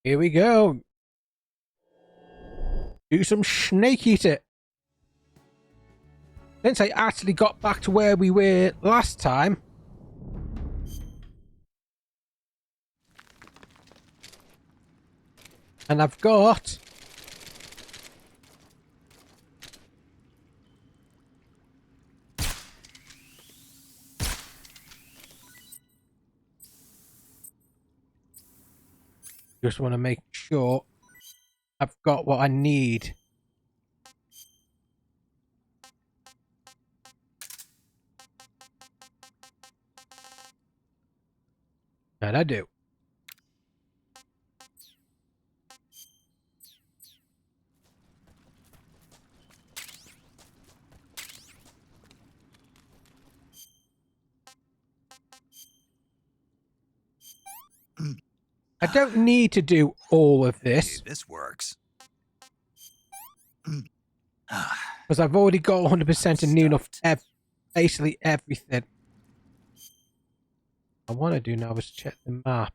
Here we go. Do some snake eater. Since I actually got back to where we were last time. And I've got... Just want to make sure I've got what I need. And I do. I don't need to do all of this. This works. Because I've already got 100% and new enough basically everything. What I want to do now is check the map.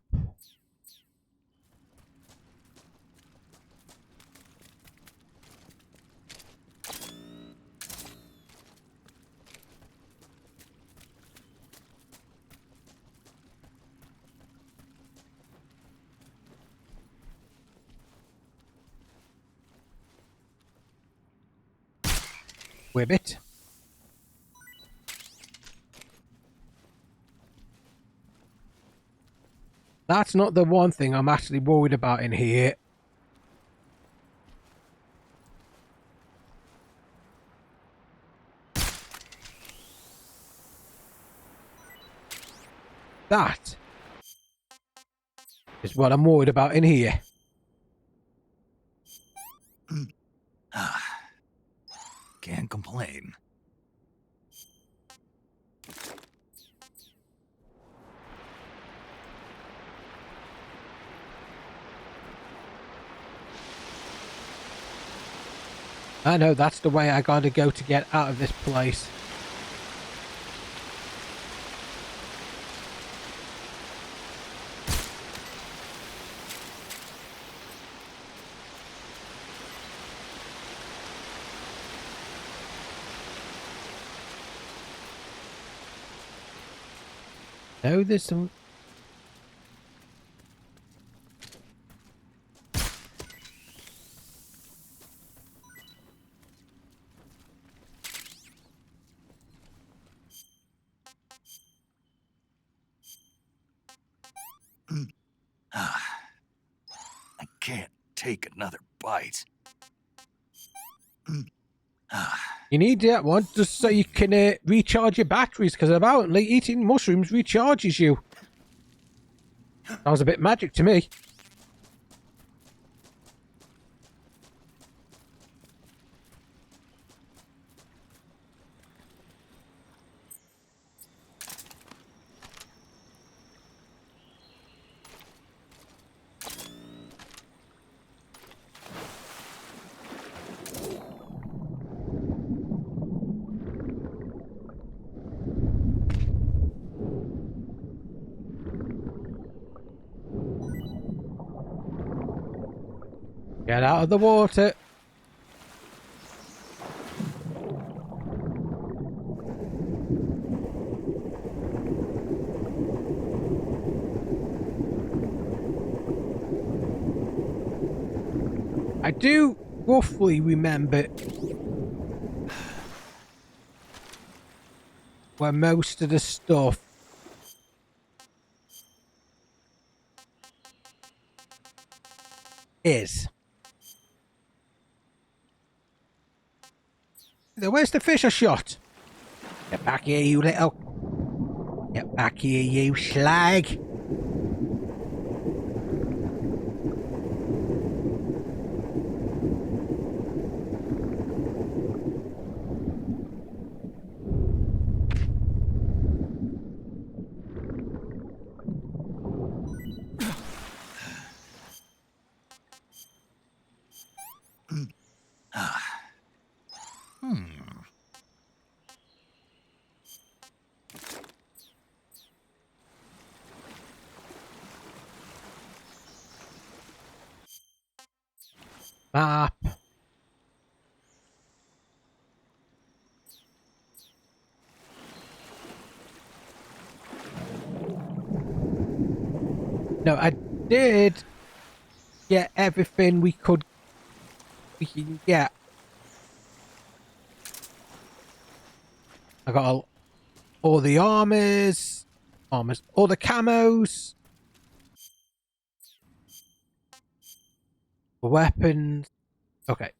Whibbit. That's not the one thing I'm actually worried about in here. That is what I'm worried about in here. Can't complain. I know that's the way I gotta go to get out of this place. No, there's some... I can't take another bite. You need that one just so you can recharge your batteries, because apparently eating mushrooms recharges you. Sounds a bit magic to me. Get out of the water. I do roughly remember where most of the stuff is. Where's the fish I shot? Get back here, you little... Get back here, you slag. Map. No, I did get everything we can get. I got all the armors, all the camos, the weapons. Okay.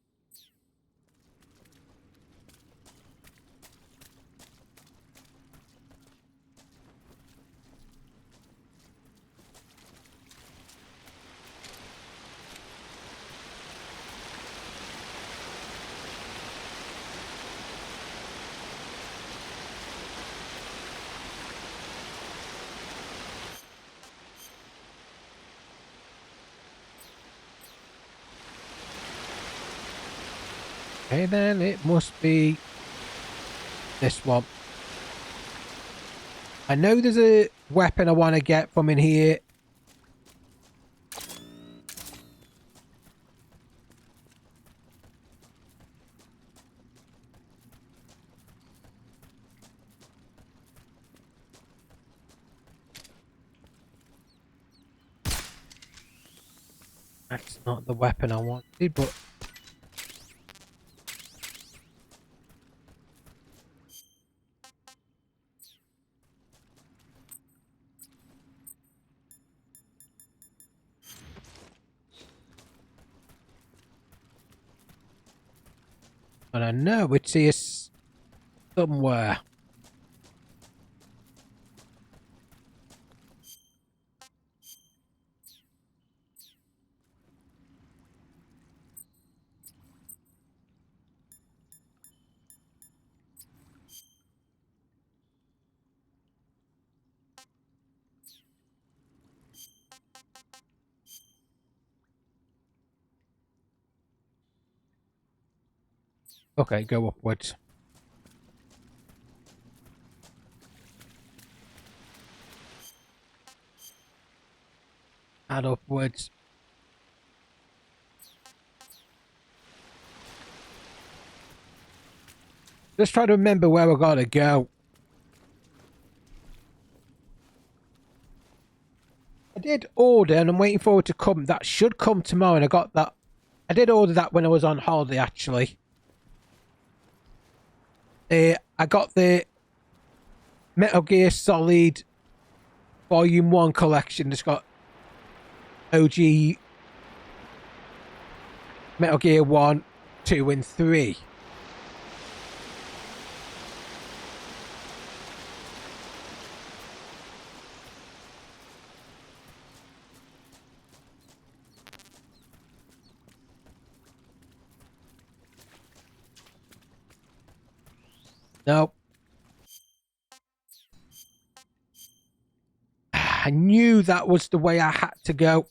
Okay, then it must be this one. I know there's a weapon I want to get from in here. That's not the weapon I wanted, but... But I know it's here somewhere. Okay, go upwards. And upwards. Just try to remember where we gotta go. I did order, and I'm waiting for it to come. That should come tomorrow, and I got that. I did order that when I was on holiday, actually. I got the Metal Gear Solid Volume 1 collection. It's got OG Metal Gear 1, 2, and 3. Nope. I knew that was the way I had to go.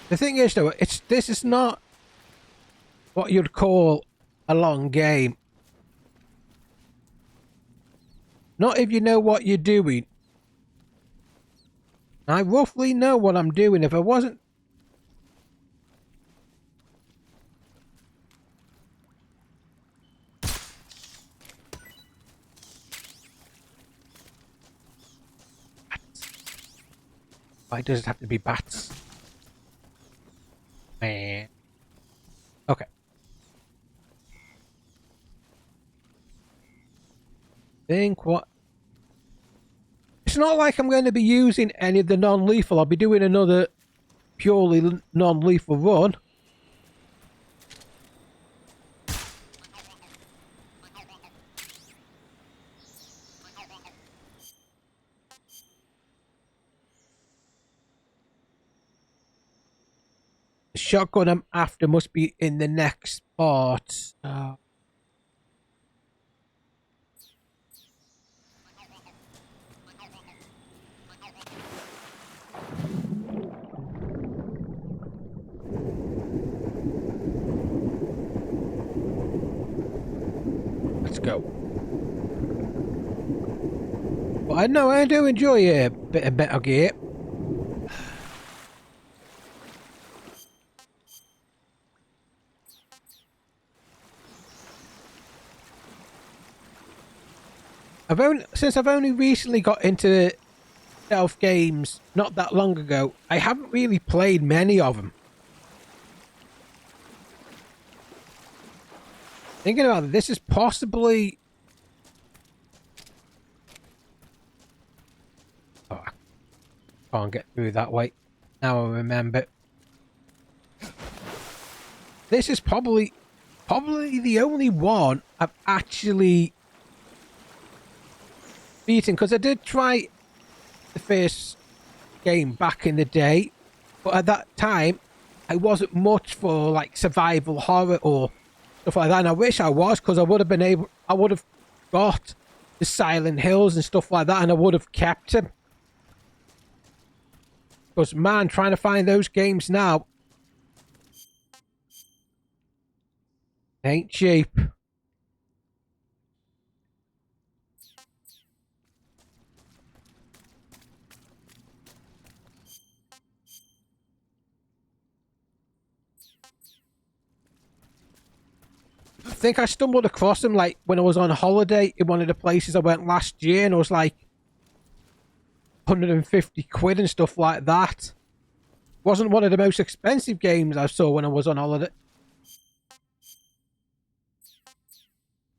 The thing is, though, this is not what you'd call a long game. Not if you know what you're doing. I roughly know what I'm doing. If I wasn't... Why does it have to be bats? Man. Okay. Think what... It's not like I'm going to be using any of the non-lethal. I'll be doing another purely non-lethal run. The shotgun I'm after must be in the next part. ago. But I know I do enjoy a bit of Metal Gear. Since I've only recently got into stealth games not that long ago, I haven't really played many of them. Thinking about it, this is possibly... Oh, I can't get through that way. Now I remember. This is probably the only one I've actually beaten, because I did try the first game back in the day, but at that time I wasn't much for like survival horror or stuff like that, and I wish I was, because I would have got the Silent Hills and stuff like that, and I would have kept him. Because man, trying to find those games now ain't cheap. I think I stumbled across them like when I was on holiday in one of the places I went last year, and I was like 150 quid and stuff like that. Wasn't one of the most expensive games I saw when I was on holiday,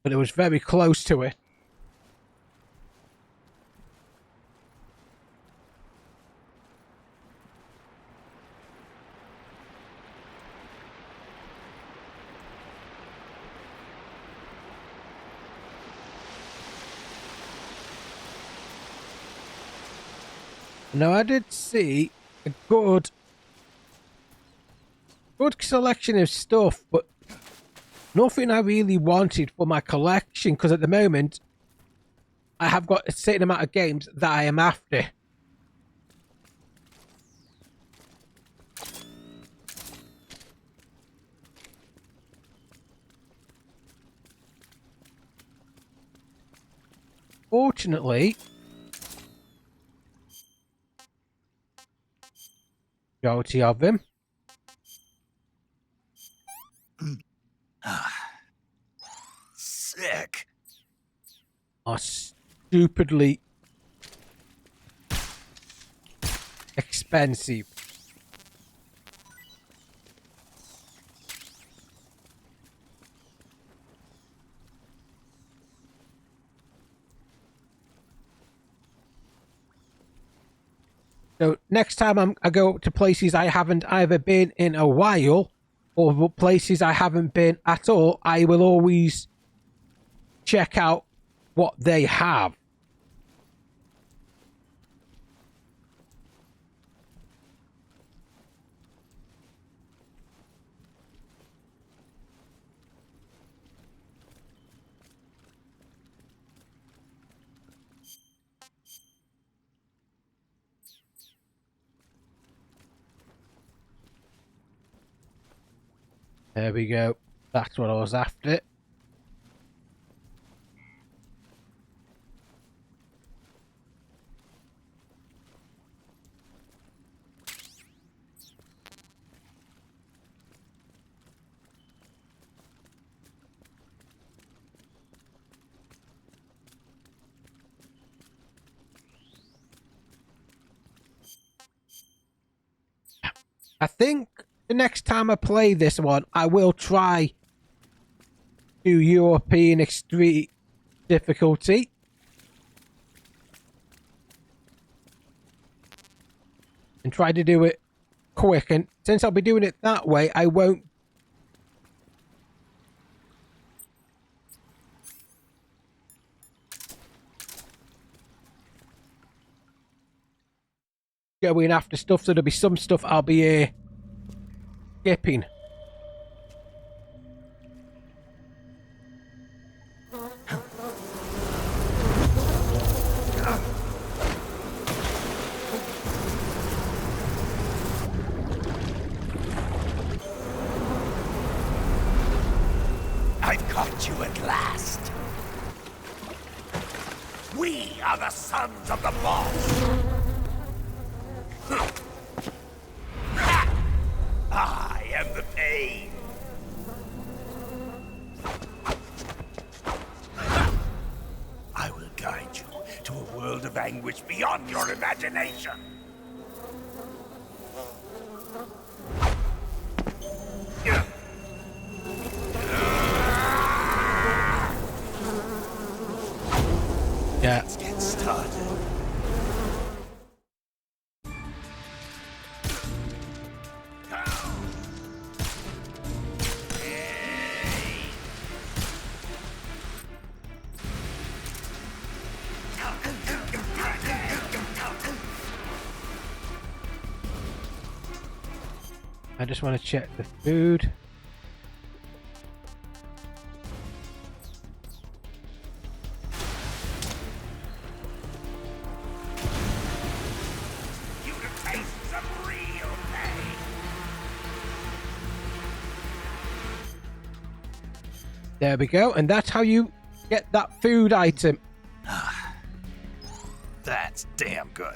but it was very close to it. Now I did see a good selection of stuff, but nothing I really wanted for my collection, because at the moment I have got a certain amount of games that I am after. Fortunately, majority of them Sick. are stupidly expensive. So next time I go to places I haven't either been in a while, or places I haven't been at all, I will always check out what they have. There we go. That's what I was after. I think the next time I play this one, I will try to European Extreme difficulty. And try to do it quick. And since I'll be doing it that way, I won't go in after stuff, so there'll be some stuff I'll be skipping. I've caught you at last. sons of the boss! I am the pain! I will guide you to a world of anguish beyond your imagination! Yeah. Let's get started. I just want to check the food. There we go, and that's how you get that food item. That's damn good.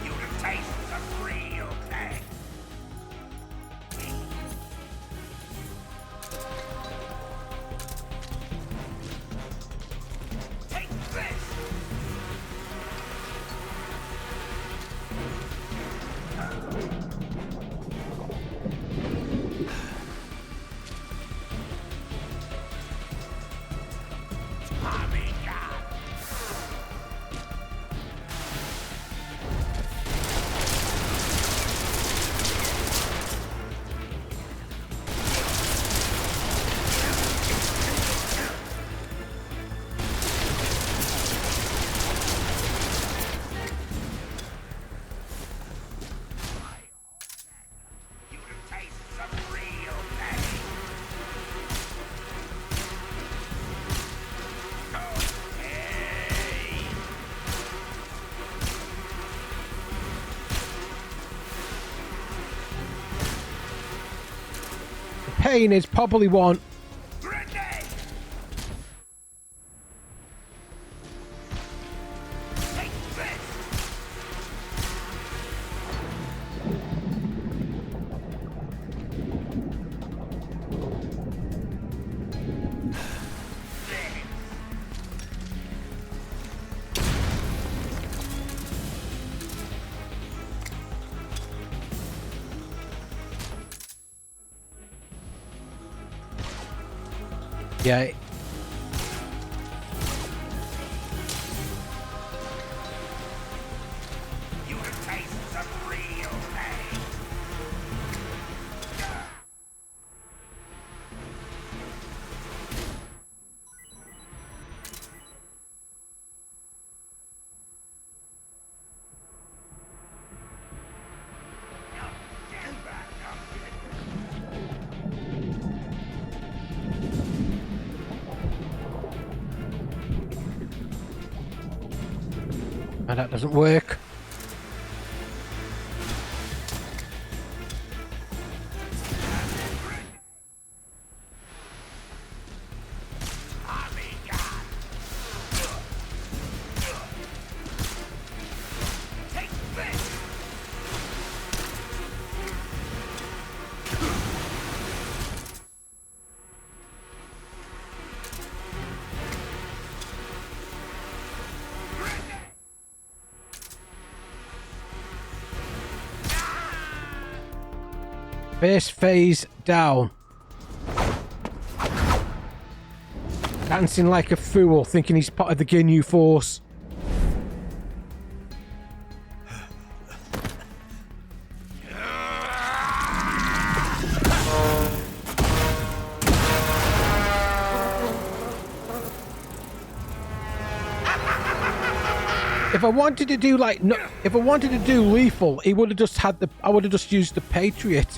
You can taste some real pain. Take this. Pain is probably one. Yeah. You can taste some real pain. And that doesn't work. First phase down. Dancing like a fool, thinking he's part of the Ginyu Force. If I wanted to do like, no, if I wanted to do lethal, he would have just had the. I would have just used the Patriot.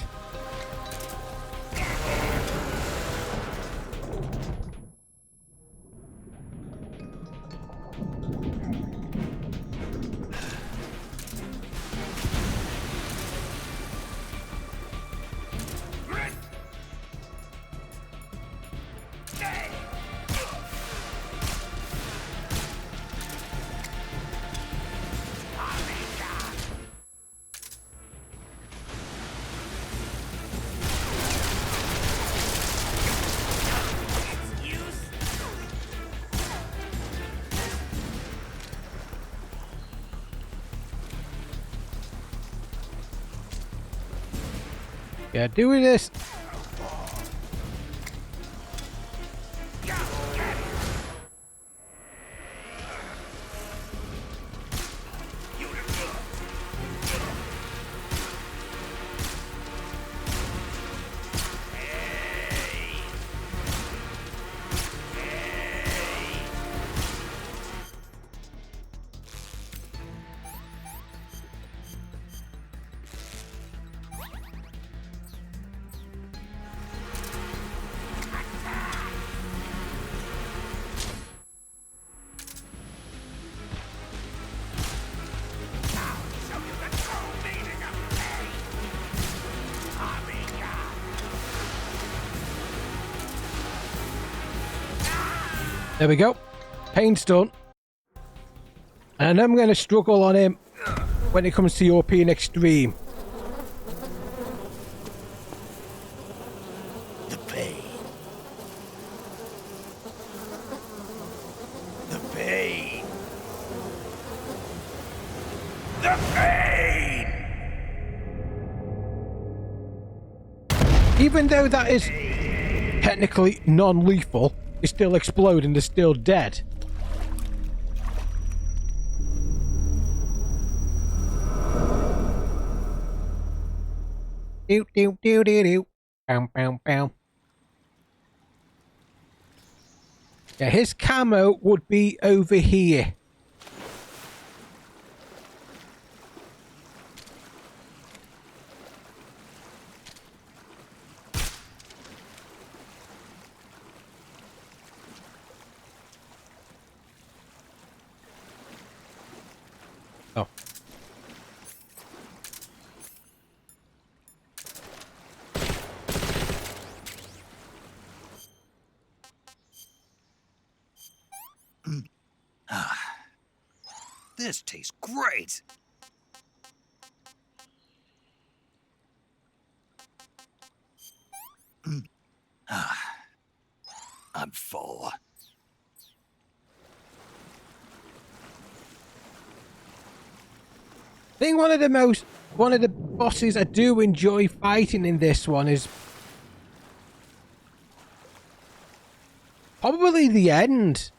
Yeah, doing this. There we go. Pain's done. And I'm going to struggle on him when it comes to European Extreme. The pain. The pain. The pain! Even though that is technically non-lethal, it's still exploding, they're still dead. Do do do do do. Bam bam bam. Yeah, his camo would be over here. Oh. This tastes great. I'm full. I think one of the bosses I do enjoy fighting in this one is probably the end.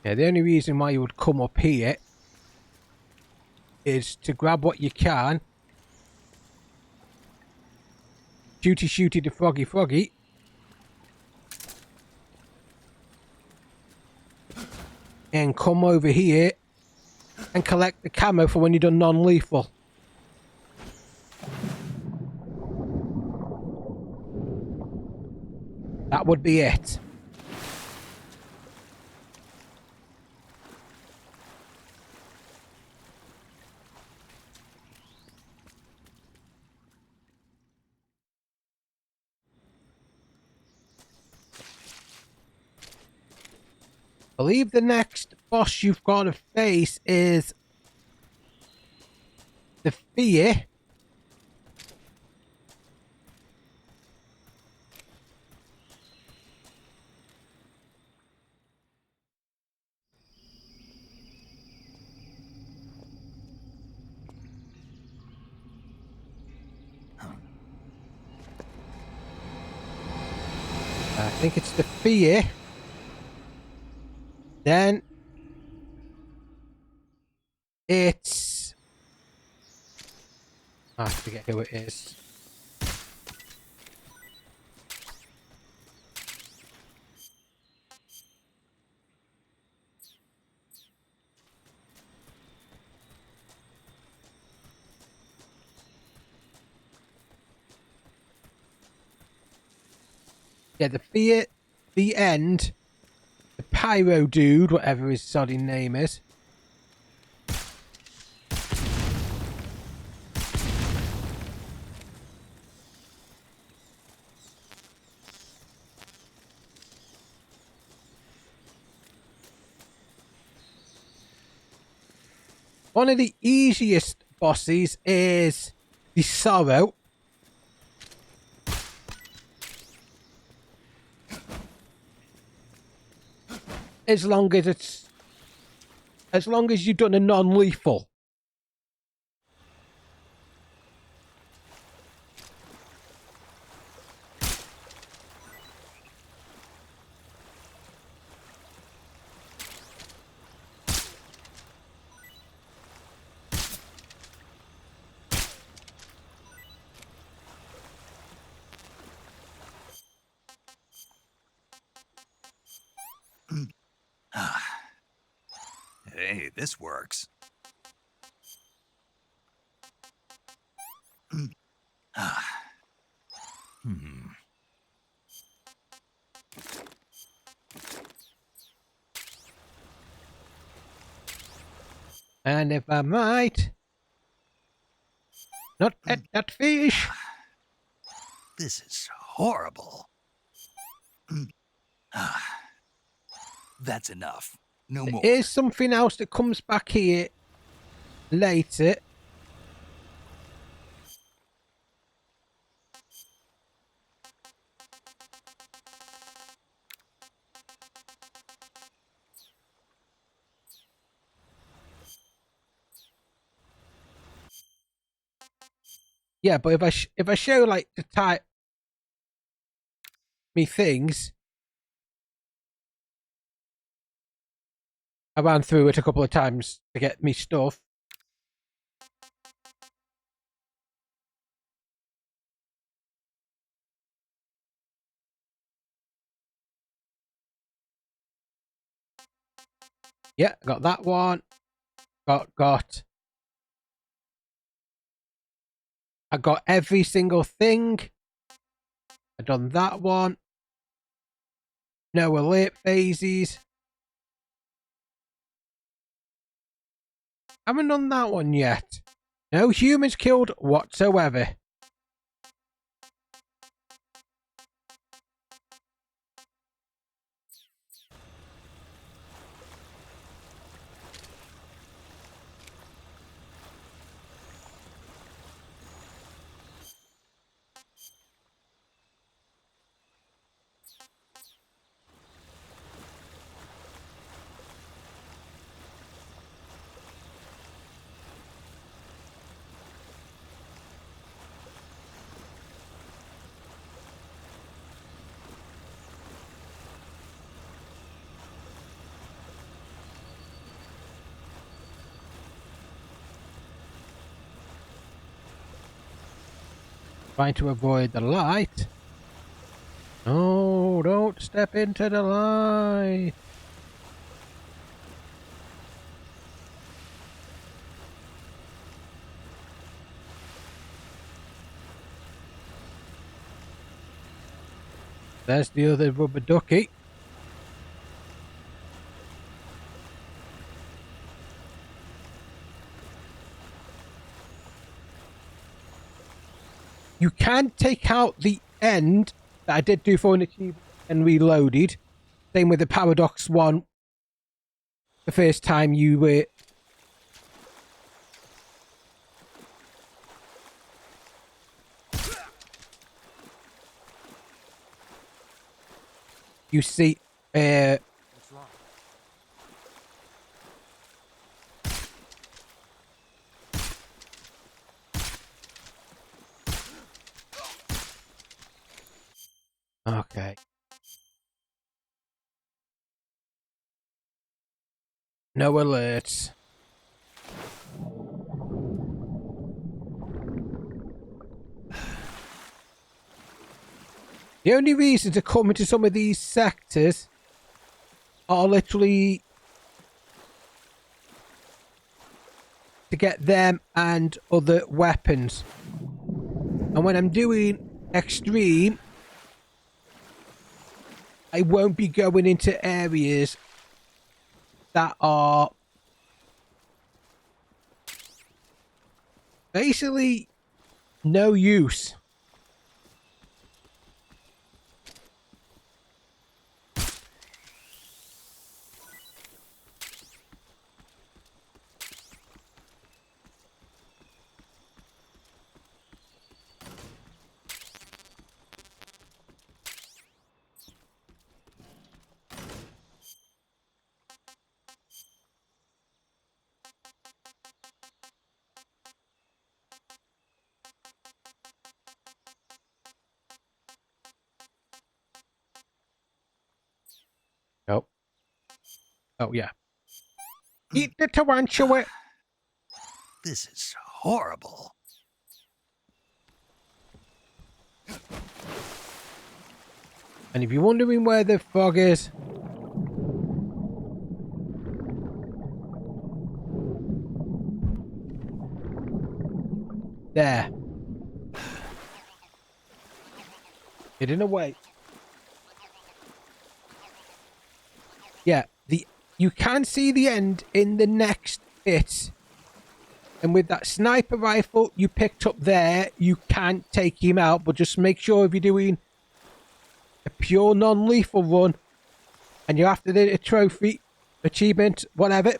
Yeah, the only reason why you would come up here is to grab what you can. Shooty the froggy. And come over here and collect the camo for when you're done non-lethal. That would be it. I believe the next boss you've got to face is the Fear. I think it's the Fear. Then it's... I forget who it is. Yeah, the Fear, the End, the Pyro Dude, whatever his sodding name is. One of the easiest bosses is the Sorrow. as long as you've done a non-lethal. Hey, this works. And if I might, not at that fish. This is horrible. That's enough. No more. Here's something else that comes back here later. Yeah, but if I show like the type me things, I ran through it a couple of times to get me stuff. Yeah, got that one. Got. I got every single thing. I done that one. No alert phases. Haven't done that one yet. No humans killed whatsoever. Trying to avoid the light. No, don't step into the light. There's the other rubber ducky. You can take out the end that I did do for an achievement and reloaded. Same with the paradox one. The first time you you see What's wrong? okay. No alerts. The only reason to come into some of these sectors are literally to get them and other weapons. And when I'm doing extreme, I won't be going into areas that are basically no use. Oh, yeah. Eat the tarantula. This is horrible. And if you're wondering where the frog is, there. Hidden away. Yeah, you can see the end in the next bit. And with that sniper rifle you picked up there, you can't take him out, but just make sure if you're doing a pure non-lethal run and you're after the trophy, achievement, whatever,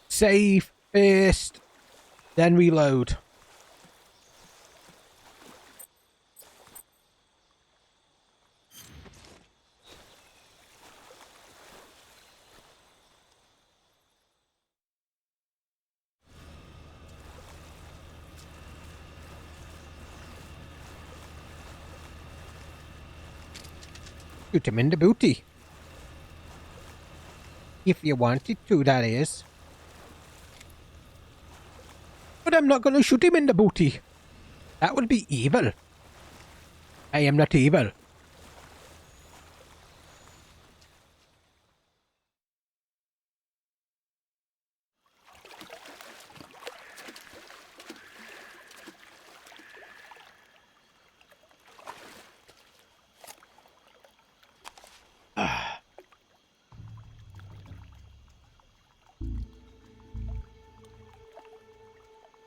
save first, then reload. Shoot him in the booty. If you wanted to, that is. But I'm not going to shoot him in the booty. That would be evil. I am not evil.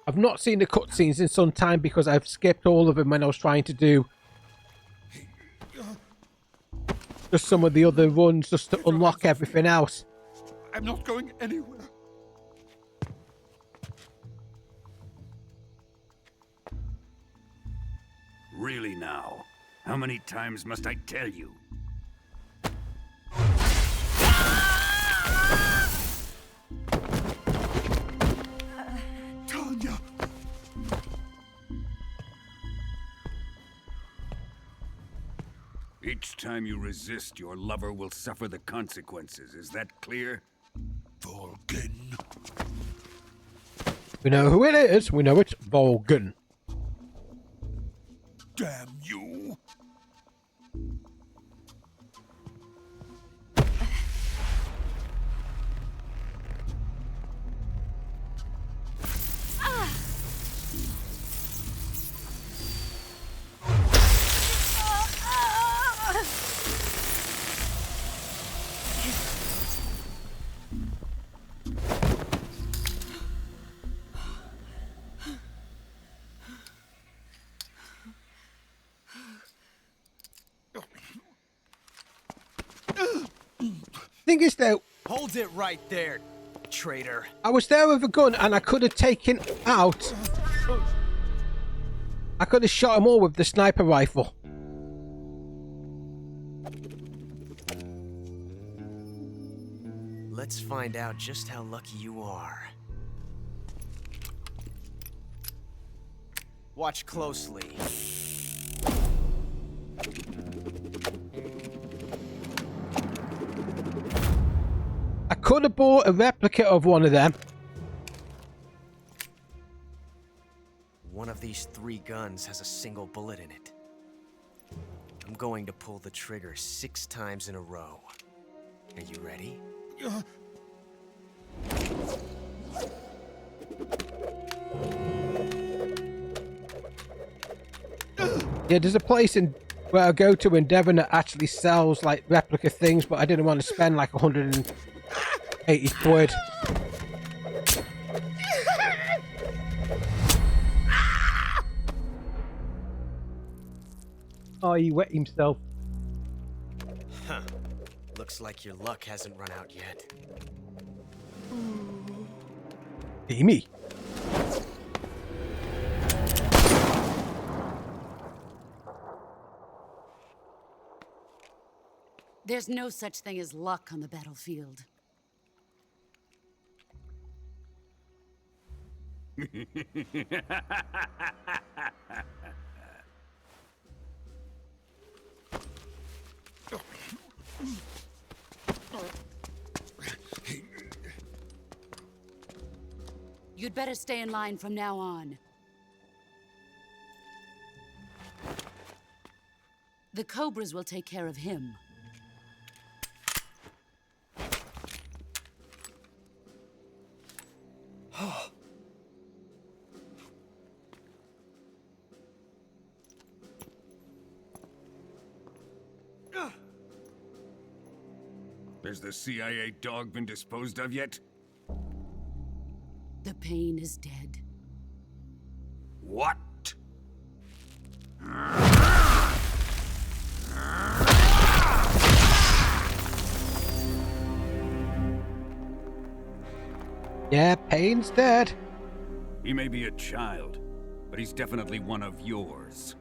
I've not seen the cutscenes in some time because I've skipped all of them when I was trying to do just some of the other runs just to unlock everything else. I'm not going anywhere. Really now? How many times must I tell you? Tanya! Each time you resist, your lover will suffer the consequences. Is that clear? Volgin. We know who it is. We know it's Volgin. Damn you! Thing is though, Hold it right there, traitor. I was there with a gun and I could have taken out. I could have shot them all with the sniper rifle. Let's find out just how lucky you are. Watch closely. I could have bought a replica of one of them. One of these 3 guns has a single bullet in it. I'm going to pull the trigger 6 times in a row. Are you ready? Yeah, there's a place in where I go to in Devon that actually sells like replica things, but I didn't want to spend like 180 quid. Oh, he wet himself. Huh. Looks like your luck hasn't run out yet. Me. There's no such thing as luck on the battlefield. You'd better stay in line from now on. The Cobras will take care of him. Has the CIA dog been disposed of yet? The pain is dead. What? Yeah, Payne's dead. He may be a child, but he's definitely one of yours.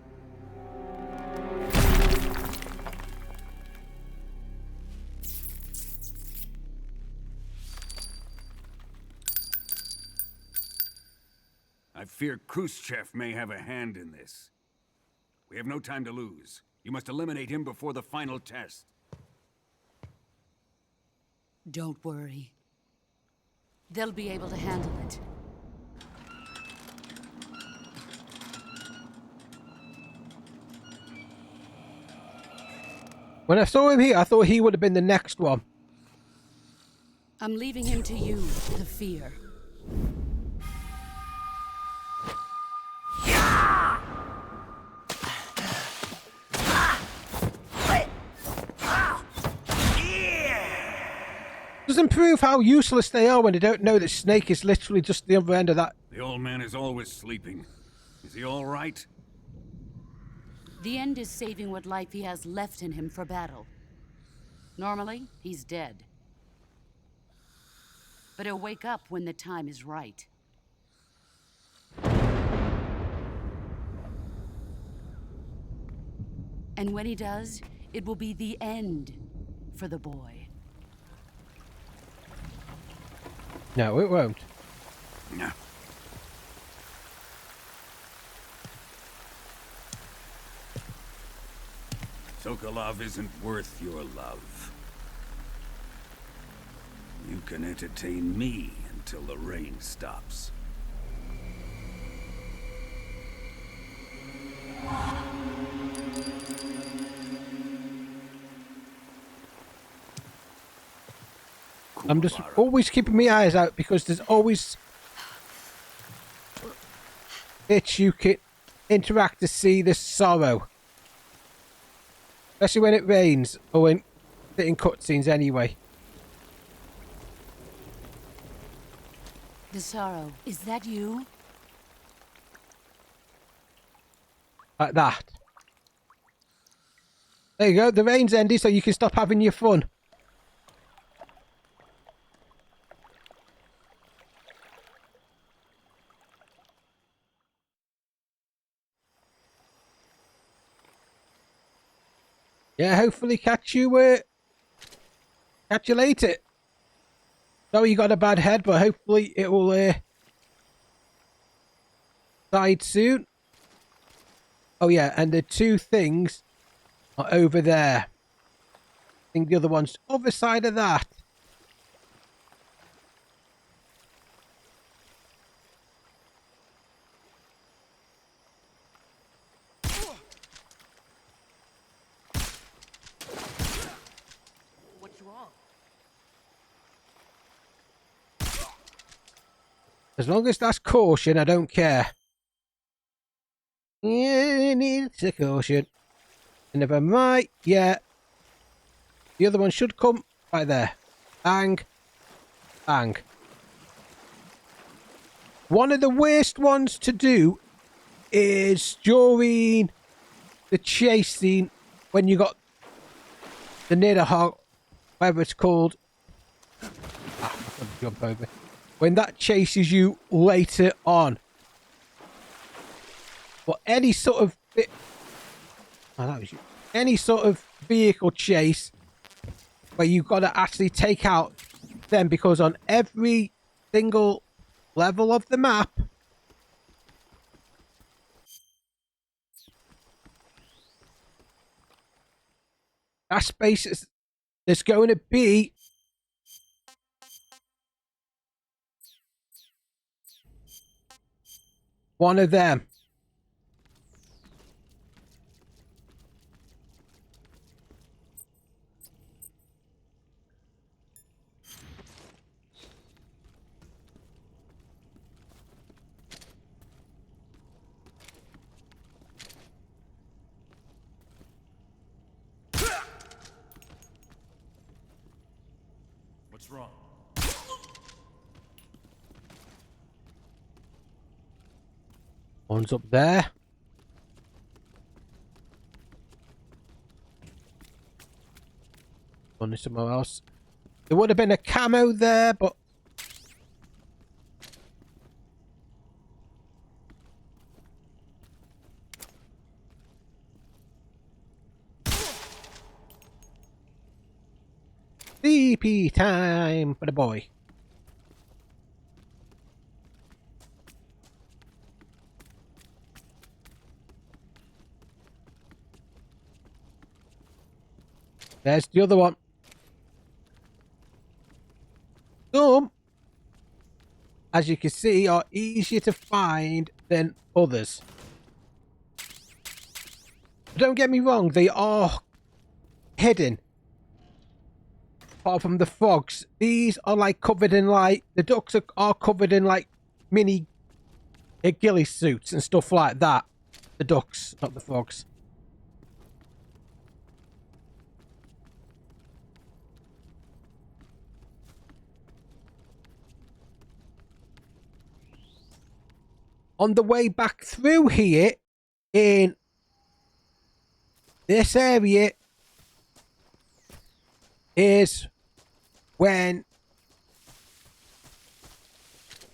I fear Khrushchev may have a hand in this. We have no time to lose. You must eliminate him before the final test. Don't worry. They'll be able to handle it. When I saw him here, I thought he would have been the next one. I'm leaving him to you, the fear. Doesn't prove how useless they are when they don't know that Snake is literally just the other end of that. The old man is always sleeping. Is he all right? The end is saving what life he has left in him for battle. Normally, he's dead. But he'll wake up when the time is right. And when he does, it will be the end for the boy. No, it won't. No. Sokolov isn't worth your love. You can entertain me until the rain stops. I'm just always keeping my eyes out because there's always bits you can interact to see the sorrow. Especially when it rains or when in cutscenes anyway. The sorrow, is that you? Like that. There you go, the rain's ended so you can stop having your fun. Yeah, hopefully catch you later. Sorry you got a bad head, but hopefully it will side soon. Oh yeah, and the two things are over there. I think the other one's other side of that. As long as that's caution, I don't care. Yeah, it's a caution. And if I'm right, yeah. The other one should come right there. Bang. Bang. One of the worst ones to do is during the chase scene when you got the Niederhog, whatever it's called. Ah, I couldn't jump over. When that chases you later on. But any sort of any sort of vehicle chase where you've got to actually take out them, because on every single level of the map that space is, there's going to be One of them. What's wrong? One's up there. One is somewhere else. There would have been a camo there, but CP time for the boy. There's the other one. Some, as you can see, are easier to find than others. Don't get me wrong, they are hidden. Apart from the frogs, these are like covered in like, the ducks are covered in like mini ghillie suits and stuff like that. The ducks, not the frogs. On the way back through here, in this area, is when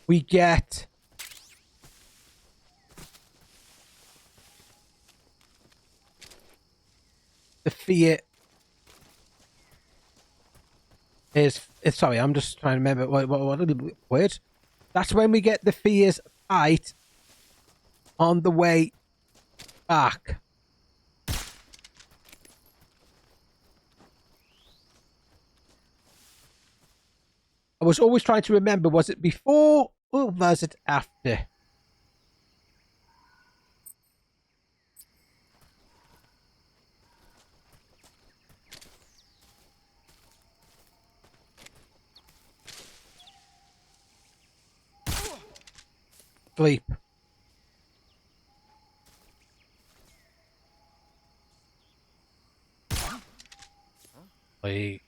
we get the fear. Sorry, I'm just trying to remember what word. That's when we get the fears fight on the way back. I was always trying to remember, was it before or was it after? Sleep. Sleep.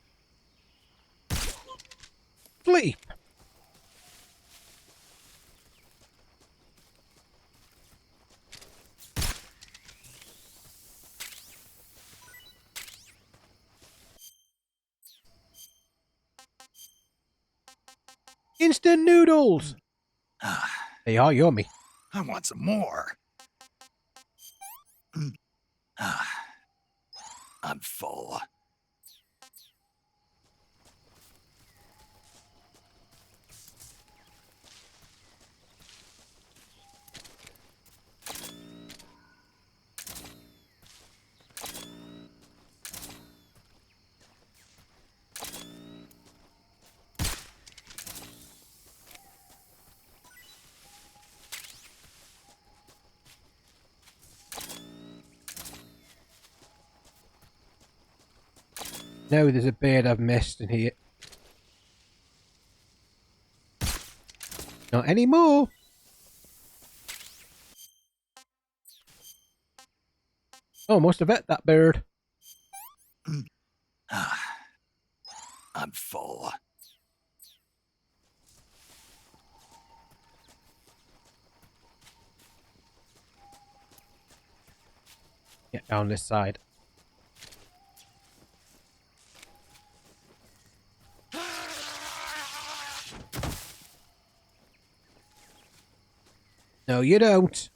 Sleep. Instant noodles. They are yummy. I want some more. I'm full. No, there's a bird I've missed in here. Not anymore. Oh, must have ate that bird. I'm full. Get down this side. No, you don't.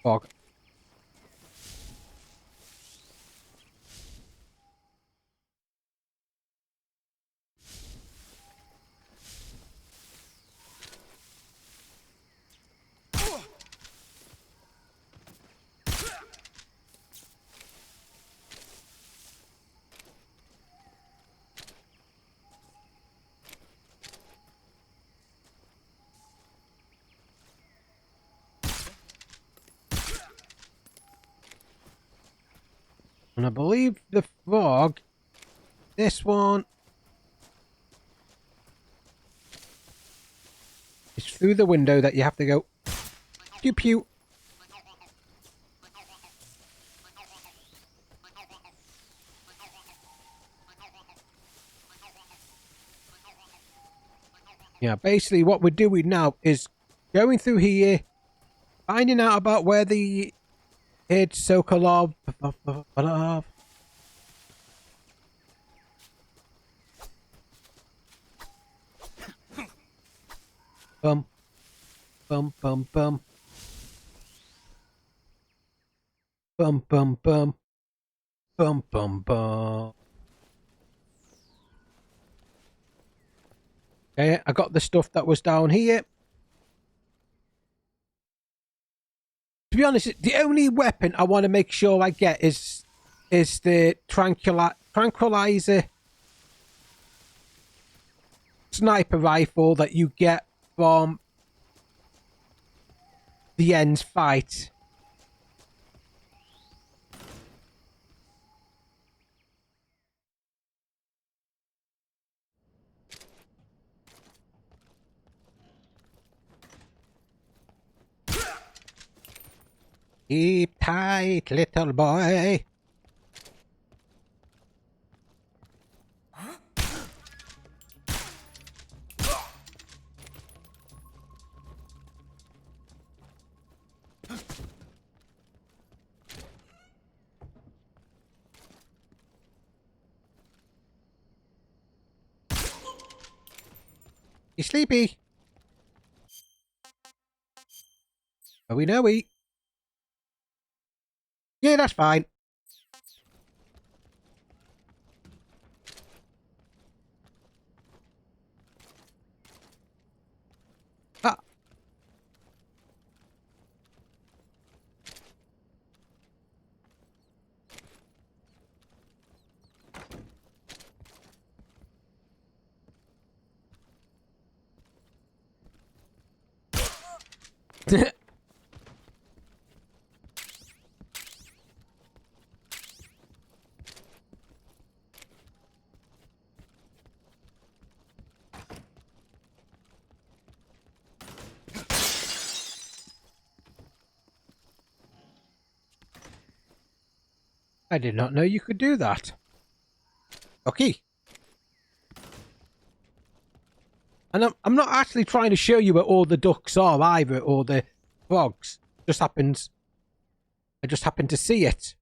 Fog. And I believe the frog, this one, is through the window that you have to go pew pew. Yeah, basically what we're doing now is going through here, finding out about where the hid Sokolov. Bum, bum, bum, bum. Bum, bum, bum. Bum, bum, bum. Okay, I got the stuff that was down here. To be honest, the only weapon I want to make sure I get is the tranquilizer sniper rifle that you get from the end fight. Keep tight, little boy. You sleepy? Are we know we? Yeah, that's fine. Ah. I did not know you could do that. Okay. And I'm not actually trying to show you where all the ducks are either, or the frogs. Just happens. I just happened to see it.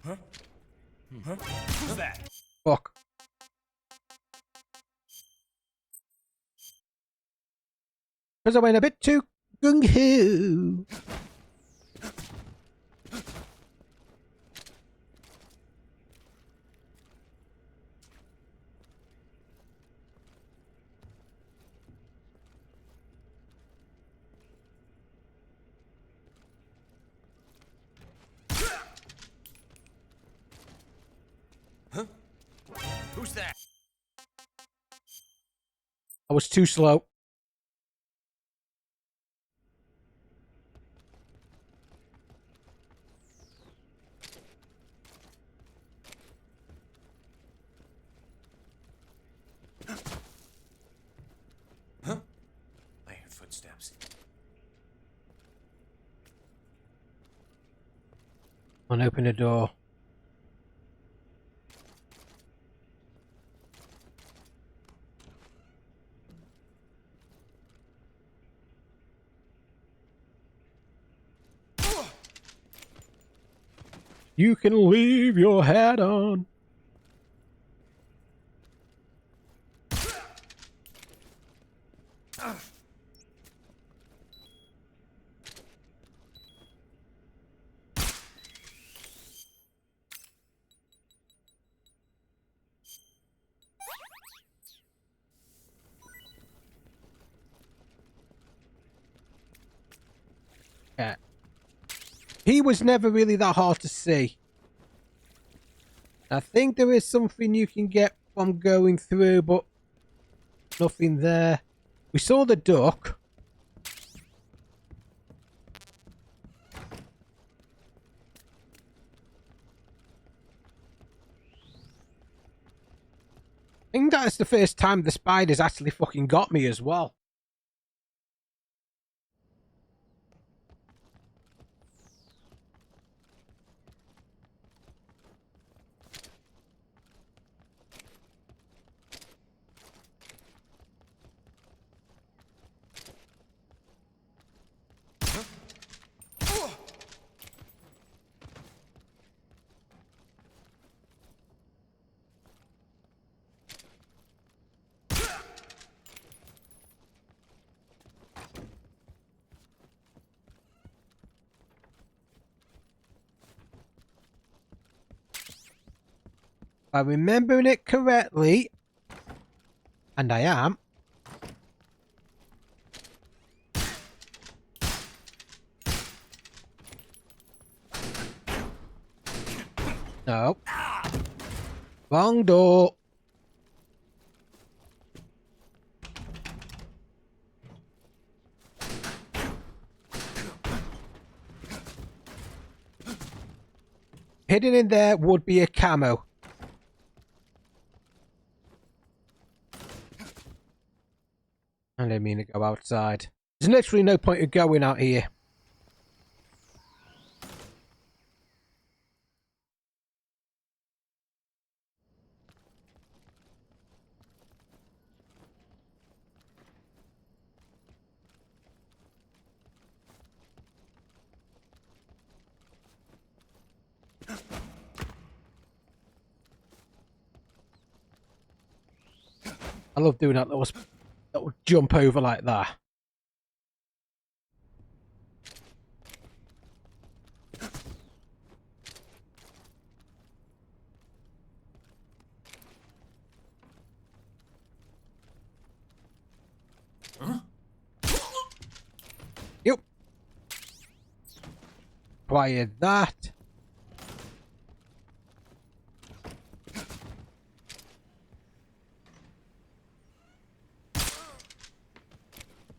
Huh? Huh? Who's that? Fuck. Because I went a bit too gung-ho. Huh? Who's that? I was too slow. Huh? I hear footsteps. Open the door. You can leave your hat on. Yeah. He was never really that hard to see. I think there is something you can get from going through, but nothing there. We saw the duck. I think that's the first time the spiders actually fucking got me as well. If I'm remembering it correctly, and I am, no, wrong door. Hidden in there would be a camo. I didn't mean to go outside. There's literally no point of going out here. I love doing that little jump over like that. Huh? Yep. Quiet that.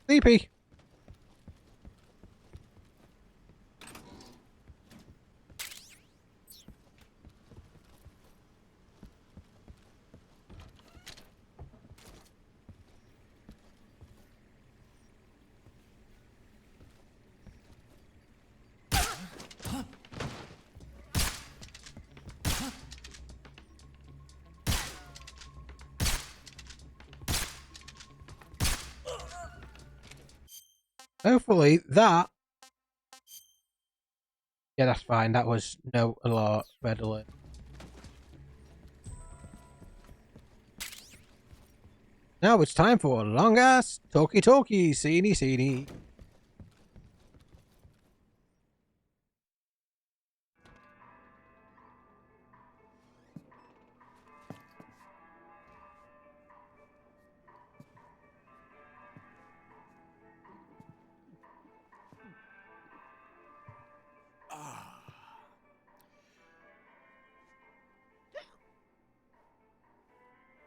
Sleepy. Hopefully that... Yeah, that's fine. That was no alert, red alert. Now it's time for a long ass talkie, seeny.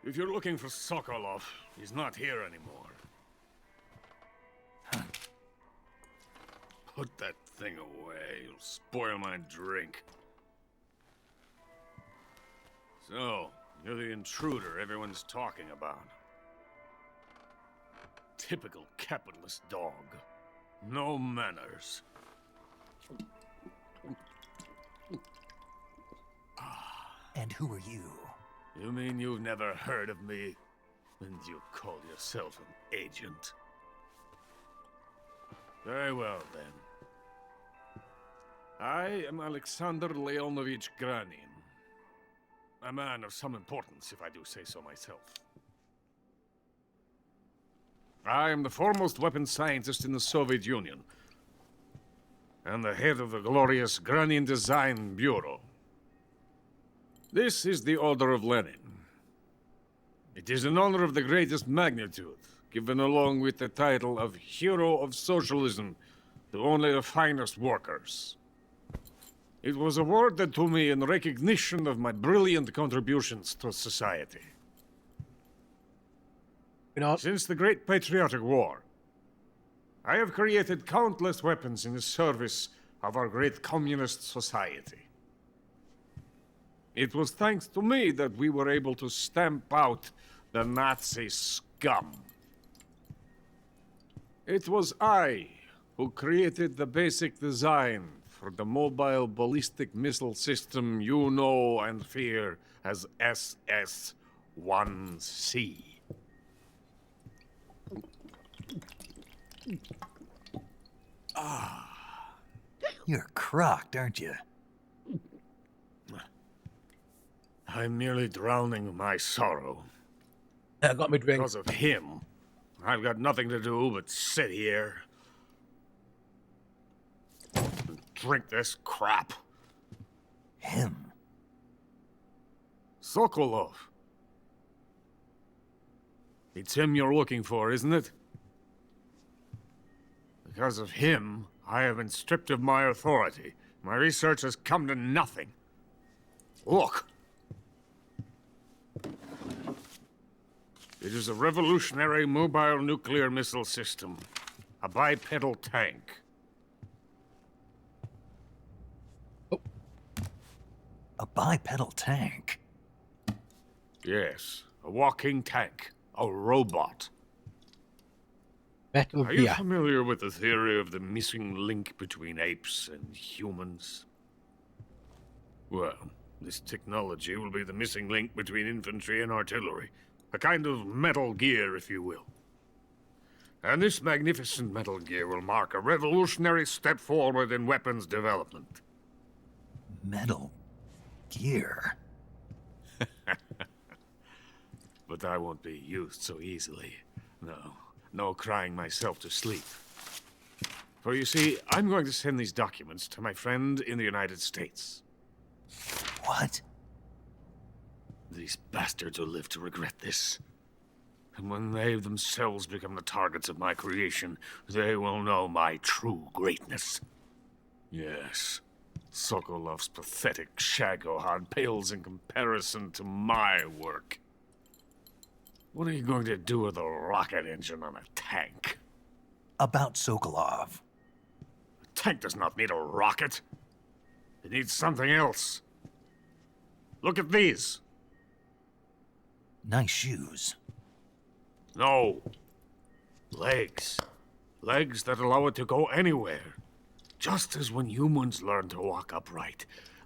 If you're looking for Sokolov, he's not here anymore. Put that thing away. You'll spoil my drink. So, you're the intruder everyone's talking about. Typical capitalist dog. No manners. And who are you? You mean you've never heard of me? And you call yourself an agent? Very well, then. I am Alexander Leonovich Granin. A man of some importance, if I do say so myself. I am the foremost weapons scientist in the Soviet Union, and the head of the glorious Granin Design Bureau. This is the Order of Lenin. It is an honor of the greatest magnitude, given along with the title of Hero of Socialism to only the finest workers. It was awarded to me in recognition of my brilliant contributions to society. moving on. Since the Great Patriotic War, I have created countless weapons in the service of our great communist society. It was thanks to me that we were able to stamp out the Nazi scum. It was I who created the basic design for the mobile ballistic missile system you know and fear as SS-1C. You're crocked, aren't you? I'm merely drowning my sorrow. I got me drink. Because of him, I've got nothing to do but sit here and drink this crap. Him? Sokolov. It's him you're looking for, isn't it? Because of him, I have been stripped of my authority. My research has come to nothing. Look. It is a revolutionary mobile nuclear missile system. A bipedal tank. A bipedal tank? Yes, a walking tank. A robot. Metal Are you Gear. familiar with the theory of the missing link between apes and humans? Well, this technology will be the missing link between infantry and artillery. A kind of Metal Gear, if you will. And this magnificent Metal Gear will mark a revolutionary step forward in weapons development. Metal Gear? But I won't be used so easily. No crying myself to sleep. For you see, I'm going to send these documents to my friend in the United States. What? These bastards will live to regret this. And when they themselves become the targets of my creation, they will know my true greatness. Yes, Sokolov's pathetic Shagohod pales in comparison to my work. What are you going to do with a rocket engine on a tank? About Sokolov. A tank does not need a rocket. It needs something else. Look at these. Nice shoes. No. Legs. Legs that allow it to go anywhere. Just as when humans learn to walk upright.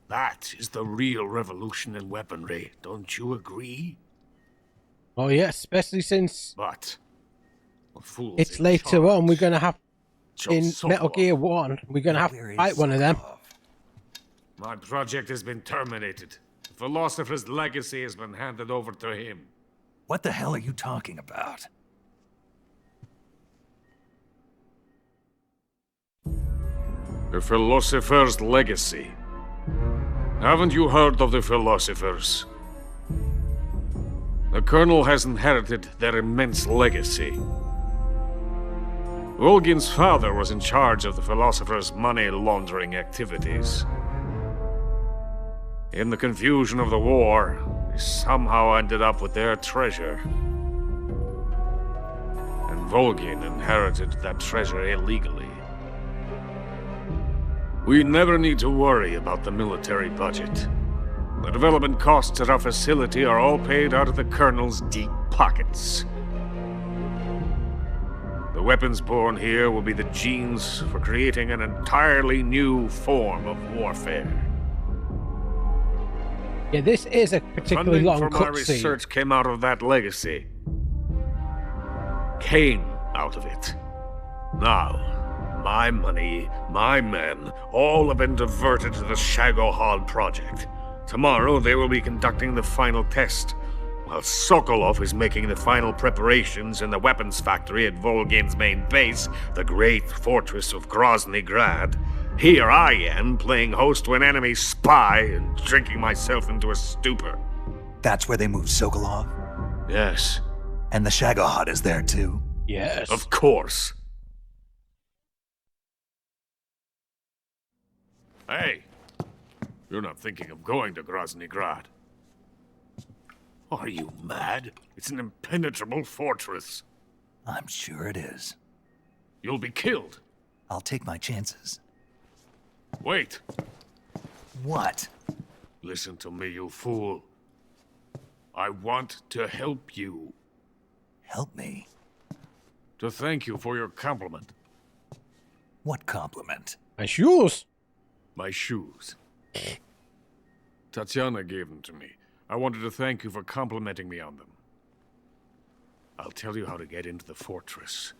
That is the real revolution in weaponry. Don't you agree? Oh yeah, especially since But fools it's in later charge. on. We're gonna have in Just Metal Sokolov. Gear 1. We're gonna have Where to is fight one of them. Sokolov? My project has been terminated. The philosopher's legacy has been handed over to him. What the hell are you talking about? The philosopher's legacy. Haven't you heard of the philosophers? The Colonel has inherited their immense legacy. Volgin's father was in charge of the philosophers' money laundering activities. In the confusion of the war, he somehow ended up with their treasure. And Volgin inherited that treasure illegally. We never need to worry about the military budget. The development costs at our facility are all paid out of the Colonel's deep pockets. The weapons born here will be the genes for creating an entirely new form of warfare. Yeah, this is a particularly Funding long for my cutscene. research came out of that legacy. Came out of it. Now, my money, my men, all have been diverted to the Shagohod project. Tomorrow they will be conducting the final test, while Sokolov is making the final preparations in the weapons factory at Volgin's main base, the great fortress of Grozny Grad. Here I am, playing host to an enemy spy and drinking myself into a stupor. That's where they moved Sokolov? Yes, And the Shagohod is there too? Yes. of course. Hey, you're not thinking of going to Grozny Grad. Are you mad? It's an impenetrable fortress. I'm sure it is. You'll be killed. I'll take my chances. Wait. What? Listen to me, you fool. I want to help you. Help me? To thank you for your compliment. What compliment? My shoes. My shoes. Tatiana gave them to me. I wanted to thank you for complimenting me on them. I'll tell you how to get into the fortress.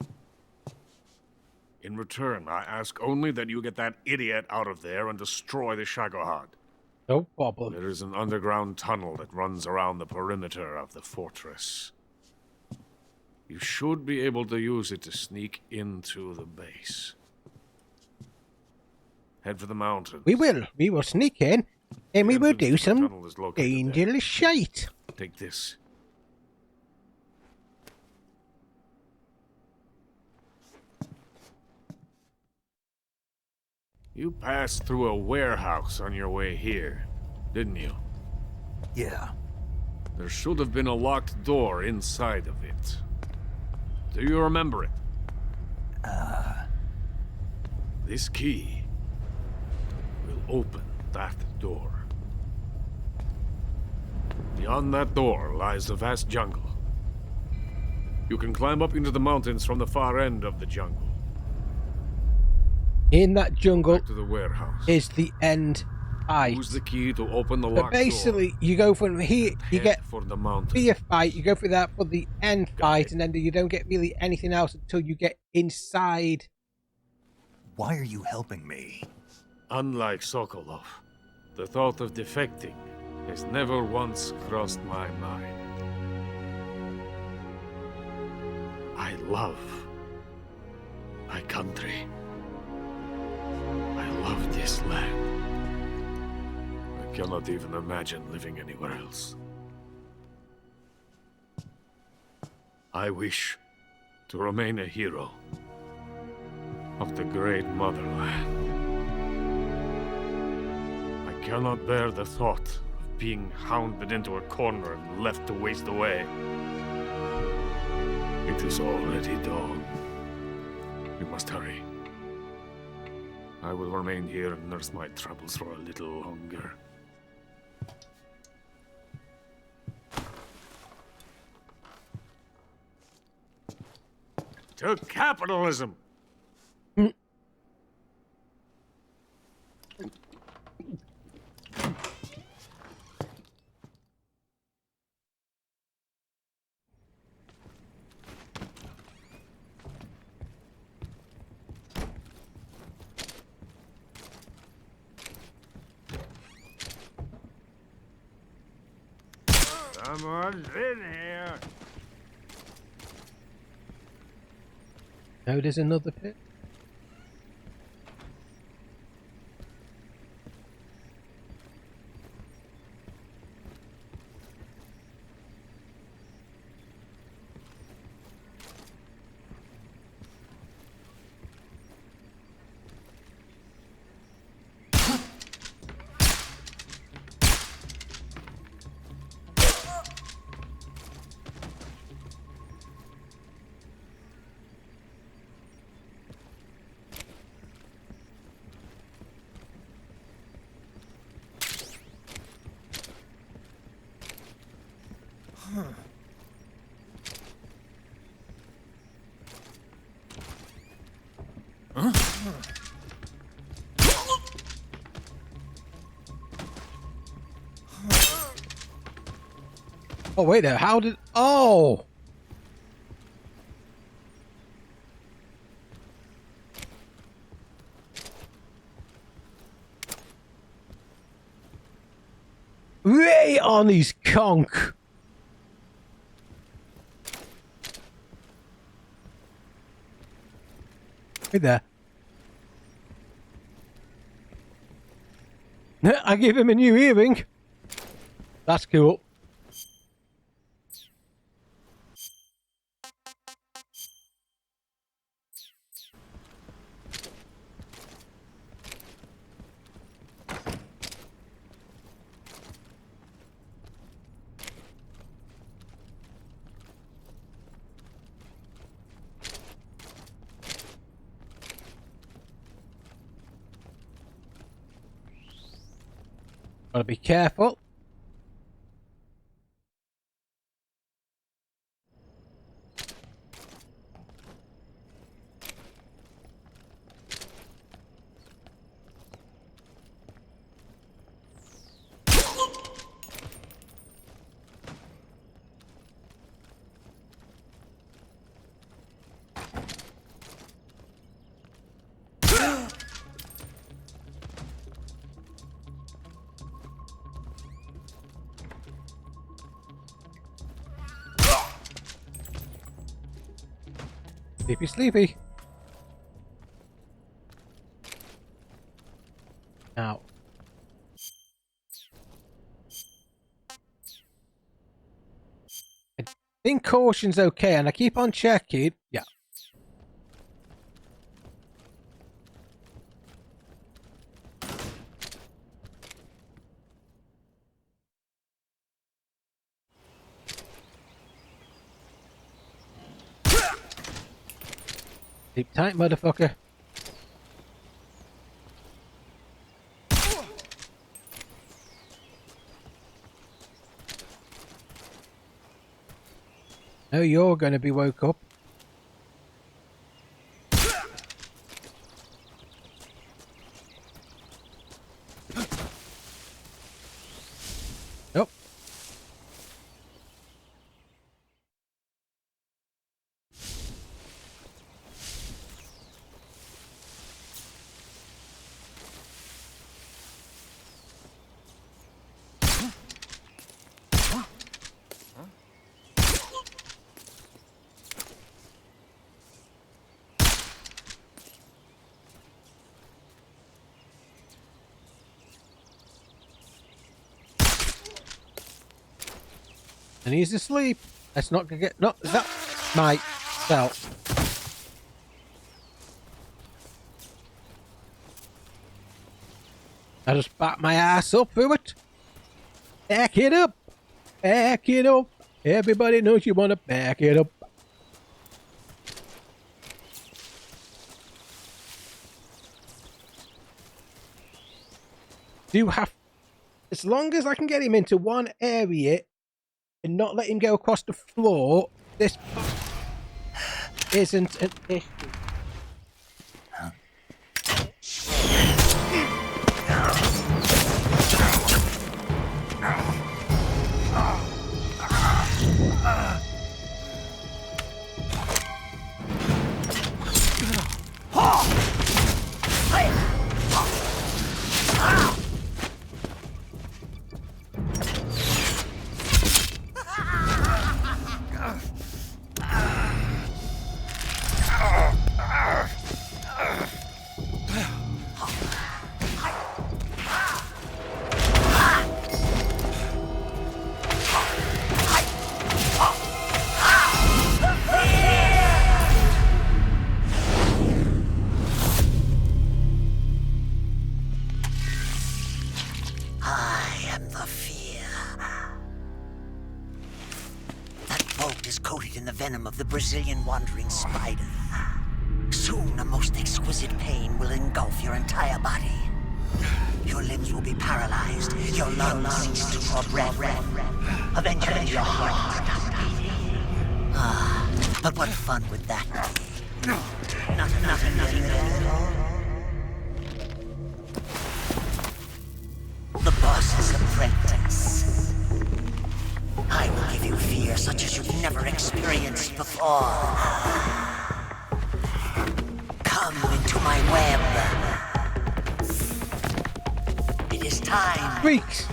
In return, I ask only that you get that idiot out of there and destroy the Shagohod. No problem. There is an underground tunnel that runs around the perimeter of the fortress. You should be able to use it to sneak into the base. Head for the mountains. We will sneak in, and we will do Entrance to the some tunnel is located there. dangerous shite. Take this. You passed through a warehouse on your way here, didn't you? Yeah. There should have been a locked door inside of it. Do you remember it? This key will open that door. Beyond that door lies a vast jungle. You can climb up into the mountains from the far end of the jungle. In that jungle Back to the warehouse. is the end fight. Use the key to open the But locked basically, door. you go from here, you Head get for the mountain. be a fight, you go through that for the end Got fight, it. and then you don't get really anything else until you get inside. Why are you helping me? Unlike Sokolov, the thought of defecting has never once crossed my mind. I love my country. I love this land. I cannot even imagine living anywhere else. I wish to remain a hero of the great motherland. I cannot bear the thought of being hounded into a corner and left to waste away. It is already dawn. We must hurry. I will remain here and nurse my troubles for a little longer. To capitalism! Someone's in here. No, there's another pit. Oh, wait there. How did... Oh! Right on his conch. Wait there. I gave him a new earring. That's cool. Gotta be careful. Sleepy, sleepy. Now. I think caution's okay, and I keep on checking. Yeah. Sleep tight, motherfucker. No, you're going to be woke up. Nope. And he's asleep. Let's not get... No, that might help. I just back my ass up through it. Back it up. Back it up. Everybody knows you want to back it up. Do have... As long as I can get him into one area and not let him go across the floor, this isn't an issue. Venom of the Brazilian wandering spider. Soon a most exquisite pain will engulf your entire body. Your limbs will be paralyzed, your lungs cease to draw breath. Eventually your heart will stop beating. Ah, but what fun would that be? Nothing at all. The boss's apprentice. I will give you fear such as you've never experienced before. Come into my web. It is time. Freaks!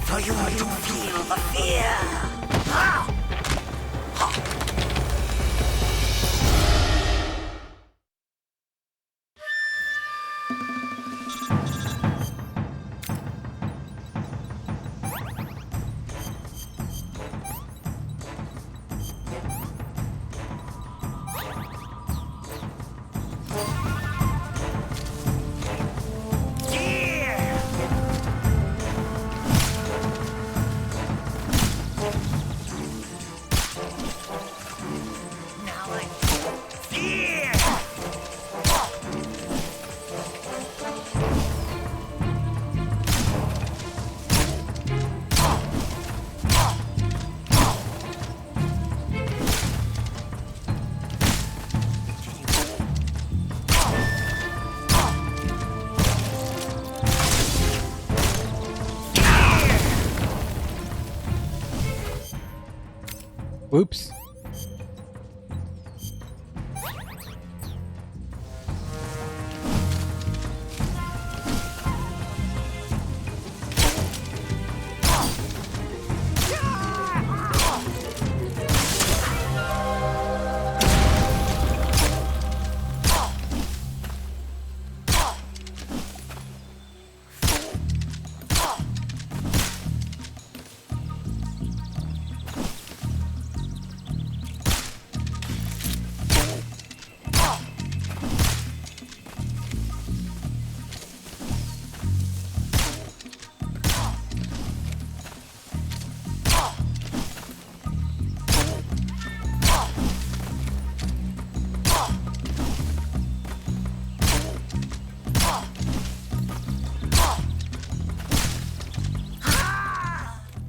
For you to feel the fear. Oops.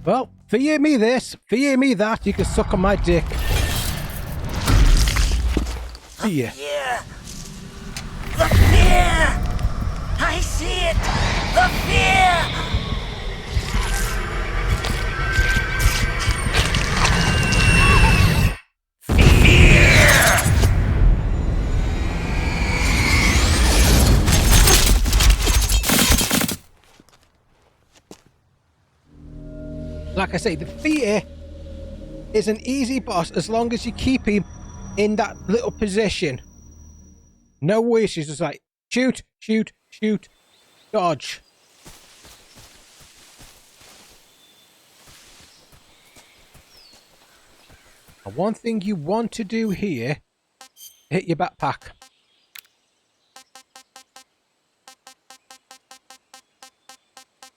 Well, fear me this, fear me that, you can suck on my dick. Fear. Fear! The fear! I see it! The fear! Like I say, the fear is an easy boss as long as you keep him in that little position. No issues, just like shoot, shoot, shoot, dodge. And one thing you want to do here, hit your backpack.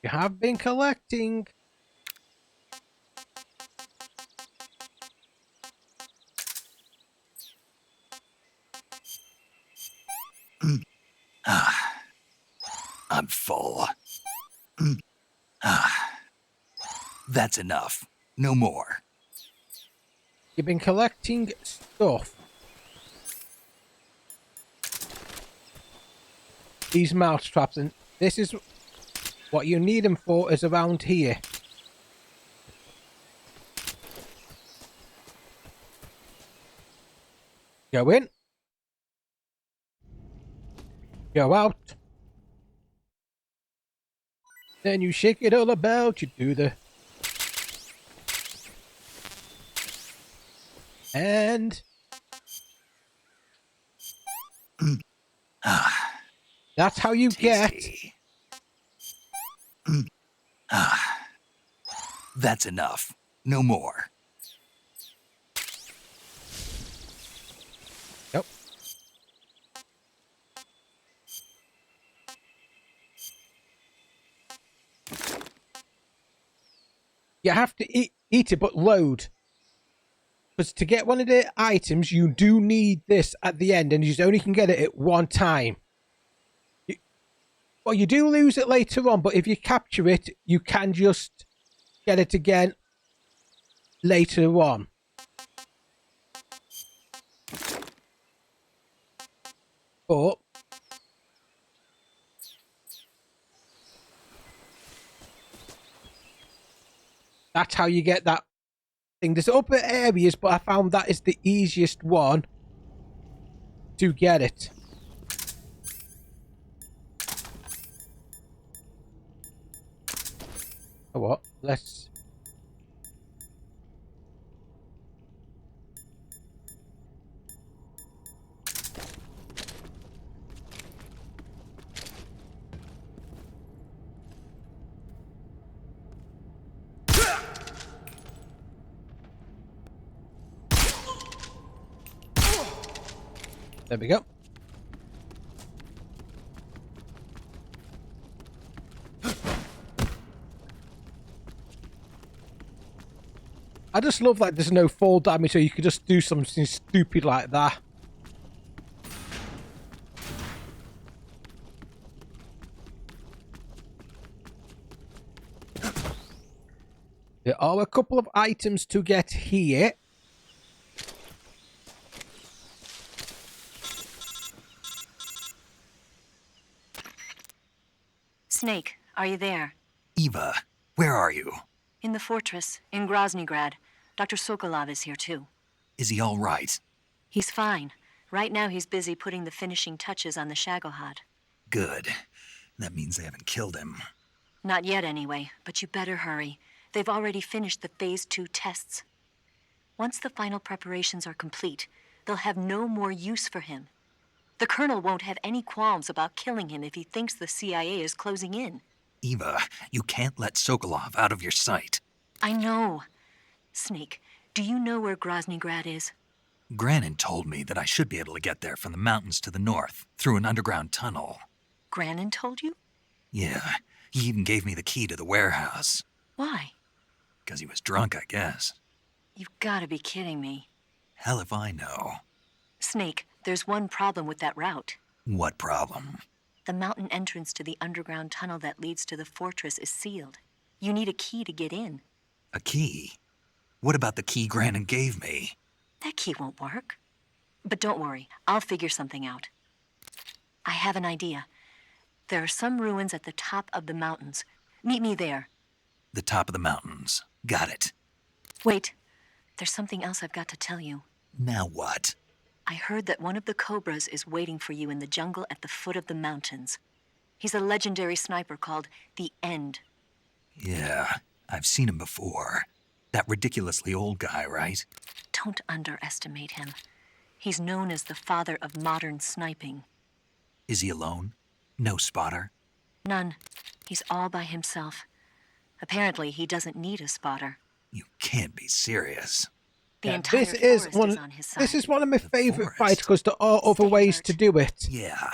You have been collecting. I'm full. That's enough. No more. You've been collecting stuff. These mouse traps, and this is what you need them for, is around here. Go in. Go out. Then you shake it all about, you do the... And... That's how you get... That's enough. No more. Yep. You have to eat it, but load. Because to get one of the items, you do need this at the end, and you only can get it at one time. Well, you do lose it later on, but if you capture it, you can just get it again later on. But that's how you get that thing. There's other areas, but I found that is the easiest one to get it. Oh, what? Let's... There we go. I just love that there's no fall damage, so you could just do something stupid like that. There are a couple of items to get here. Snake, are you there? Eva, where are you? In the fortress, in Groznygrad. Dr. Sokolov is here too. Is he all right? He's fine. Right now he's busy putting the finishing touches on the Shagohod. Good. That means they haven't killed him. Not yet anyway, but you better hurry. They've already finished the Phase 2 tests. Once the final preparations are complete, they'll have no more use for him. The Colonel won't have any qualms about killing him if he thinks the CIA is closing in. Eva, you can't let Sokolov out of your sight. I know. Snake, do you know where Groznygrad is? Granin told me that I should be able to get there from the mountains to the north, through an underground tunnel. Granin told you? Yeah, he even gave me the key to the warehouse. Why? 'Cause he was drunk, I guess. You've gotta be kidding me. Hell if I know. Snake, there's one problem with that route. What problem? The mountain entrance to the underground tunnel that leads to the fortress is sealed. You need a key to get in. A key? What about the key Granin gave me? That key won't work. But don't worry, I'll figure something out. I have an idea. There are some ruins at the top of the mountains. Meet me there. The top of the mountains. Got it. Wait, there's something else I've got to tell you. Now what? I heard that one of the Cobras is waiting for you in the jungle at the foot of the mountains. He's a legendary sniper called the End. Yeah, I've seen him before. That ridiculously old guy, right? Don't underestimate him. He's known as the father of modern sniping. Is he alone? No spotter? None. He's all by himself. Apparently, he doesn't need a spotter. You can't be serious. The entire forest is on his side. This is one of my favourite forest. fights because there are other ways to do it. Yeah.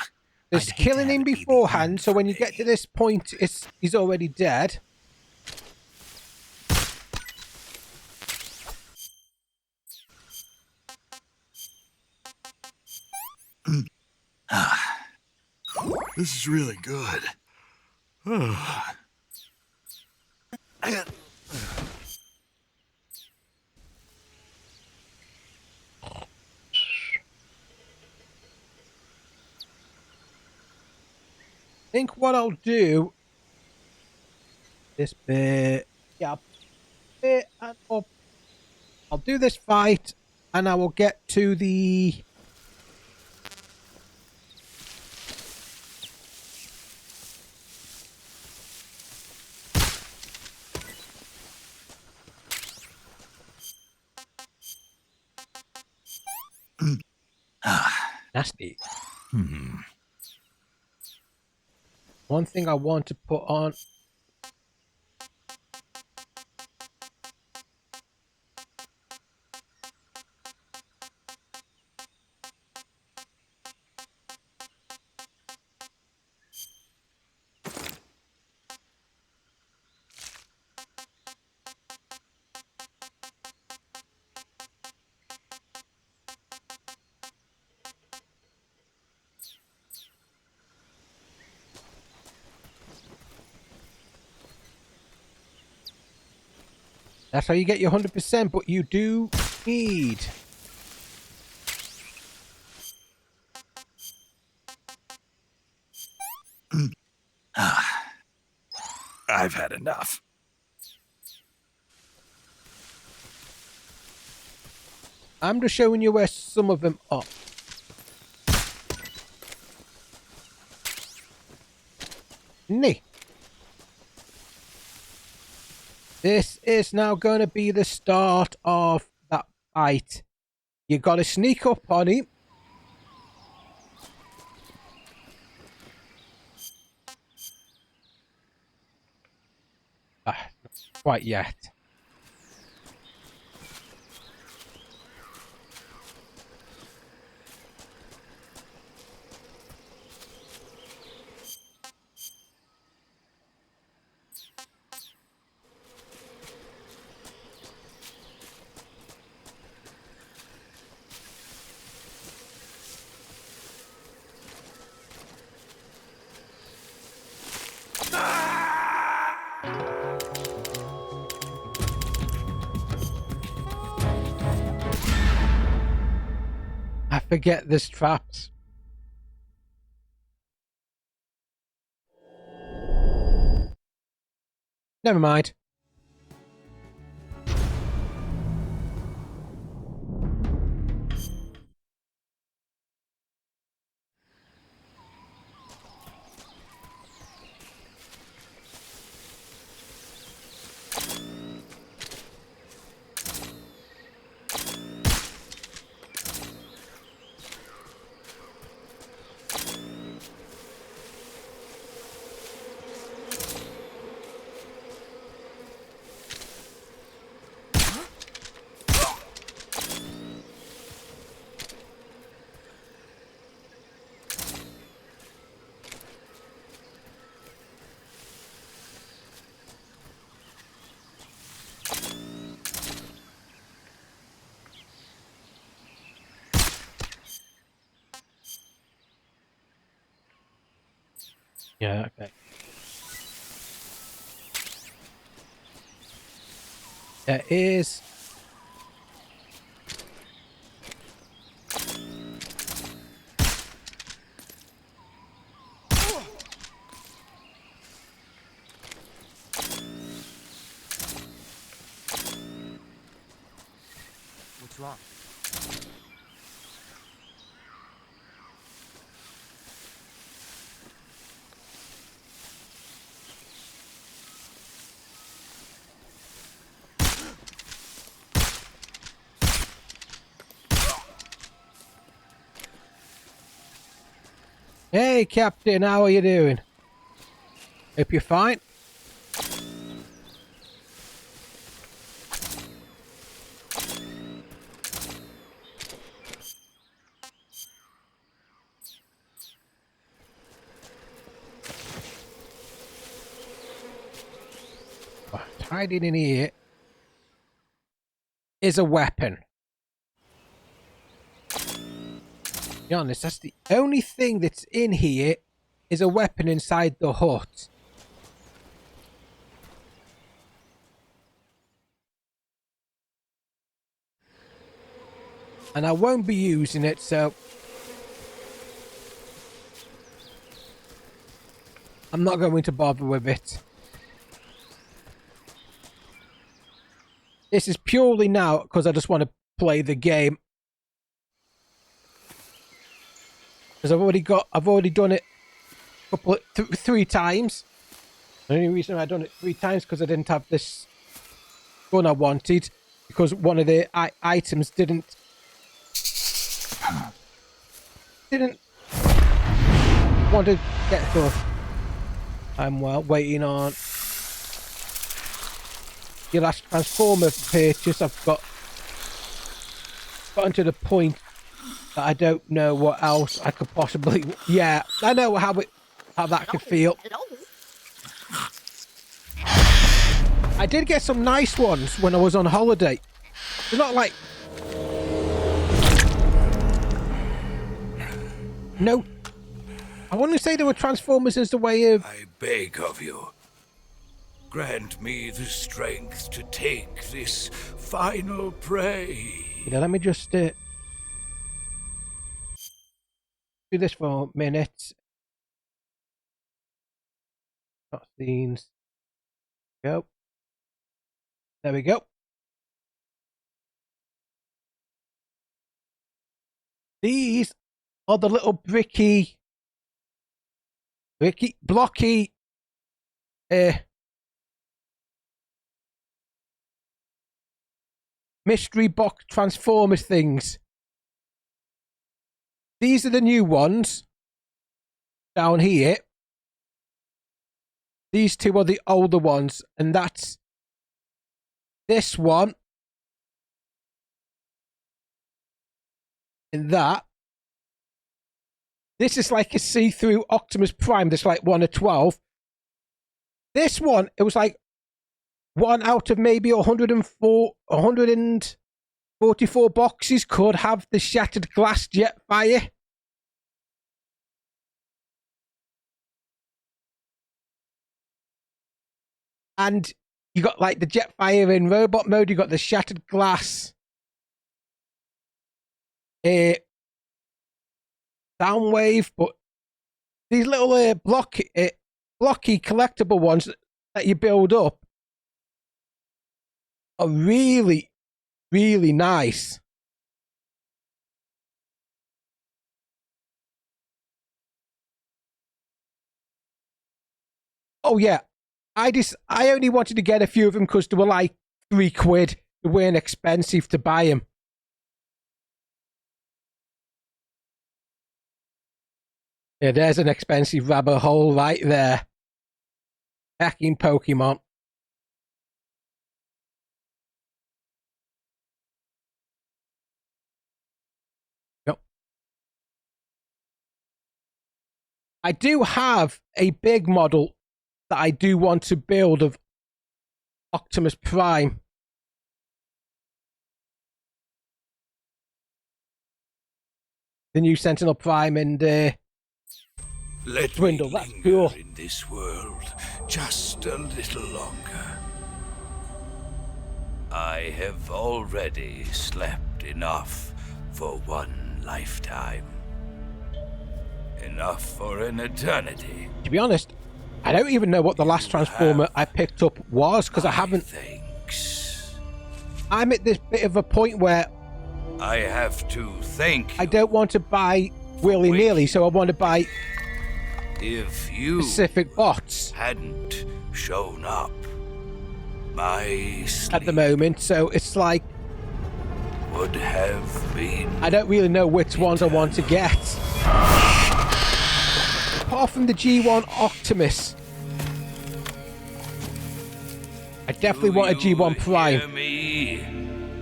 There's I'd hate to killing have him it be the beforehand, end so when you for get me. to this point, he's already dead. This is really good. I think what I'll do this bit, yeah, bit and up. I'll do this fight, and I will get to the. Nasty. One thing I want to put on. That's how you get your 100%, but you do need. I've had enough. I'm just showing you where some of them are. Nee. This is now going to be the start of that fight. You got to sneak up on him. Not quite yet. I forget there's traps. Never mind. Yeah, okay. There is... What's wrong? Hey, Captain, how are you doing? Hope you're fine. Hiding in here is a weapon. To be honest, that's the only thing that's in here is a weapon inside the hut. And I won't be using it, so I'm not going to bother with it. This is purely now because I just want to play the game. Because I've already done it a couple of, 3 times. The only reason I've done it 3 times because I didn't have this gun I wanted, because one of the items didn't want to get done. I'm waiting on the last Transformer purchase. I've gotten to the point that I don't know what else I could possibly... Yeah, I know how that could feel. I did get some nice ones when I was on holiday. They're not like... No. I wouldn't say they were Transformers as the way of... I beg of you, grant me the strength to take this final prey. You know, let me just do this for a minute. Cutscenes. Go. There we go. These are the little blocky mystery box Transformers things. These are the new ones down here. These 2 are the older ones, and that's this one and that. This is like a see-through Optimus Prime. That's like 1 of 12. This one, it was like 1 out of maybe 144 boxes could have the shattered glass jet fire. And you got like the jet fire in robot mode. You got the shattered glass. Soundwave, but these little blocky collectible ones that you build up are really, really nice. Oh yeah, I only wanted to get a few of them because they were like £3. They weren't expensive to buy them. Yeah, there's an expensive rabbit hole right there. Hacking Pokemon. Yep. I do have a big model that I do want to build of Optimus Prime. The new Sentinel Prime and Let dwindle. me That's linger cool. in this world just a little longer. I have already slept enough for one lifetime. Enough for an eternity. To be honest, I don't even know what the last Transformer I picked up was, because I haven't... Thanks. I'm at this bit of a point where I have to thank you. I don't want to buy willy-nilly, so I want to buy If you specific bots hadn't shown up, my sleep at the moment, so it's like would have been... I don't really know which ones I want to get. Apart from the G1 Optimus, I definitely want a G1 Hear Prime. me,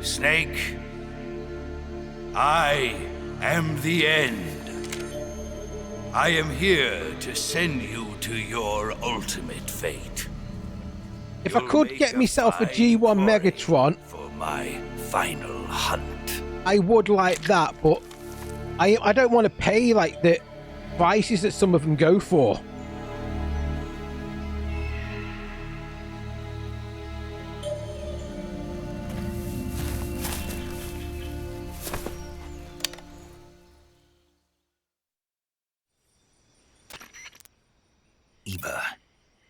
Snake? I am the end. I am here to send you to your ultimate fate. If I could get myself a G1 Megatron for my final hunt, I would like that, but I don't want to pay like the prices that some of them go for. Eva,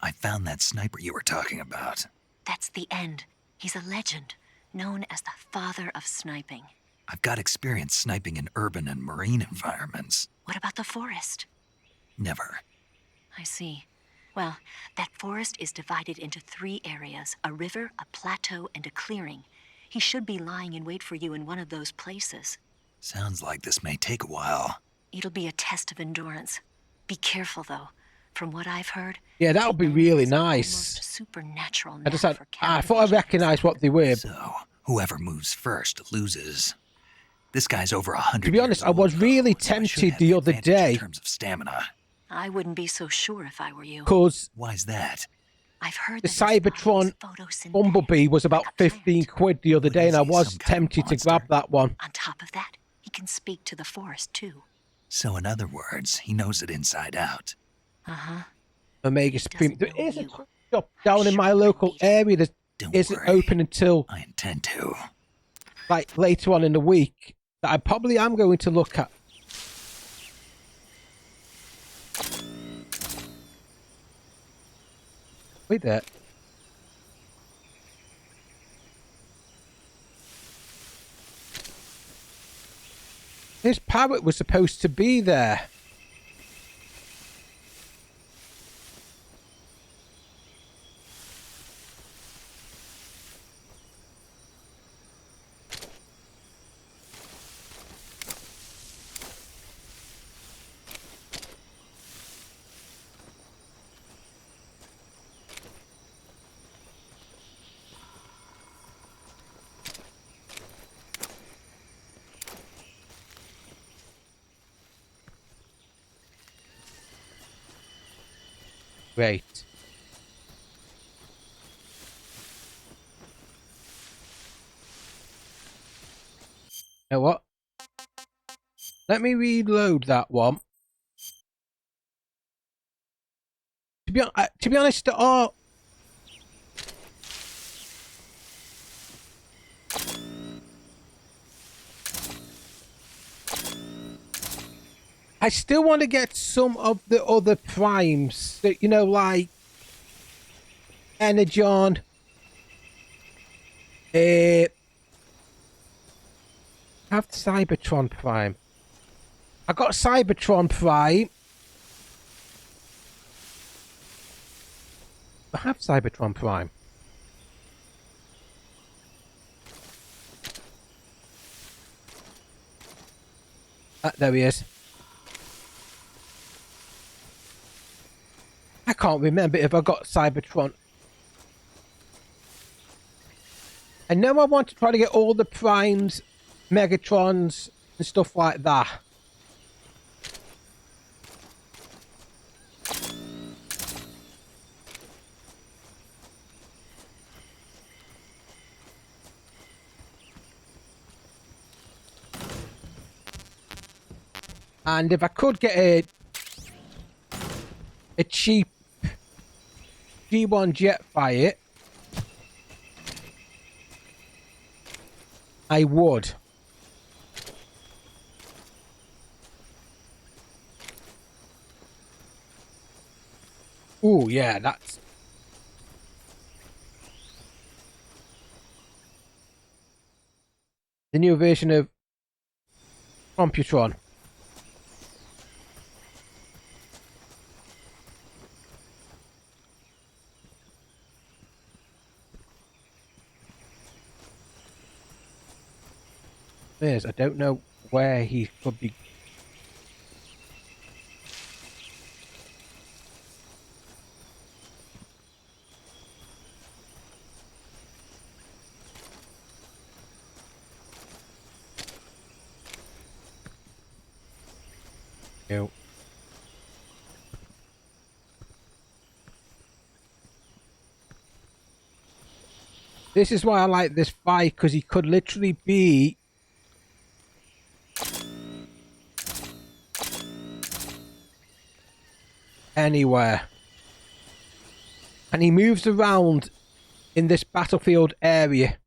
I found that sniper you were talking about. That's the end. He's a legend, known as the father of sniping. I've got experience sniping in urban and marine environments. What about the forest? Never. I see. Well, that forest is divided into 3 areas, a river, a plateau, and a clearing. He should be lying in wait for you in one of those places. Sounds like this may take a while. It'll be a test of endurance. Be careful, though. From what I've heard... Yeah, that would be really nice. Supernatural I thought I recognized what they were. So, whoever moves first loses. This guy's over 100. To be honest, I was really tempted the other day. In terms of stamina. I wouldn't be so sure if I were you. Because why's that? I've heard the Cybertron Bumblebee was about 15 quid the other day, and I was tempted to grab that one. On top of that, he can speak to the forest too. So in other words, he knows it inside out. Uh-huh. Omega Supreme. There is a shop down in my local area that isn't open until I intend to. Like later on in the week that I probably am going to look at. Wait there. This parrot was supposed to be there. Great. You know what? Let me reload that one. To be honest, there are... I still want to get some of the other primes that, you know, like Energon, have Cybertron Prime. I got Cybertron Prime. I have Cybertron Prime. There he is. I can't remember if I got Cybertron. I know I want to try to get all the Primes, Megatrons, and stuff like that. And if I could get a a cheap G1 Jetfire, I would. Oh yeah, that's the new version of Computron. I don't know where he could be. No. This is why I like this fight, because he could literally be anywhere. And he moves around in this battlefield area.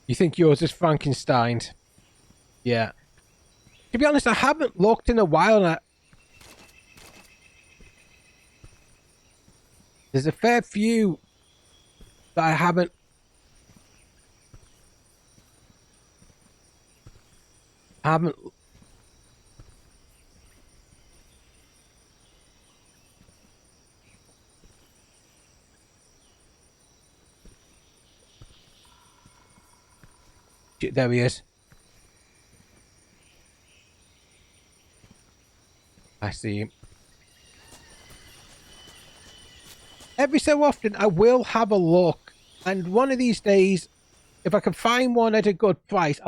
You think yours is Frankenstein's? Yeah. To be honest, I haven't looked in a while. And there's a fair few that I haven't. There he is. I see him. Every so often I will have a look, and one of these days, if I can find one at a good price,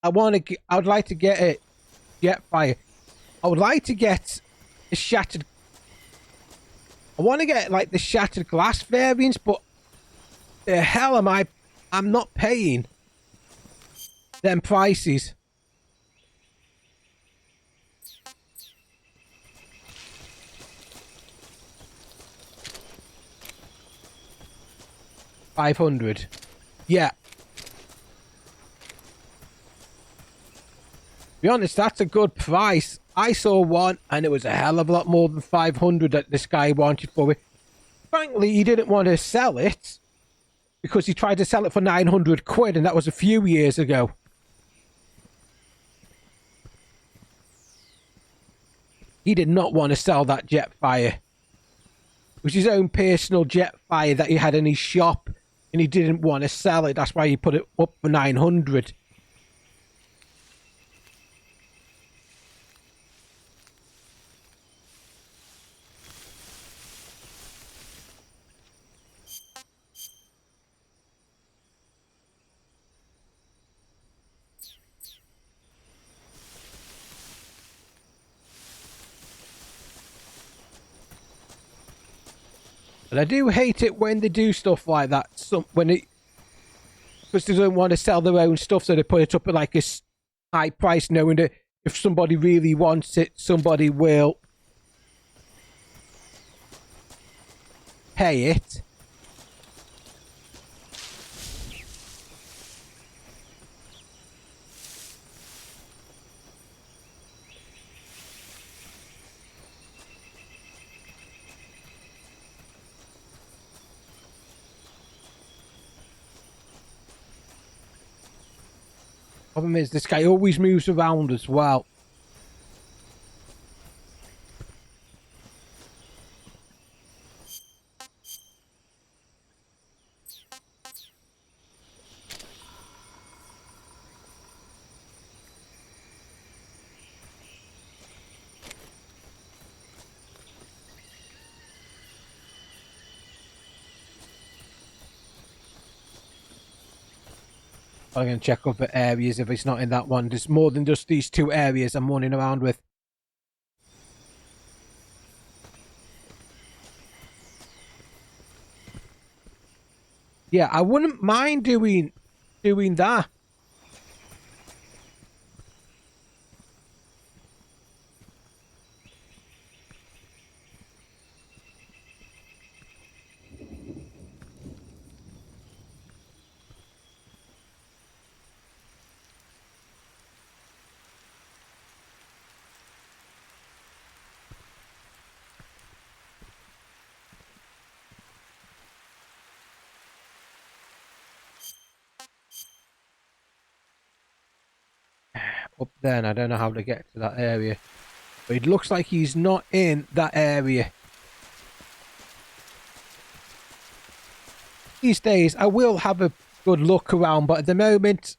I would like to get a Jetfire. I would like to get a shattered. I want to get like the shattered glass variants, but the hell am I? I'm not paying them prices. $500. Yeah. To be honest, that's a good price. I saw one and it was a hell of a lot more than 500 that this guy wanted for it. Frankly, he didn't want to sell it because he tried to sell it for 900 quid, and that was a few years ago. He did not want to sell that Jetfire. It was his own personal Jetfire that he had in his shop, and he didn't want to sell it. That's why he put it up for 900. And I do hate it when they do stuff like that. Because they don't want to sell their own stuff, so they put it up at like a high price, knowing that if somebody really wants it, somebody will pay it. Problem is, this guy always moves around as well. I'm going to check other areas if it's not in that one. There's more than just these two areas I'm running around with. Yeah, I wouldn't mind doing that. Up there, and I don't know how to get to that area. But it looks like he's not in that area. These days, I will have a good look around, but at the moment,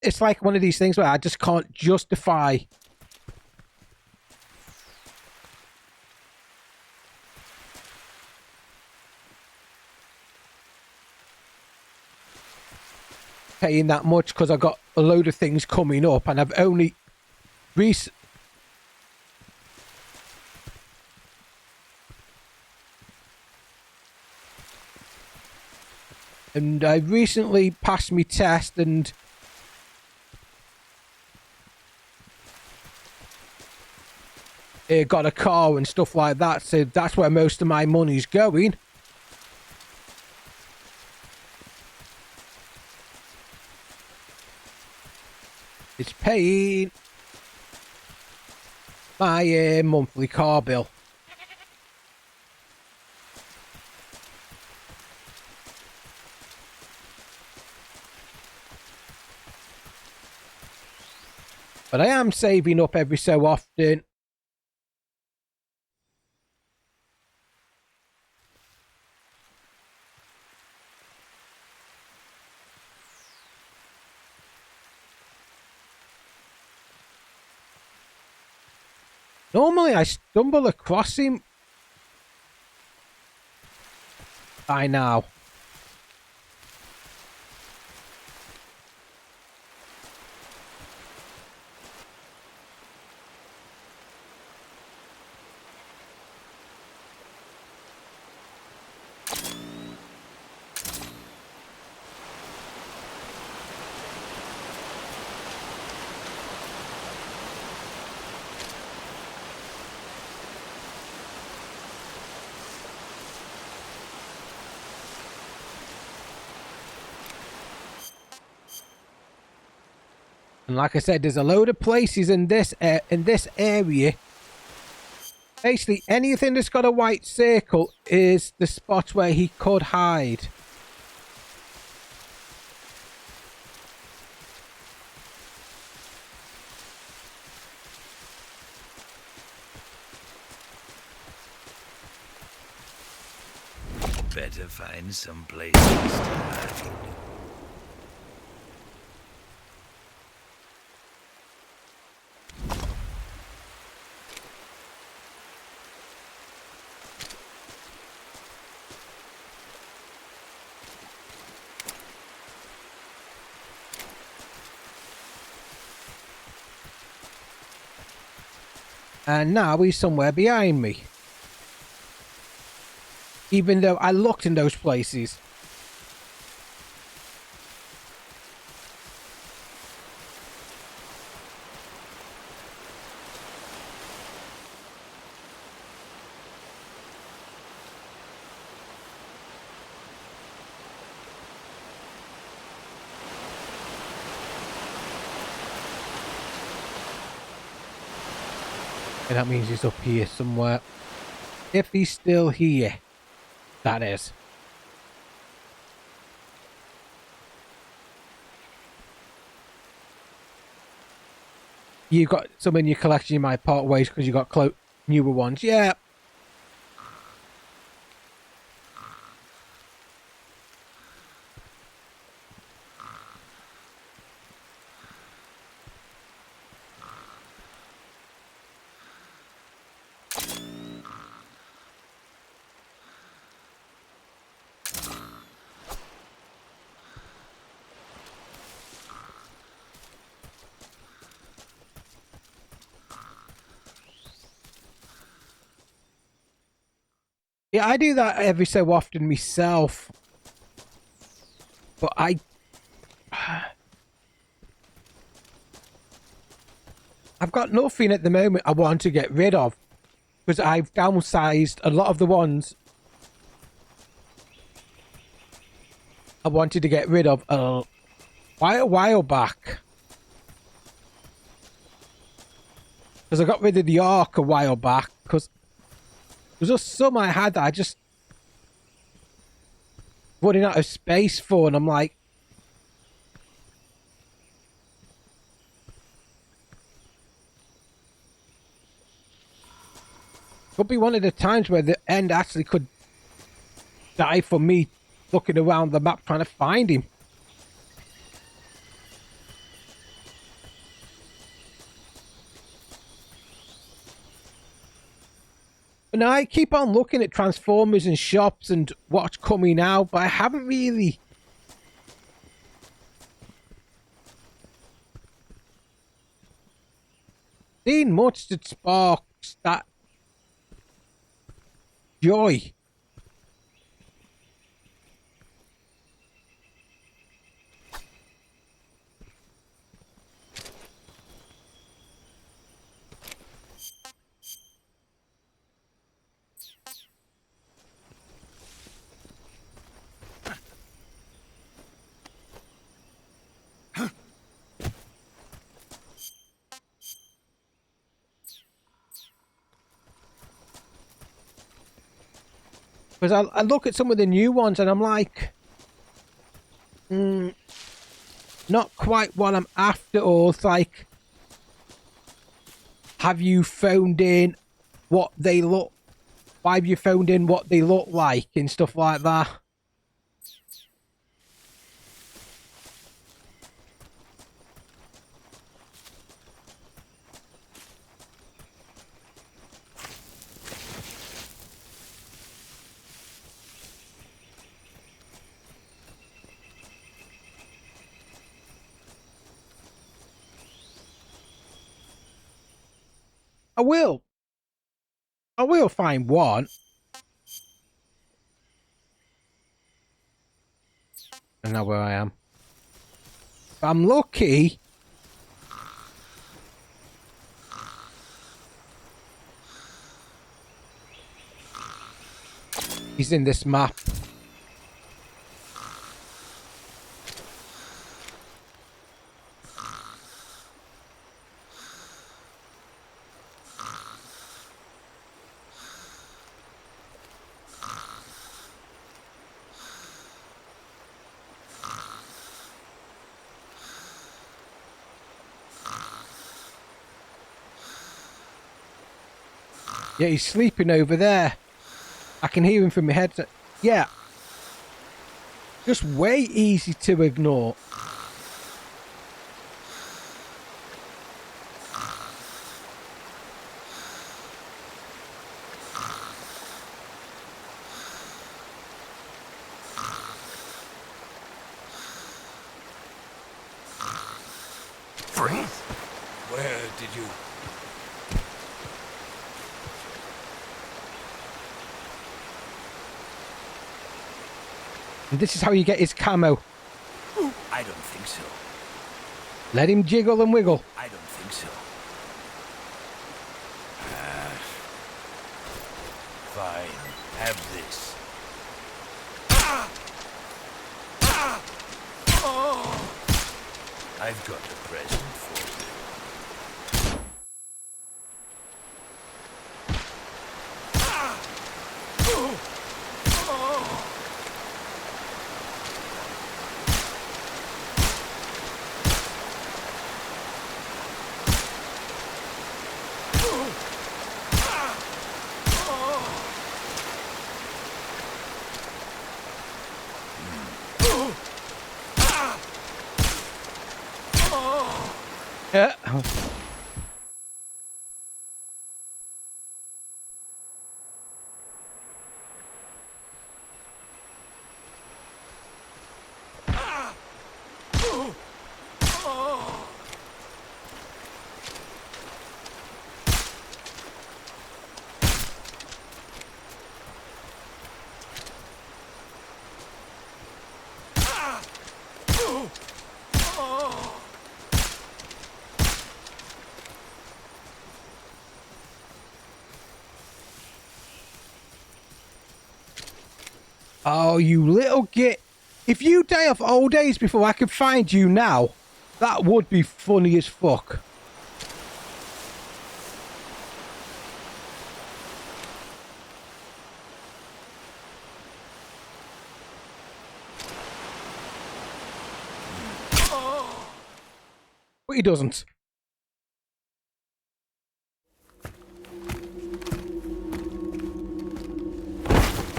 it's like one of these things where I just can't justify paying that much because I've got a load of things coming up, and I've only and I recently passed my test and got a car and stuff like that, so that's where most of my money's going. It's paying my monthly car bill. But I am saving up every so often. Normally I stumble across him by now. And like I said, there's a load of places in this area. Basically, anything that's got a white circle is the spot where he could hide. Better find some place to hide. And now he's somewhere behind me. Even though I looked in those places. And that means he's up here somewhere. If he's still here, that is. You got some in your collection you might part ways because you got newer ones. Yeah. Yeah, I do that every so often myself. But I've got nothing at the moment I want to get rid of, because I've downsized a lot of the ones I wanted to get rid of quite a while back. Because I got rid of the Ark a while back, because there was just some I had that I just running out of space for, and I'm like, could be one of the times where the end actually could die for me looking around the map trying to find him. And I keep on looking at Transformers and shops and what's coming out, but I haven't really seen much that sparks that joy. Because I look at some of the new ones and I'm like, not quite what I'm after. Or it's like, have you phoned in what they look? Why have you phoned in what they look like and stuff like that? I will find one. I know where I am. If I'm lucky, he's in this map. Yeah, he's sleeping over there. I can hear him from my headset. Yeah. Just way easy to ignore. Freeze? Where did you... And this is how you get his camo. I don't think so. Let him jiggle and wiggle. I don't think so. Fine. Have this. I've got a present for you. Yeah. Oh, you little git. If you die of old age before I can find you now, that would be funny as fuck. But he doesn't.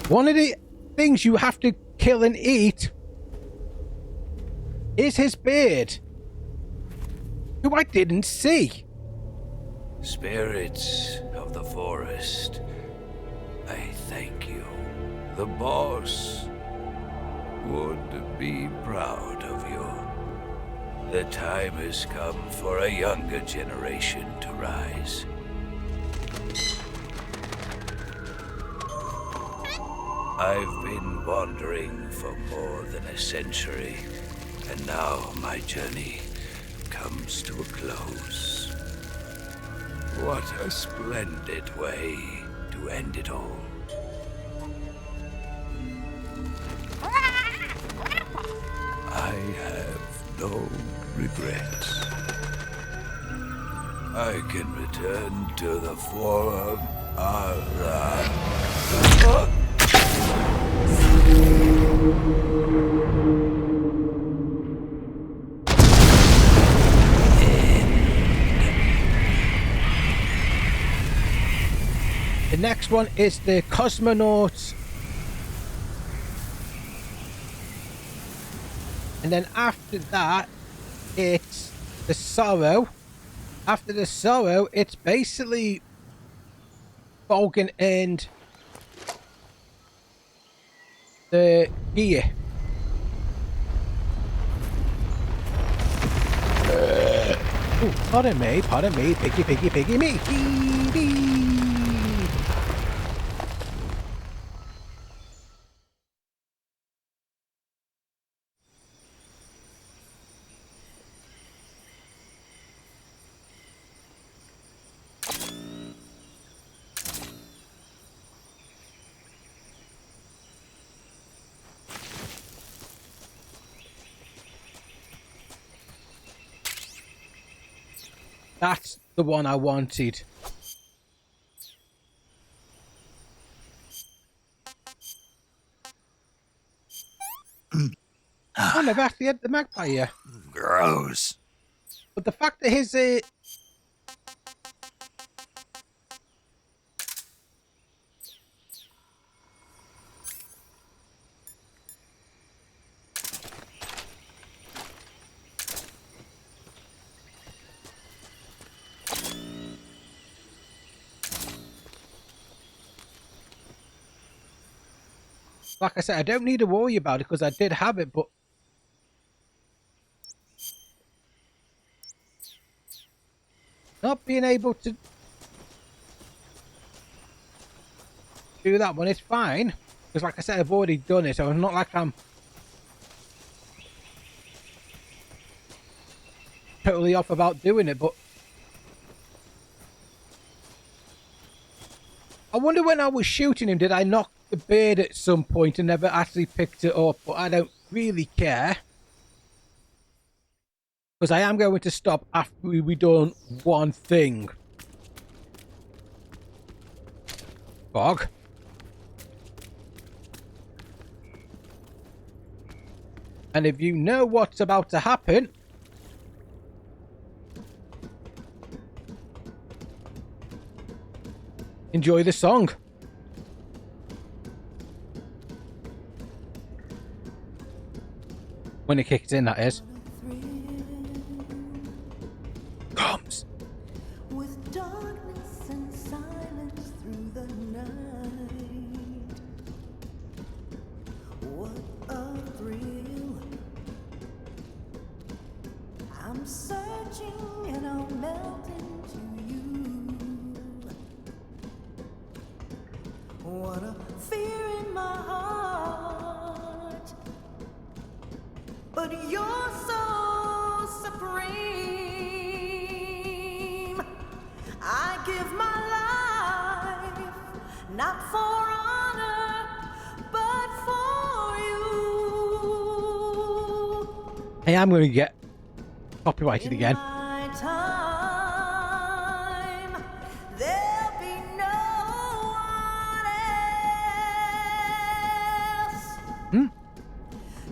One of the things you have to kill and eat is his beard, who I didn't see. Spirits of the forest, I thank you. The boss would be proud of you. The time has come for a younger generation to rise. I've been wandering for more than a century, and now my journey comes to a close. What a splendid way to end it all. I have no regrets. I can return to the Forum Allah. The next one is the cosmonauts. And then after that, it's the sorrow. After the sorrow, it's basically Bogan and the gear. Oh, pardon me, piggy, me. That's the one I wanted. I never actually had the magpie here. Gross. But the fact that his like I said, I don't need to worry about it because I did have it, but not being able to do that one is fine. Because like I said, I've already done it, so it's not like I'm totally off about doing it, but I wonder when I was shooting him, did I knock the beard at some point and never actually picked it up? But I don't really care. Because I am going to stop after we've done one thing. Fog. And if you know what's about to happen, enjoy the song. When it kicks in, that is. Comes. With darkness and silence through the night. What a thrill. I'm searching and I'll melt into you. What a fear in my heart. But you're so supreme. I give my life, not for honor, but for I am going to get copyrighted again. My time, there'll be no one else.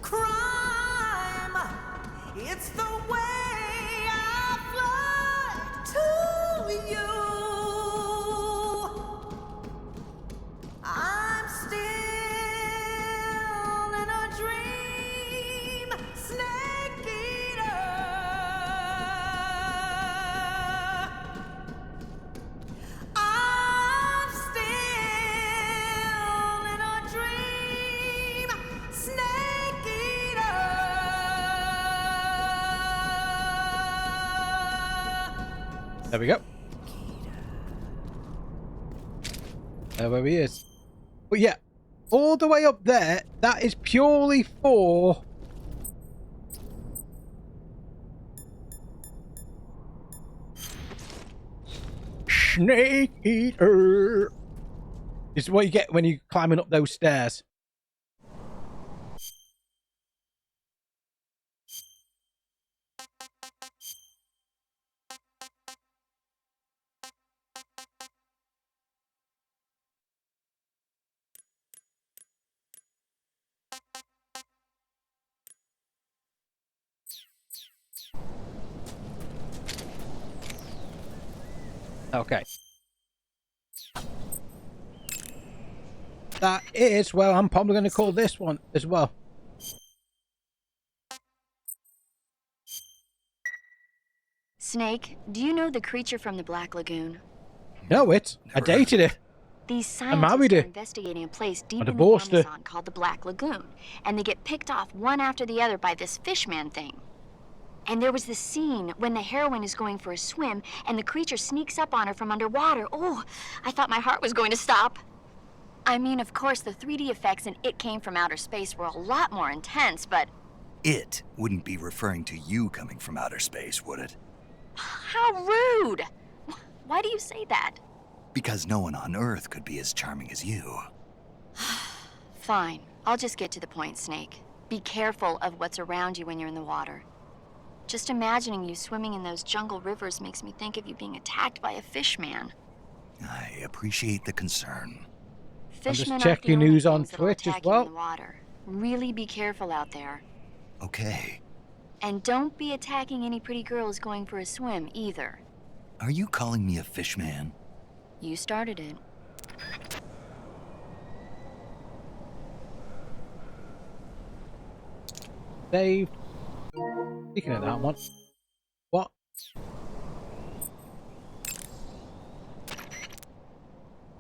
Crime, it's the way I fly to you. I'm still in a dream, snake eater. I'm still in a dream, snake eater. There we go. There he is. But yeah, all the way up there, that is purely for snake eater. This is what you get when you're climbing up those stairs. Okay. That is, well, I'm probably going to call this one as well. Snake, do you know the creature from the Black Lagoon? No, I dated it. These married scientists are her. investigating a place deep I in the divorced her. Amazon called the Black Lagoon, and they get picked off one after the other by this fishman thing. And there was this scene when the heroine is going for a swim, and the creature sneaks up on her from underwater. Oh, I thought my heart was going to stop. I mean, of course, the 3D effects in It Came from Outer Space were a lot more intense, but... It wouldn't be referring to you coming from outer space, would it? How rude! Why do you say that? Because no one on Earth could be as charming as you. Fine. I'll just get to the point, Snake. Be careful of what's around you when you're in the water. Just imagining you swimming in those jungle rivers makes me think of you being attacked by a fishman. I appreciate the concern. Fishmen checking aren't the only news on things that'll Twitch as attack you well. in the water. Really be careful out there. Okay. And don't be attacking any pretty girls going for a swim, either. Are you calling me a fishman? You started it. Save. Speaking of that one. What?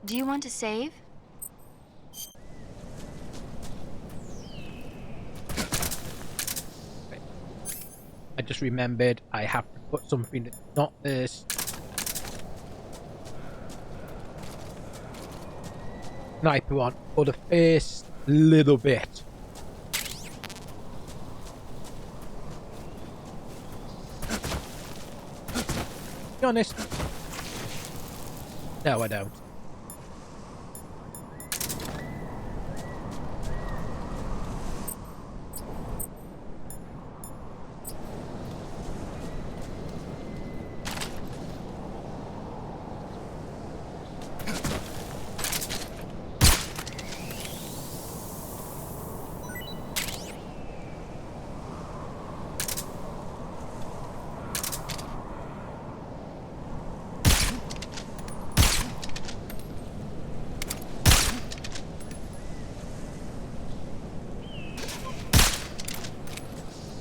Do you want to save? I just remembered I have to put something that's not this. Sniper on for the first little bit. Be honest. No, I don't.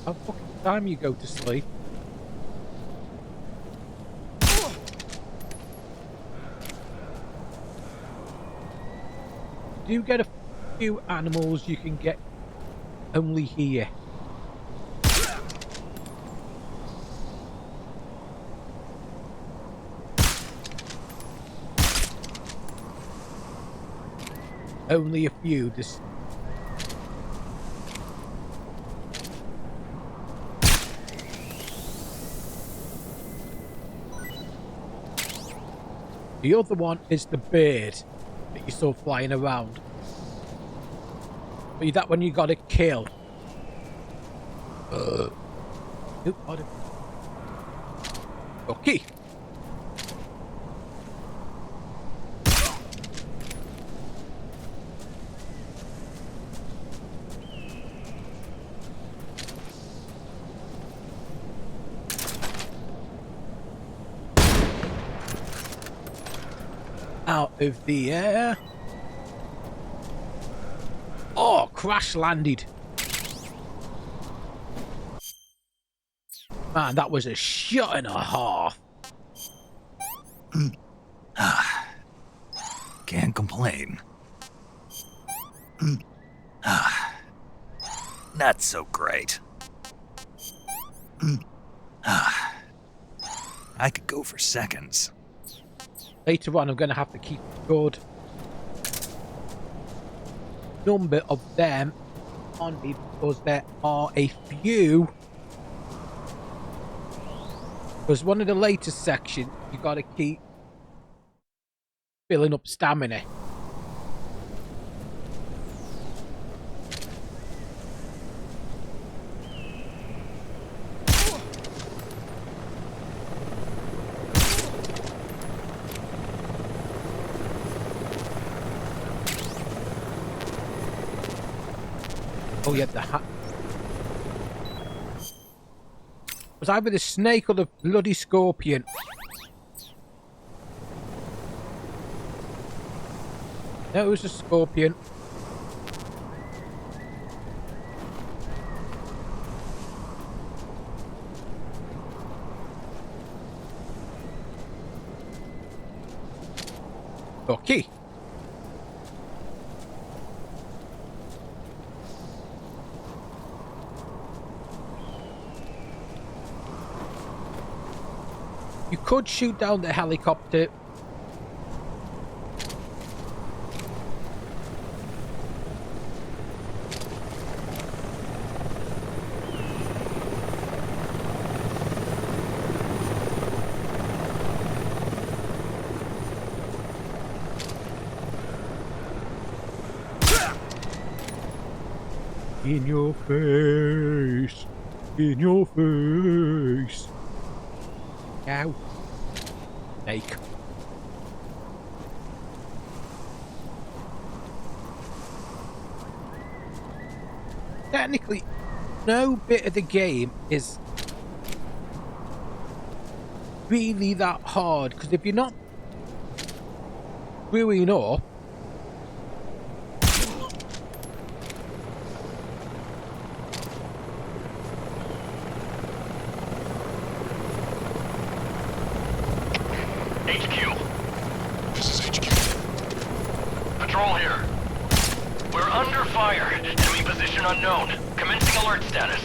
How fucking time you go to sleep? Do you get a few animals you can get only here? Only a few, just... The other one is the bird that you saw flying around. But that one you gotta kill. Nope, pardon. Okay. Out of the air. Oh, crash landed. Man, that was a shot and a half. Can't complain. Not so great. I could go for seconds. Later on, I'm going to have to keep a good number of them on me because there are a few. Because one of the later sections, you got to keep filling up stamina. Oh yeah, the hat. It was either the snake or the bloody scorpion. No, it was the scorpion. Okay. You could shoot down the helicopter. In your face. In your face. Ow. Snake. Technically, no bit of the game is really that hard, because if you're not screwing up, unknown. Commencing alert status.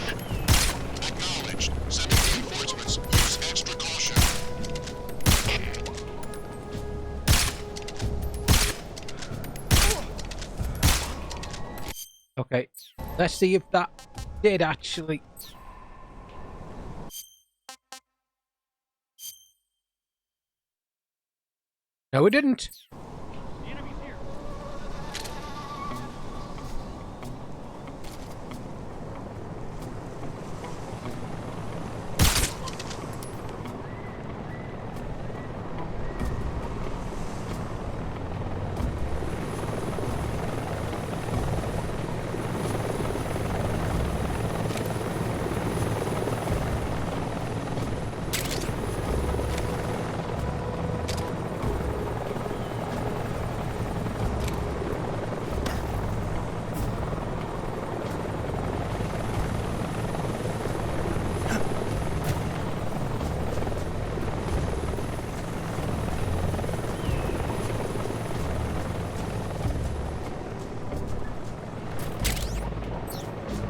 Acknowledged. Sending reinforcements. Use extra caution. Okay, let's see if that did actually. No, it didn't.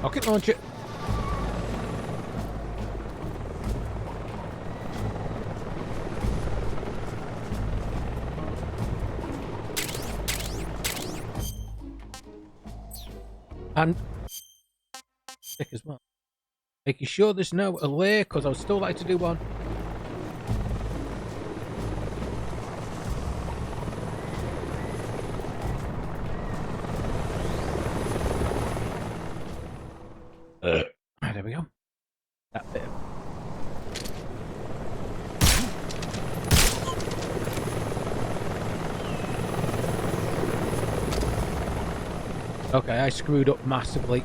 Rocket launcher. And stick as well. Making sure there's no allay, because I would still like to do one. There we go. That bit. Okay, I screwed up massively.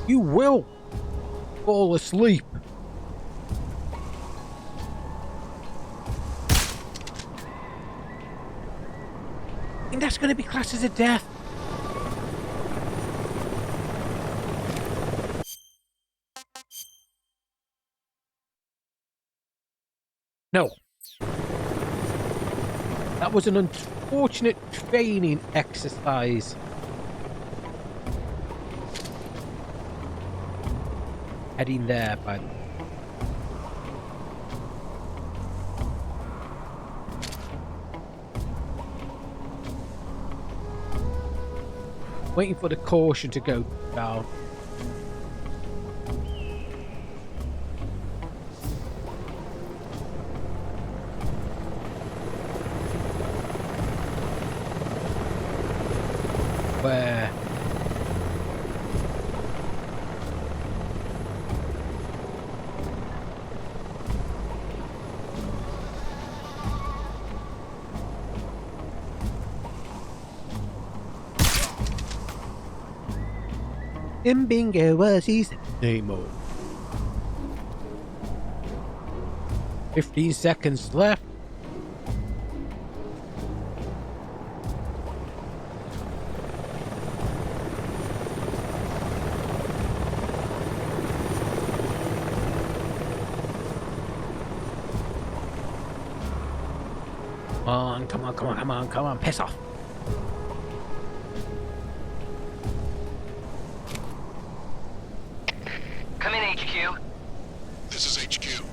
You will fall asleep. I think that's going to be classed as a death. No. That was an unfortunate training exercise. Heading there, by the way. Waiting for the caution to go down. Where? Bingo was his name. 15 seconds left. Come on, piss off. Come in, HQ. This is HQ.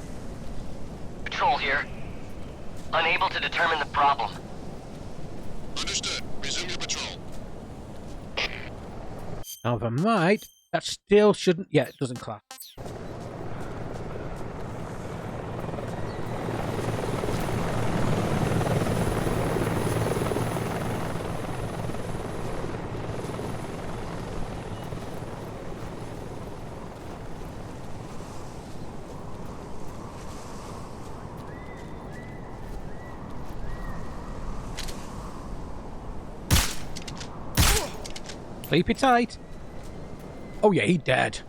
Patrol here. Unable to determine the problem. Understood. Resume your patrol. Now, if I might, that still shouldn't. Yeah, it doesn't class. Sleepy tight. Oh yeah, he dead.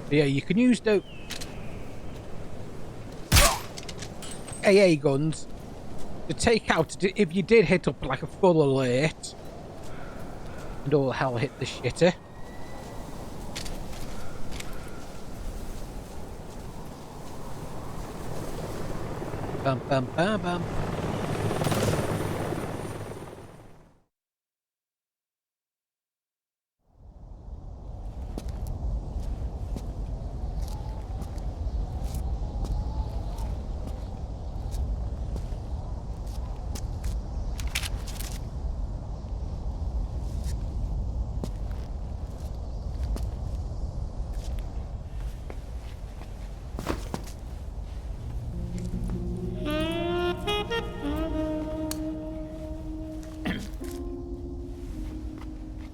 But yeah, you can use the AA guns to take out if you did hit up like a full alert and all hell hit the shitter. Bum bum bum bum.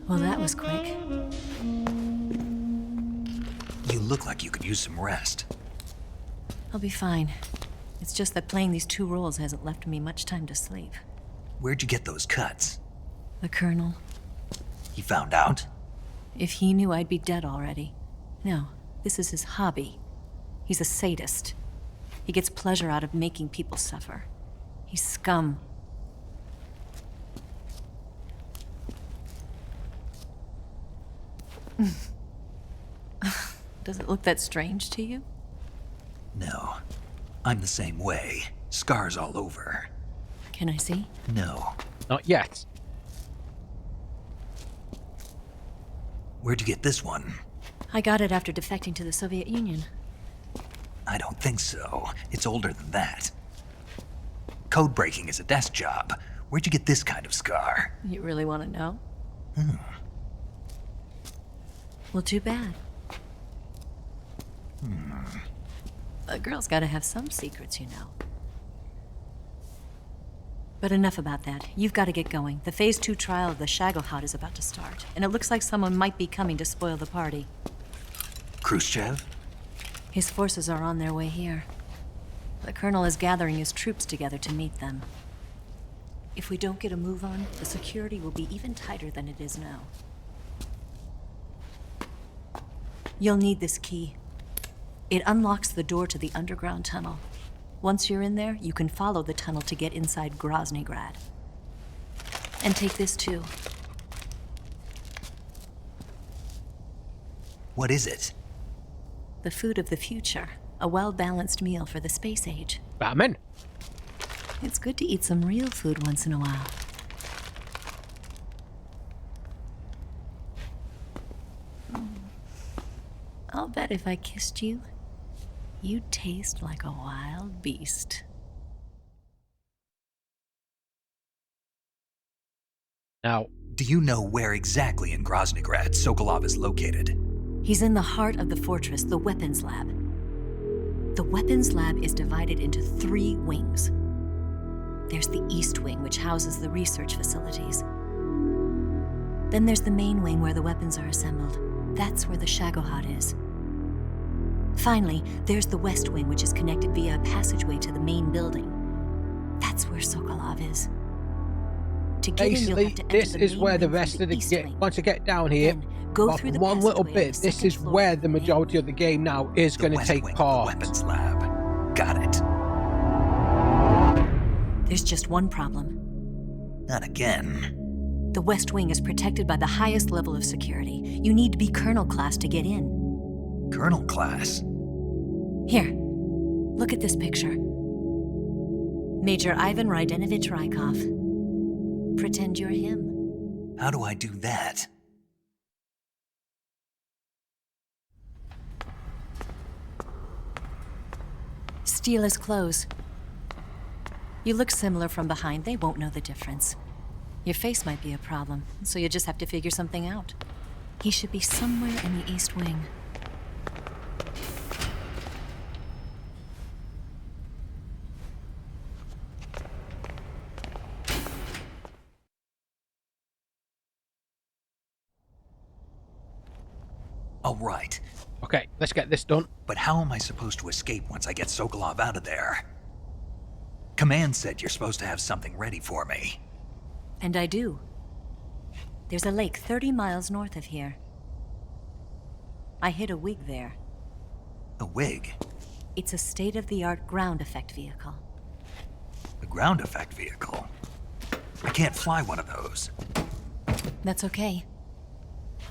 Well, that was quick. You look like you could use some rest. I'll be fine. It's just that playing these two roles hasn't left me much time to sleep. Where'd you get those cuts? The Colonel. He found out? If he knew, I'd be dead already. No, this is his hobby. He's a sadist. He gets pleasure out of making people suffer. He's scum. Does it look that strange to you? No. I'm the same way. Scars all over. Can I see? No. Not yet. Where'd you get this one? I got it after defecting to the Soviet Union. I don't think so. It's older than that. code breaking is a desk job. Where'd you get this kind of scar? You really want to know? Well, too bad. A girl's got to have some secrets, you know. But enough about that. You've got to get going. The Phase 2 trial of the Shagohod is about to start, and it looks like someone might be coming to spoil the party. Khrushchev? His forces are on their way here. The Colonel is gathering his troops together to meet them. If we don't get a move on, the security will be even tighter than it is now. You'll need this key. It unlocks the door to the underground tunnel. Once you're in there, you can follow the tunnel to get inside Groznygrad. And take this too. What is it? The food of the future. A well-balanced meal for the space age. Ramen. It's good to eat some real food once in a while. I'll bet if I kissed you, you'd taste like a wild beast. Now, do you know where exactly in Groznygrad Sokolov is located? He's in the heart of the fortress, the weapons lab. The weapons lab is divided into 3 wings. There's the East Wing, which houses the research facilities. Then there's the main wing where the weapons are assembled. That's where the Shagohod is. Finally, there's the West Wing, which is connected via a passageway to the main building. That's where Sokolov is. To get in, you'll have to enter this the is main where the wing rest from of the East game, Wing. once you get down here, Then go off through the one little passageway on bit, the this second is floor where of the majority of the game now is going to West take Wing of part. the weapons lab. Got it. There's just one problem. Not again. The West Wing is protected by the highest level of security. You need to be Colonel class to get in. Colonel class? Here, look at this picture. Major Ivan Rydenovich Rykov. Pretend you're him. How do I do that? Steal his clothes. You look similar from behind. They won't know the difference. Your face might be a problem, so you just have to figure something out. He should be somewhere in the East Wing. All right. Okay, let's get this done. But how am I supposed to escape once I get Sokolov out of there? Command said you're supposed to have something ready for me. And I do. There's a lake 30 miles north of here. I hid a wig there. A wig? It's a state-of-the-art ground effect vehicle. A ground effect vehicle? I can't fly one of those. That's okay.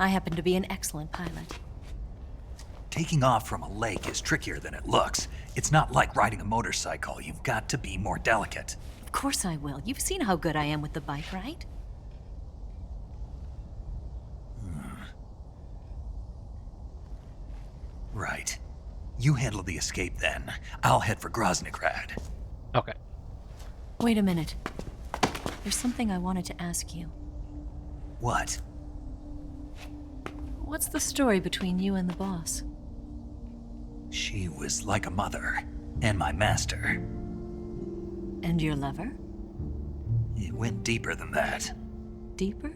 I happen to be an excellent pilot. Taking off from a lake is trickier than it looks. It's not like riding a motorcycle. You've got to be more delicate. Of course I will. You've seen how good I am with the bike, right? Right. You handle the escape then. I'll head for Groznygrad. Okay. Wait a minute. There's something I wanted to ask you. What? What's the story between you and the boss? She was like a mother, and my master. And your lover? It went deeper than that. Deeper?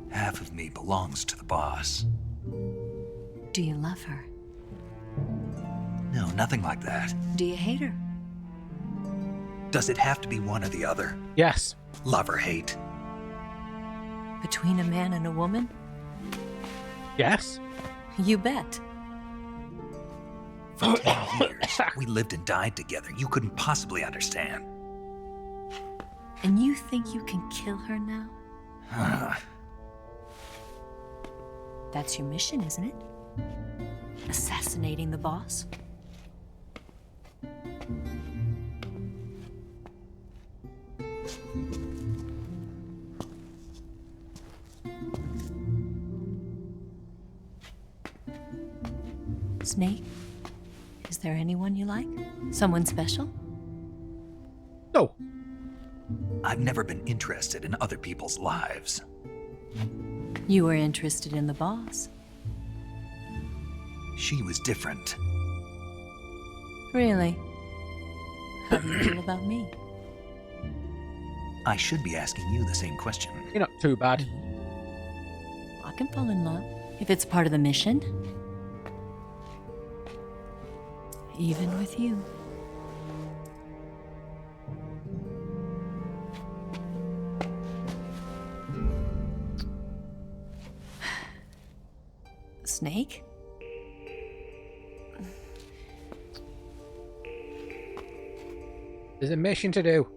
Half of me belongs to the boss. Do you love her? No, nothing like that. Do you hate her? Does it have to be one or the other? Yes. Love or hate? Between a man and a woman? Yes. You bet. For 10 years, we lived and died together. You couldn't possibly understand. And you think you can kill her now? That's your mission, isn't it? Assassinating the boss? Snake, is there anyone you like? Someone special? No. I've never been interested in other people's lives. You were interested in the boss. She was different. Really? How do you feel about me? I should be asking you the same question. You're not too bad. I can fall in love if it's part of the mission. Even with you. Snake? There's a mission to do.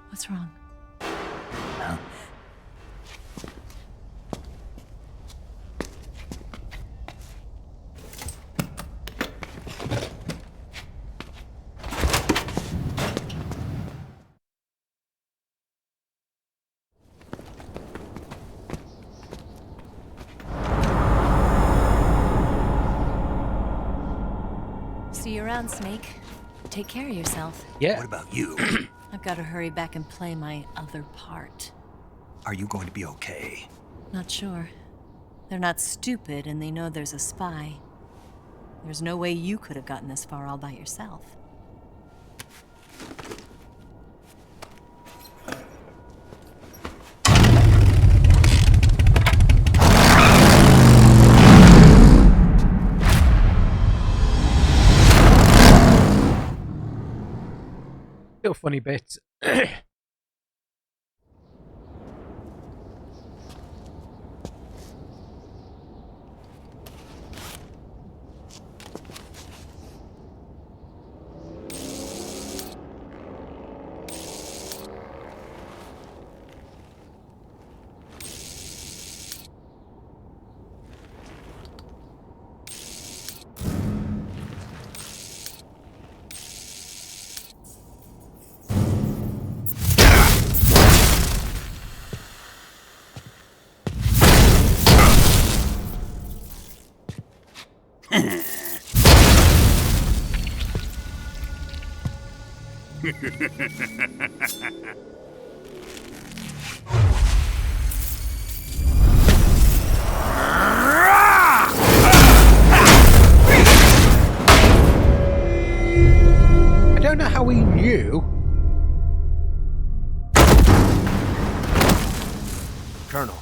What's wrong? Huh? See you around, Snake. Take care of yourself. Yeah. What about you? I've got to hurry back and play my other part. Are you going to be okay? Not sure. They're not stupid, and they know there's a spy. There's no way you could have gotten this far all by yourself. Still funny bits. I don't know how he knew. Colonel.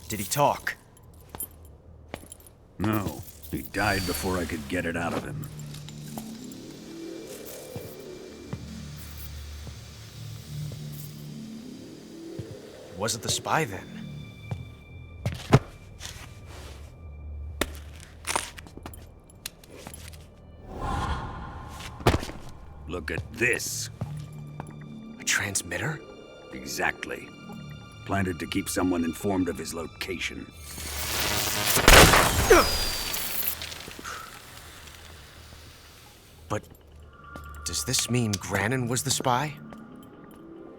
Did he talk? No, he died before I could get it out of him. Wasn't the spy then? Look at this. A transmitter? Exactly. Planted to keep someone informed of his location. But does this mean Granin was the spy?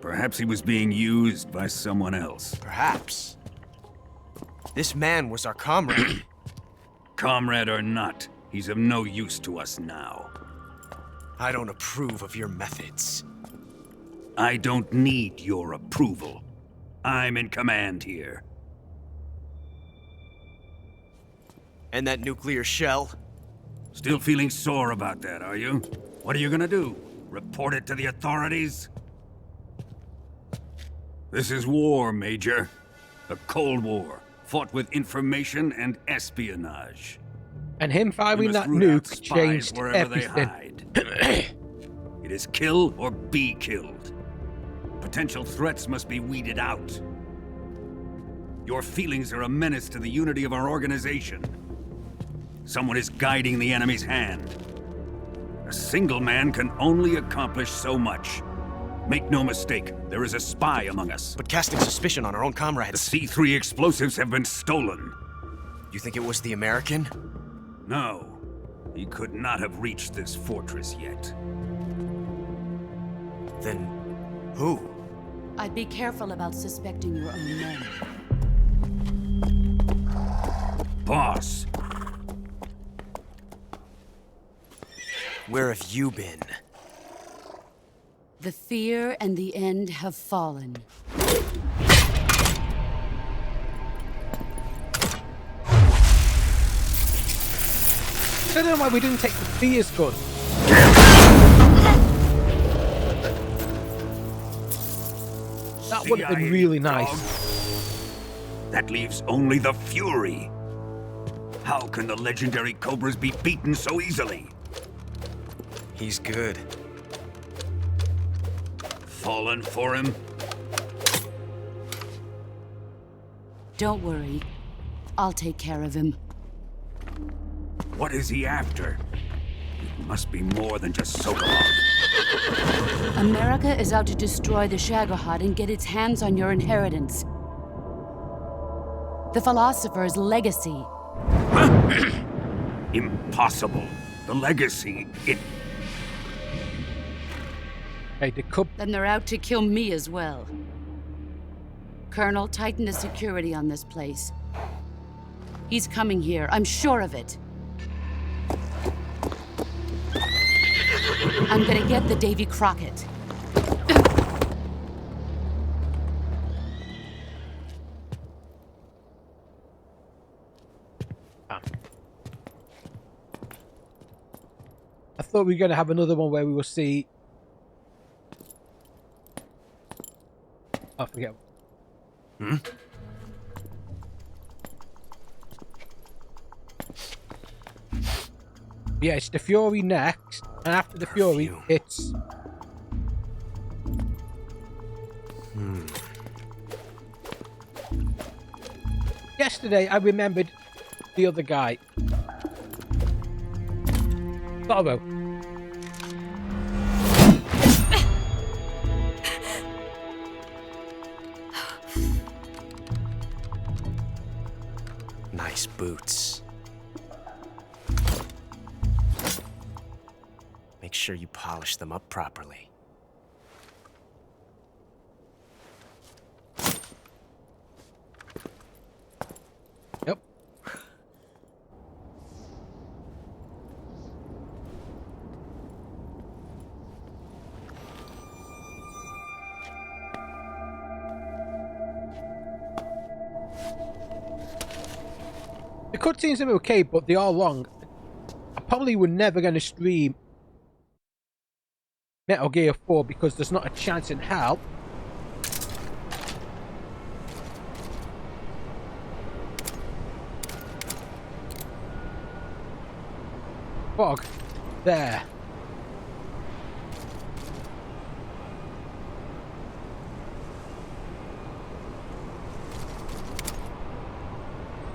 Perhaps he was being used by someone else. Perhaps. This man was our comrade. Comrade or not, he's of no use to us now. I don't approve of your methods. I don't need your approval. I'm in command here. And that nuclear shell? Still feeling sore about that, are you? What are you gonna do? Report it to the authorities? This is war, Major. A Cold War, fought with information and espionage. And him We firing must that root out nuke spies changed wherever they everything. hide. It is kill or be killed. Potential threats must be weeded out. Your feelings are a menace to the unity of our organization. Someone is guiding the enemy's hand. A single man can only accomplish so much. Make no mistake, there is a spy among us. But casting suspicion on our own The comrades. C3 explosives have been stolen. You think it was the American? No, he could not have reached this fortress yet. Then who? I'd be careful about suspecting your own men. Boss, Where have you been? The fear and the end have fallen. I don't know why we didn't take the Fear's gun. That would have been really nice. that leaves only the Fury. How can the legendary Cobras be beaten so easily? He's good. Fallen for him? Don't worry. I'll take care of him. What is he after? It must be more than just Shagohod. America is out to destroy the Shagohod and get its hands on your inheritance. The Philosopher's legacy. Huh? Impossible. The legacy, Hey, the cub. Then they're out to kill me as well. Colonel, tighten the security on this place. He's coming here, I'm sure of it. I'm gonna get the Davy Crockett. I thought we were going to have another one where we will see... I forget. Hmm? Yeah, it's the Fury next, and after the Fury, it's... Yesterday, I remembered the other guy. Sorrow. Nice boots. Make sure you polish them up properly. Yep. The cutscenes are okay, but they are long. I probably were never going to stream Metal Gear 4 because there's not a chance in hell. Fog. There.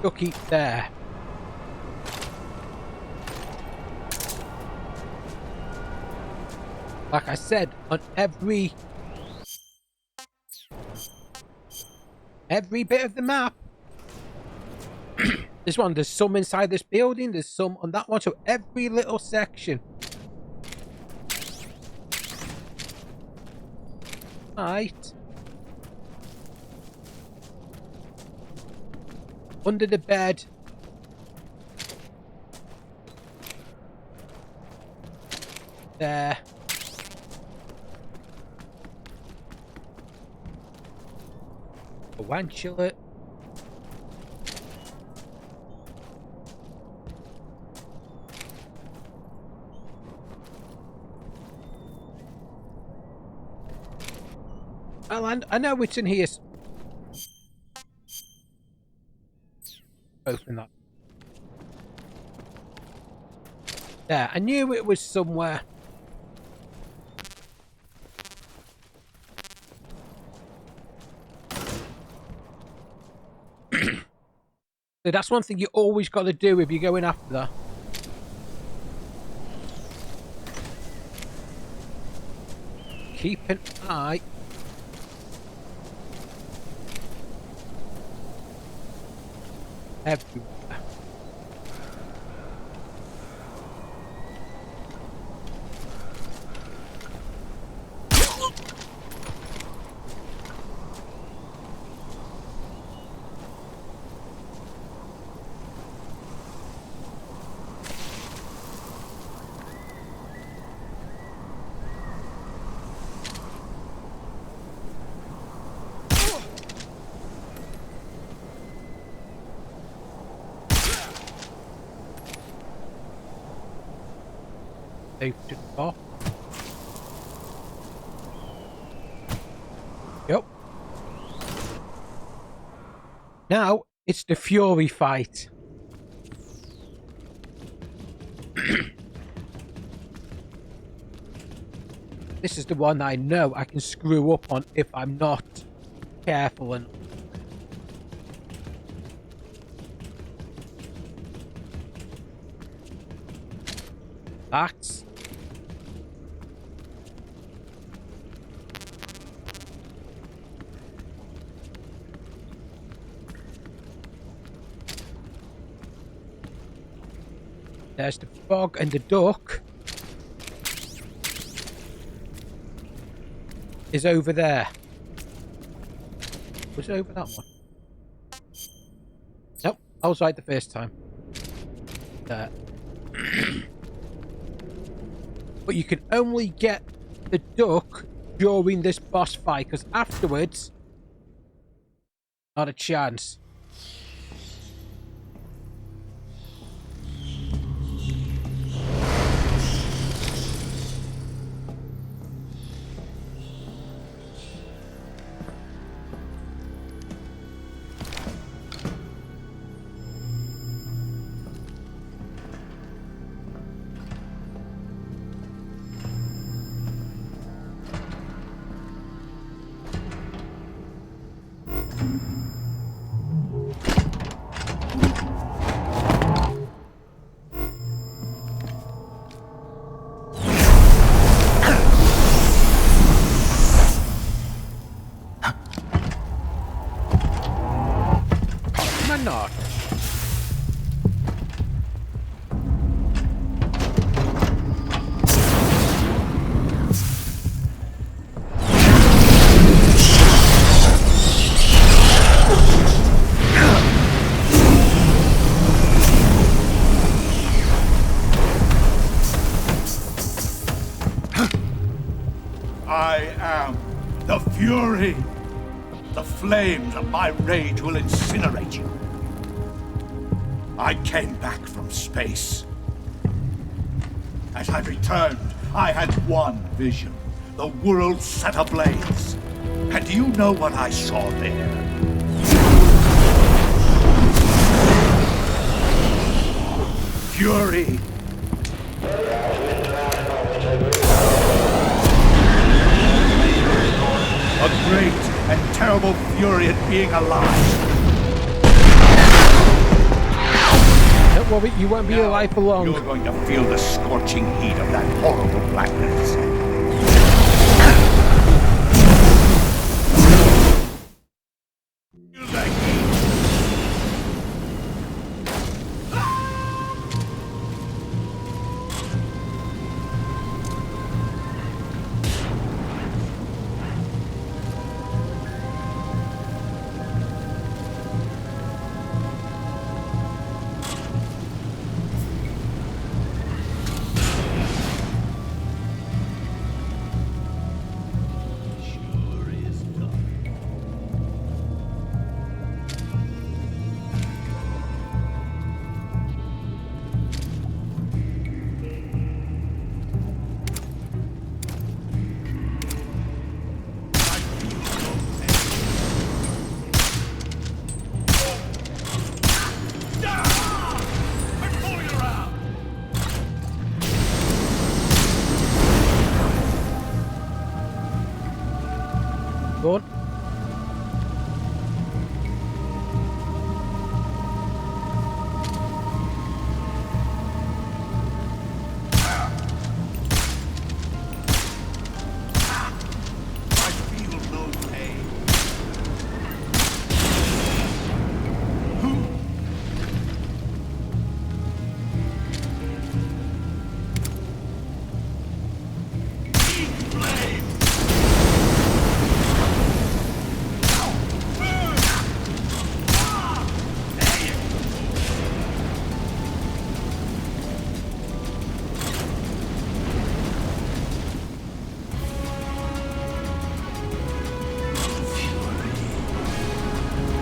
Ducky there. Like I said, on every bit of the map. This one, there's some inside this building, there's some on that one, so every little section. Right. Under the bed. There. A wanchulet. Well, I know it's in here. Open that. There, I knew it was somewhere. So that's one thing you always got to do if you're going after that. Keep an eye. Everywhere. safe to the top. Yep. Now it's the Fury fight. This is the one I know I can screw up on if I'm not careful. And that's there's the frog and the duck is over there. Was it over that one? Nope, I was right the first time. There. But you can only get the duck during this boss fight, because afterwards, not a chance. Not. I am the Fury. The flames of my rage will incinerate you. I came back from space. As I returned, I had one vision. The world set ablaze. And do you know what I saw there? Fury. A great and terrible fury at being alive. Don't worry, you won't be alive for long. You're going to feel the scorching heat of that horrible blackness. Go on.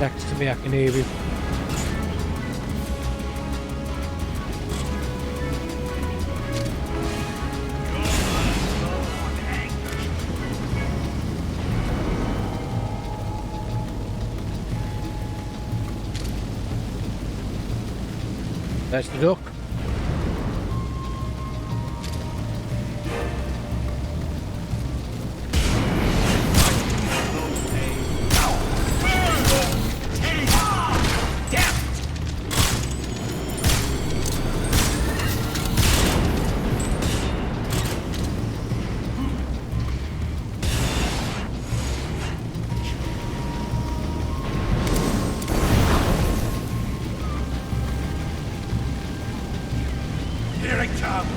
Next to me, I can hear him. There's the duck. Here it comes!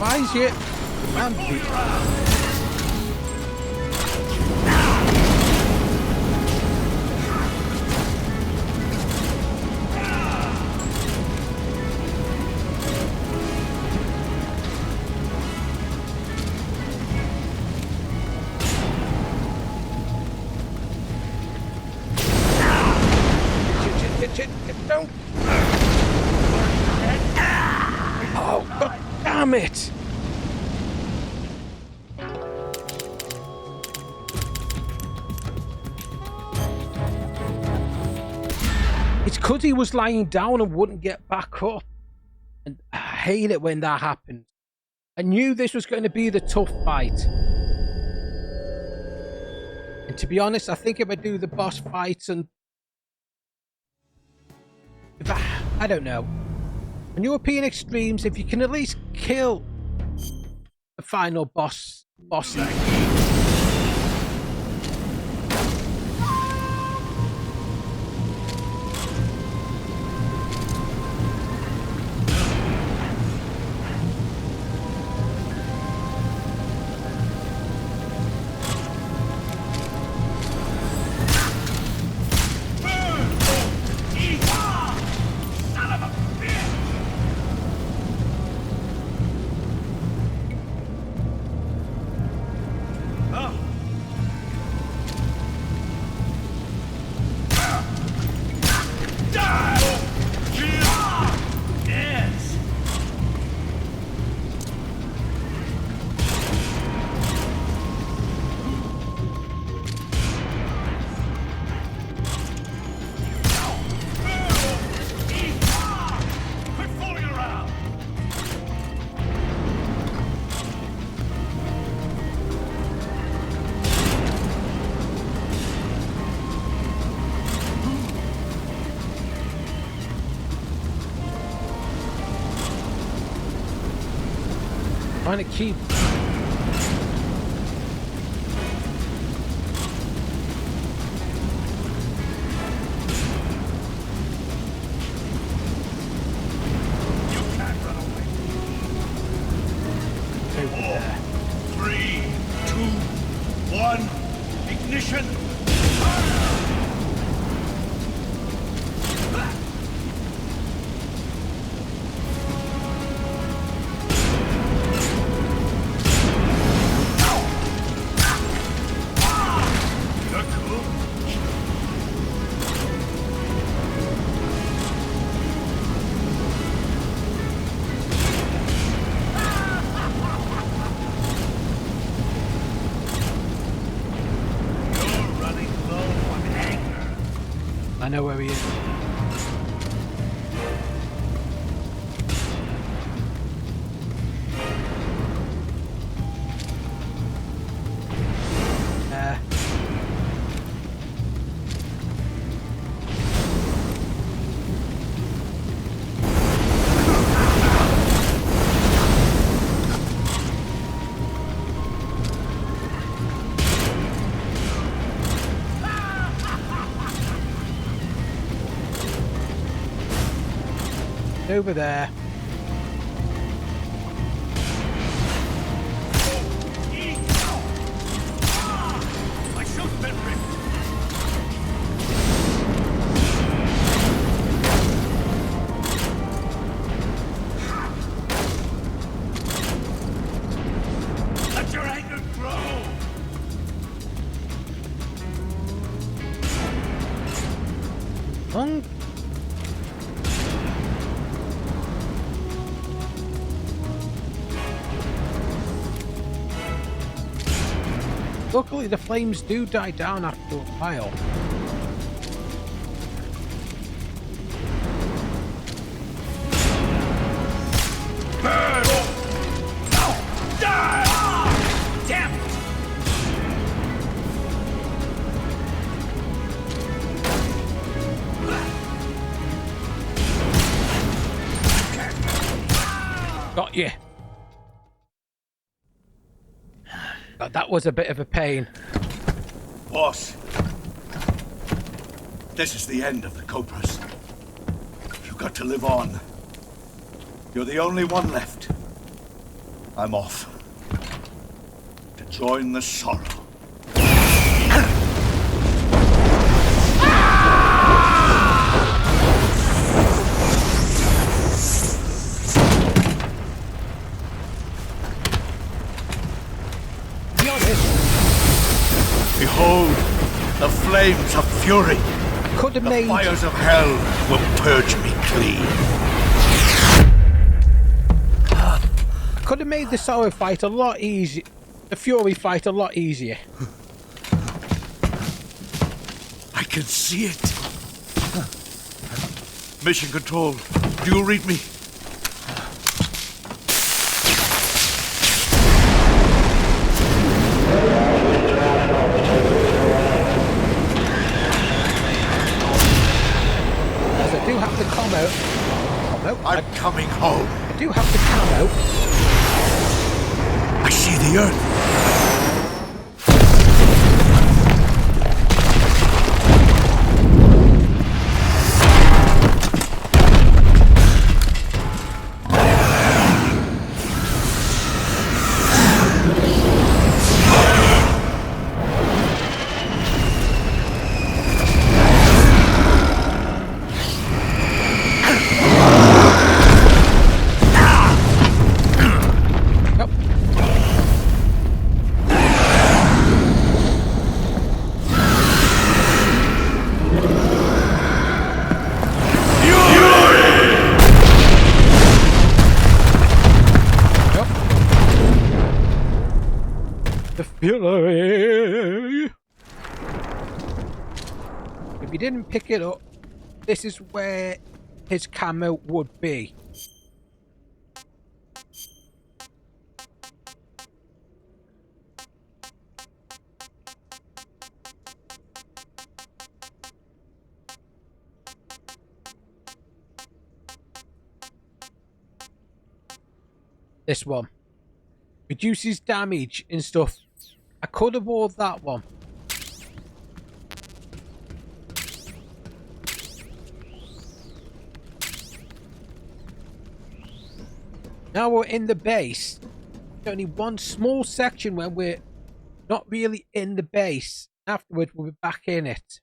Why is it? Don't. Oh, God damn it! It's because he was lying down and wouldn't get back up. And I hate it when that happens. I knew this was going to be the tough fight. And to be honest, I think if I do the boss fights and... I don't know. On European Extremes, if you can at least kill the final boss trying to keep... I know where he is. over there. My shoe's been ripped. Let your anger grow. Luckily, the flames do die down after a while. Burn! Die! Damn it! Got you. God, that was a bit of a pain. Boss, this is the end of the Cobras. You've got to live on. You're the only one left. I'm off to join the sorrow. Behold, the flames of fury. The fires of hell will purge me clean. I could have made the sorrow fight a lot easier. The fury fight a lot easier. I can see it. Mission Control, do you read me? I'm coming home. I do have the camo. I see the earth. If you didn't pick it up, this is where his camo would be. This one reduces damage and stuff. I could have worn that one. Now we're in the base. There's only one small section when we're not really in the base. Afterwards, we'll be back in it.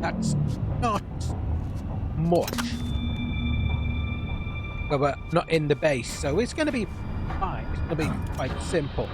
That's not much. Well, we're not in the base, so it's going to be fine. It's going to be quite simple.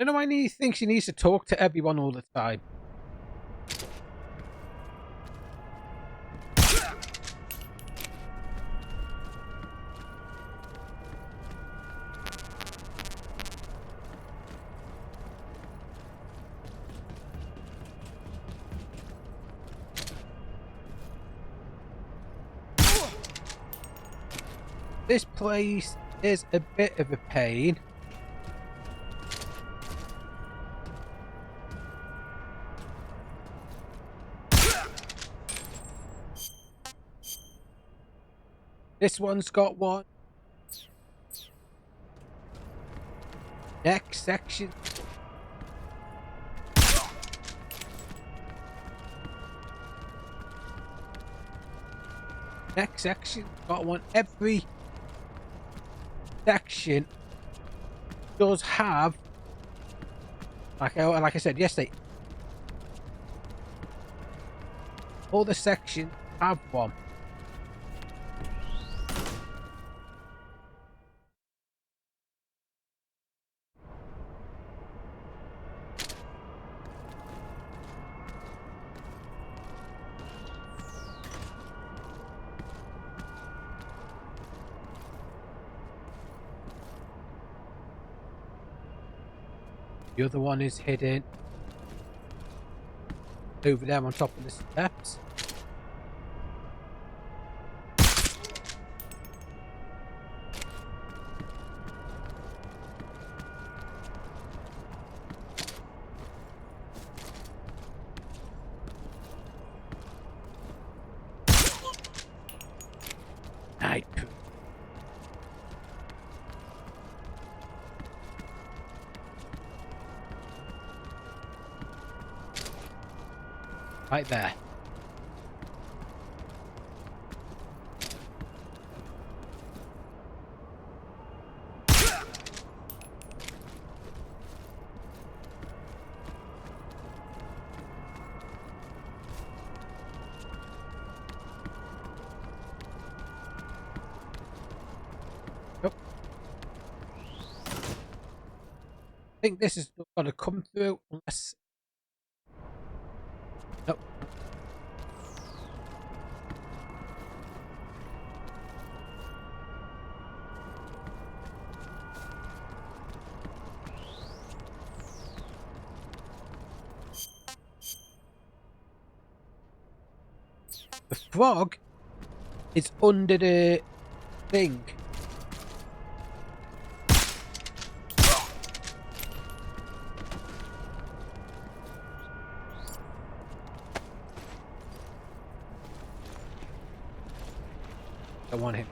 don't know why he thinks he needs to talk to everyone all the time. This place is a bit of a pain. This one's got one. Next section. Next section got one. Every section does have, like I said yesterday, all the sections have one. The other one is hidden over there on top of the steps. Night. Right there. Nope. I think this is not going to come through unless... Nope. The frog is under the thing. I want him.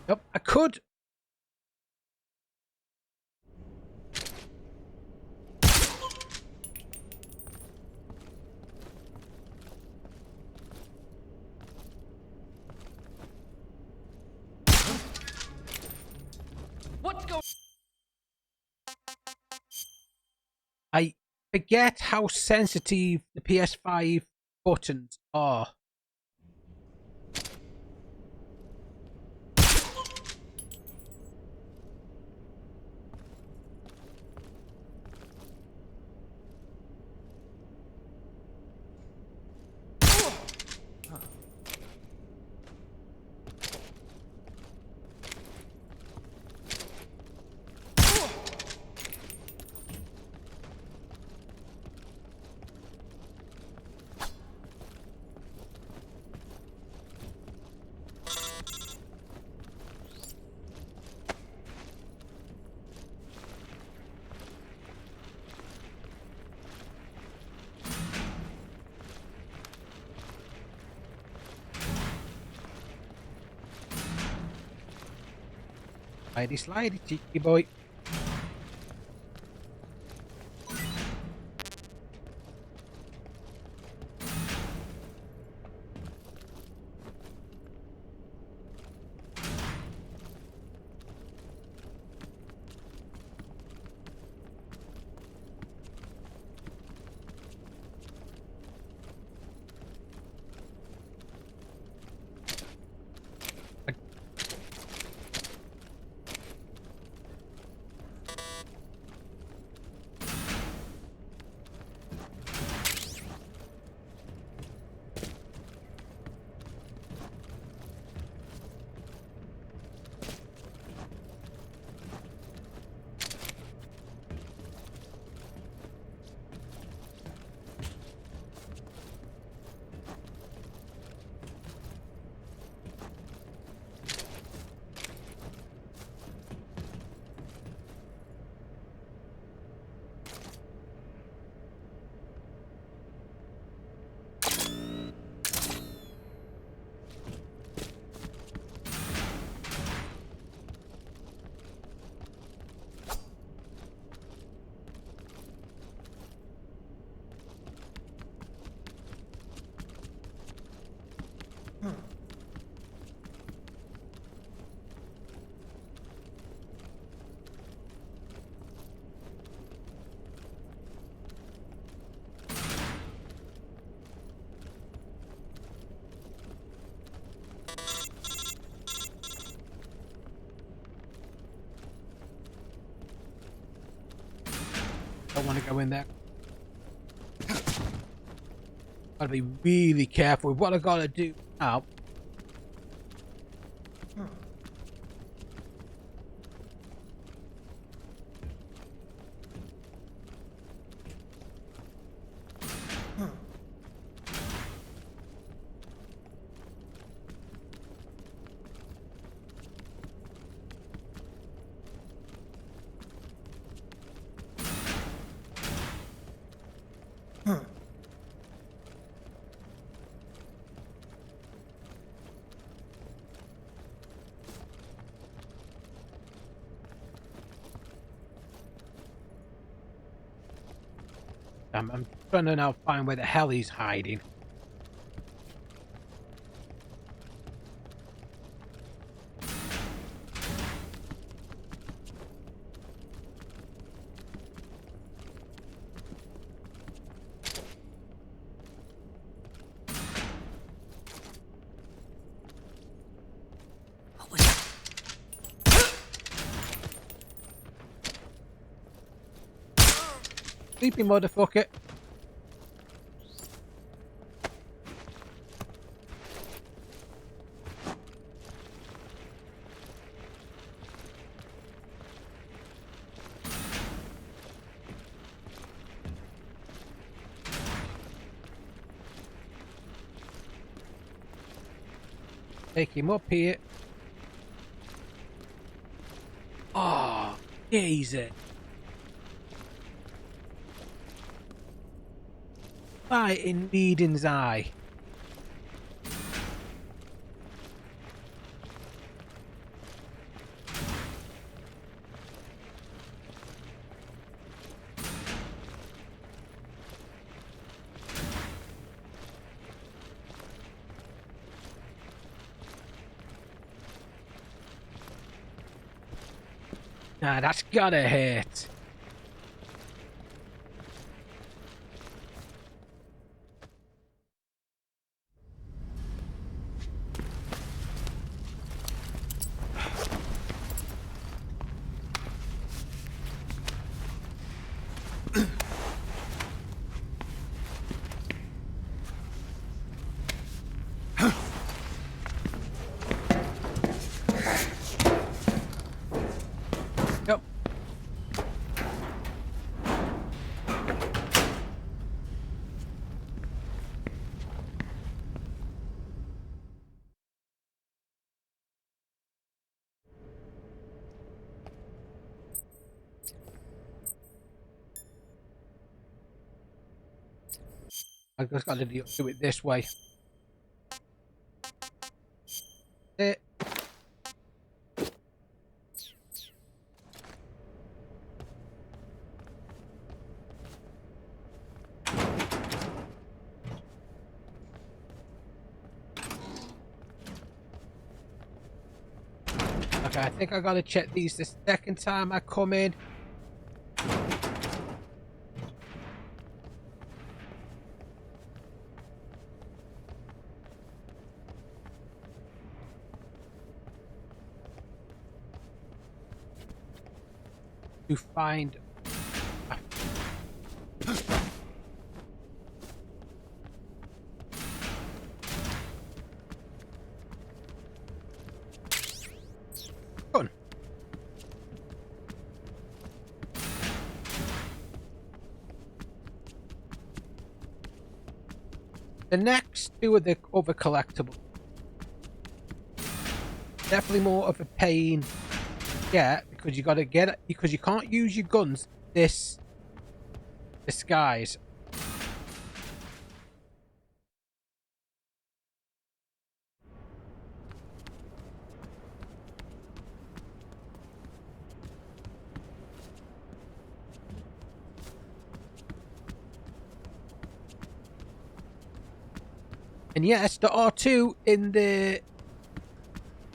Yep, I could. What's going? I forget how sensitive the PS5 buttons are. Slidey, slidey, cheeky boy. Don't want to go in there. Gotta be really careful with what I gotta do now. I'm trying to now find where the hell he's hiding. Sleepy motherfucker. Take him up here. Oh, easy. Right in Meden's eye. Nah, that's gotta hurt. I just got to do it this way. Okay, I think I gotta check these the second time I come in. To find gun. The next two of the other collectibles definitely more of a pain. Yeah, because you gotta get it, because you can't use your guns this disguise. And yes, there are two in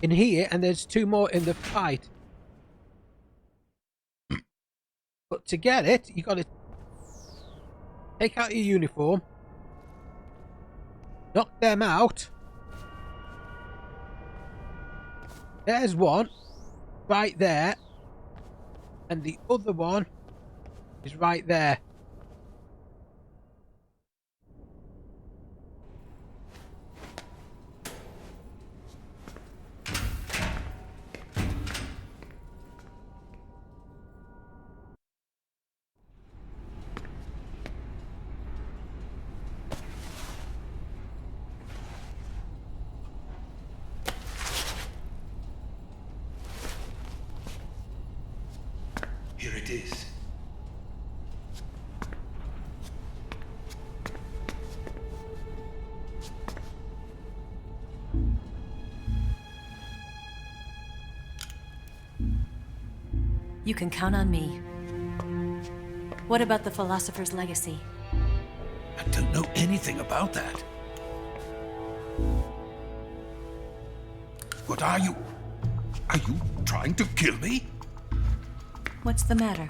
here, and there's two more in the fight. But to get it, you gotta take out your uniform, knock them out. There's one right there, and the other one He's right there. Here it is. You can count on me. What about the philosopher's legacy? I don't know anything about that. What are you? Are you trying to kill me? What's the matter?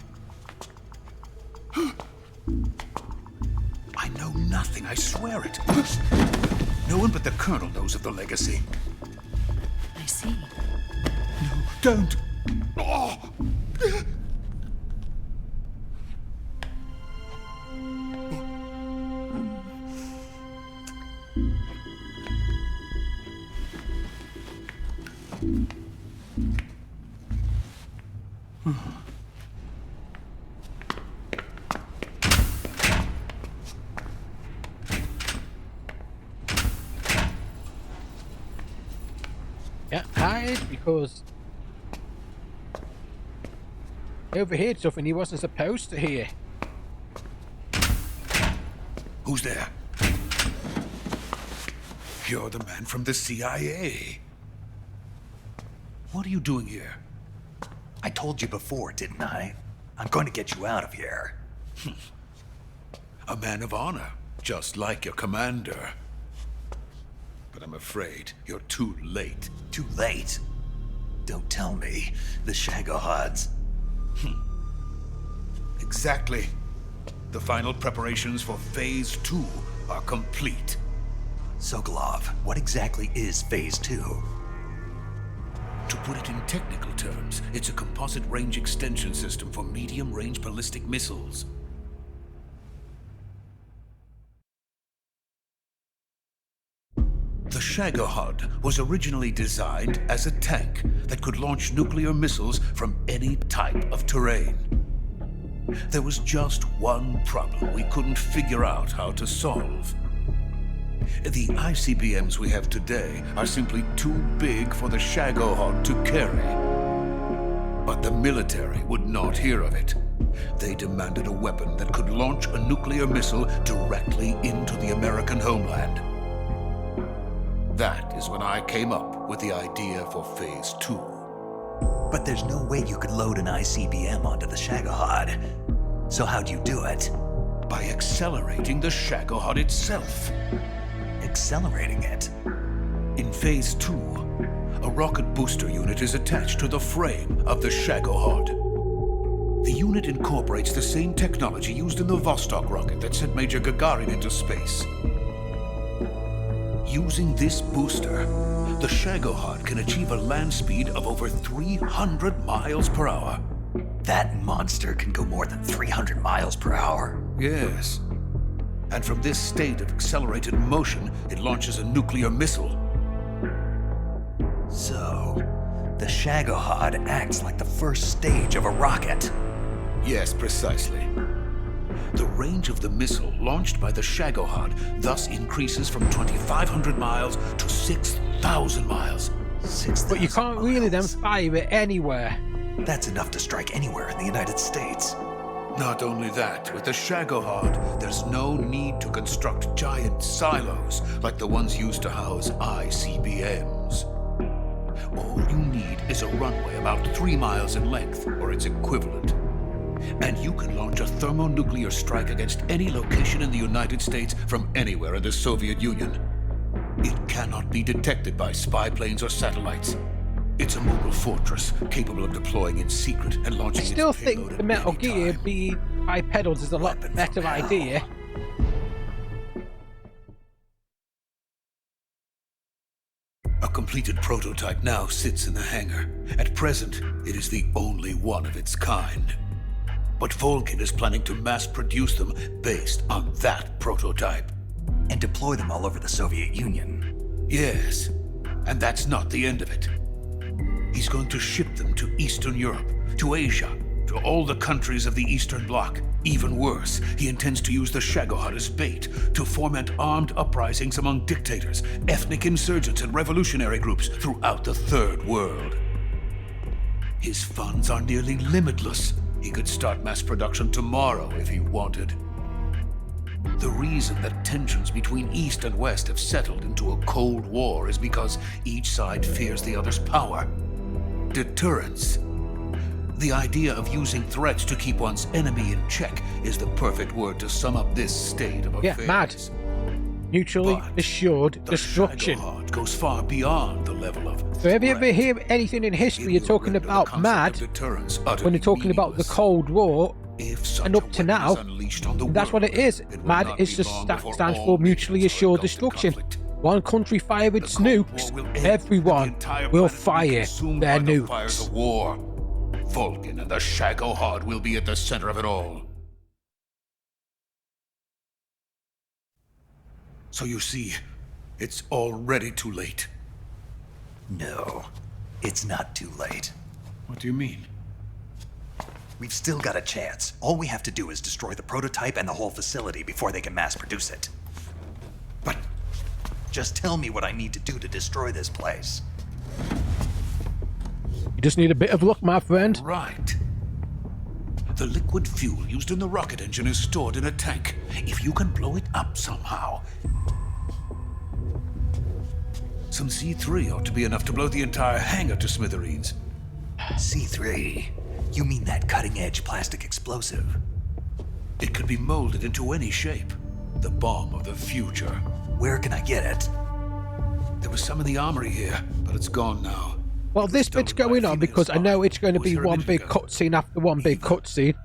I know nothing, I swear it. No one but the Colonel knows of the legacy. I see. No, don't! Oh. Yeah, hide because he overheard something he wasn't supposed to hear. Who's there? You're the man from the CIA. What are you doing here? I told you before, didn't I? I'm going to get you out of here. A man of honor, just like your commander. But I'm afraid you're too late. Too late? Don't tell me. The Shagohods. Exactly. The final preparations for Phase 2 are complete. Sokolov, what exactly is Phase 2? To put it in technical terms, it's a composite range extension system for medium-range ballistic missiles. The Shagohod was originally designed as a tank that could launch nuclear missiles from any type of terrain. There was just one problem we couldn't figure out how to solve. The ICBMs we have today are simply too big for the Shagohod to carry. But the military would not hear of it. They demanded a weapon that could launch a nuclear missile directly into the American homeland. That is when I came up with the idea for Phase 2. But there's no way you could load an ICBM onto the Shagohod. So how'd you do it? By accelerating the Shagohod itself. Accelerating it? In Phase 2, a rocket booster unit is attached to the frame of the Shagohod. The unit incorporates the same technology used in the Vostok rocket that sent Major Gagarin into space. Using this booster, the Shagohod can achieve a land speed of over 300 miles per hour. That monster can go more than 300 miles per hour? Yes. And from this state of accelerated motion, it launches a nuclear missile. So, the Shagohod acts like the first stage of a rocket. Yes, precisely. The range of the missile launched by the Shagohod thus increases from 2,500 miles to 6,000 miles. 6,000 But you can't really then fire it anywhere. That's enough to strike anywhere in the United States. Not only that, with the Shagohod, there's no need to construct giant silos like the ones used to house ICBMs. All you need is a runway about 3 miles in length, or its equivalent. And you can launch a thermonuclear strike against any location in the United States from anywhere in the Soviet Union. It cannot be detected by spy planes or satellites. It's a mobile fortress capable of deploying in secret and launching I still its payload think at the Metal any Gear time. being bipedals is a lot Weapon better from hell. idea. A completed prototype now sits in the hangar. At present, it is the only one of its kind. But Volgin is planning to mass-produce them based on that prototype. And deploy them all over the Soviet Union. Yes, and that's not the end of it. He's going to ship them to Eastern Europe, to Asia, to all the countries of the Eastern Bloc. Even worse, he intends to use the Shagohod as bait to foment armed uprisings among dictators, ethnic insurgents, and revolutionary groups throughout the Third World. His funds are nearly limitless. He could start mass production tomorrow if he wanted. The reason that tensions between East and West have settled into a Cold War is because each side fears the other's power. Deterrence. The idea of using threats to keep one's enemy in check is the perfect word to sum up this state of affairs. Yeah, mad. Mutually assured destruction. Shagohod goes far beyond the level of. So have you ever hear anything in history you're talking about mad when you're talking about the Cold War and up to now? That's what it is. Mad is just stands for mutually assured destruction. One country fire its nukes, everyone will fire their nukes. War. Volgin and the Shagohod will be at the center of it all. So you see, it's already too late. No, it's not too late. What do you mean? We've still got a chance. All we have to do is destroy the prototype and the whole facility before they can mass produce it. But just tell me what I need to do to destroy this place. You just need a bit of luck, my friend. Right. The liquid fuel used in the rocket engine is stored in a tank. If you can blow it up somehow. Some C3 ought to be enough to blow the entire hangar to smithereens. C3? You mean that cutting-edge plastic explosive? It could be molded into any shape. The bomb of the future. Where can I get it? There was some in the armory here, but it's gone now. Well, this bit's going on because I know it's going to be one big cutscene after one big cutscene.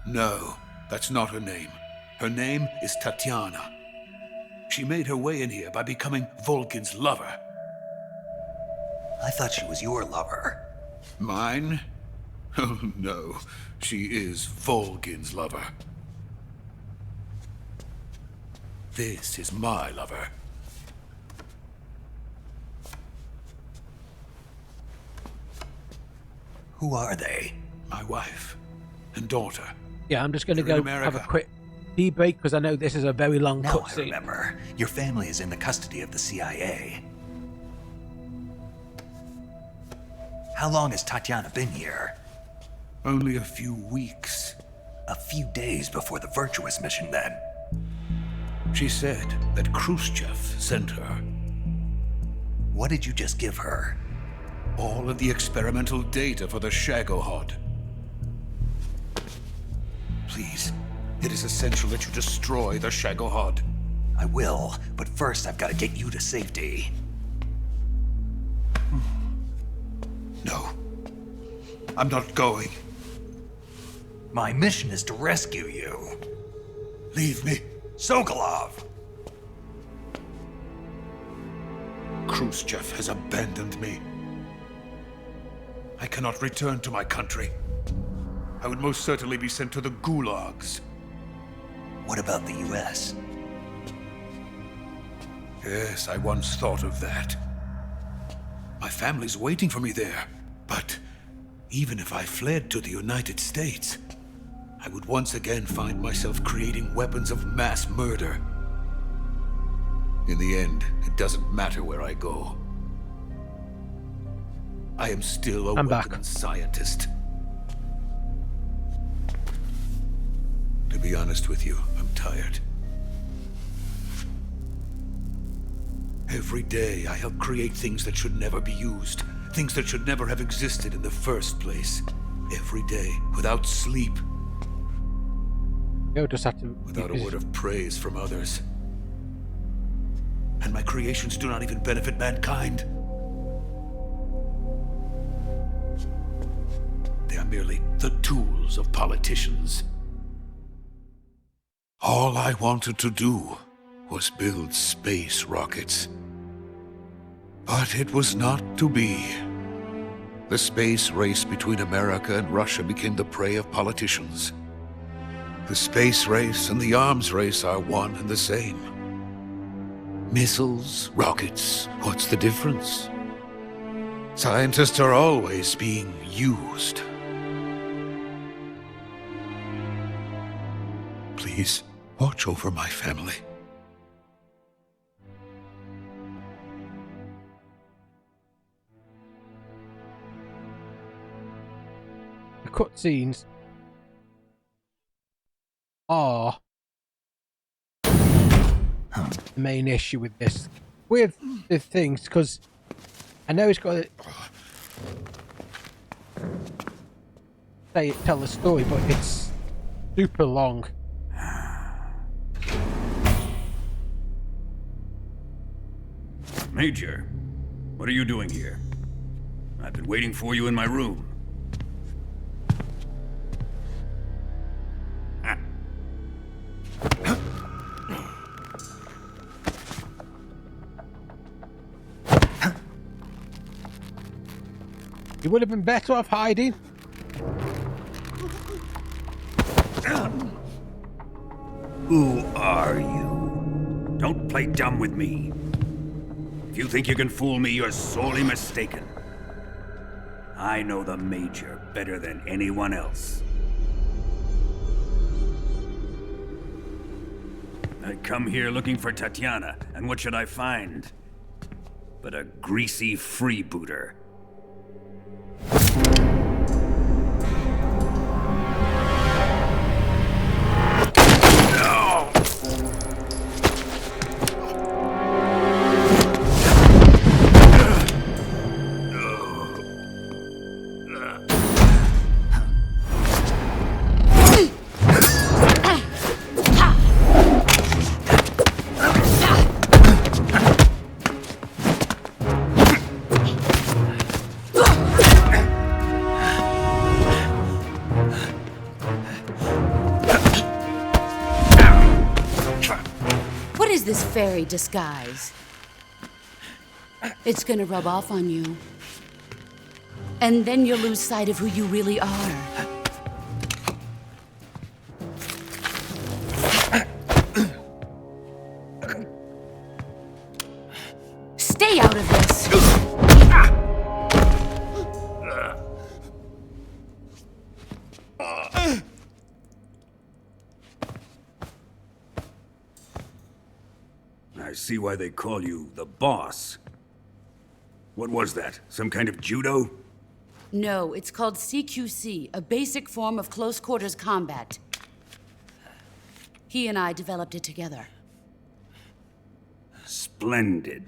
No, that's not her name. Her name is Tatiana. She made her way in here by becoming Volgin's lover. I thought she was your lover. Mine? Oh no, she is Volgin's lover. This is my lover. Who are they? My wife and daughter. Yeah, I'm just going to go have a quick tea break because I know this is a very long Now cutscene. I remember. Your family is in the custody of the CIA. How long has Tatiana been here? Only a few weeks. A few days before the Virtuos mission, then. She said that Khrushchev sent her. What did you just give her? All of the experimental data for the Shagohod. Please, it is essential that you destroy the Shagohod. I will, but first I've got to get you to safety. No, I'm not going. My mission is to rescue you. Leave me. Sokolov! Khrushchev has abandoned me. I cannot return to my country. I would most certainly be sent to the gulags. What about the US? Yes, I once thought of that. My family's waiting for me there. But even if I fled to the United States, I would once again find myself creating weapons of mass murder. In the end, it doesn't matter where I go. I am still a weapons scientist. To be honest with you, I'm tired. Every day I help create things that should never be used, things that should never have existed in the first place. Every day, without sleep. You'll just have to... Without a word of praise from others. And my creations do not even benefit mankind. They are merely the tools of politicians. All I wanted to do was build space rockets. But it was not to be. The space race between America and Russia became the prey of politicians. The space race and the arms race are one and the same. Missiles, rockets, what's the difference? Scientists are always being used. Please, watch over my family. The cutscenes are the main issue with this. With the things, because I know it's got to tell a story, but it's super long. Major, what are you doing here? I've been waiting for you in my room. You would have been better off hiding. Who are you? Don't play dumb with me. If you think you can fool me, you're sorely mistaken. I know the Major better than anyone else. I come here looking for Tatiana, and what should I find? But a greasy freebooter. Fairy disguise. It's gonna rub off on you. And then you'll lose sight of who you really are. Stay out of this! I see why they call you the boss. What was that? Some kind of judo? No, it's called CQC, a basic form of close quarters combat. He and I developed it together. Splendid.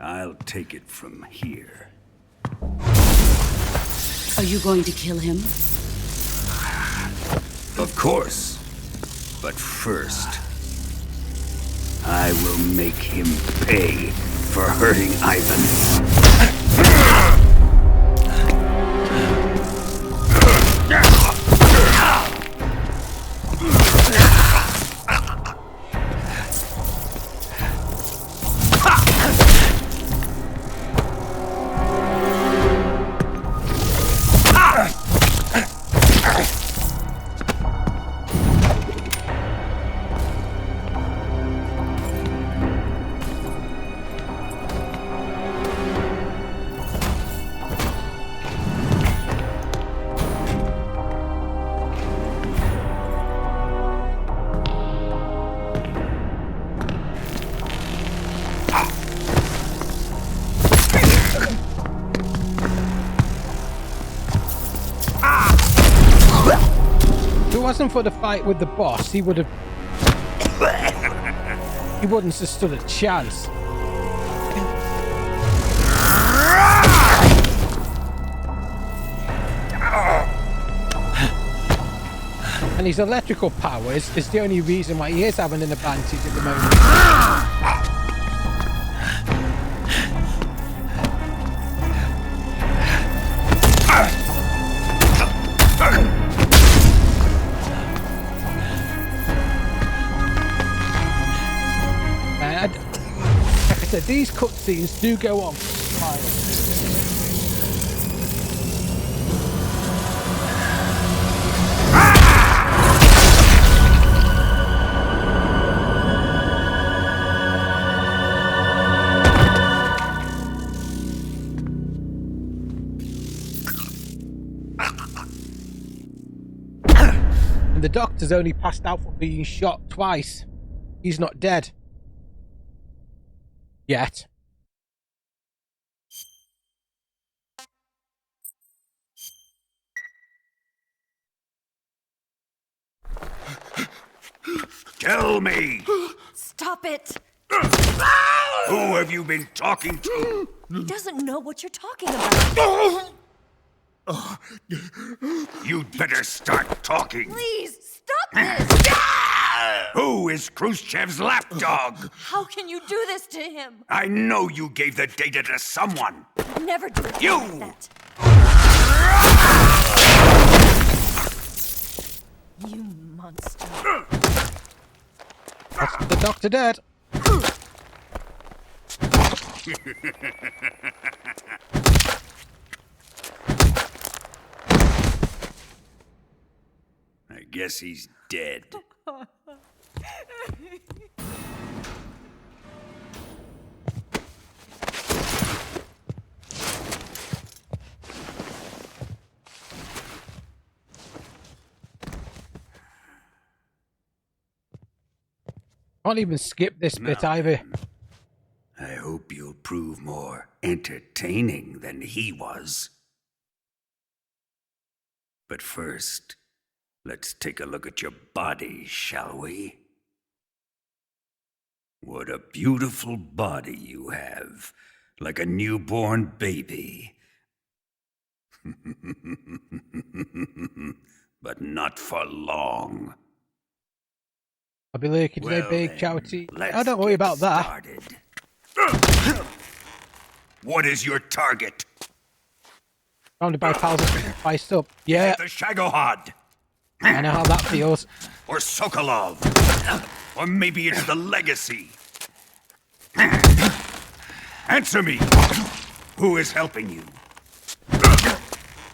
I'll take it from here. Are you going to kill him? Of course. But first, I will make him pay for hurting Ivan. For the fight with the boss, he wouldn't have stood a chance. And his electrical powers is the only reason why he is having an advantage at the moment. These cutscenes do go on for a while. doctor's only passed out from being shot twice. He's not dead. Yet. Tell me! Stop it! Who have you been talking to? He doesn't know what you're talking about. You'd better start talking. Please, stop this! Who is Khrushchev's lapdog? How can you do this to him? I know you gave the data to someone. Never do it You! like that. You monster. That's the doctor dead. I guess he's dead. Can't even skip this bit either. I hope you'll prove more entertaining than he was. But first, let's take a look at your body, shall we? What a beautiful body you have, like a newborn baby. But not for long. I'll be looking today, big charity. I don't worry about that. Started. What is your target? Surrounded by piles of spiced up. Yeah, The Shagohod. I know how that feels. Or Sokolov. Or maybe it's the Legacy. Answer me. Who is helping you?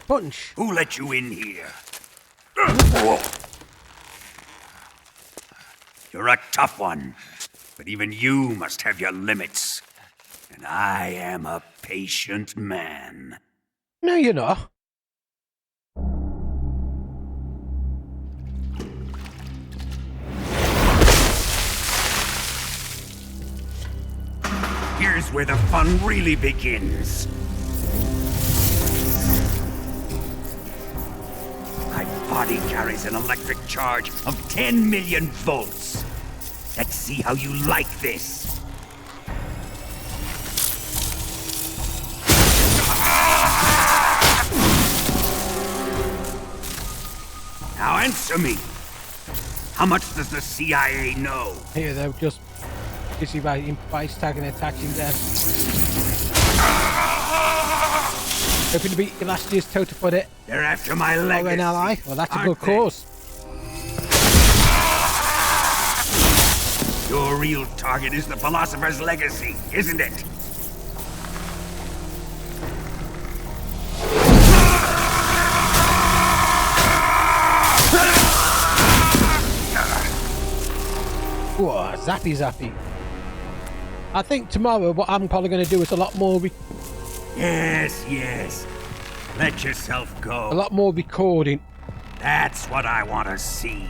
Punch. Who let you in here? You're a tough one, but even you must have your limits. And I am a patient man. No, you're not. Here's where the fun really begins. My body carries an electric charge of 10 million volts. Let's see how you like this. Now answer me. How much does the CIA know? Here, they're just busy by improvised tagging and attaching them. Hoping to beat last year's total for it. They're after my legacy. An ally. Well, that's a aren't good they? cause. Your real target is the Philosopher's Legacy, isn't it? Whoa, zappy zappy. I think tomorrow what I'm probably going to do is a lot more Yes. Let yourself go. a lot more recording. That's what I want to see.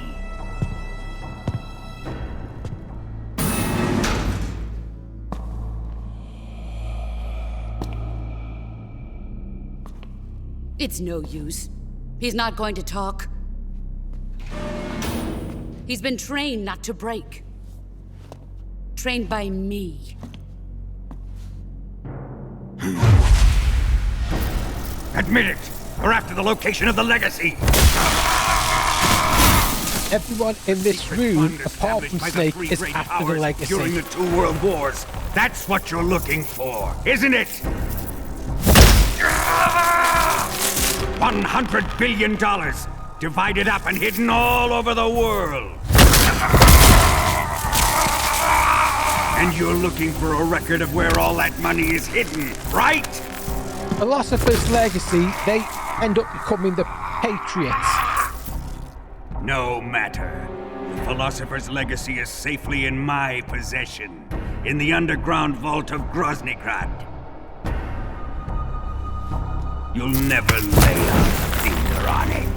It's no use. He's not going to talk. He's been trained not to break. Trained by me. Admit it. We're after the location of the Legacy. Everyone in this room, Fund apart from established by the Snake, three is great after the powers legacy. during the 2 world wars. That's what you're looking for, isn't it? $100 billion, divided up and hidden all over the world. And you're looking for a record of where all that money is hidden, right? Philosopher's Legacy, they end up becoming the Patriots. No matter. The Philosopher's Legacy is safely in my possession, in the underground vault of Groznygrad. You'll never lay a finger on it.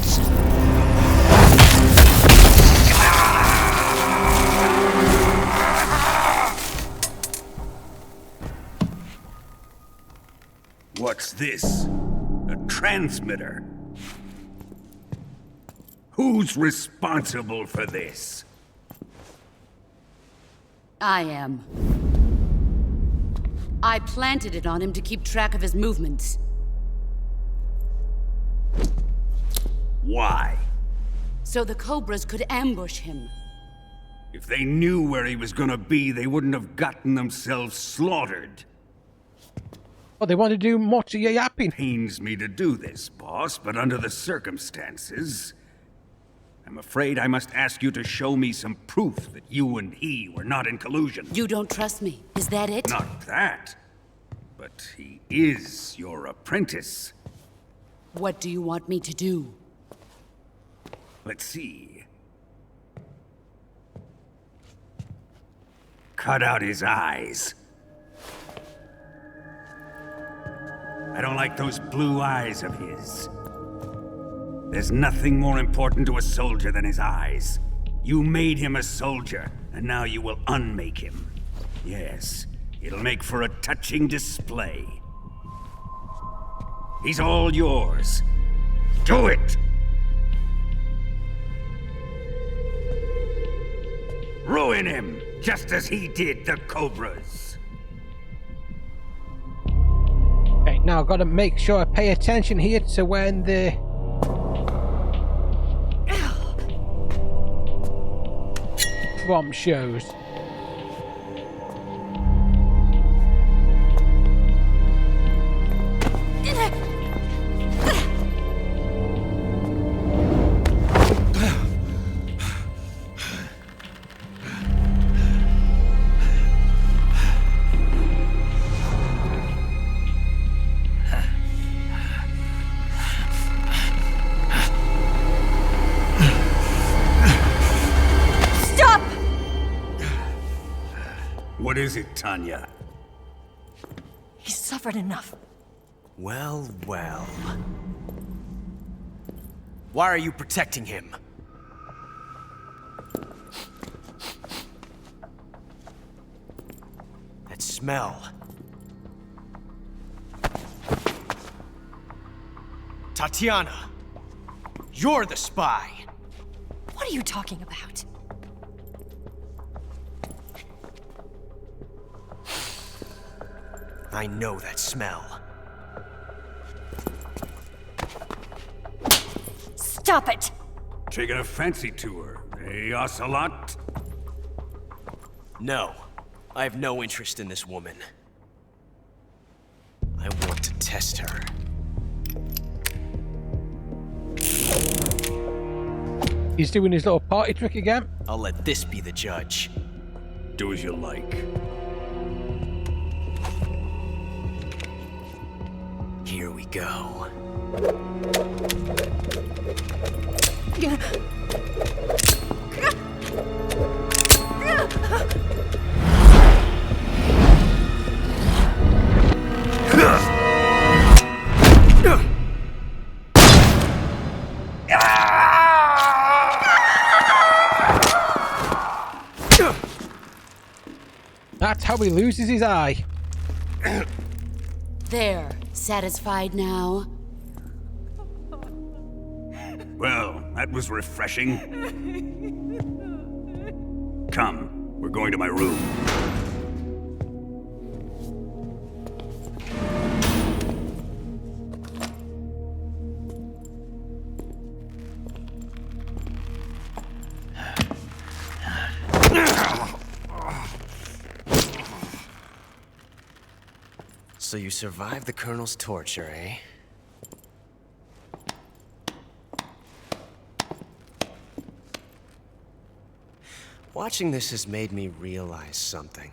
What's this? A transmitter? Who's responsible for this? I am. I planted it on him to keep track of his movements. Why? So the Cobras could ambush him. If they knew where he was gonna be, they wouldn't have gotten themselves slaughtered. Oh, they want to do much of your yapping. Pains me to do this, boss, but under the circumstances, I'm afraid I must ask you to show me some proof that you and he were not in collusion. You don't trust me, is that it? Not that, but he is your apprentice. What do you want me to do? Let's see. Cut out his eyes. I don't like those blue eyes of his. There's nothing more important to a soldier than his eyes. You made him a soldier, and now you will unmake him. Yes, it'll make for a touching display. He's all yours. Do it! Ruin him, just as he did the Cobras. Okay, now I've got to make sure I pay attention here to when the prompt shows. What is it, Tanya? He's suffered enough. Well, well. Why are you protecting him? That smell. Tatiana, you're the spy. What are you talking about? I know that smell. Stop it! Taking a fancy to her, eh, Ocelot? No, I have no interest in this woman. I want to test her. He's doing his little party trick again. I'll let this be the judge. Do as you like. Here we go. That's how he loses his eye. There, satisfied now? Well, that was refreshing. Come, we're going to my room. So you survived the Colonel's torture, eh? Watching this has made me realize something.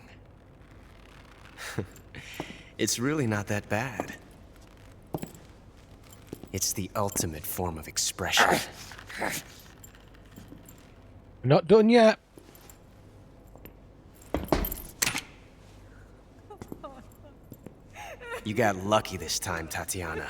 It's really not that bad. It's the ultimate form of expression. We're not done yet. You got lucky this time, Tatiana.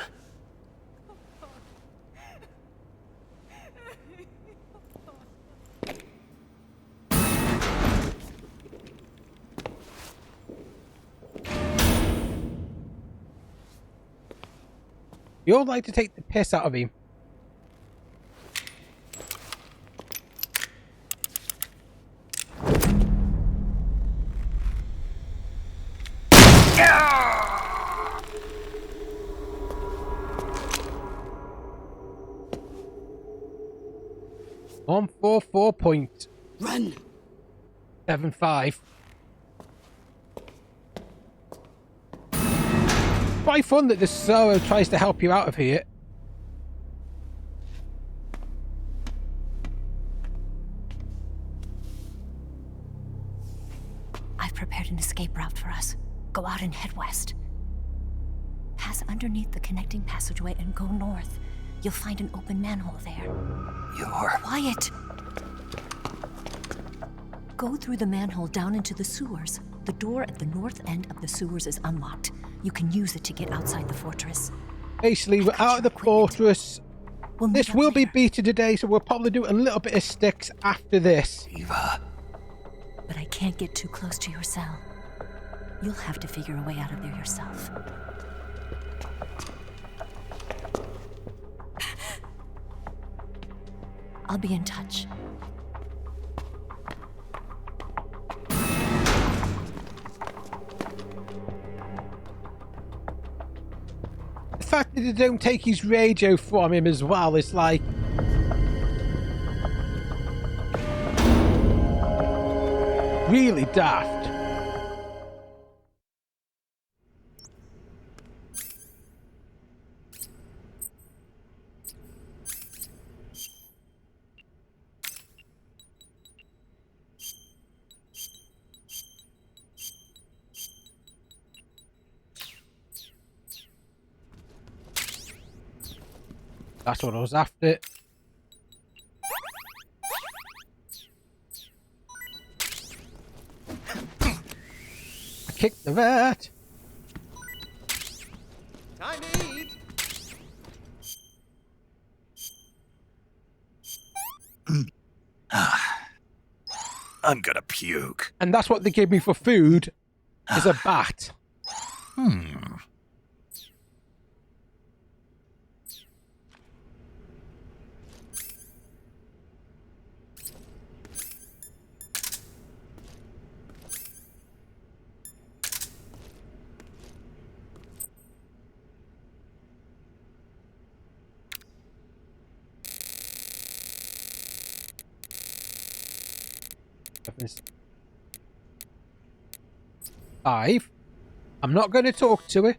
You all like to take the piss out of him. Run. 144.75. Quite fun that the Solo tries to help you out of here. I've prepared an escape route for us. Go out and head west. Pass underneath the connecting passageway and go north. You'll find an open manhole there. You're... Quiet! Go through the manhole down into the sewers. The door at the north end of the sewers is unlocked. You can use it to get outside the fortress. Basically, we're out of the fortress. This will be beta today, so we'll probably do a little bit of sticks after this. Eva. But I can't get too close to your cell. You'll have to figure a way out of there yourself. I'll be in touch. The fact that they don't take his radio from him as well is like... really daft. That's what I was after. I kicked the vet. Time to eat. I'm gonna puke. And that's what they gave me for food, is a bat. Five. I'm not going to talk to it.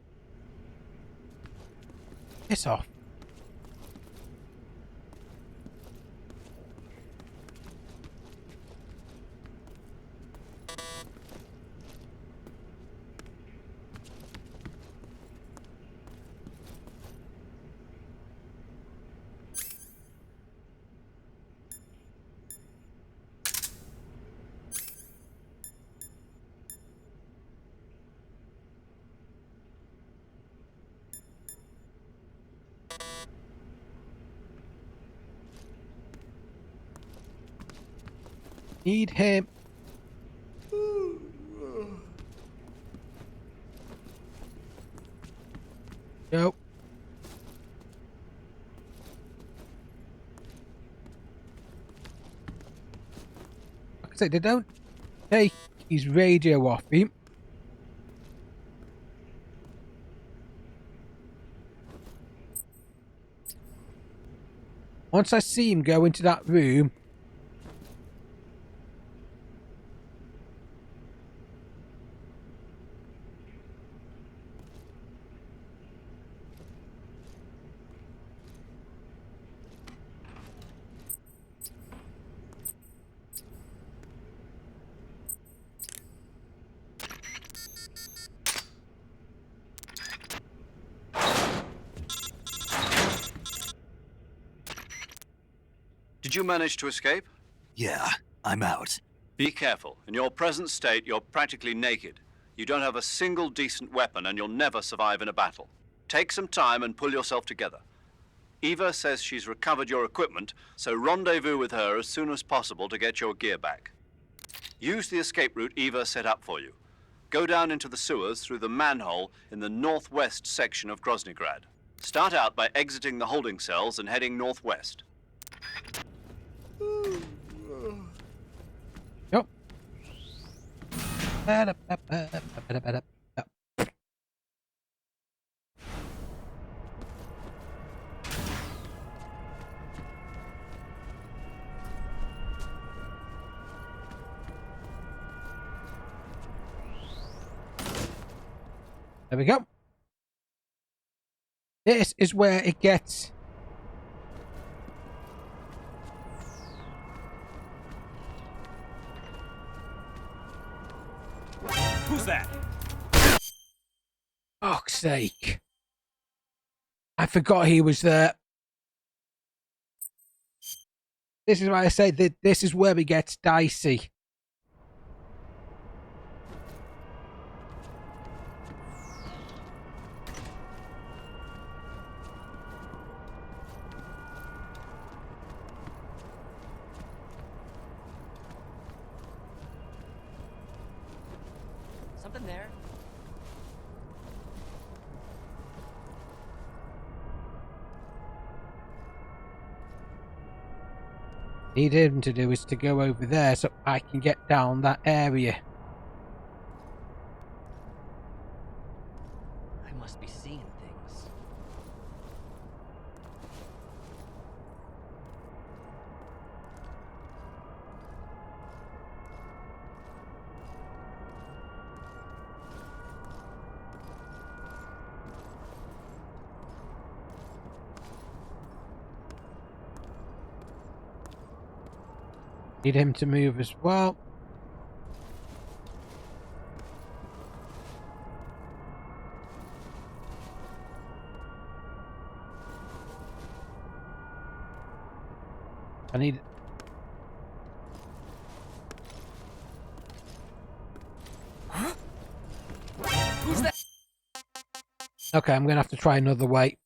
Piss off. Need him. Nope. Like I said, they don't take his radio off him. Once I see him go into that room, Did you manage to escape? Yeah, I'm out. Be careful. In your present state, you're practically naked. You don't have a single decent weapon, and you'll never survive in a battle. Take some time and pull yourself together. Eva says she's recovered your equipment, so rendezvous with her as soon as possible to get your gear back. Use the escape route Eva set up for you. Go down into the sewers through the manhole in the northwest section of Groznygrad. Start out by exiting the holding cells and heading northwest. Yep. There we go. This is where it gets Who's that? fuck's sake. I forgot he was there. This is why I say that this is where it gets dicey. Something there? Need him to do is to go over there so I can get down that area. I must be seeing things. Need him to move as well. I need... Huh? Who's that? Okay, I'm gonna have to try another way.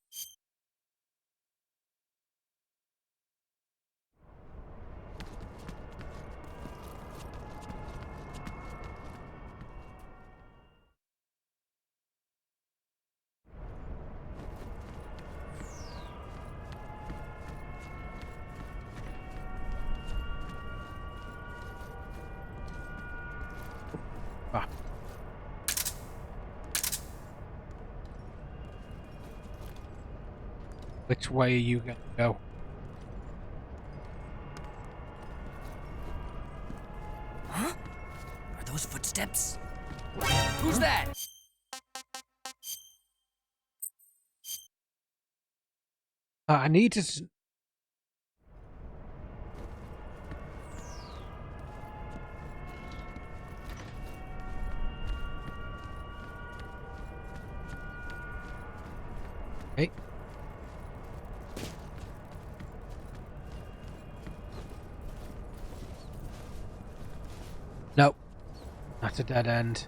Ah. Which way are you gonna go? Huh? Are those footsteps? Who's that? I need to... Okay. Nope. That's a dead end.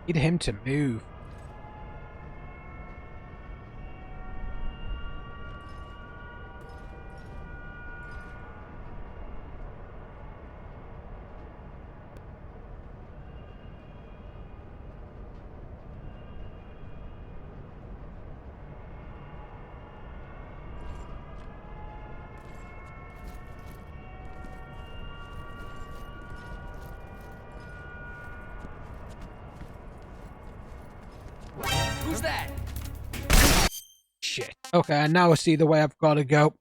Need him to move. Who's that? Shit. Okay, now I see the way I've got to go.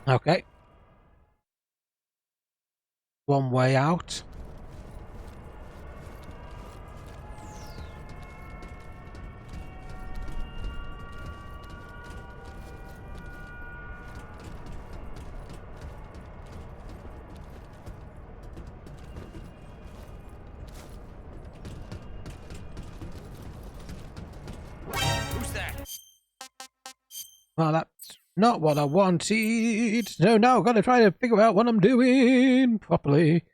Okay. One way out. Who's that? Well, that's not what I wanted. No, I've got to try to figure out what I'm doing properly.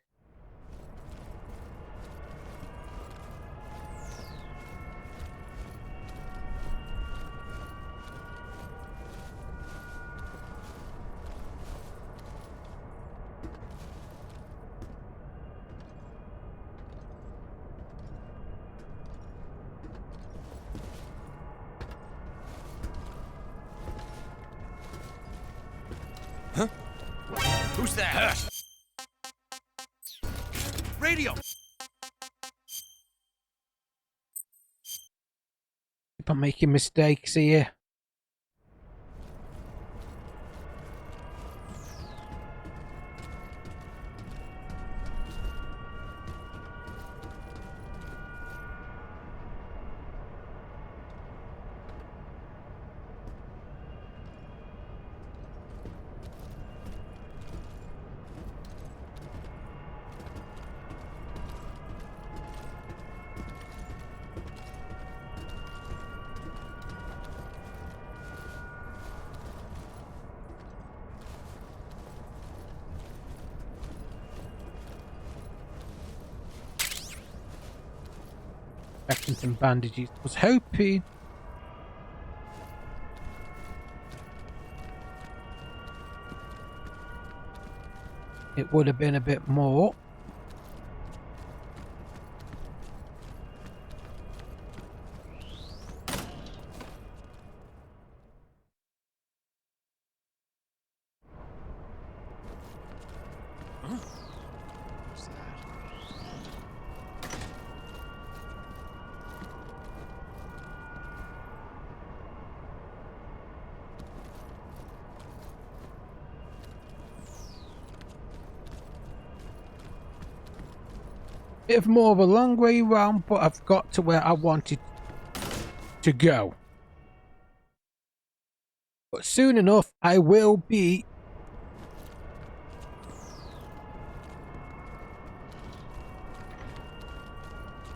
Who's that? Radio! Keep on making mistakes here. Expecting some bandages. Was hoping. It would have been a bit more. Bit of more of a long way round, but I've got to where I wanted to go. But soon enough, I will be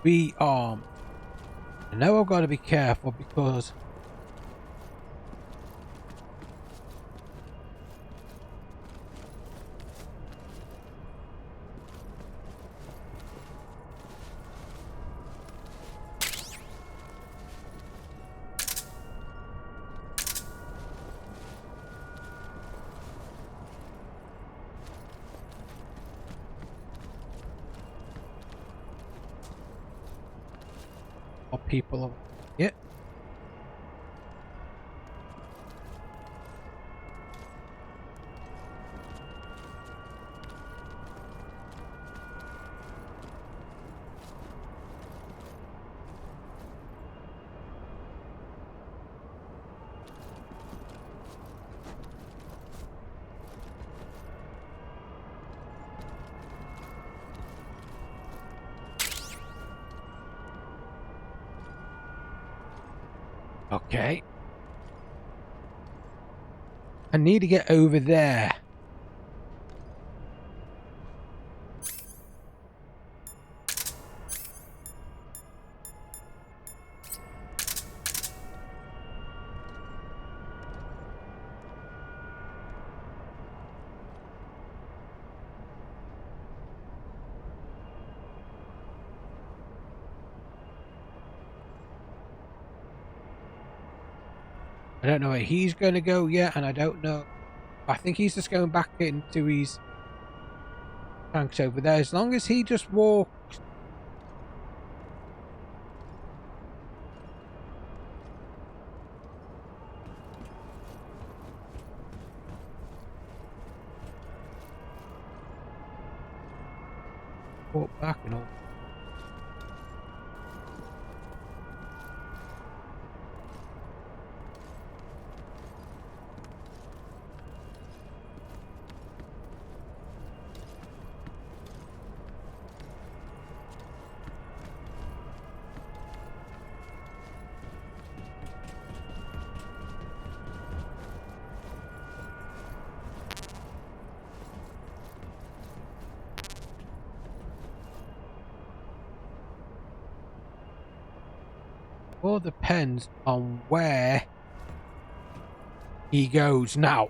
rearmed. I know I've got to be careful because people. Yeah. Okay. I need to get over there. I don't know where he's going to go yet, and I don't know. I think he's just going back into his tanks over there. As long as he just walks. Walk back and all. all depends on where he goes now.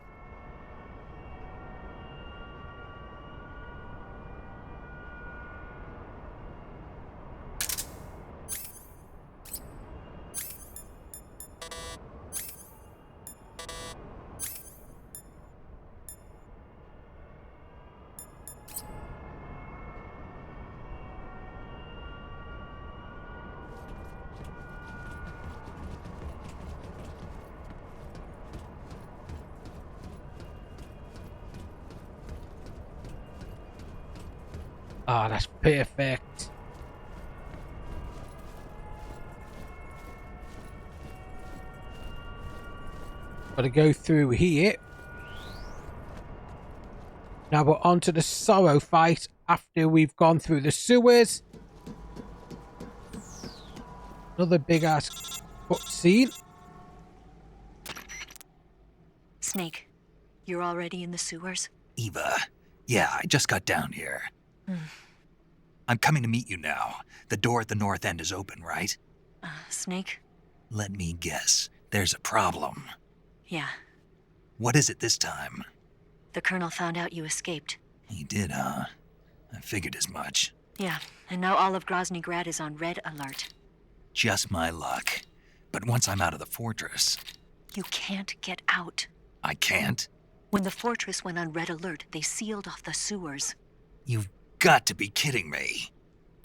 Ah, that's perfect. Gotta go through here. Now we're on to the sorrow fight after we've gone through the sewers. Another big ass cutscene. Snake, you're already in the sewers? Eva, yeah, I just got down here. I'm coming to meet you now. The door at the north end is open, right? Snake? Let me guess. There's a problem. Yeah. What is it this time? The Colonel found out you escaped. He did, huh? I figured as much. Yeah, and now all of Grozny Grad is on red alert. Just my luck. But once I'm out of the fortress... You can't get out. I can't? When the fortress went on red alert, they sealed off the sewers. You've got to be kidding me.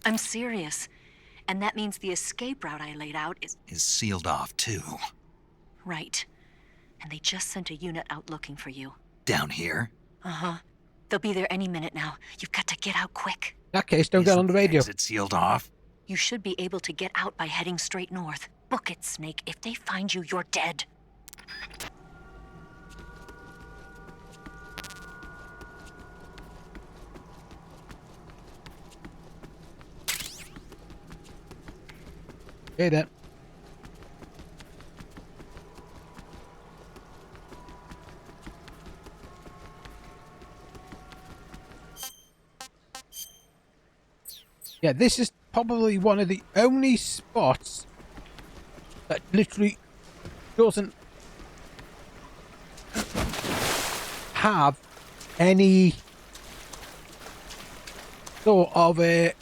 I'm serious. And that means the escape route I laid out is sealed off, too. Right. And they just sent a unit out looking for you. Down here? Uh-huh. They'll be there any minute now. You've got to get out quick. In that case, don't get on the radio. Is it sealed off? You should be able to get out by heading straight north. Book it, Snake. If they find you, you're dead. Okay then. Yeah, this is probably one of the only spots that literally doesn't have any sort of a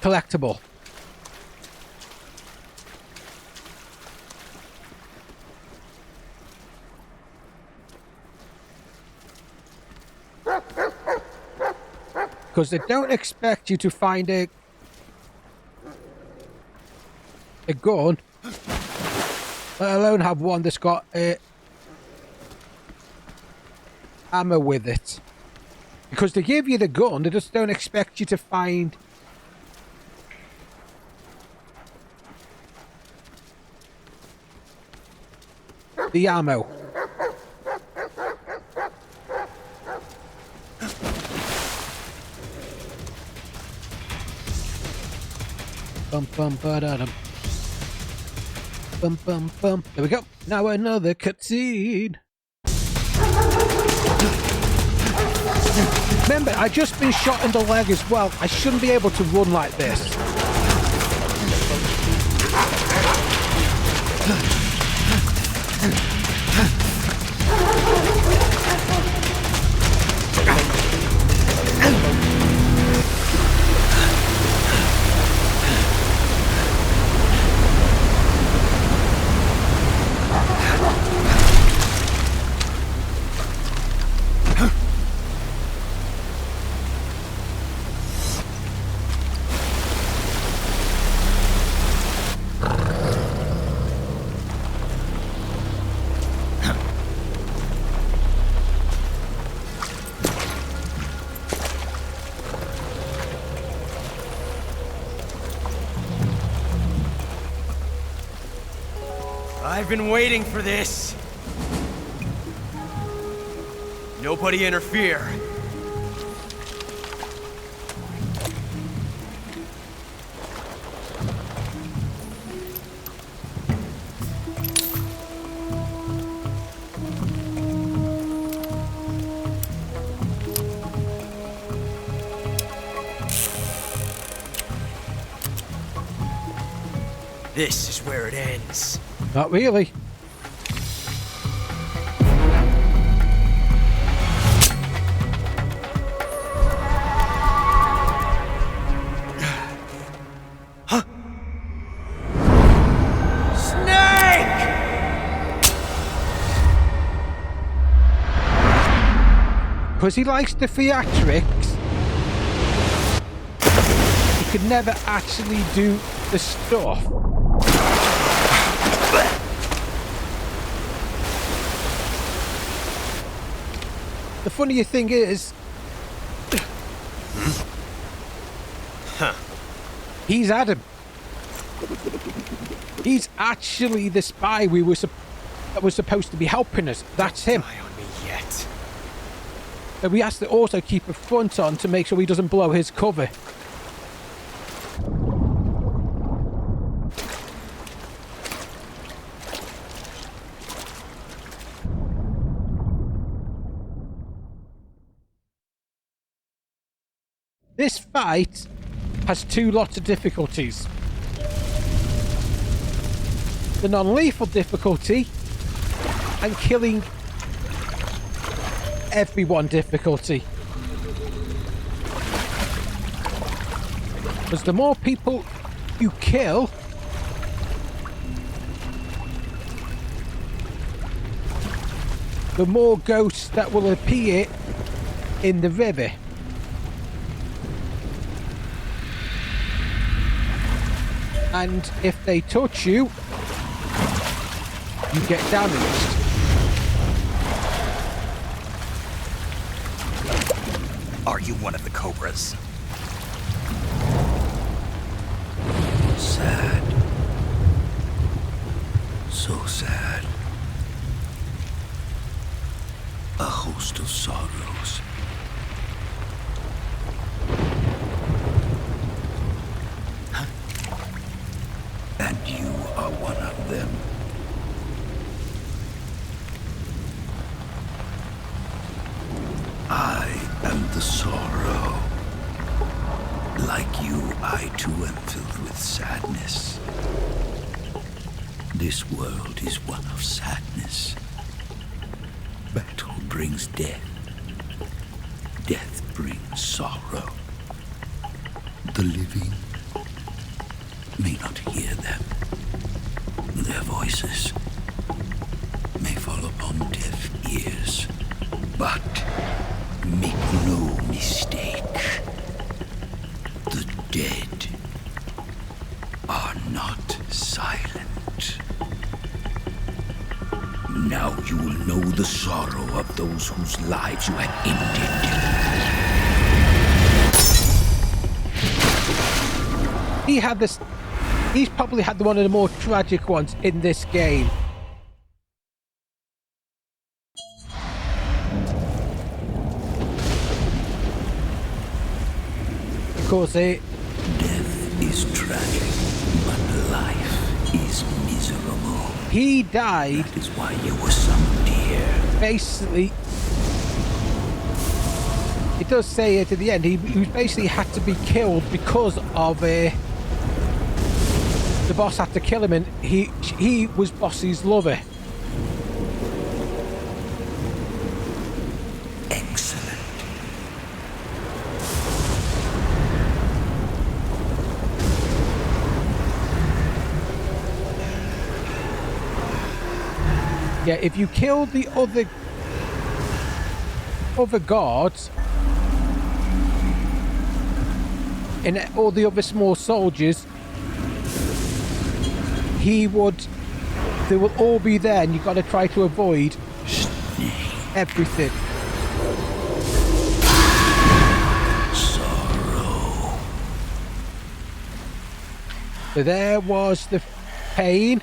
collectible. Because they don't expect you to find a gun, let alone have one that's got ammo with it. Because they give you the gun, they just don't expect you to find the ammo. Bum bum ba-da-dum. Bum bum bum. There we go. Now another cutscene. Remember, I just been shot in the leg as well. I shouldn't be able to run like this. I've been waiting for this. Nobody interfere. This is where it ends. Not really. Because he likes the theatrics, he could never actually do the stuff. The funny thing is, he's Adam. He's actually the spy that was supposed to be helping us. That's him. Don't die on me yet. And we have to also keep a front on to make sure he doesn't blow his cover. This fight has two lots of difficulties. The non-lethal difficulty and killing everyone difficulty. Because the more people you kill, the more ghosts that will appear in the river. And if they touch you, you get damaged. Are you one of the Cobras? Sad. So sad. A host of sorrows. And you are one of them. I am the sorrow. Like you, I too am filled with sadness. This world is one of sadness. Battle brings death. Death brings sorrow. The living may not hear them. Their voices may fall upon deaf ears. But make no mistake, the dead are not silent. Now you will know the sorrow of those whose lives you have ended. He had this. He's probably had one of the more tragic ones in this game. Because death is tragic, but life is miserable. He died. That is why you were summoned here. Basically, it does say it at the end. He basically had to be killed because of the boss had to kill him, and he was Boss's lover. Excellent. Yeah, if you kill the other guards and all the other small soldiers, they will all be there, and you've got to try to avoid everything. Sorrow. So there was the pain.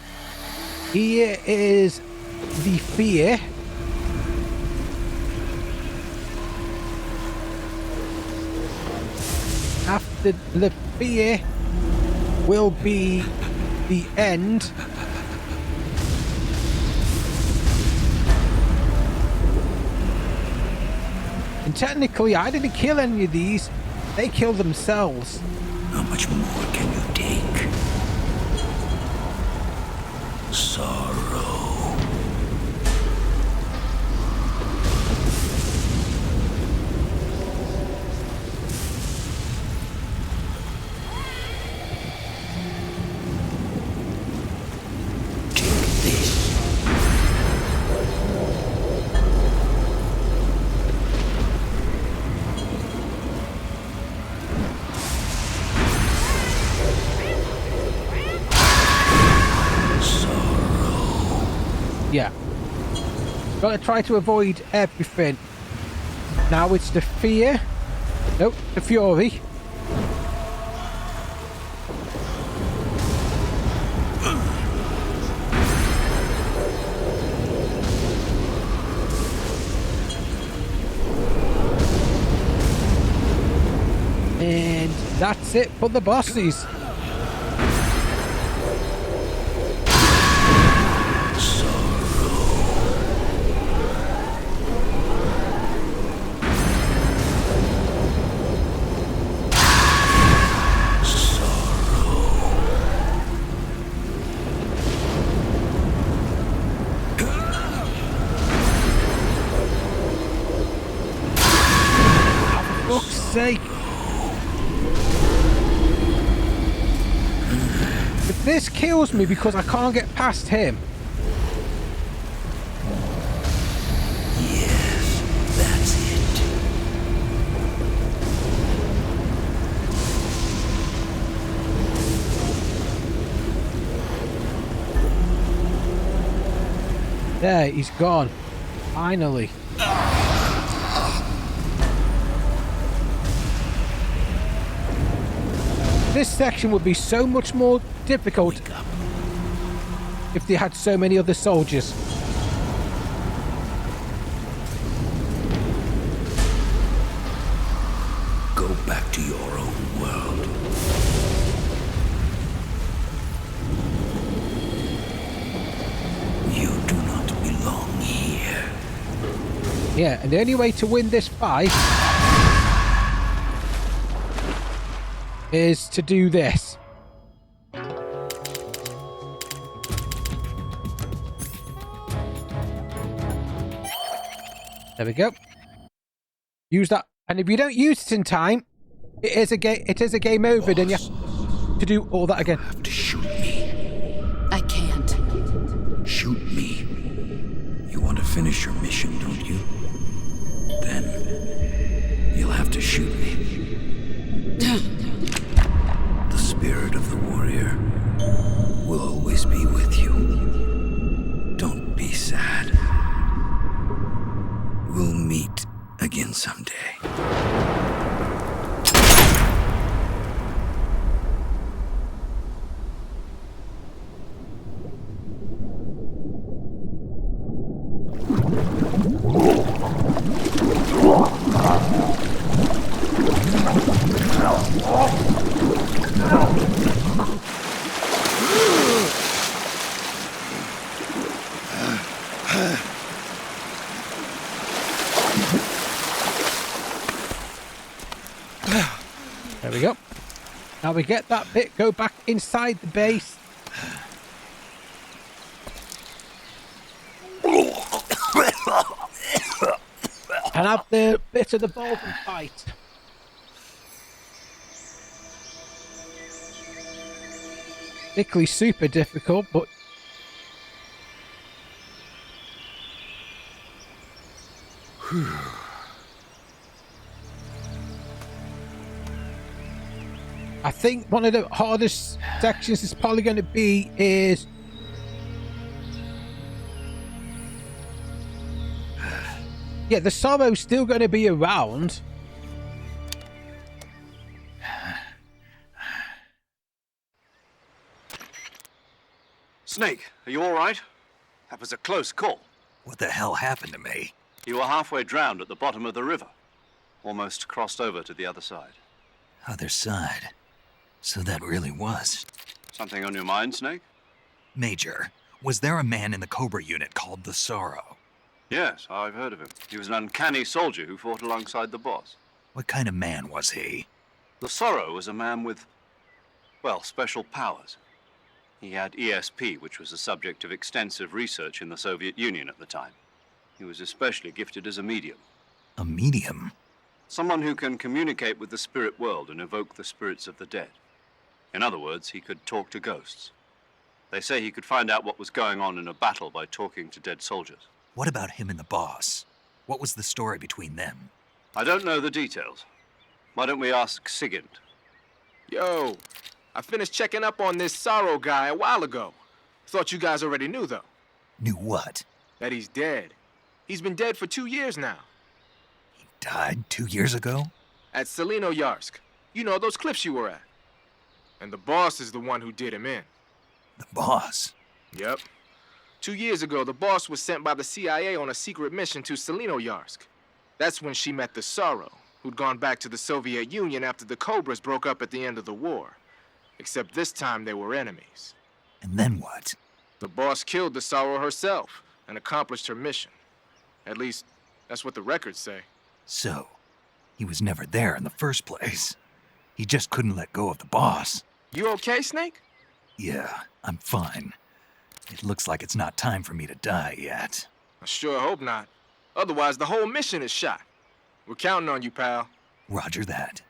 Here is the fear. After the fear will be the end. And technically, I didn't kill any of these. They killed themselves. How much more can you take? Sorrow. Yeah. Gotta try to avoid everything. Now it's the fear. Nope, the fury. And that's it for the bosses. Sake. If this kills me because I can't get past him. Yes, that's it. There, he's gone. Finally. This section would be so much more difficult if they had so many other soldiers. Go back to your own world. You do not belong here. Yeah, and the only way to win this fight is to do this. There we go. Use that, and if you don't use it in time, it is a game. It is a game over. Then you have to do all that again. You have to shoot me. I can't. Shoot me. You want to finish your mission, don't you? Then you'll have to shoot me. The spirit of the warrior will always be with you. Don't be sad. We'll meet again someday. There we go. Now we get that bit, go back inside the base. And have the bit of the Vulcan fight. Particularly super difficult, but I think one of the hardest sections is probably going to be is the sorrow's still going to be around. Snake, are you all right? That was a close call. What the hell happened to me? You were halfway drowned at the bottom of the river. Almost crossed over to the other side. Other side. So that really was. Something on your mind, Snake? Major, was there a man in the Cobra unit called the Sorrow? Yes, I've heard of him. He was an uncanny soldier who fought alongside the boss. What kind of man was he? The Sorrow was a man with, well, special powers. He had ESP, which was the subject of extensive research in the Soviet Union at the time. He was especially gifted as a medium. A medium? Someone who can communicate with the spirit world and evoke the spirits of the dead. In other words, he could talk to ghosts. They say he could find out what was going on in a battle by talking to dead soldiers. What about him and the boss? What was the story between them? I don't know the details. Why don't we ask Sigint? Yo, I finished checking up on this Sorrow guy a while ago. Thought you guys already knew, though. Knew what? That he's dead. He's been dead for 2 years now. He died 2 years ago? At Selino-Yarsk. You know, those cliffs you were at. And the boss is the one who did him in. The boss? Yep. 2 years ago, the boss was sent by the CIA on a secret mission to Selino-Yarsk. That's when she met the Sorrow, who'd gone back to the Soviet Union after the Cobras broke up at the end of the war. Except this time they were enemies. And then what? The boss killed the Sorrow herself and accomplished her mission. At least, that's what the records say. So, he was never there in the first place. He just couldn't let go of the boss. You okay, Snake? Yeah, I'm fine. It looks like it's not time for me to die yet. I sure hope not. Otherwise, the whole mission is shot. We're counting on you, pal. Roger that.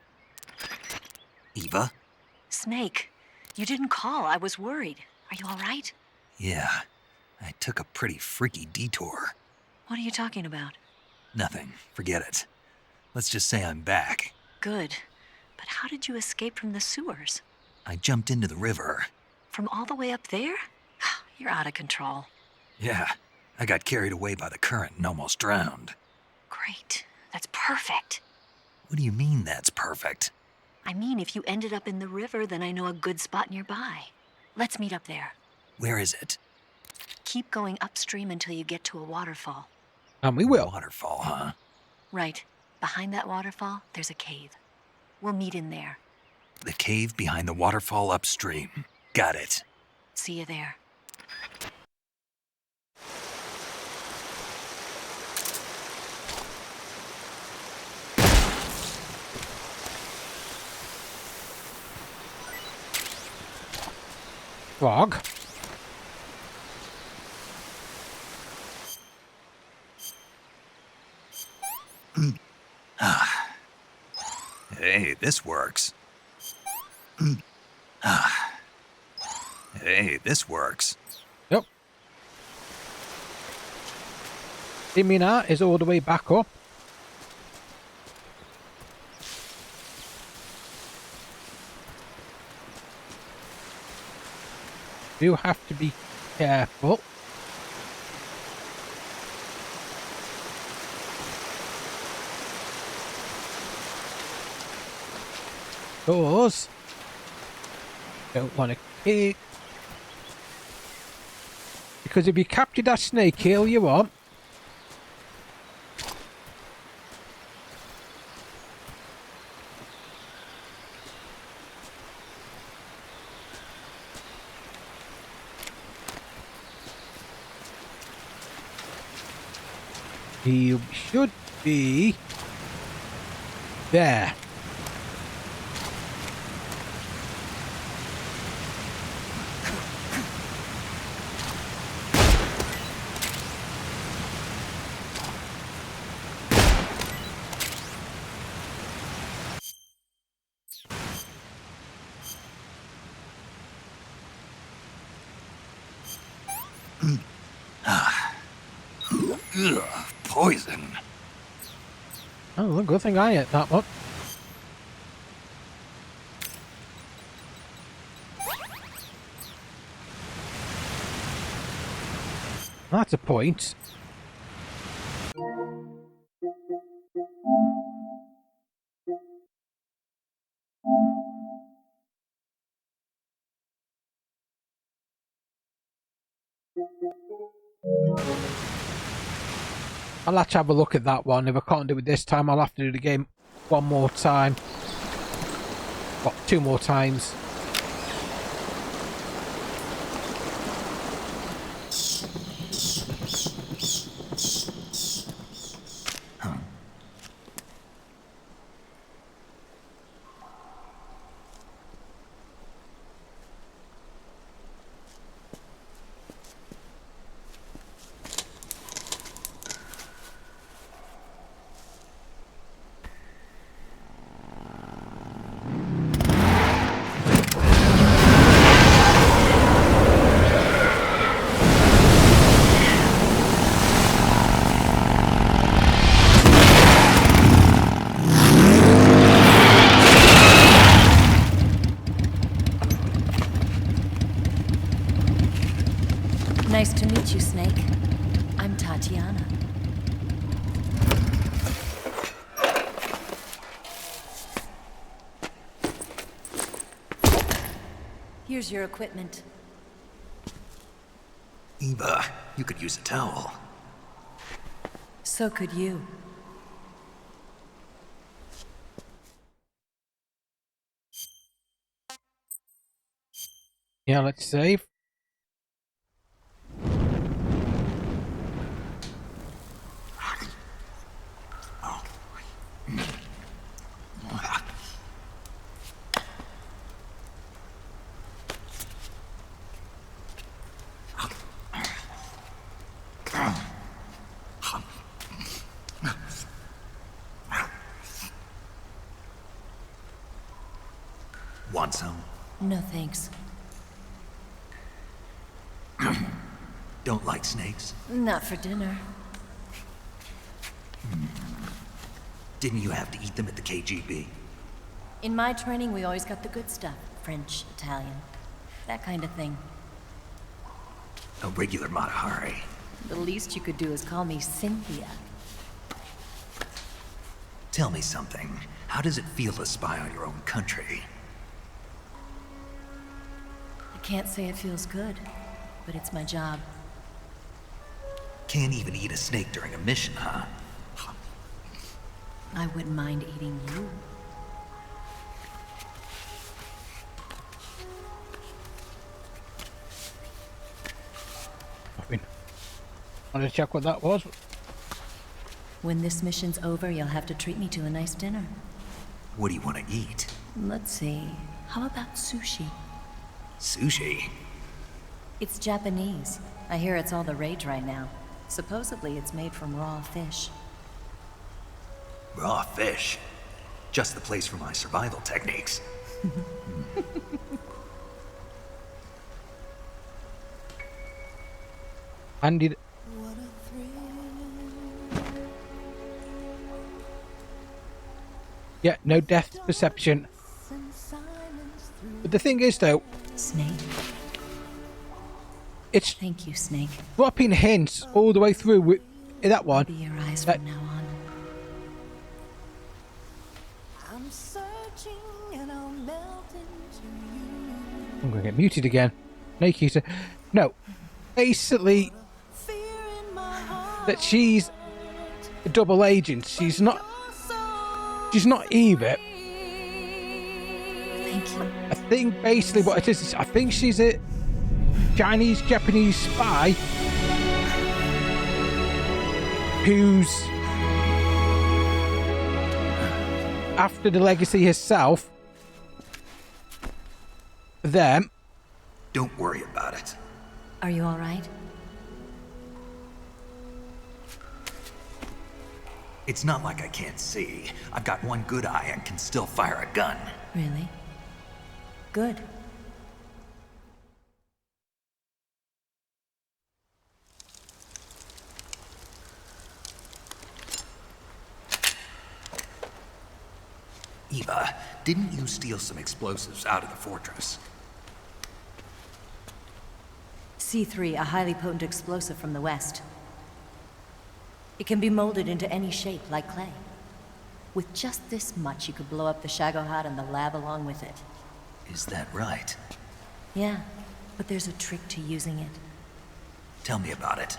Eva? Snake, you didn't call. I was worried. Are you all right? Yeah, I took a pretty freaky detour. What are you talking about? Nothing. Forget it. Let's just say I'm back. Good. But how did you escape from the sewers? I jumped into the river. From all the way up there? You're out of control. Yeah, I got carried away by the current and almost drowned. Great. That's perfect. What do you mean that's perfect? I mean, if you ended up in the river, then I know a good spot nearby. Let's meet up there. Where is it? Keep going upstream until you get to a waterfall. And we will. Waterfall, huh? Right. Behind that waterfall, there's a cave. We'll meet in there. The cave behind the waterfall upstream. Got it. See you there. Frog. Hey, this works. Hey, this works. Yep. Imina is all the way back up. You have to be careful. Doors. Don't want to kick. Because if you capture that snake here you want. He should be there. Ugh, poison. Oh, good thing I ate that one. That's a point. I'll have to have a look at that one. If I can't do it this time, I'll have to do the game one more time. What, 2 more times. meet you, Snake. I'm Tatiana. Here's your equipment. Eva, you could use a towel. So could you. Yeah, let's save. Want some? No thanks. Don't like snakes? Not for dinner. Didn't you have to eat them at the KGB? In my training, we always got the good stuff. French, Italian, that kind of thing. A regular Matahari. The least you could do is call me Cynthia. Tell me something. How does it feel to spy on your own country? I can't say it feels good, but it's my job. Can't even eat a snake during a mission, huh? I wouldn't mind eating you. I wanted to check what that was. When this mission's over, you'll have to treat me to a nice dinner. What do you want to eat? Let's see. How about sushi? Sushi? It's Japanese. I hear it's all the rage right now. Supposedly it's made from raw fish. Raw fish? Just the place for my survival techniques. Andy. Yeah, no depth perception. But the thing is, though, Snake. It's thank you, Snake. Dropping hints all the way through with that one. Be your eyes from now on. I'm searching and I'll melt into you. I'm gonna get muted again. Nakita. No, basically that she's a double agent. She's not Eva. Thank you. I think basically what it is I think she's a Chinese Japanese spy who's after the legacy herself. Them. Don't worry about it. Are you all right? It's not like I can't see. I've got one good eye and can still fire a gun. Really? Good. Eva, didn't you steal some explosives out of the fortress? C3, a highly potent explosive from the west. It can be molded into any shape, like clay. With just this much, you could blow up the Shagohod and the lab along with it. Is that right? Yeah, but there's a trick to using it. Tell me about it.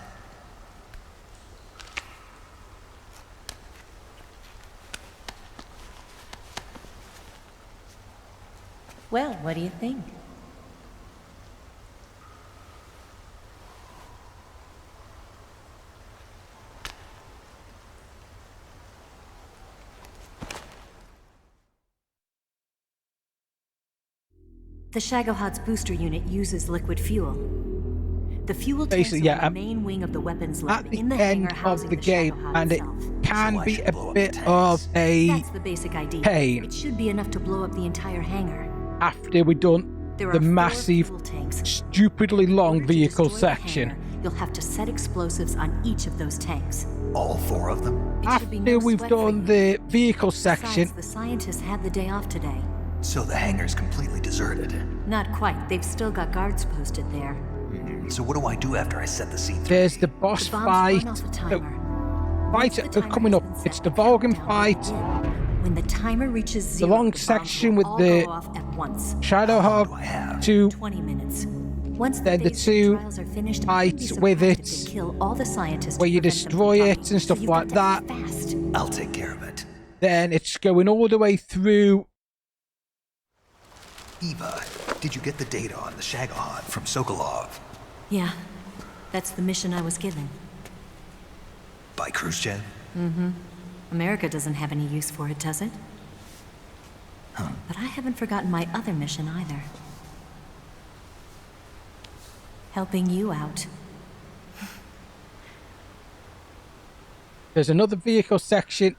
Well, what do you think? The Shagohod's booster unit uses liquid fuel. The fuel tanks are in the main wing of the weapons lab at the in the end hangar housing of the the game, Shagohod and it itself. can be a bit of a That's the basic idea. pain It should be enough to blow up the entire hangar. after we've done There are the 4 massive, fuel tanks. stupidly long vehicle Destroy the section. hangar, you'll have to set explosives on each of those tanks. All 4 of them? It should be After no we've sweat for done you. the vehicle section, Besides, the scientists had the day off today. So the hangar's completely deserted. Not quite. They've still got guards posted there. So what do I do after I set the C3? There's the boss fight. Fights are coming up. It's the Volgan fight. When the timer reaches 0, the long section with the Shagohod, 20 minutes. Once then the two fights with it, where you destroy it and stuff like that. I'll take care of it. Then it's going all the way through. Eva, did you get the data on the Shagohod from Sokolov? Yeah, that's the mission I was given. By Khrushchev? Mm-hmm. America doesn't have any use for it, does it? Huh. But I haven't forgotten my other mission either. Helping you out. There's another vehicle section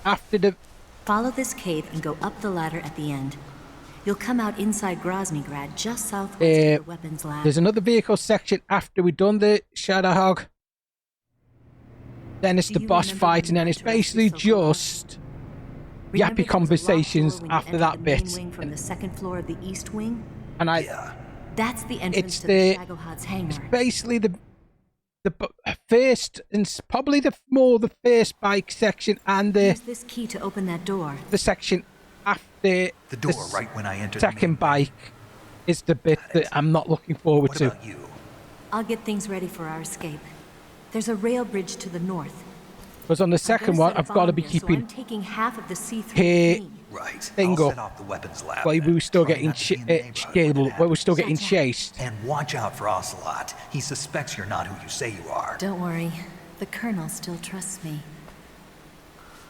after the... Follow this cave and go up the ladder at the end. You'll come out inside Groznygrad, just southwest of the weapons lab. There's another vehicle section after we've done the Shagohod. Then it's the boss fight, and then it's basically just yappy conversations after that bit. From the second floor of the east wing. And that's the entrance to the Shagohod's hangar. It's basically the first and probably the first bike section and the. Use this key to open that door. The section after the door, right when I enter. Second bike is the bit that I'm not looking forward to. What about you? I'll get things ready for our escape. There's a rail bridge to the north. Because on the second one, I've got to be keeping I'm taking half of the C3 thing I'll up. set off the weapons lab. While we were still getting chased. And watch out for Ocelot. He suspects you're not who you say you are. Don't worry. The Colonel still trusts me.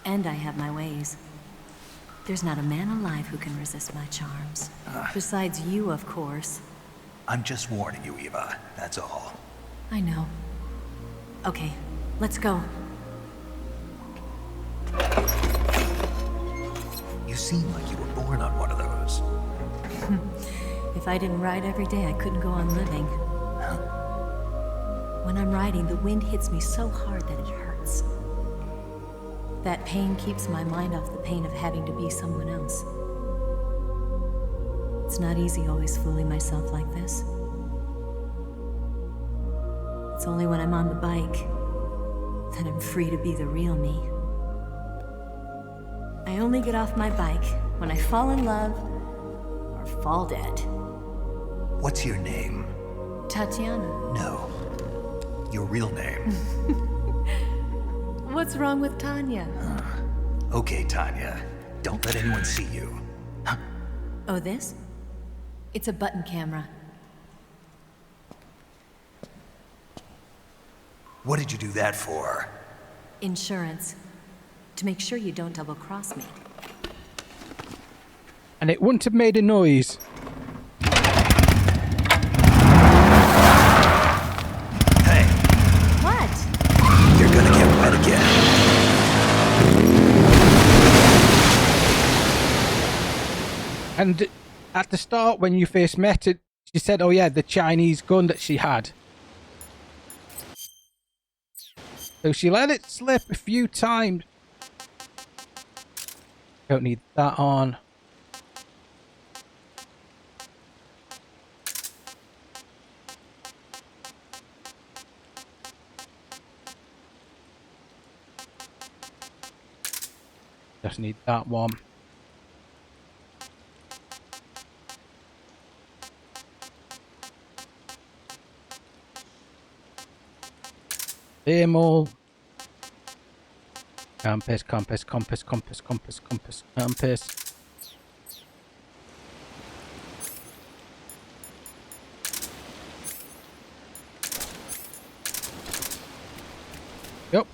And I have my ways. There's not a man alive who can resist my charms. Besides you, of course. I'm just warning you, Eva. That's all. I know. Okay, let's go. You seem like you were born on one of those. If I didn't ride every day, I couldn't go on living. When I'm riding, the wind hits me so hard that it hurts. That pain keeps my mind off the pain of having to be someone else. It's not easy always fooling myself like this. It's only when I'm on the bike that I'm free to be the real me. I only get off my bike when I fall in love or fall dead. What's your name? Tatiana. No. Your real name. What's wrong with Tanya? Okay, Tanya. Don't let anyone see you. Oh, this? It's a button camera. What did you do that for? Insurance. To make sure you don't double-cross me. And it wouldn't have made a noise. Hey. What? You're gonna get wet again. And at the start, when you first met it, she said, oh yeah, the Chinese gun that she had. So she let it slip a few times. Don't need that on. Just need that one. Thermal. Compass. Yep.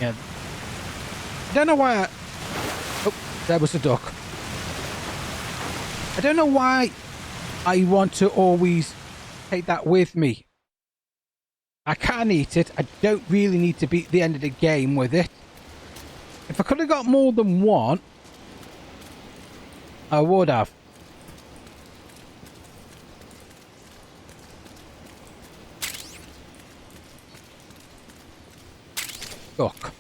Yeah. I don't know why oh, there was a duck. I don't know why I want to always take that with me. I can eat it. I don't really need to beat the end of the game with it. If I could have got more than one, I would have. Look.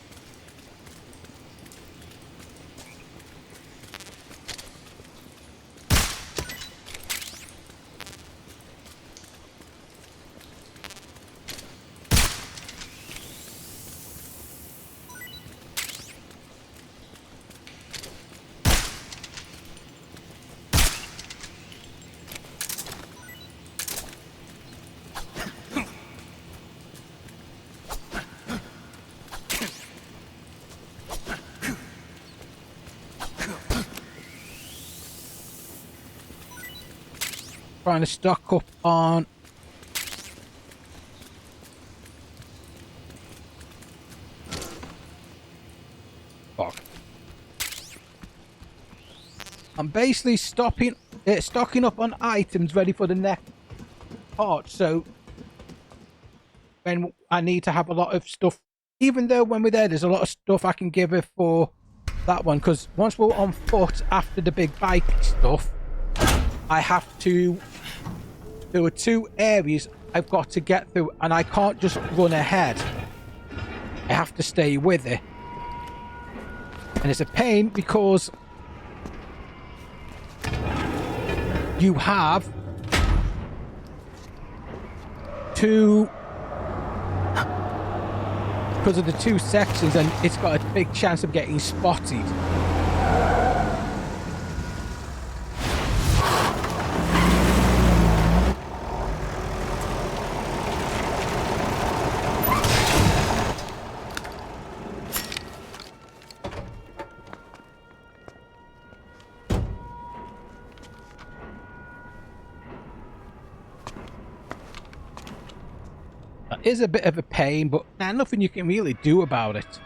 Trying to stock up on I'm basically stocking up on items ready for the next part, so when I need to have a lot of stuff, even though when we're there's a lot of stuff I can give her for that one, because once we're on foot after the big bike stuff, I have to, there are 2 areas I've got to get through, and I can't just run ahead. I have to stay with it. And it's a pain because you have 2, because of the 2 sections, and it's got a big chance of getting spotted. Is a bit of a pain, but nothing you can really do about it.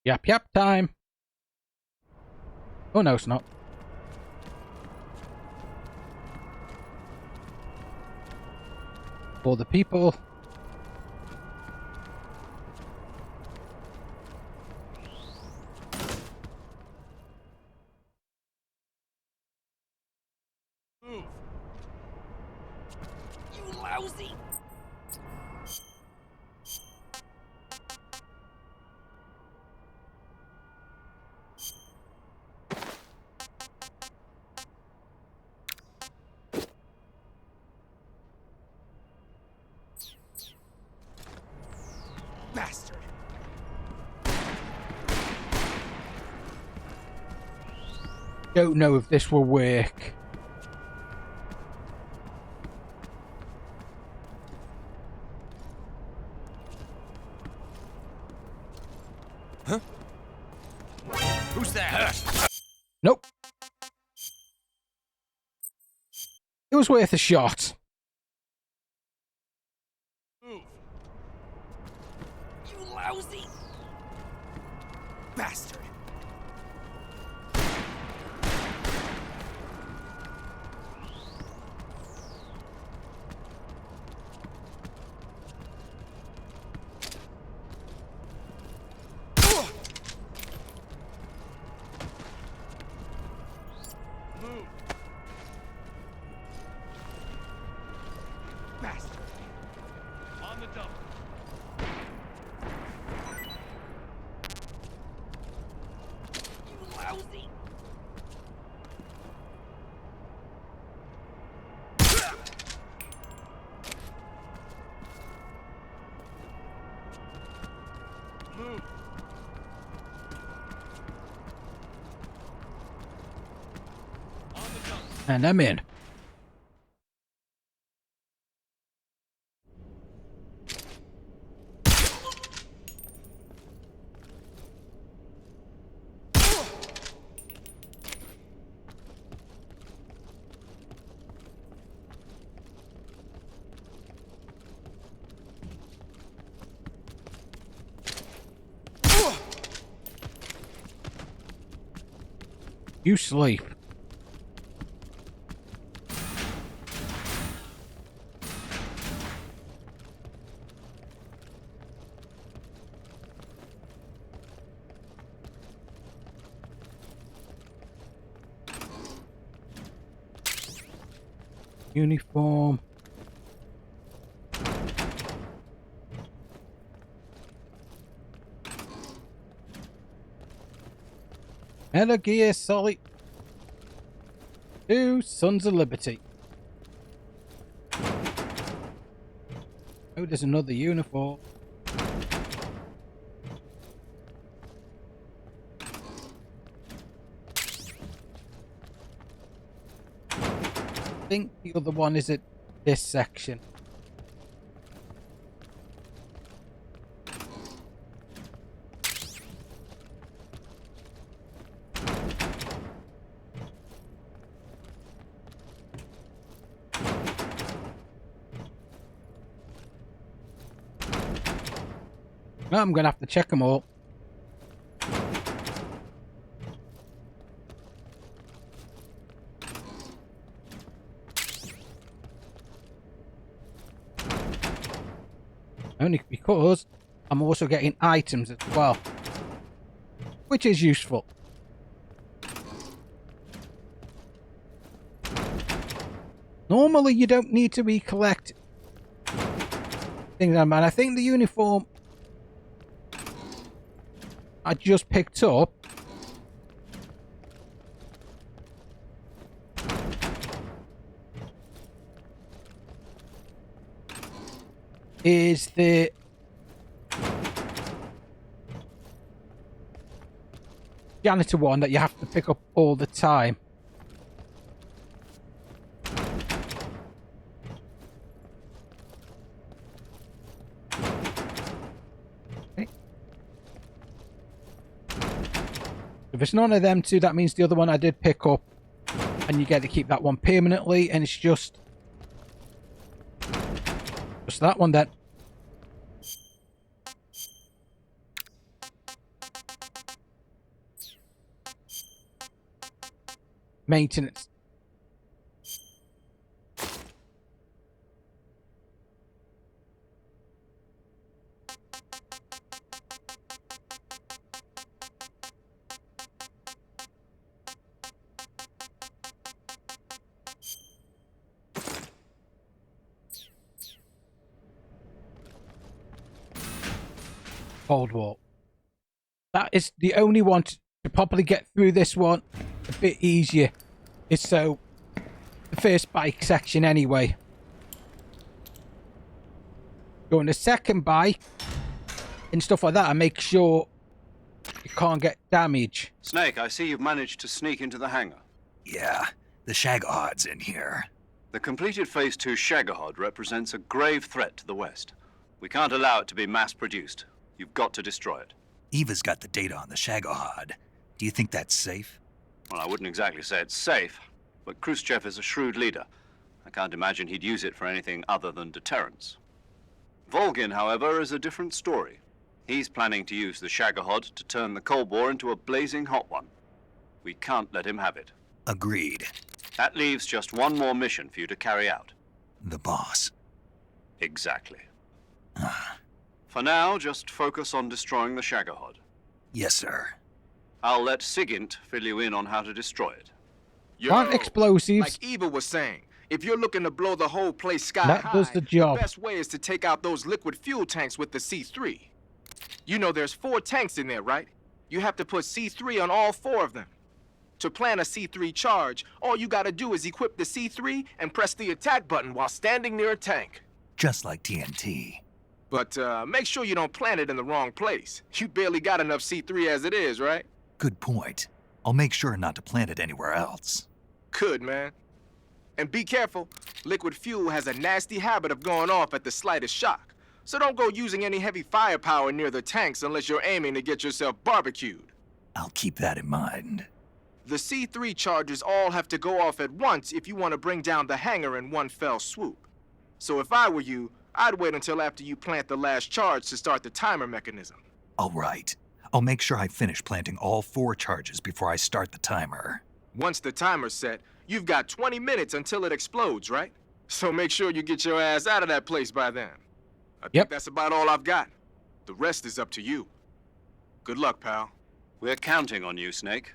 Yap time. Oh no, it's not. For the people. Move. You lousy. Bastard. Don't know if this will work. Huh? Who's that? Nope. It was worth a shot. Move. You lousy. Bastard. And I'm in. You sleep. Uniform. Metal Gear Solid 2 Sons of Liberty. Oh, there's another uniform. I think the other one is at this section. No, I'm gonna have to check them all. Only because I'm also getting items as well, which is useful. Normally you don't need to recollect things, man. I think the uniform I just picked up is the janitor one that you have to pick up all the time. Okay. If it's none of them two, that means the other one I did pick up, and you get to keep that one permanently, and it's just that one then. Maintenance. Cold War. That is the only one to probably get through this one a bit easier. It's so the first bike section anyway. Go on the second bike and stuff like that and make sure you can't get damage. Snake, I see you've managed to sneak into the hangar. Yeah, the Shagohod's in here. The completed Phase 2 Shagohod represents a grave threat to the West. We can't allow it to be mass-produced. You've got to destroy it. Eva's got the data on the Shagohod. Do you think that's safe? Well, I wouldn't exactly say it's safe, but Khrushchev is a shrewd leader. I can't imagine he'd use it for anything other than deterrence. Volgin, however, is a different story. He's planning to use the Shagohod to turn the Cold War into a blazing hot one. We can't let him have it. Agreed. That leaves just one more mission for you to carry out. The boss. Exactly. For now, just focus on destroying the Shagohod. Yes, sir. I'll let Sigint fill you in on how to destroy it. Plant explosives. Like Eva was saying, if you're looking to blow the whole place sky that high, does the job. The best way is to take out those liquid fuel tanks with the C3. You know there's 4 tanks in there, right? You have to put C3 on all 4 of them. To plant a C3 charge, all you gotta do is equip the C3 and press the attack button while standing near a tank. Just like TNT. But make sure you don't plant it in the wrong place. You barely got enough C3 as it is, right? Good point. I'll make sure not to plant it anywhere else. Good, man. And be careful. Liquid fuel has a nasty habit of going off at the slightest shock. So don't go using any heavy firepower near the tanks unless you're aiming to get yourself barbecued. I'll keep that in mind. The C3 charges all have to go off at once if you want to bring down the hangar in one fell swoop. So if I were you, I'd wait until after you plant the last charge to start the timer mechanism. All right. I'll make sure I finish planting all 4 charges before I start the timer. Once the timer's set, you've got 20 minutes until it explodes, right? So make sure you get your ass out of that place by then. I think that's about all I've got. The rest is up to you. Good luck, pal. We're counting on you, Snake.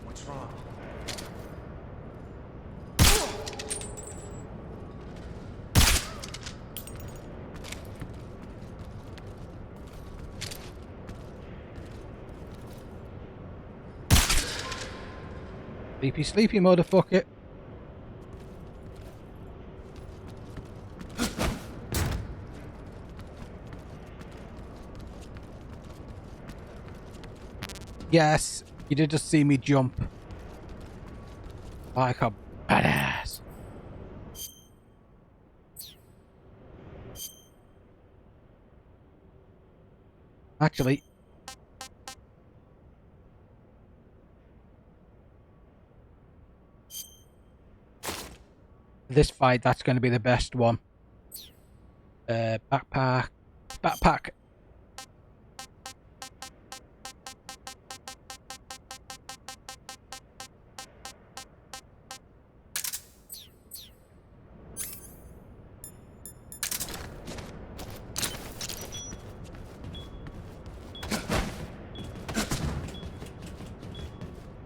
What's wrong? Sleepy, sleepy, motherfucker. Yes, you did just see me jump. Like a badass. Actually, this fight, that's going to be the best one. Backpack.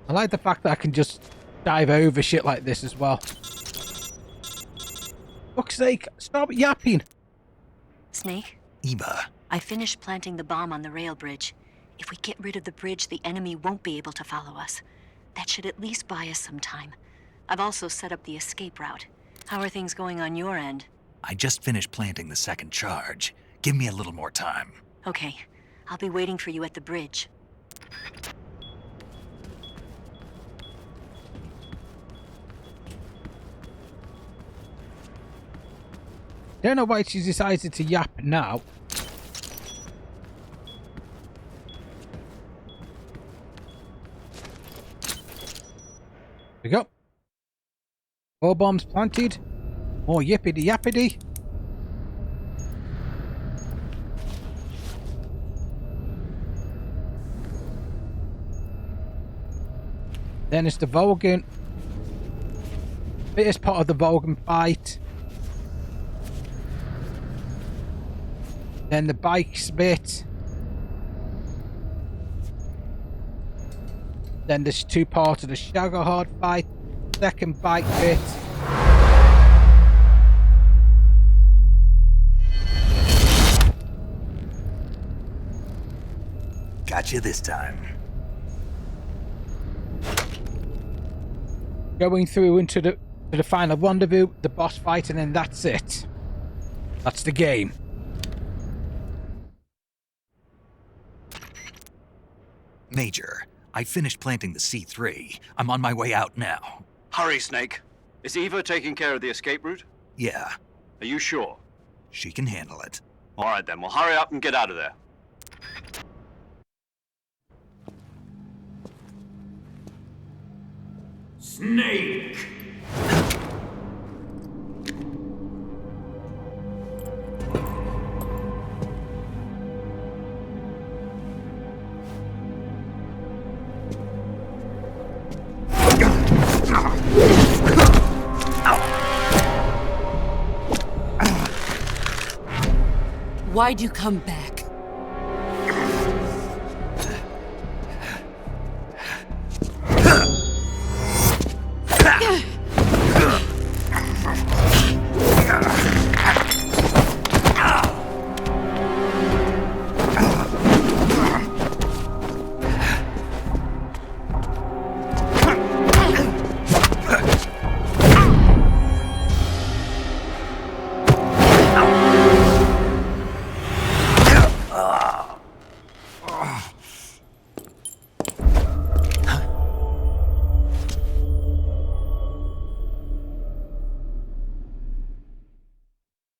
I like the fact that I can just dive over shit like this as well. Fuck's sake, stop yapping! Snake? Eva. I finished planting the bomb on the rail bridge. If we get rid of the bridge, the enemy won't be able to follow us. That should at least buy us some time. I've also set up the escape route. How are things going on your end? I just finished planting the second charge. Give me a little more time. Okay. I'll be waiting for you at the bridge. Don't know why she's decided to yap now. There we go. 4 bombs planted. More yippity yappity. Then it's the Volgan. Fittest part of the Volgan fight. Then the bikes bit. Then there's 2 parts of the Shagohod fight. Second bike bit. Gotcha this time. Going through into the final rendezvous, the boss fight, and then that's it. That's the game. Major, I finished planting the C3. I'm on my way out now. Hurry, Snake. Is Eva taking care of the escape route? Yeah. Are you sure? She can handle it. All right, then. Well, hurry up and get out of there. Snake! Why'd you come back?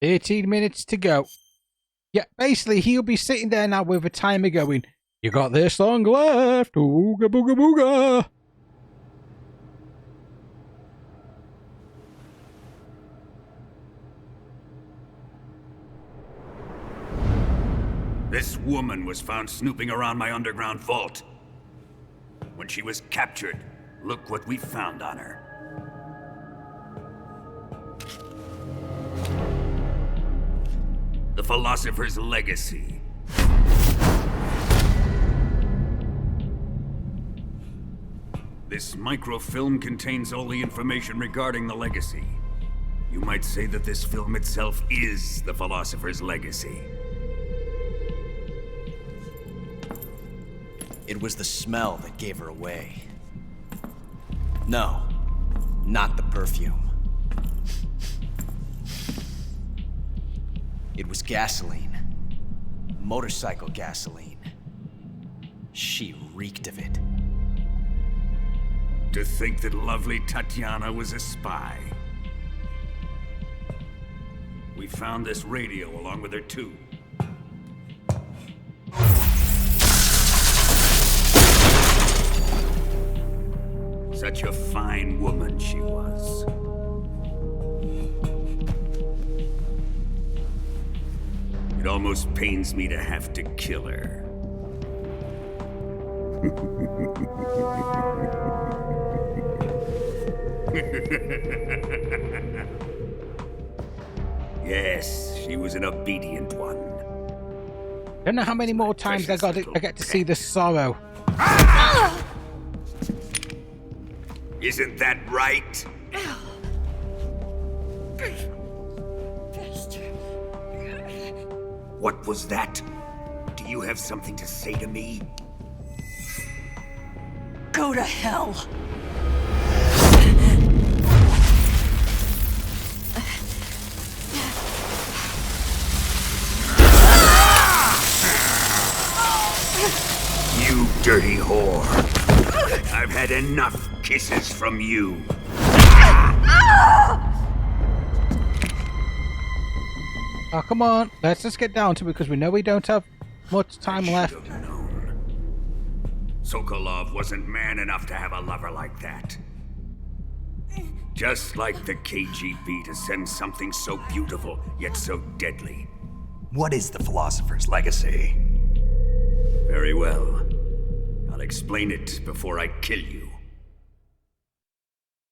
13 minutes to go. Yeah, basically, he'll be sitting there now with a timer going, you got this long left. Ooga booga booga. This woman was found snooping around my underground vault. When she was captured, look what we found on her. The Philosopher's Legacy. This microfilm contains all the information regarding the Legacy. You might say that this film itself is the Philosopher's Legacy. It was the smell that gave her away. No, not the perfume. It was gasoline. Motorcycle gasoline. She reeked of it. To think that lovely Tatiana was a spy. We found this radio along with her too. Such a fine woman she was. It almost pains me to have to kill her. Yes, she was an obedient one. Don't know how many more times I get to see the sorrow. Isn't that right? What was that? Do you have something to say to me? Go to hell. You dirty whore. I've had enough kisses from you. Oh, come on. Let's just get down to it because we know we don't have much time left. Sokolov wasn't man enough to have a lover like that. Just like the KGB to send something so beautiful, yet so deadly. What is the Philosopher's Legacy? Very well. I'll explain it before I kill you.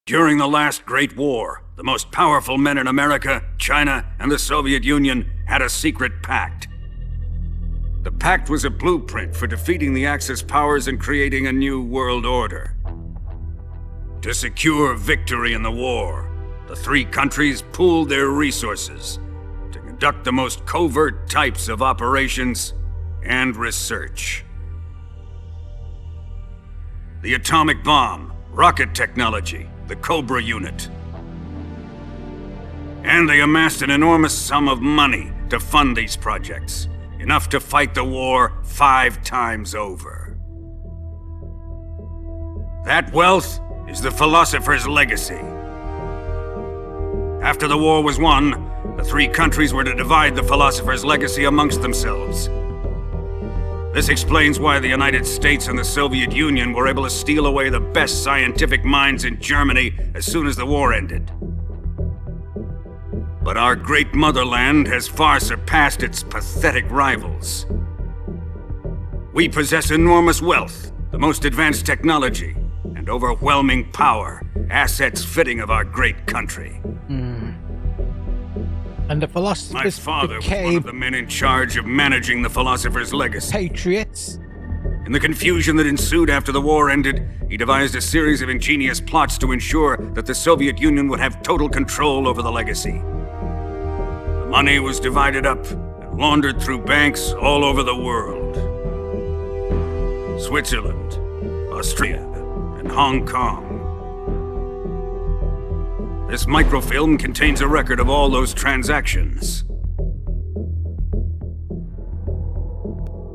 During the last Great War, the most powerful men in America, China, and the Soviet Union had a secret pact. The pact was a blueprint for defeating the Axis powers and creating a new world order. To secure victory in the war, the three countries pooled their resources to conduct the most covert types of operations and research. The atomic bomb, rocket technology, the Cobra unit. And they amassed an enormous sum of money to fund these projects, enough to fight the war 5 times over. That wealth is the Philosopher's Legacy. After the war was won, the three countries were to divide the Philosopher's Legacy amongst themselves. This explains why the United States and the Soviet Union were able to steal away the best scientific minds in Germany as soon as the war ended. But our great motherland has far surpassed its pathetic rivals. We possess enormous wealth, the most advanced technology, and overwhelming power, assets fitting of our great country. And the philosophers My father was one of the men in charge of managing the Philosopher's Legacy. Patriots. In the confusion that ensued after the war ended, he devised a series of ingenious plots to ensure that the Soviet Union would have total control over the legacy. The money was divided up and laundered through banks all over the world. Switzerland, Austria, and Hong Kong. This microfilm contains a record of all those transactions.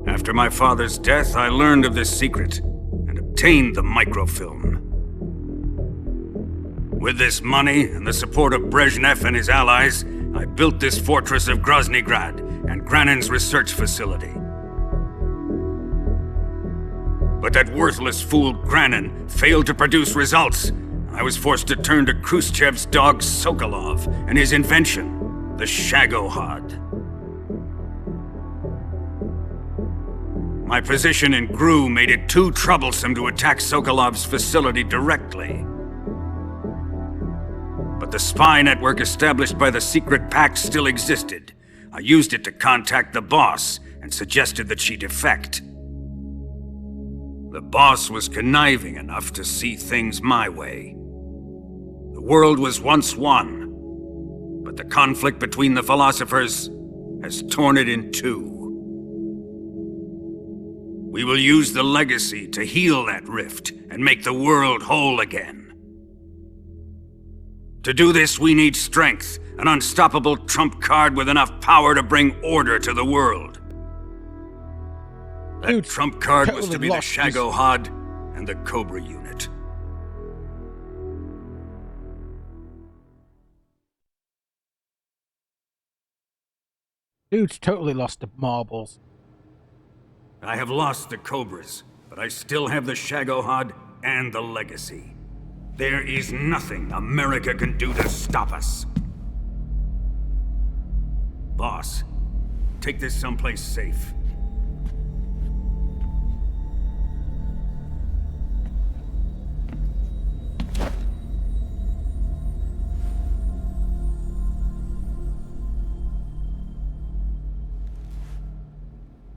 After my father's death, I learned of this secret and obtained the microfilm. With this money and the support of Brezhnev and his allies, I built this fortress of Groznygrad and Granin's research facility. But that worthless fool Granin failed to produce results. I was forced to turn to Khrushchev's dog Sokolov and his invention, the Shagohod. My position in GRU made it too troublesome to attack Sokolov's facility directly. But the spy network established by the secret pact still existed. I used it to contact the boss and suggested that she defect. The boss was conniving enough to see things my way. The world was once one, but the conflict between the philosophers has torn it in two. We will use the legacy to heal that rift and make the world whole again. To do this, we need strength, an unstoppable trump card with enough power to bring order to the world. That trump card was to be the Shagohod and the Cobra unit. Dude's totally lost the marbles. I have lost the Cobras, but I still have the Shagohod and the legacy. There is nothing America can do to stop us. Boss, take this someplace safe.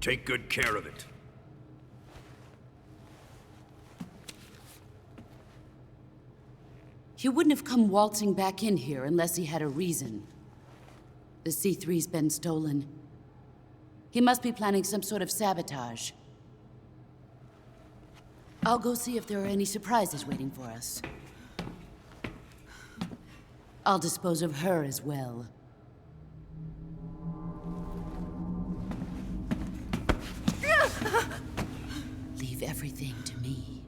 Take good care of it. He wouldn't have come waltzing back in here unless he had a reason. The C3's been stolen. He must be planning some sort of sabotage. I'll go see if there are any surprises waiting for us. I'll dispose of her as well. Leave everything to me.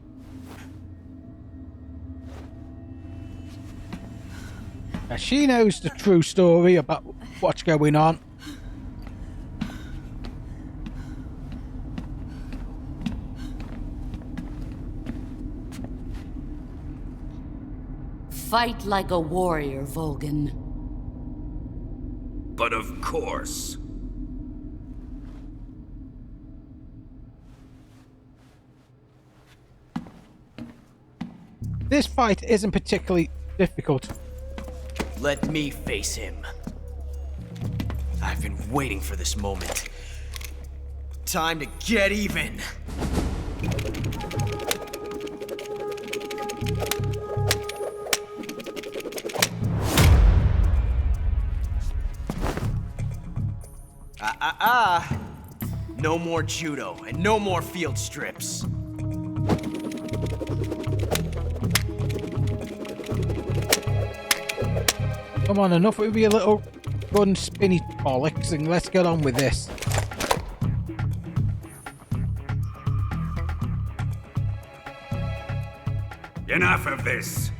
Now she knows the true story about what's going on. Fight like a warrior, Volgan. But of course. This fight isn't particularly difficult. Let me face him. I've been waiting for this moment. Time to get even. No more judo and no more field strips. Come on, enough with your little gun spinny bollocks and let's get on with this. Enough of this.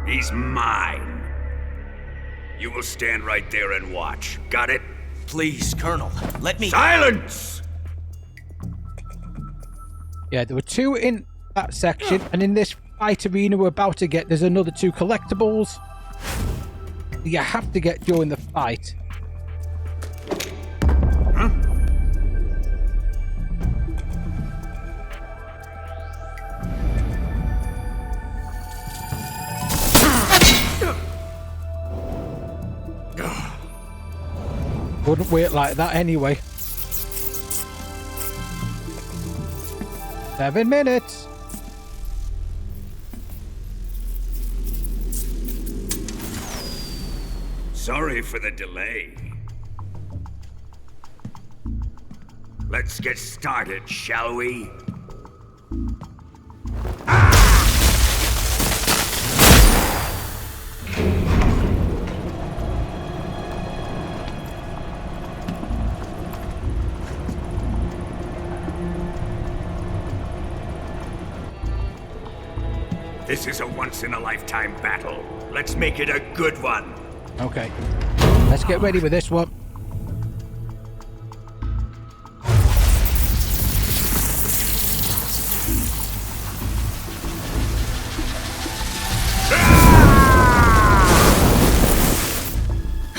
He's mine. You will stand right there and watch. Got it? Please, Colonel, let me— Silence! Yeah, there were two in that section, and in this fight arena we're about to get, there's another two collectibles that you have to get during the fight. Huh? Wouldn't wait like that anyway. 7 minutes. Sorry for the delay. Let's get started, shall we? This is a once-in-a-lifetime battle. Let's make it a good one. Okay. Let's get ready with this one.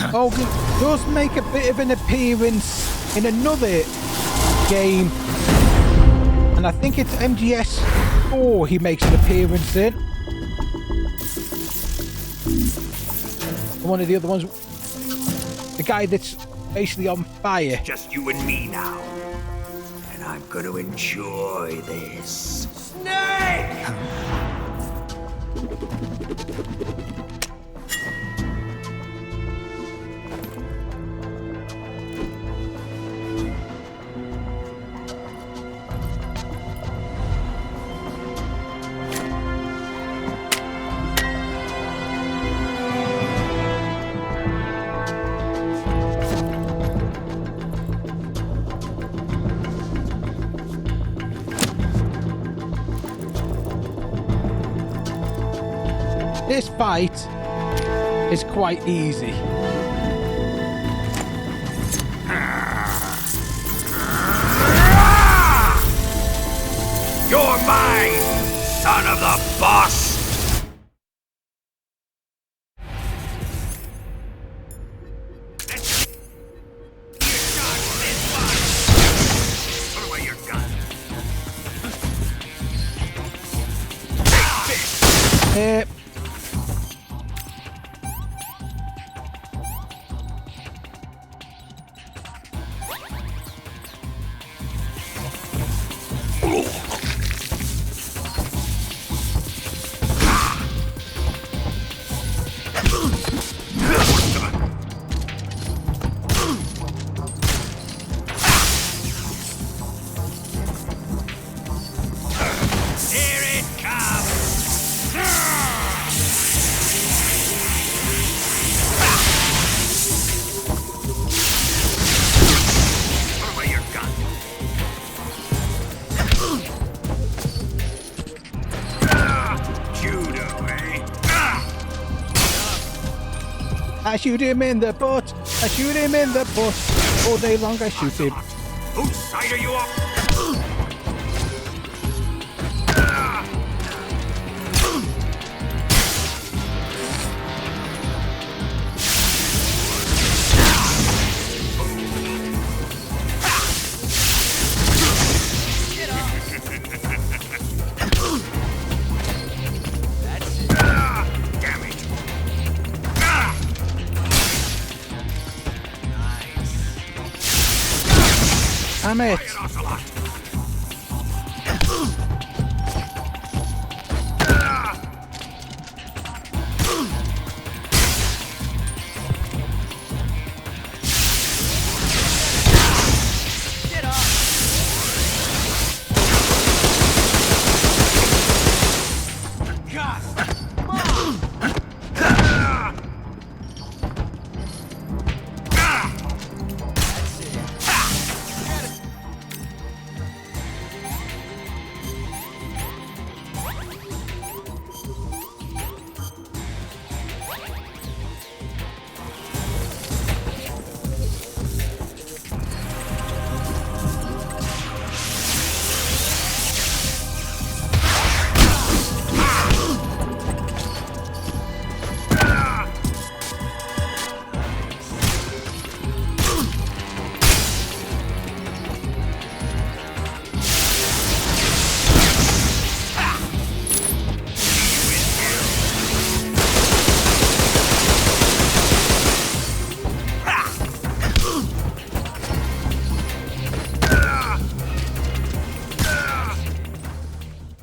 Hogan does make a bit of an appearance in another game, and I think it's MGS4 he makes an appearance in. One of the other ones, the guy that's basically on fire. Just you and me now, and I'm gonna enjoy this. Snake! This fight is quite easy. You're mine, son of the boss! Put away your gun. I shoot him in the butt. I shoot him in the butt. All day long I shoot him. Whose side are you on? Damn it.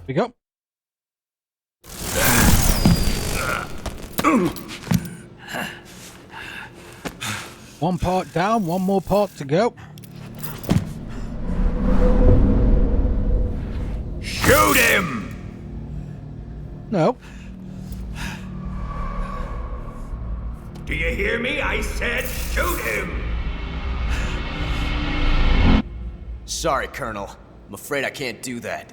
We go. One part down, one more part to go. Shoot him! No. Do you hear me? I said shoot him! Sorry, Colonel. I'm afraid I can't do that.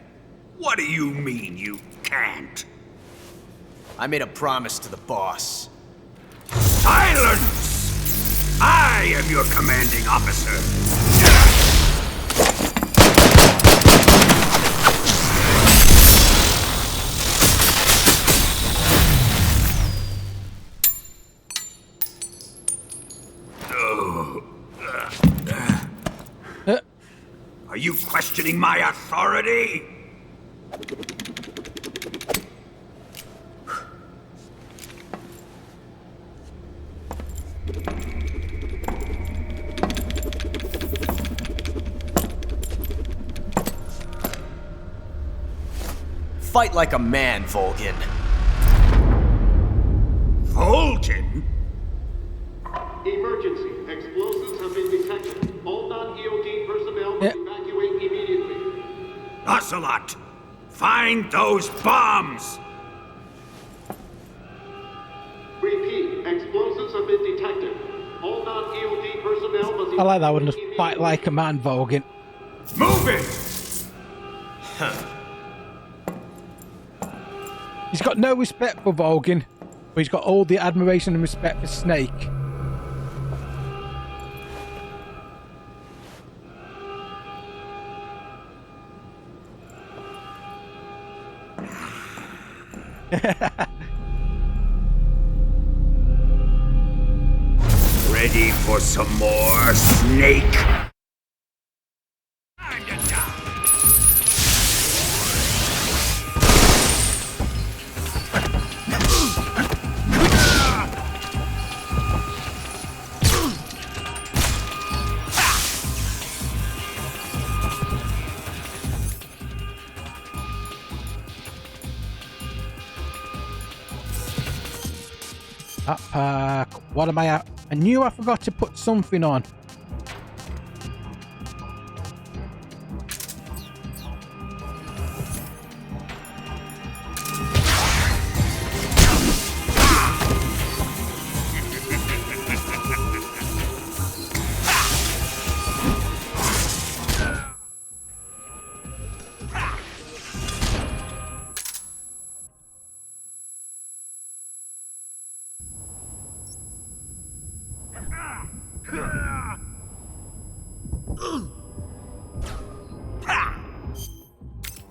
What do you mean you can't? I made a promise to the boss. Silence! I am your commanding officer. Are you questioning my authority? Fight like a man, Volgin. Volgin? Emergency. Explosives have been detected. All non-EOD personnel must evacuate immediately. Ocelot, find those bombs! Repeat. Explosives have been detected. All non-EOD personnel must I like that one. Just fight like a man, Volgin. Move it! He's got no respect for Volgin, but he's got all the admiration and respect for Snake. Ready for some more, Snake? What am I at? I knew I forgot to put something on.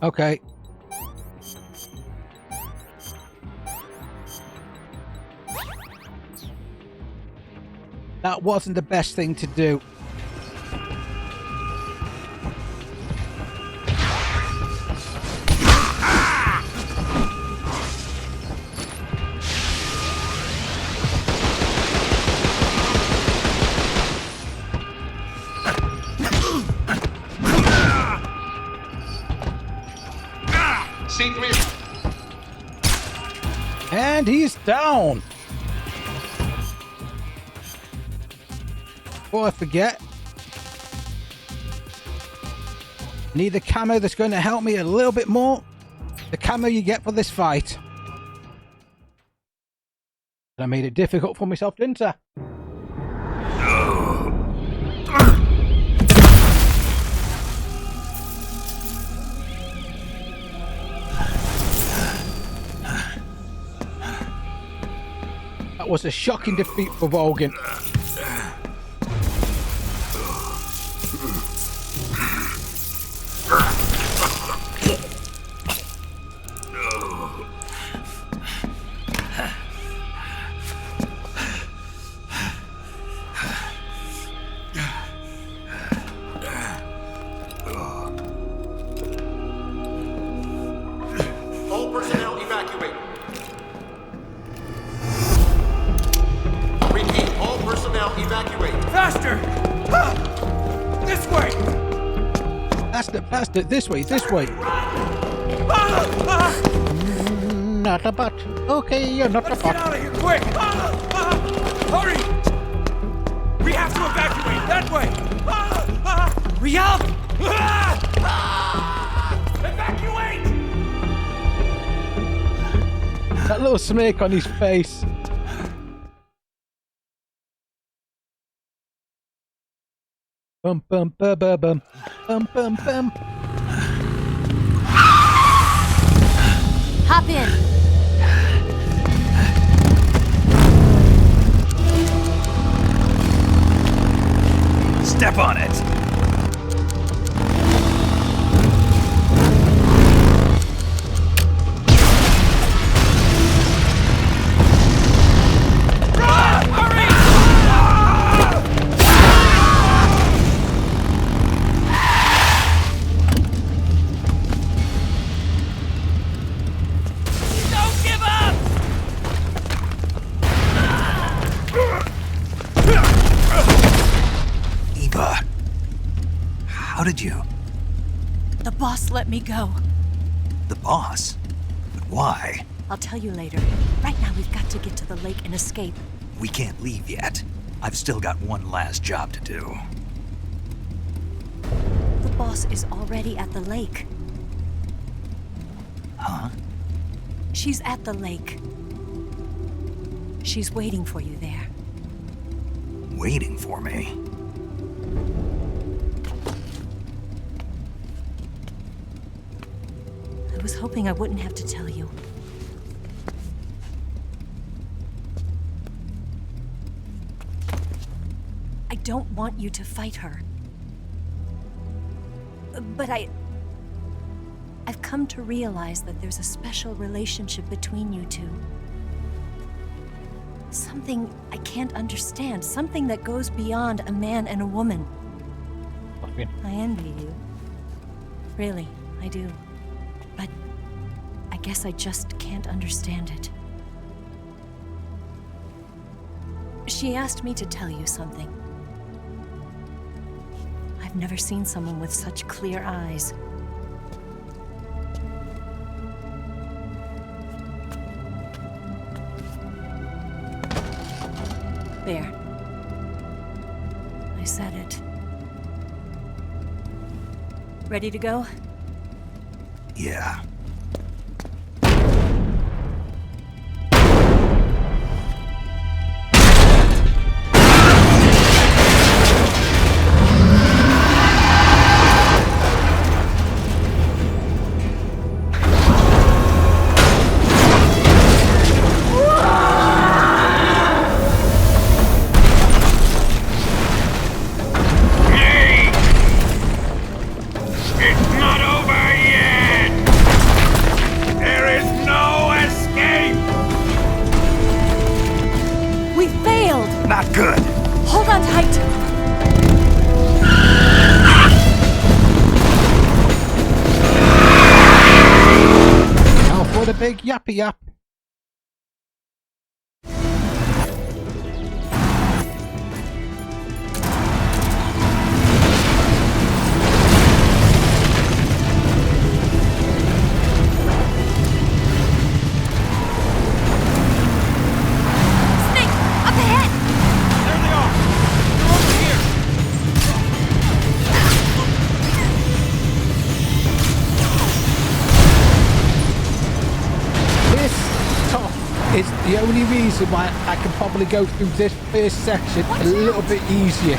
Okay. That wasn't the best thing to do. And he's down. Before I forget, need the camo that's going to help me a little bit more. The camo you get for this fight. I made it difficult for myself, didn't I? That was a shocking defeat for Volgin. All personnel evacuate. Personnel evacuate. Faster! This way! Faster, this way. Not a bot. Okay, you're not a bot. Get out of here, quick! Hurry! We have to evacuate, that way! Hurry up! Evacuate! That little smirk on his face. Bum bum bum bum bum bum bum bum. Hop in. Step on it! How did you? The boss let me go. The boss? But why? I'll tell you later. Right now, we've got to get to the lake and escape. We can't leave yet. I've still got one last job to do. The boss is already at the lake. Huh? She's at the lake. She's waiting for you there. Waiting for me? I was hoping I wouldn't have to tell you. I don't want you to fight her. But I've come to realize that there's a special relationship between you two. Something I can't understand. Something that goes beyond a man and a woman. I envy you. Really, I do. But I guess I just can't understand it. She asked me to tell you something. I've never seen someone with such clear eyes. There. I said it. Ready to go? Yeah. Big yappy yap. It's the only reason why I can probably go through this first section a little bit easier.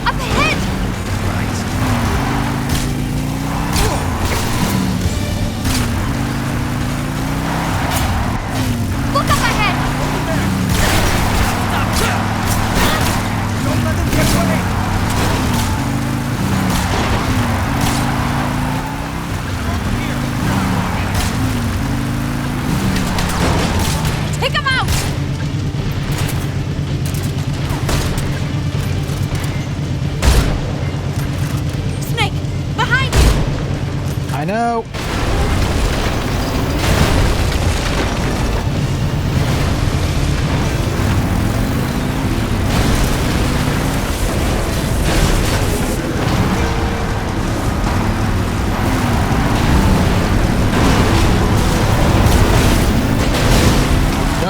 Up ahead! Look up ahead! Don't let them get away! Take him out! Snake, behind you! I know.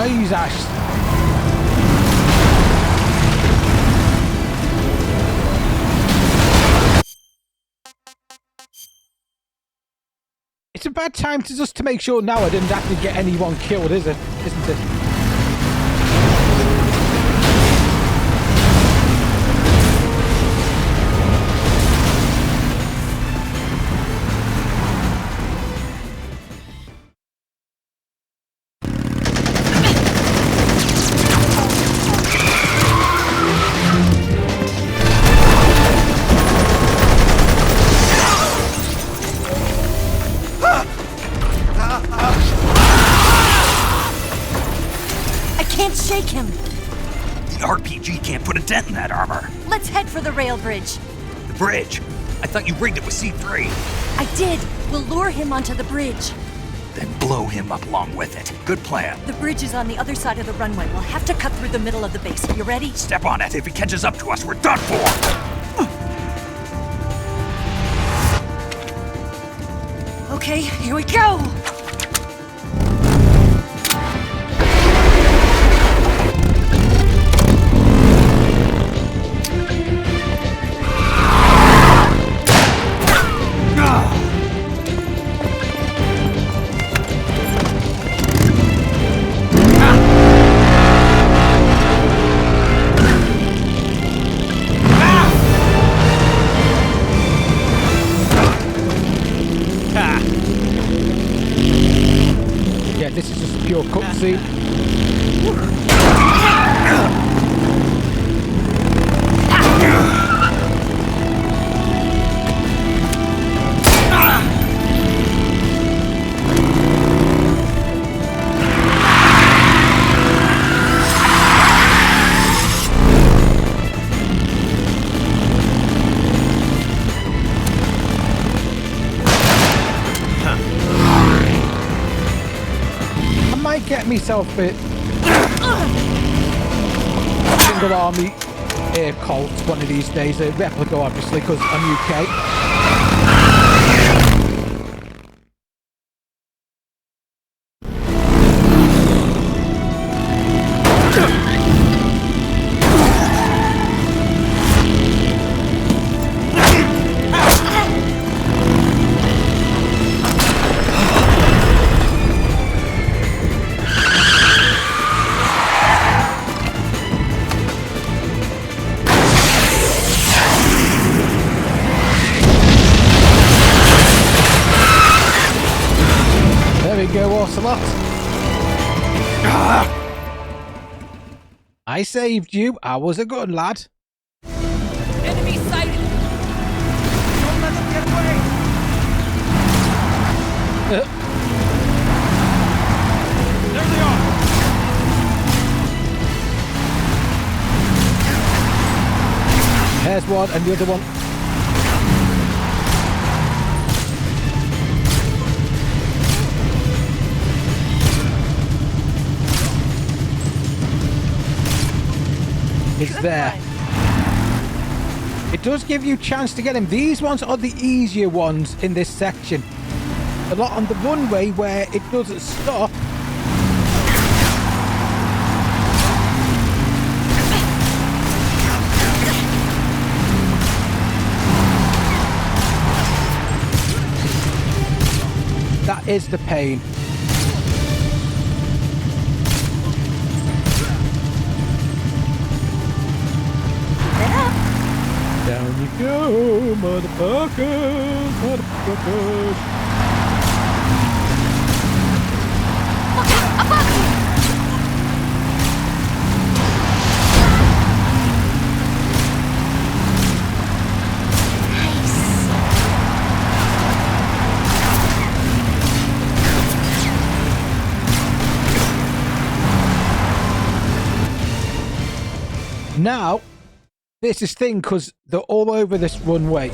Jesus. It's a bad time to just to make sure now I didn't actually get anyone killed, is it? Isn't it? him. The RPG can't put a dent in that armor. Let's head for the rail bridge. The bridge? I thought you rigged it with C3. I did. We'll lure him onto the bridge. Then blow him up along with it. Good plan. The bridge is on the other side of the runway. We'll have to cut through the middle of the base. You ready? Step on it. If he catches up to us, we're done for. Okay, here we go! Yeah, this is just a pure cutscene. Get myself a single army air Colt one of these days, a replica obviously because I'm UK. I saved you. I was a good lad. Enemy sighted! Don't let them get away! There they are! There's one and the other one. It's there. It does give you a chance to get him. These ones are the easier ones in this section. A lot on the runway where it doesn't stop. That is the pain. Down you go, motherfuckers, motherfuckers. Now, this is thing because they're all over this runway.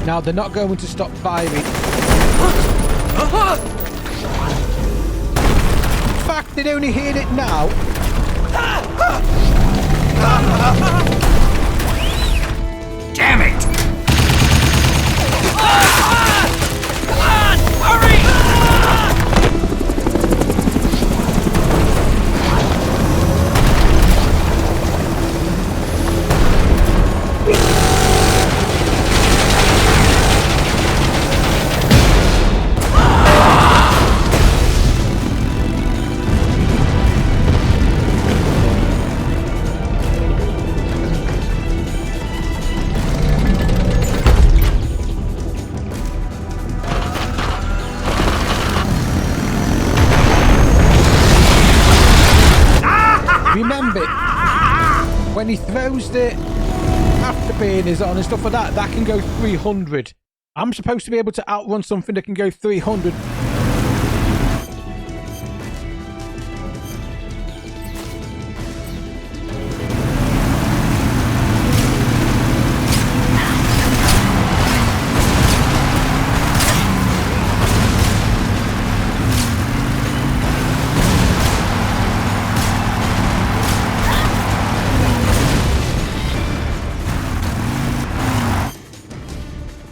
Now they're not going to stop firing. In fact, they only hear it now. Damn it! Come on! Hurry! remember, when he throws the afterburners on and stuff like that, that can go 300. I'm supposed to be able to outrun something that can go 300.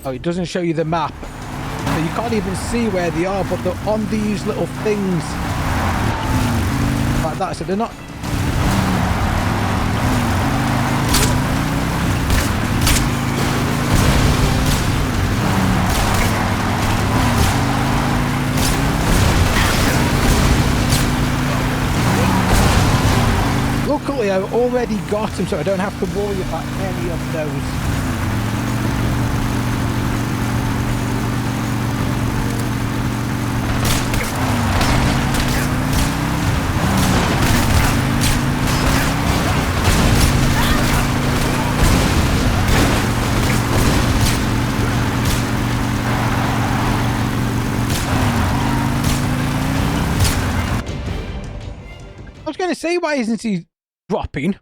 Oh, it doesn't show you the map, so you can't even see where they are, but they're on these little things like that, so they're not. Luckily, I've already got them, so I don't have to worry about any of those. I was going to say, why isn't he dropping?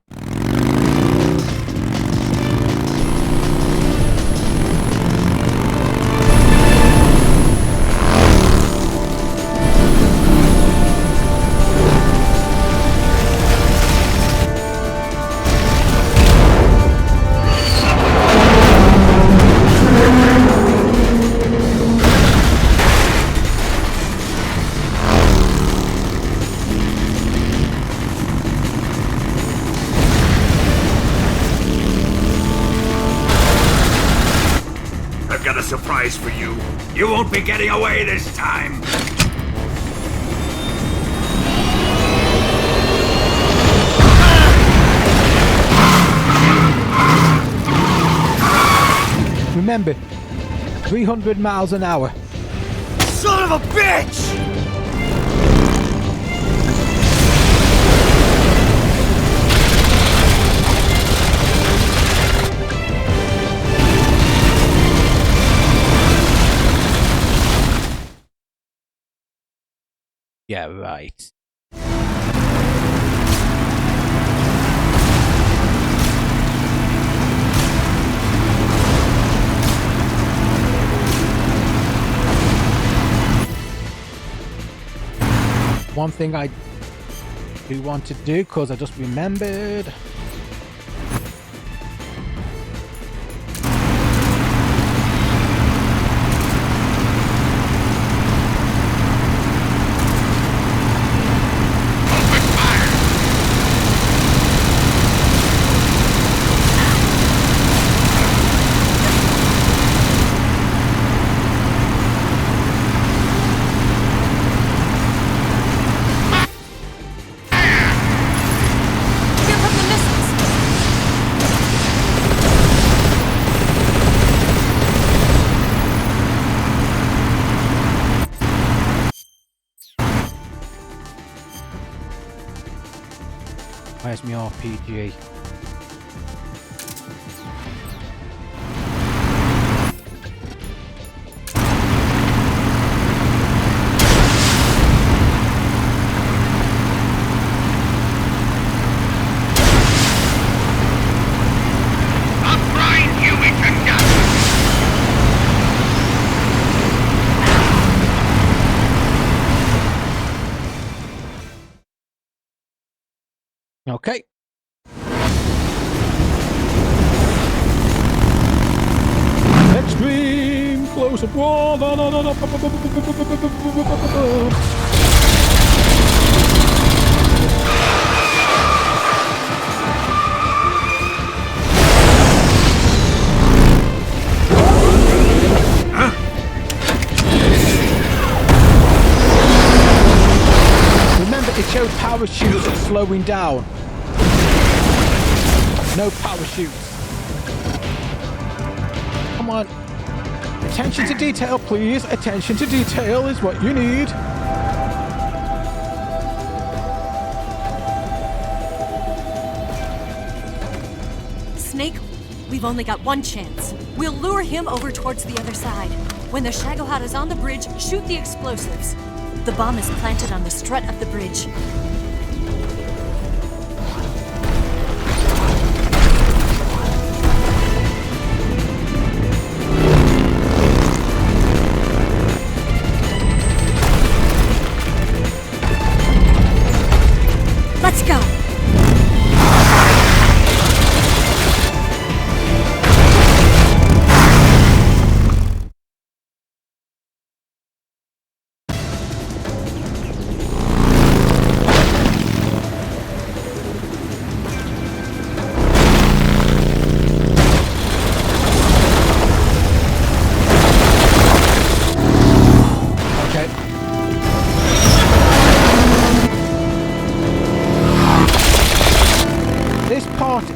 Surprise for you. You won't be getting away this time. Remember, 300 miles an hour. Son of a bitch! Yeah, right. One thing I do want to do, because I just remembered. Where's my RPG? Okay. Extreme close-up wall. Remember, it showed parachutes slowing down. No parachutes. Come on. Attention to detail, please. Attention to detail is what you need. Snake, we've only got one chance. We'll lure him over towards the other side. When the Shagohod is on the bridge, shoot the explosives. The bomb is planted on the strut of the bridge. Let's go!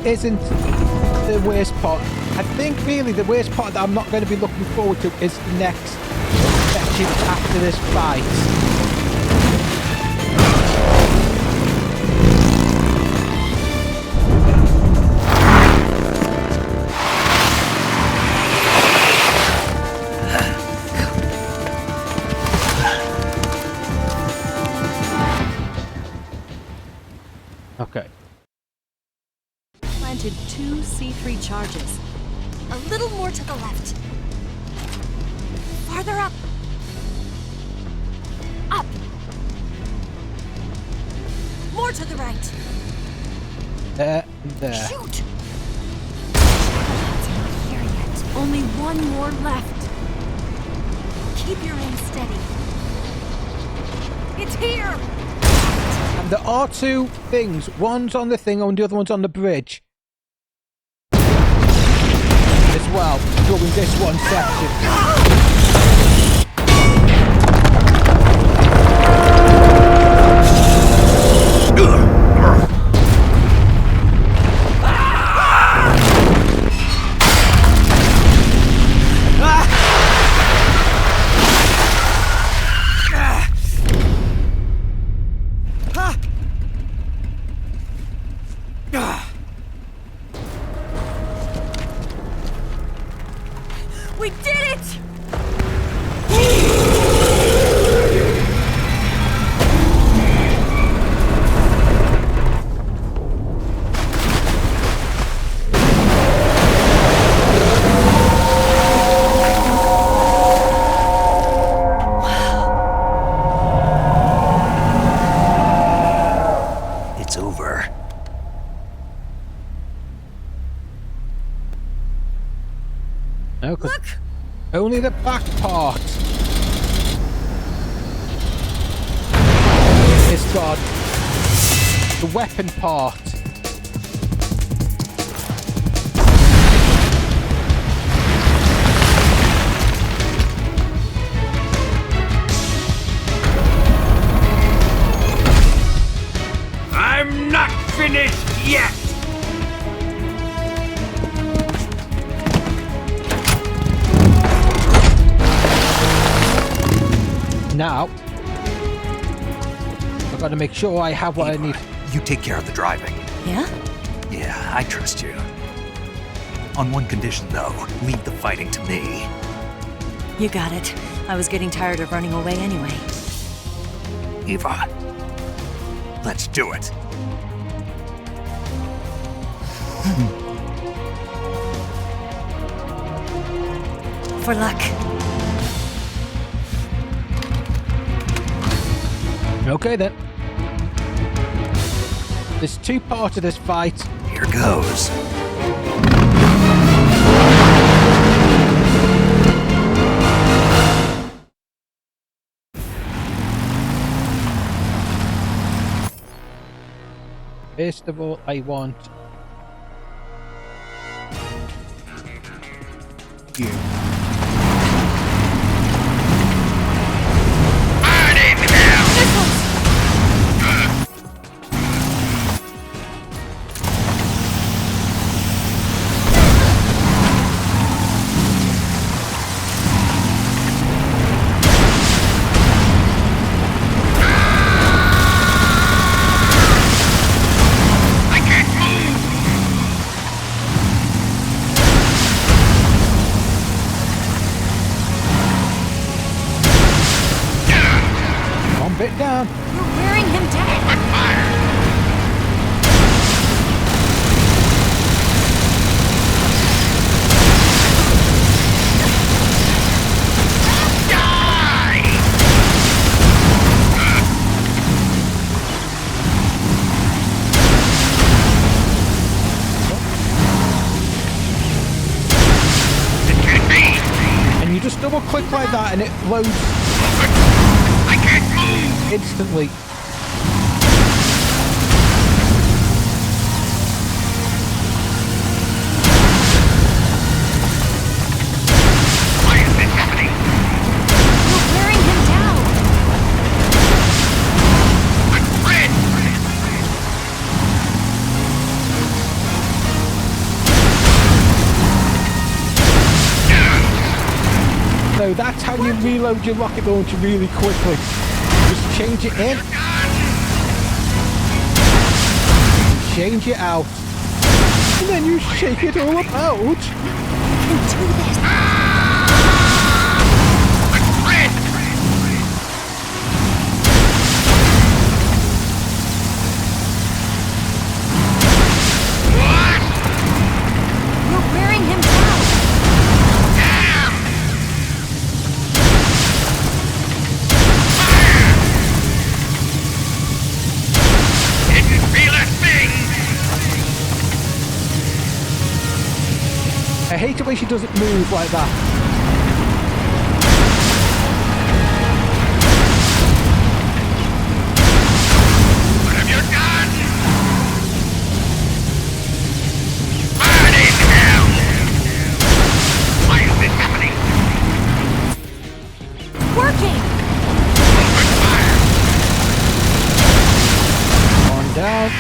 Isn't the worst part. I think really the worst part that I'm not going to be looking forward to is the next section after this fight. Okay. Planted 2 C3 charges. A little more to the left. Farther up. Up. More to the right. There. Shoot! It's not here yet. Only one more left. Keep your aim steady. It's here! And there are two things. One's on the thing and the other one's on the bridge. As well, during this one section. We did it! It's over. Okay. Look! Only the back part is got the weapon part. I'm not finished yet! Now, I've got to make sure I have what I need. You take care of the driving. Yeah? Yeah, I trust you. On one condition, though, leave the fighting to me. You got it. I was getting tired of running away anyway. Eva, let's do it. For luck. Okay then. There's two parts of this fight. Here goes. First of all, I want you. double click like that and it loads. I can't move! Instantly. Why is this happening? You're wearing him down. I'm red! So that's how you reload your rocket launcher really quickly. Just change it in. Change it out. And then you shake it all about. You can do this. I'm red! What? You're wearing him down. Damn! Didn't feel a thing! I hate the way she doesn't move like that. What have you done? Burn in hell! Why is this happening? Working. Open fire! On down.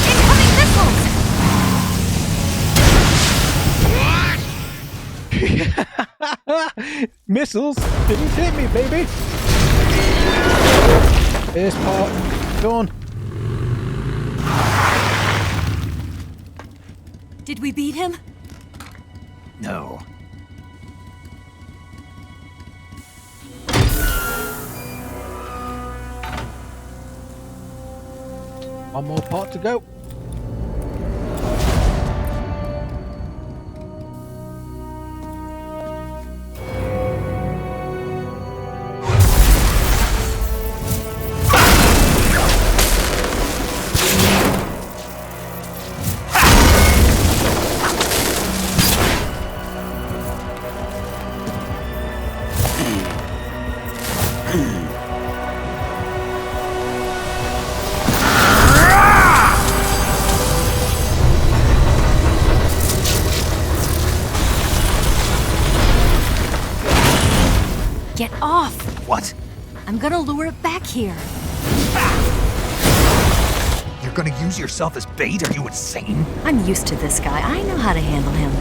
Incoming missiles. What? Missiles didn't hit me, baby. This part done. Did we beat him? No. One more part to go. Get off. What? I'm gonna lure it back here. You're gonna use yourself as bait? Are you insane? I'm used to this guy. I know how to handle him.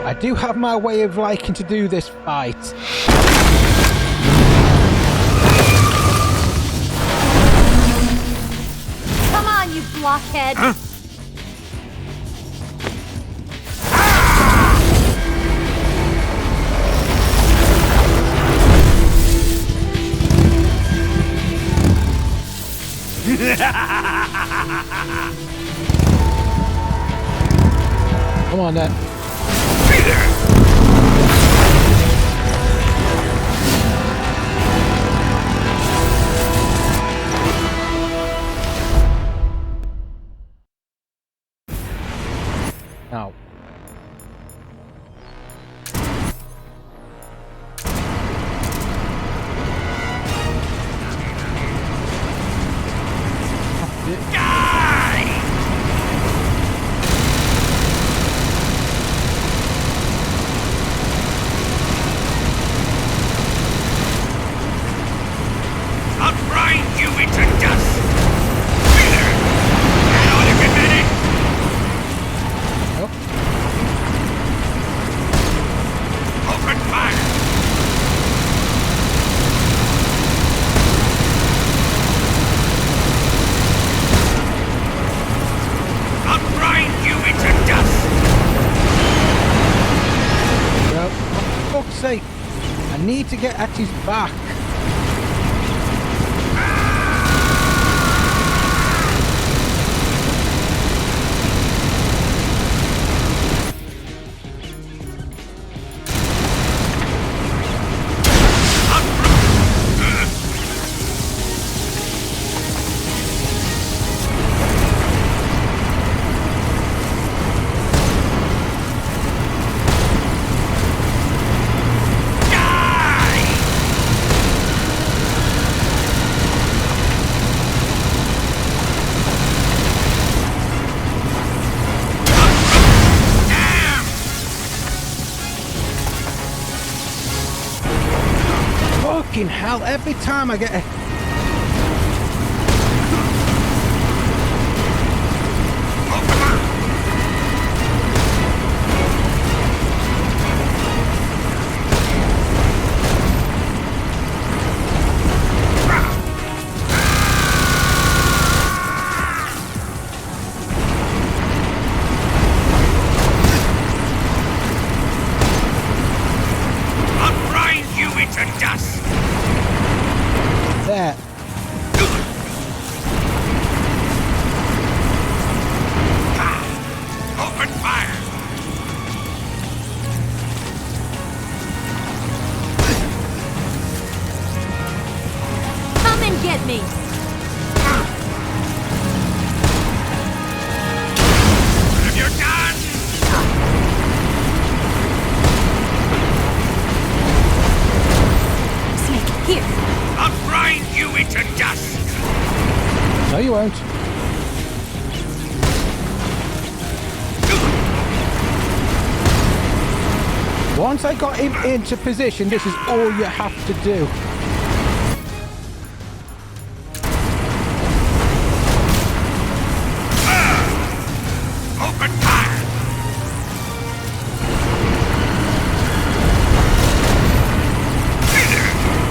I do have my way of liking to do this fight. Come on, you blockhead. Huh? Come on then. Now. I'll grind you into dust! Wheeler! That ought to get it! Open fire! I'll grind you into dust! Well, for fuck's sake, I need to get at his back. Fucking hell, every time I get a... There. Open fire! Come and get me! Have you done? Snake, here! I'll grind you into dust! No, you won't. Once I got him into position, this is all you have to do. Open fire!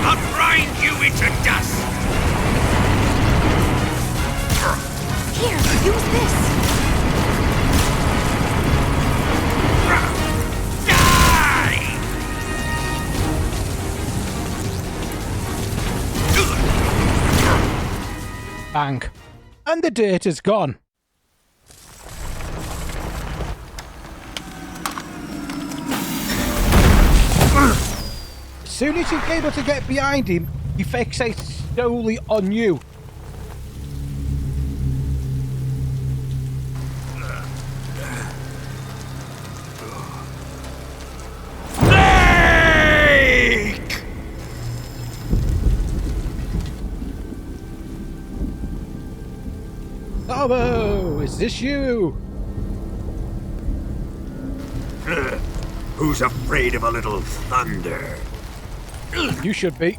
I'll grind you into dust! Here, use this! Die! Bang. And the dirt is gone. As soon as you're able to get behind him, he fixates solely on you. Bravo! Is this you? Who's afraid of a little thunder? You should be.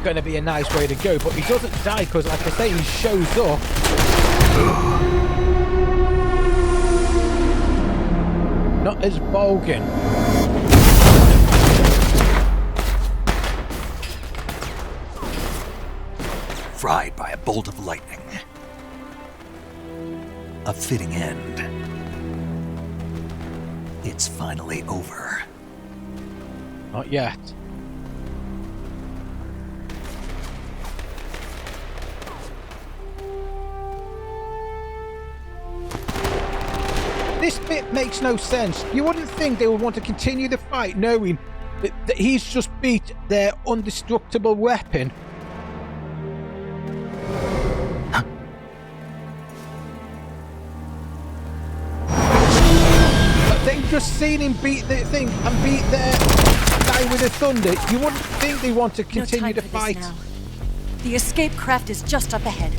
Gonna be a nice way to go, but he doesn't die because, like I say, he shows up. Not as Bogan. Fried by a bolt of lightning. A fitting end. It's finally over. Not yet. This bit makes no sense. You wouldn't think they would want to continue the fight knowing that he's just beat their indestructible weapon. But they've just seen him beat the thing and beat their guy with the thunder. You wouldn't think they want to continue the fight. Now. The escape craft is just up ahead.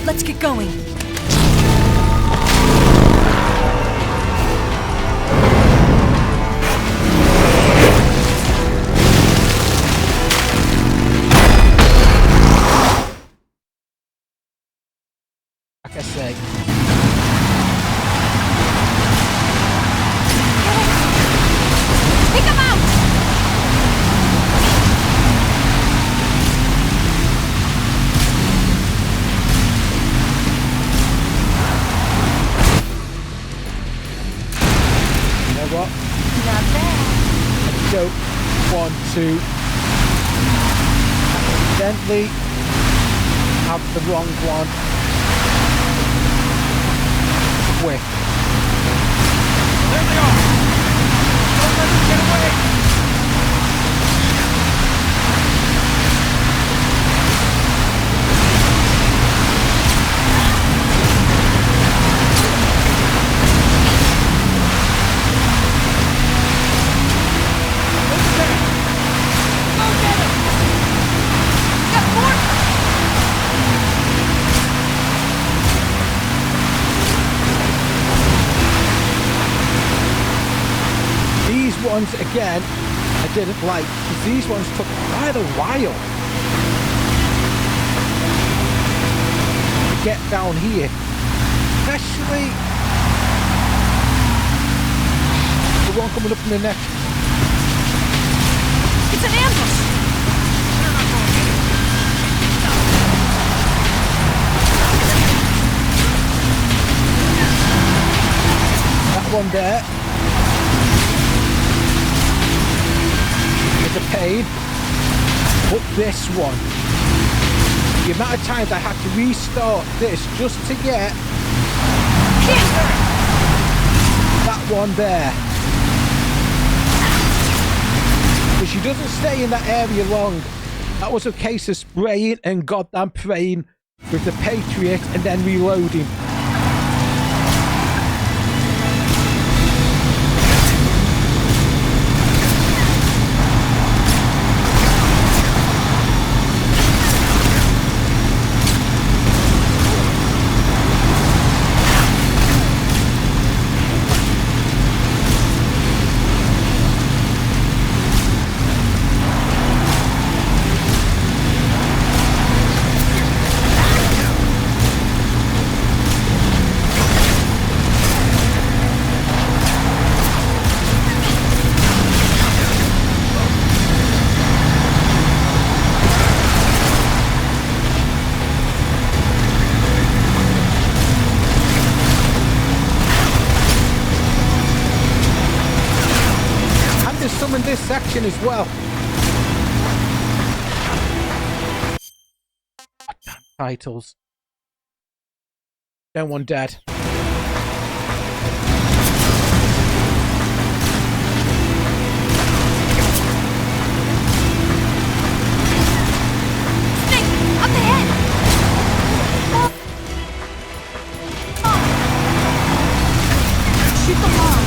Let's get going. Like I say. Pick him out! What? Not bad. I don't want to accidentally have the wrong one. Quick. There they are! Don't let them get away! Ones again I didn't like because these ones took quite a while to get down here, especially the one coming up in the next. It's an ambush. That one there. The pain, but this one, the amount of times I had to restart this just to get that one there, because she doesn't stay in that area long. That was a case of spraying and goddamn praying with the Patriot and then reloading. In this section as well. Damn titles. Then one dead. Snake, up ahead. Shoot the wall.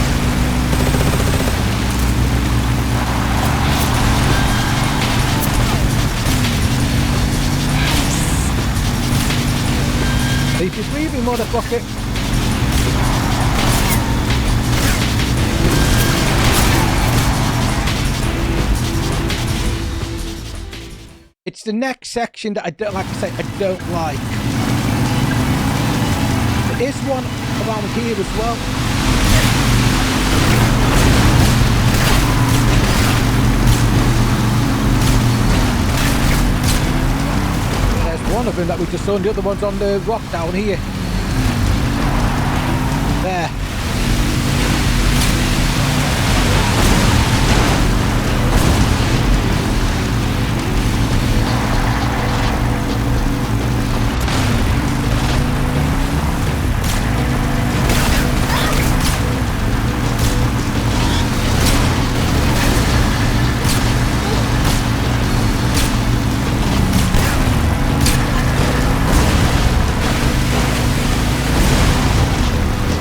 Leave me, motherfucker. It's the next section that I don't like to say I don't like. There is one around here as well. One of them that we just saw, and the other one's on the rock down here. There.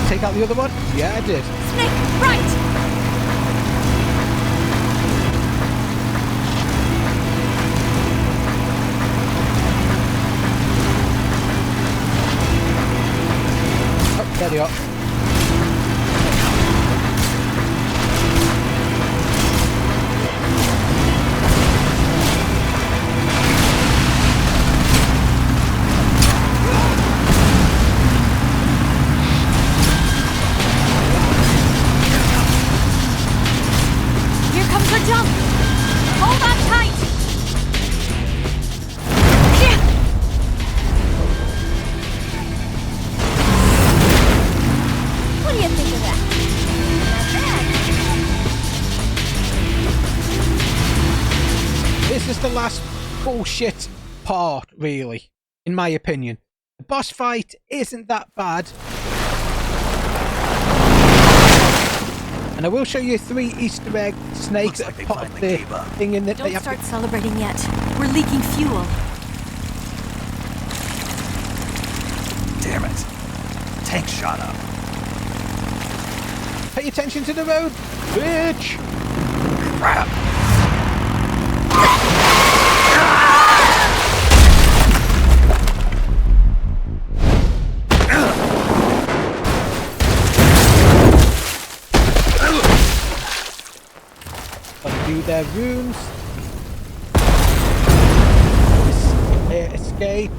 Take out the other one? Yeah, I did. Snake, right! Oh, there they are. Jump! Hold on tight! What do you think of that? Not bad. This is the last bullshit part, really, in my opinion. The boss fight isn't that bad. And I will show you 3 Easter egg snakes that are part of the thing in that. Don't start celebrating yet. We're leaking fuel. Damn it. Tank shot up. Pay attention to the road, bitch! Crap. Undo their rooms. Escape.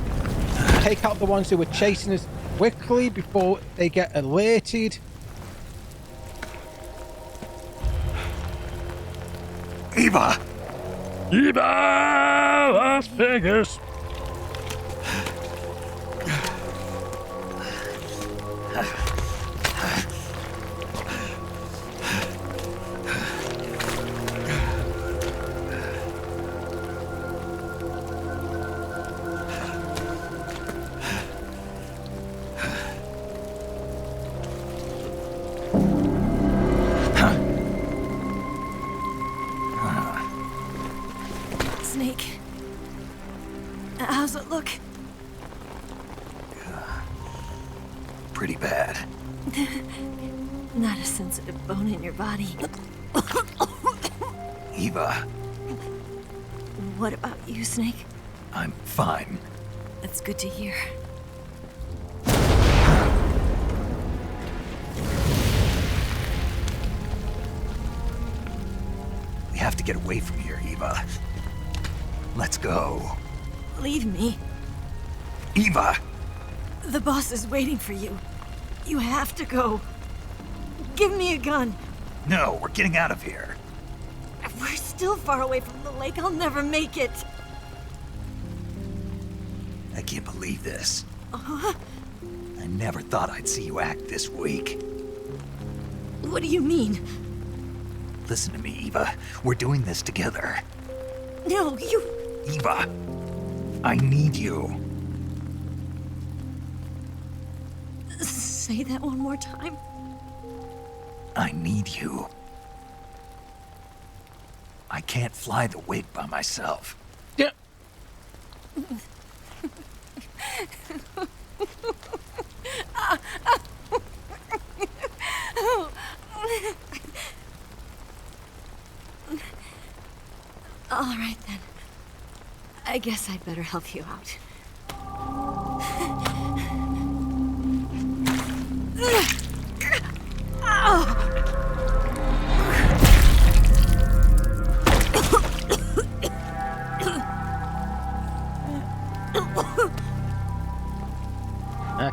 Take out the ones who were chasing us quickly before they get alerted. Eva! Eva! Las Vegas! Snake. How's it look? Pretty bad. Not a sensitive bone in your body. Eva, What about you, Snake? I'm fine. That's good to hear. We have to get away from here, Eva. Let's go. Leave me. Eva! The boss is waiting for you. You have to go. Give me a gun. No, we're getting out of here. We're still far away from the lake. I'll never make it. I can't believe this. I never thought I'd see you act this weak. What do you mean? Listen to me, Eva. We're doing this together. No, you... Eva, I need you. Say that one more time. I need you. I can't fly the wig by myself. Yeah. All right, then. I guess I'd better help you out.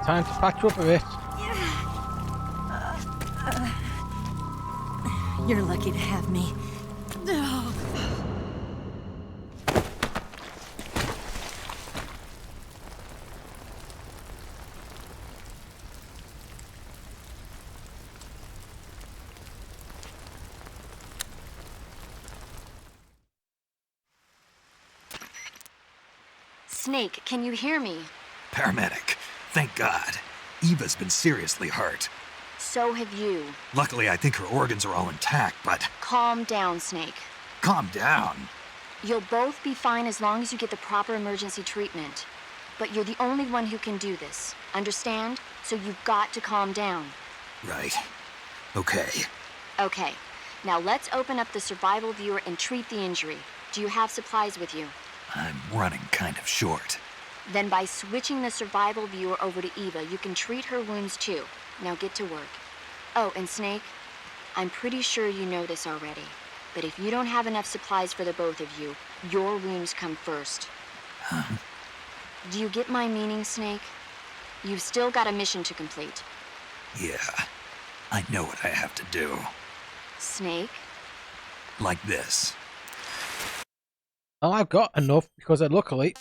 Time to patch up a bit. You're lucky to have me. Snake, can you hear me? Paramedic, thank God. Eva's been seriously hurt. So have you. Luckily, I think her organs are all intact, but... Calm down, Snake. Calm down. You'll both be fine as long as you get the proper emergency treatment. But you're the only one who can do this. Understand? So you've got to calm down. Right. Okay. Okay. Now let's open up the survival viewer and treat the injury. Do you have supplies with you? I'm running kind of short. Then by switching the survival viewer over to Eva, you can treat her wounds too. Now get to work. Oh, and Snake, I'm pretty sure you know this already, but if you don't have enough supplies for the both of you, your wounds come first. Huh? Do you get my meaning, Snake? You've still got a mission to complete. Yeah, I know what I have to do. Snake? Like this. Well, I've got enough because luckily...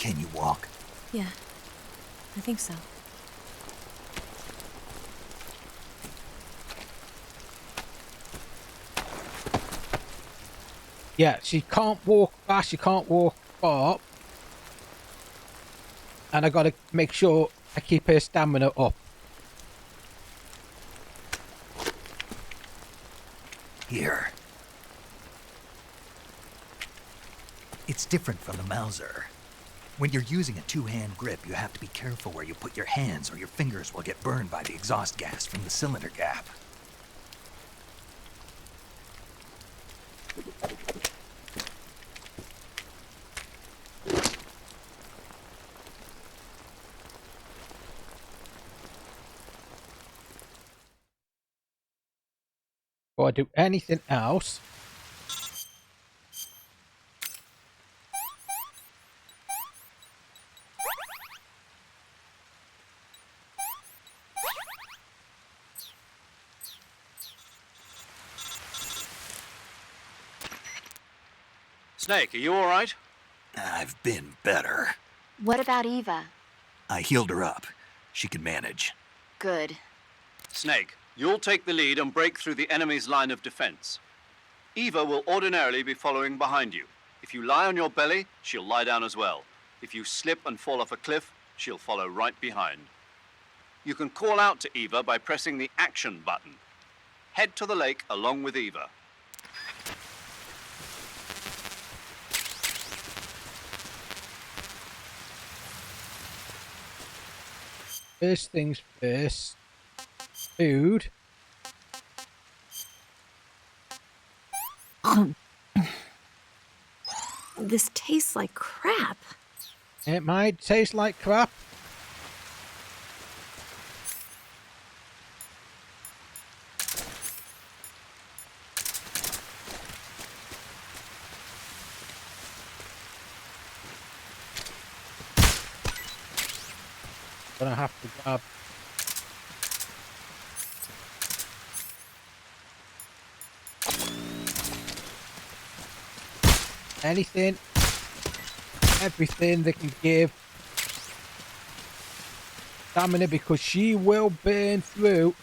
Can you walk? Yeah, I think so. Yeah, she can't walk fast, she can't walk far. And I gotta make sure I keep her stamina up. Here. It's different from the Mauser. When you're using a two-hand grip, you have to be careful where you put your hands or your fingers will get burned by the exhaust gas from the cylinder gap. Before I do anything else, Snake, are you all right? I've been better. What about Eva? I healed her up. She can manage. Good. Snake, you'll take the lead and break through the enemy's line of defense. Eva will ordinarily be following behind you. If you lie on your belly, she'll lie down as well. If you slip and fall off a cliff, she'll follow right behind. You can call out to Eva by pressing the action button. Head to the lake along with Eva. first things first, food. This tastes like crap. It might taste like crap. Gonna have to grab anything, everything they can give stamina, because she will burn through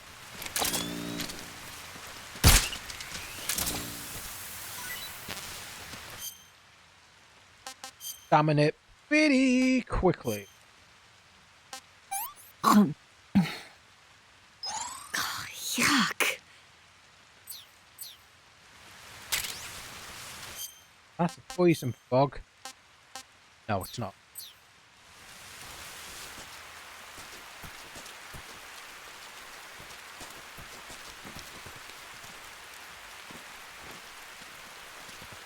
stamina pretty quickly. Yuck. That's a poison frog. No, it's not.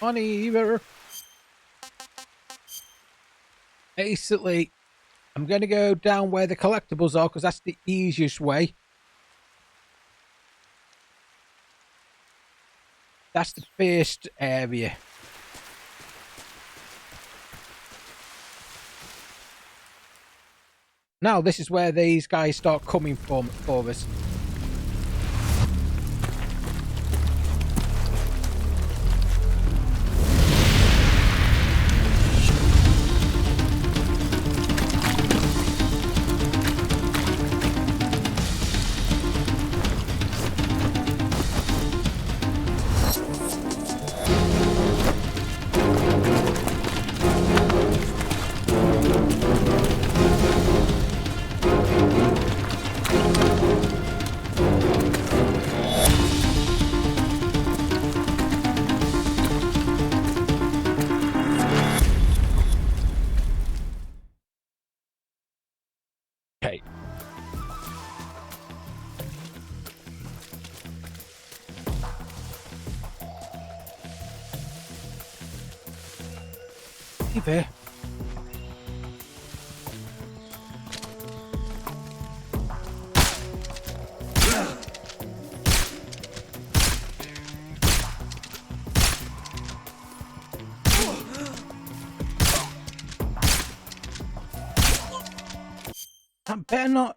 Honey, either. Basically, I'm going to go down where the collectibles are because that's the easiest way. That's the first area. Now this is where these guys start coming from for us. Okay. There. I better not.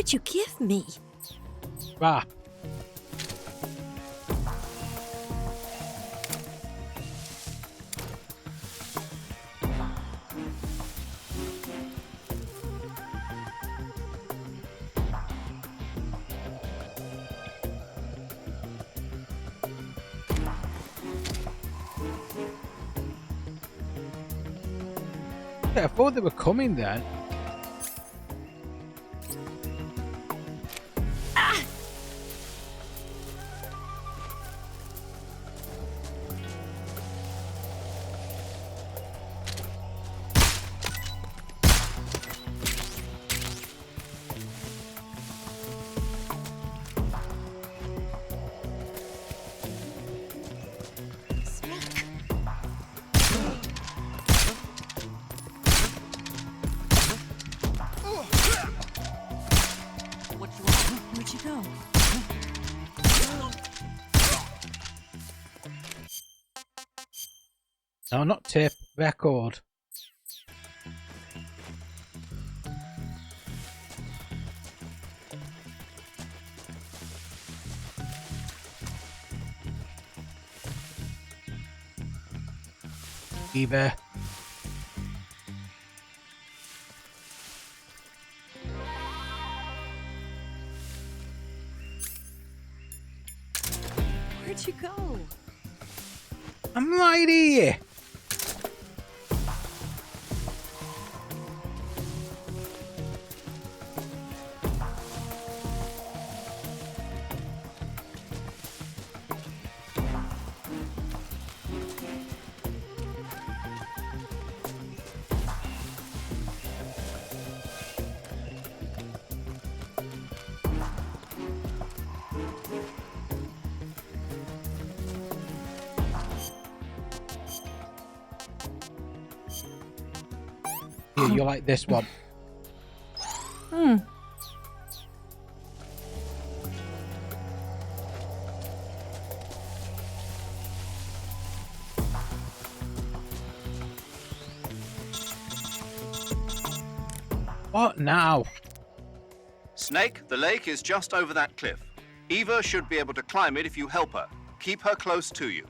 did you give me? Ah. I thought they were coming then. Where'd you go? No, not tip. Record. Eva. Where'd you go? I'm right here. Here, you like this one. What now? Snake, the lake is just over that cliff. Eva should be able to climb it if you help her. Keep her close to you.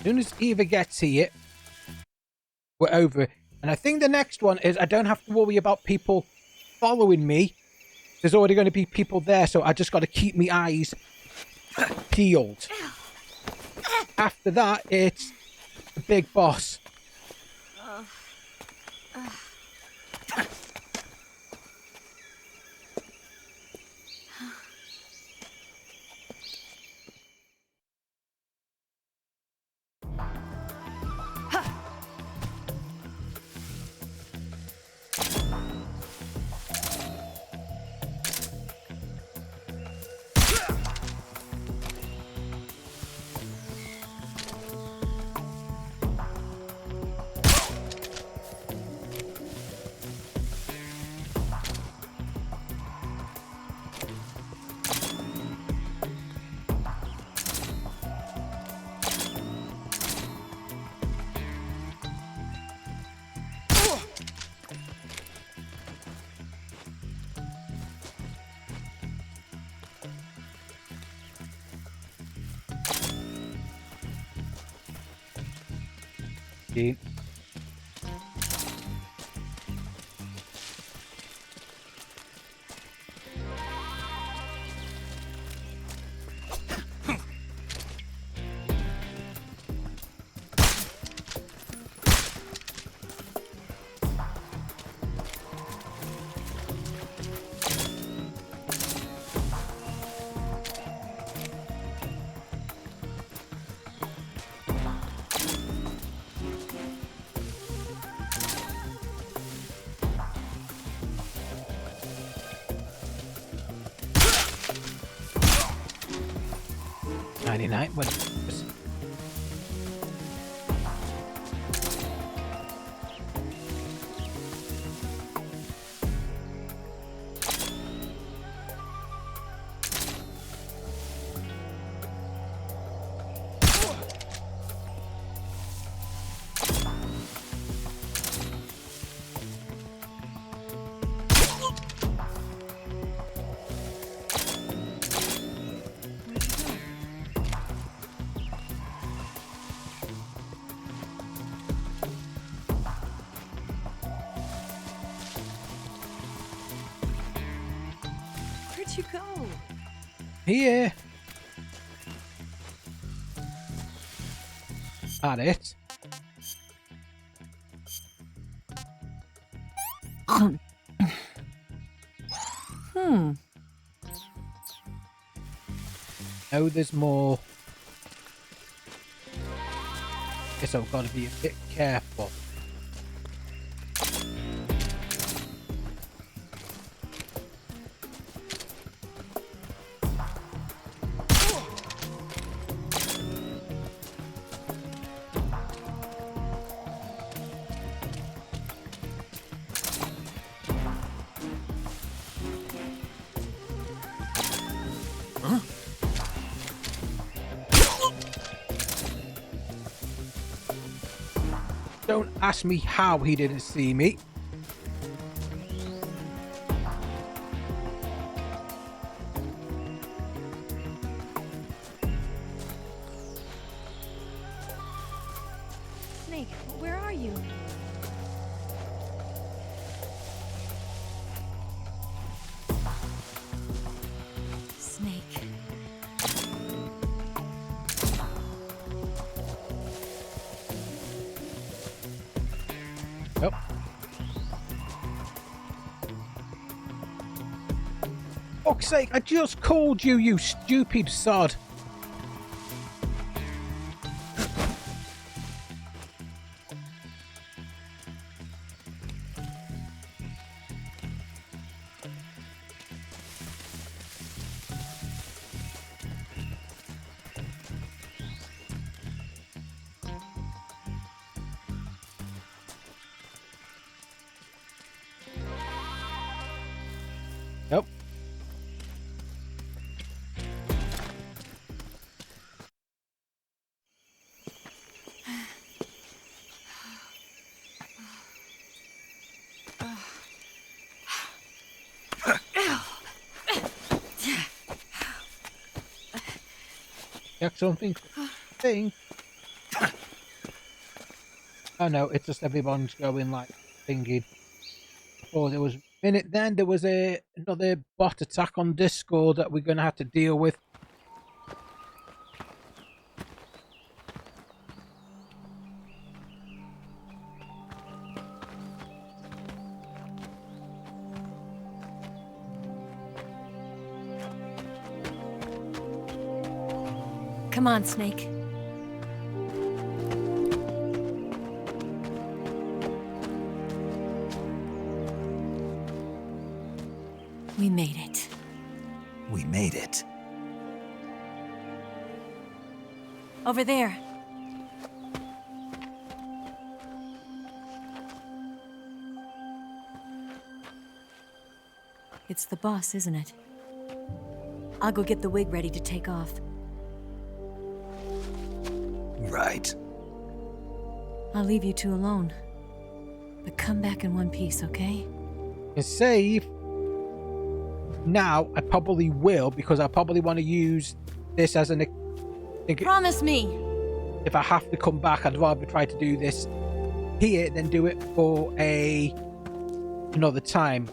As soon as Eva gets here, we're over. And I think the next one is I don't have to worry about people following me. There's already going to be people there, so I just got to keep my eyes peeled. After that, it's the big boss. Okay. What? you go? Here. At it. Oh, there's more. Guess I've got to be a bit careful. Don't ask me how he didn't see me. Snake, where are you? Snake. Yep. Fuck's sake, I just called you, you stupid sod. Yep. Got something to think. Oh no, it's just everyone's going like thinking. Oh, there was a minute then, there was another bot attack on Discord that we're going to have to deal with. Come on, Snake. We made it. We made it. Over there. It's the boss, isn't it? I'll go get the wig ready to take off. Right. I'll leave you two alone. But come back in one piece, okay? And save. Now, I probably will, because I probably want to use this as an... Promise me! If I have to come back, I'd rather try to do this here than do it for another time.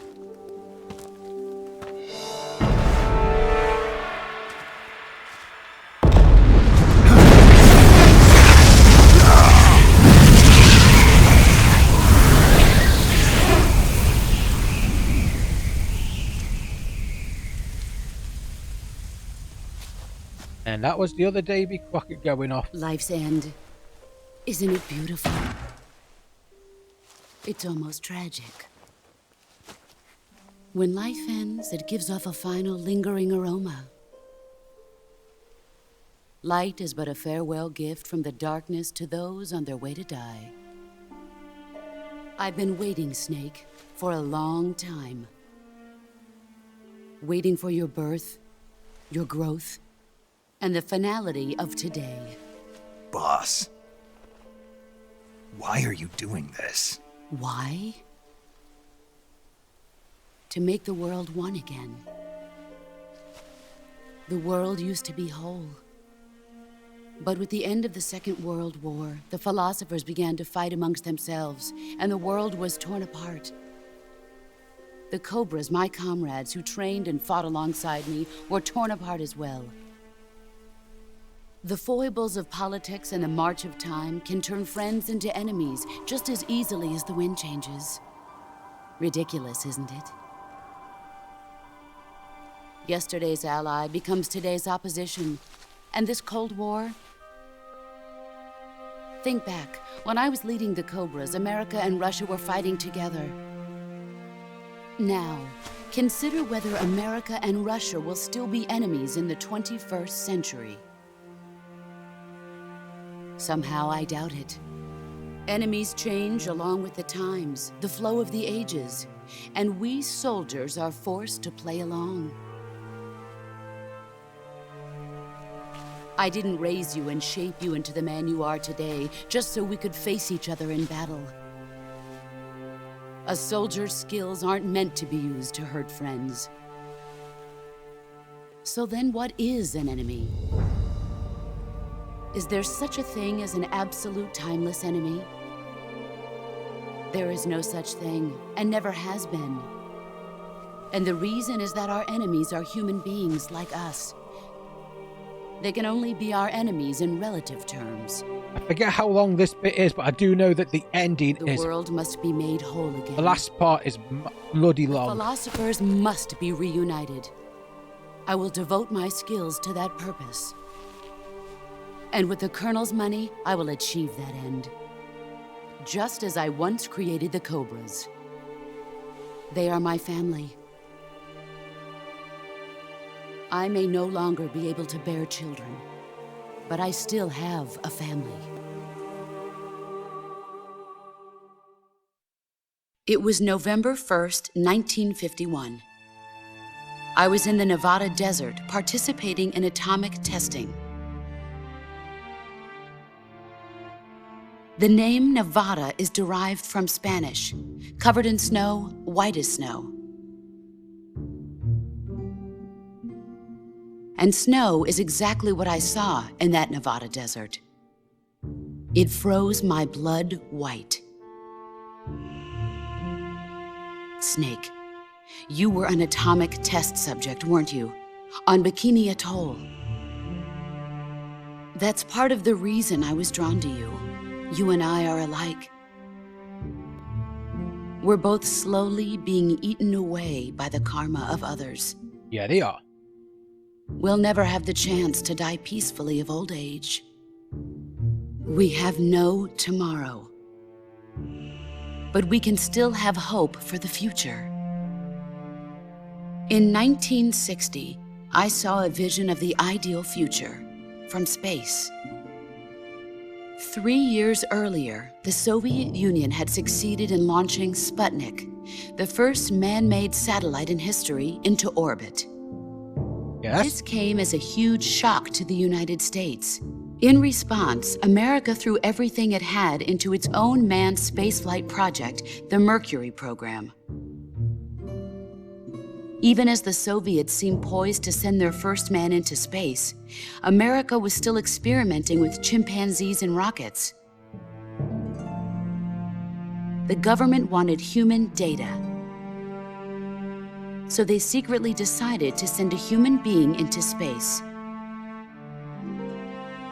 And that was the other Davy Crockett going off. Life's end. Isn't it beautiful? It's almost tragic. When life ends, it gives off a final lingering aroma. Light is but a farewell gift from the darkness to those on their way to die. I've been waiting, Snake, for a long time. Waiting for your birth, your growth, and the finality of today. Boss. Why are you doing this? Why? To make the world one again. The world used to be whole. But with the end of the Second World War, the philosophers began to fight amongst themselves, and the world was torn apart. The Cobras, my comrades who trained and fought alongside me, were torn apart as well. The foibles of politics and the march of time can turn friends into enemies just as easily as the wind changes. Ridiculous, isn't it? Yesterday's ally becomes today's opposition. And this Cold War? Think back. When I was leading the Cobras, America and Russia were fighting together. Now, consider whether America and Russia will still be enemies in the 21st century. Somehow I doubt it. Enemies change along with the times, the flow of the ages, and we soldiers are forced to play along. I didn't raise you and shape you into the man you are today just so we could face each other in battle. A soldier's skills aren't meant to be used to hurt friends. So then what is an enemy? Is there such a thing as an absolute timeless enemy? There is no such thing, and never has been. And the reason is that our enemies are human beings like us. They can only be our enemies in relative terms. I forget how long this bit is, but I do know that the ending is... The world must be made whole again. The last part is bloody long. The philosophers must be reunited. I will devote my skills to that purpose. And with the Colonel's money, I will achieve that end. Just as I once created the Cobras. They are my family. I may no longer be able to bear children, but I still have a family. It was November 1st, 1951. I was in the Nevada desert participating in atomic testing. The name Nevada is derived from Spanish, covered in snow, white as snow. And snow is exactly what I saw in that Nevada desert. It froze my blood white. Snake, you were an atomic test subject, weren't you? On Bikini Atoll. That's part of the reason I was drawn to you. You and I are alike. We're both slowly being eaten away by the karma of others. Yeah, they are. We'll never have the chance to die peacefully of old age. We have no tomorrow. But we can still have hope for the future. In 1960, I saw a vision of the ideal future from space. 3 years earlier, the Soviet Union had succeeded in launching Sputnik, the first man-made satellite in history, into orbit. Yes? This came as a huge shock to the United States. In response, America threw everything it had into its own manned spaceflight project, the Mercury program. Even as the Soviets seemed poised to send their first man into space, America was still experimenting with chimpanzees and rockets. The government wanted human data. So they secretly decided to send a human being into space.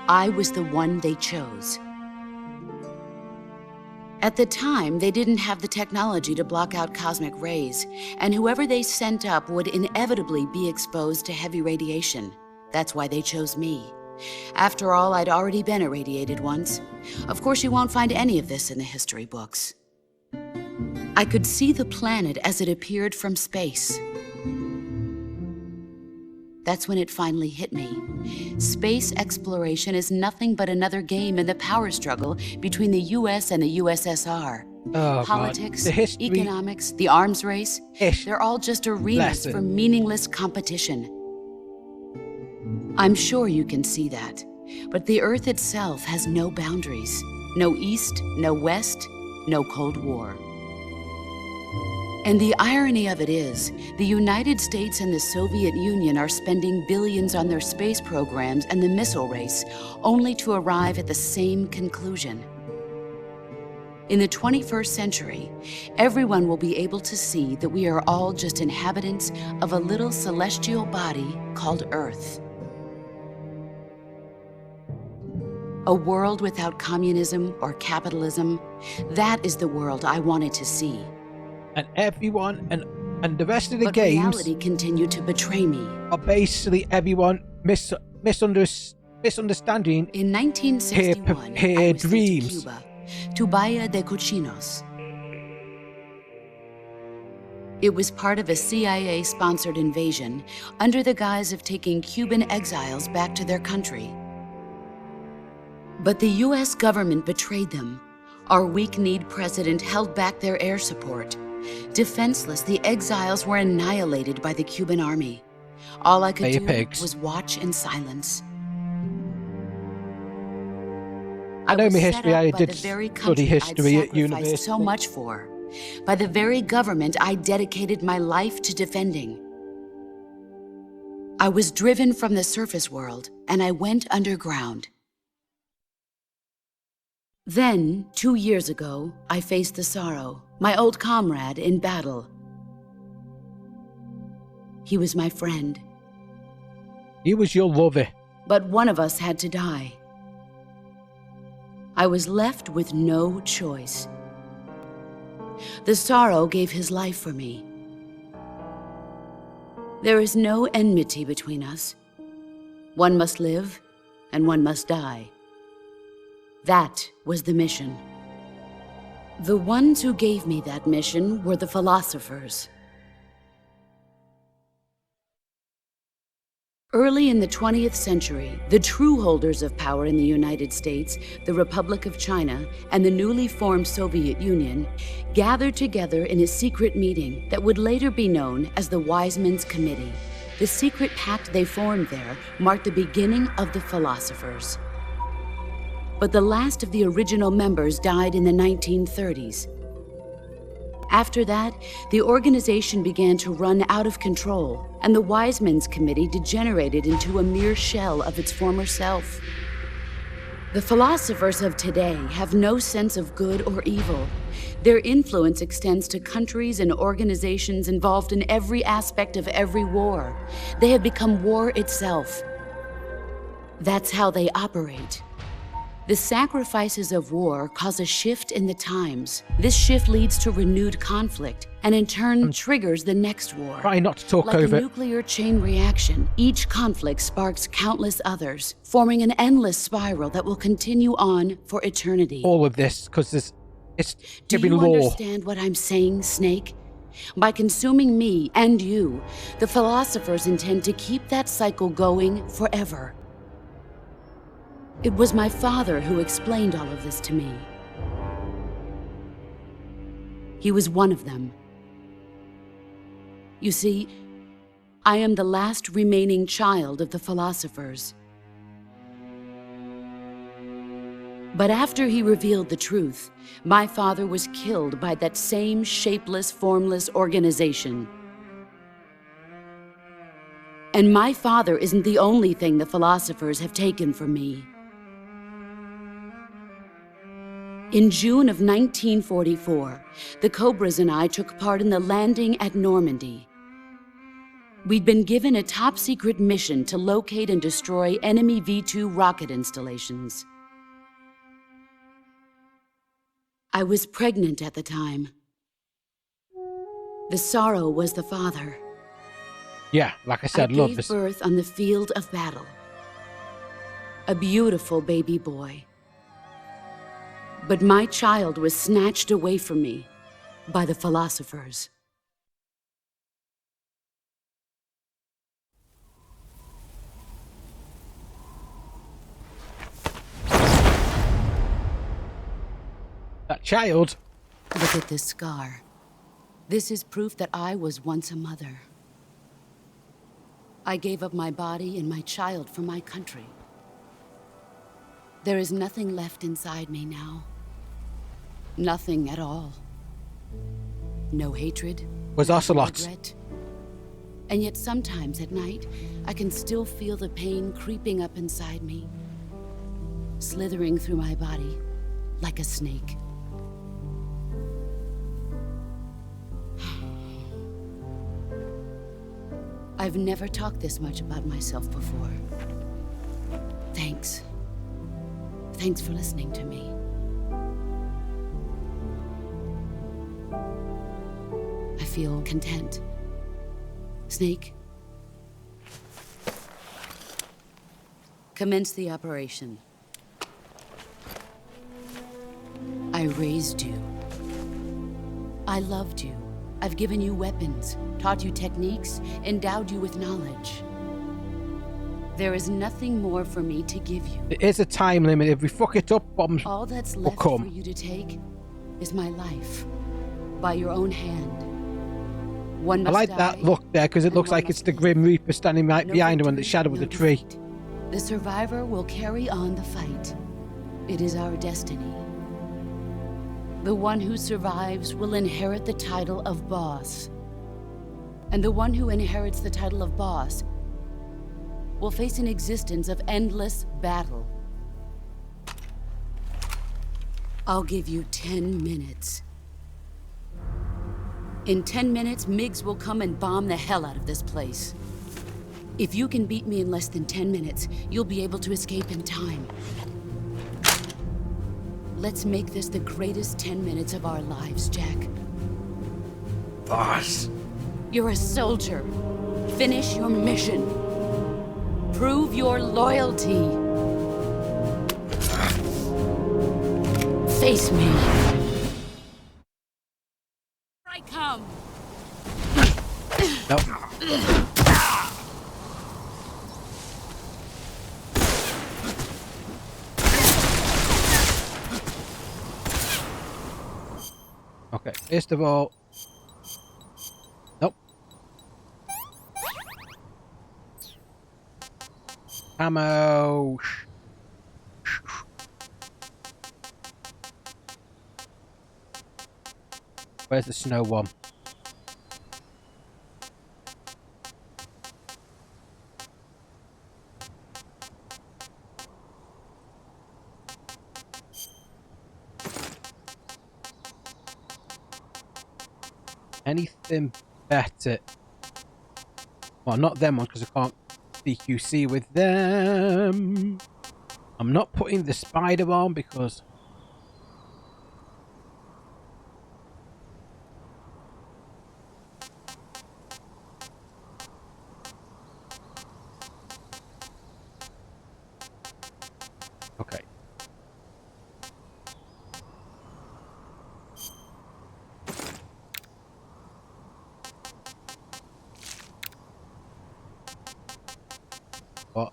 I was the one they chose. At the time, they didn't have the technology to block out cosmic rays, and whoever they sent up would inevitably be exposed to heavy radiation. That's why they chose me. After all, I'd already been irradiated once. Of course, you won't find any of this in the history books. I could see the planet as it appeared from space. That's when it finally hit me. Space exploration is nothing but another game in the power struggle between the US and the USSR. Oh, Politics, economics, the arms race, they're all just arenas for meaningless competition. I'm sure you can see that, but the Earth itself has no boundaries. No East, no West, no Cold War. And the irony of it is, the United States and the Soviet Union are spending billions on their space programs and the missile race, only to arrive at the same conclusion. In the 21st century, everyone will be able to see that we are all just inhabitants of a little celestial body called Earth. A world without communism or capitalism, that is the world I wanted to see. And everyone and the rest of the but games reality continued to betray me. Are basically everyone misunderstanding in 1961 her dreams. To Cuba, to Bahia de Cochinos. It was part of a CIA-sponsored invasion under the guise of taking Cuban exiles back to their country. But the US government betrayed them. Our weak-kneed president held back their air support. Defenseless, the exiles were annihilated by the Cuban army. All I could do was watch in silence. I know my history. I did study history at university. So much for, by the very government I dedicated my life to defending. I was driven from the surface world, and I went underground. Then, 2 years ago, I faced the Sorrow, my old comrade in battle. He was my friend. He was your lover. But one of us had to die. I was left with no choice. The Sorrow gave his life for me. There is no enmity between us. One must live, and one must die. That was the mission. The ones who gave me that mission were the philosophers. Early in the 20th century, the true holders of power in the United States, the Republic of China, and the newly formed Soviet Union gathered together in a secret meeting that would later be known as the Wise Men's Committee. The secret pact they formed there marked the beginning of the philosophers. But the last of the original members died in the 1930s. After that, the organization began to run out of control, and the Wise Men's Committee degenerated into a mere shell of its former self. The philosophers of today have no sense of good or evil. Their influence extends to countries and organizations involved in every aspect of every war. They have become war itself. That's how they operate. The sacrifices of war cause a shift in the times. This shift leads to renewed conflict, and in turn triggers the next war. Try not to talk like over a nuclear chain reaction, each conflict sparks countless others, forming an endless spiral that will continue on for eternity. All of this, because it's Do giving you law. understand what I'm saying, Snake? By consuming me and you, the philosophers intend to keep that cycle going forever. It was my father who explained all of this to me. He was one of them. You see, I am the last remaining child of the philosophers. But after he revealed the truth, my father was killed by that same shapeless, formless organization. And my father isn't the only thing the philosophers have taken from me. In June of 1944, the Cobras and I took part in the landing at Normandy. We'd been given a top-secret mission to locate and destroy enemy V2 rocket installations. I was pregnant at the time. The Sorrow was the father. Yeah, like I said, I love gave this. birth on the field of battle. A beautiful baby boy. But my child was snatched away from me by the philosophers. That child. Look at this scar. This is proof that I was once a mother. I gave up my body and my child for my country. There is nothing left inside me now. Nothing at all. No hatred. Was Ocelot. Regret. And yet sometimes at night, I can still feel the pain creeping up inside me, slithering through my body like a snake. I've never talked this much about myself before. Thanks. Thanks for listening to me. I feel content. Snake, commence the operation. I raised you. I loved you. I've given you weapons, taught you techniques, endowed you with knowledge. There is nothing more for me to give you. There is a time limit. If we fuck it up, bombs All that's will left come. for you to take is my life, by your own hand. One I must like die, that look there because it and looks one like it's must the live. Grim Reaper standing right No behind her in the victory, shadow of no the tree. defeat. The survivor will carry on the fight. It is our destiny. The one who survives will inherit the title of boss. And the one who inherits the title of boss will face an existence of endless battle. I'll give you 10 minutes. In 10 minutes, MiGs will come and bomb the hell out of this place. If you can beat me in less than 10 minutes, you'll be able to escape in time. Let's make this the greatest 10 minutes of our lives, Jack. Boss. You're a soldier. Finish your mission. Prove your loyalty. Face me. I come. Nope. Okay, first of all, nope. Ammo. Where's the snow one? Anything better? Well, not them ones because I can't CQC with them. I'm not putting the spider on because okay. What?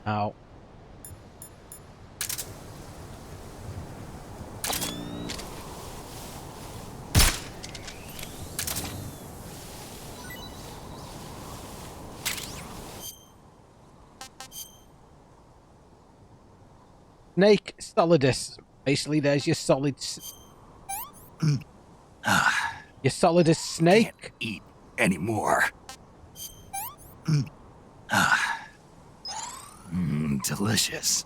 Ow. Snake solidus. Basically, there's your solid. Your solidus snake. Can't eat anymore. Delicious.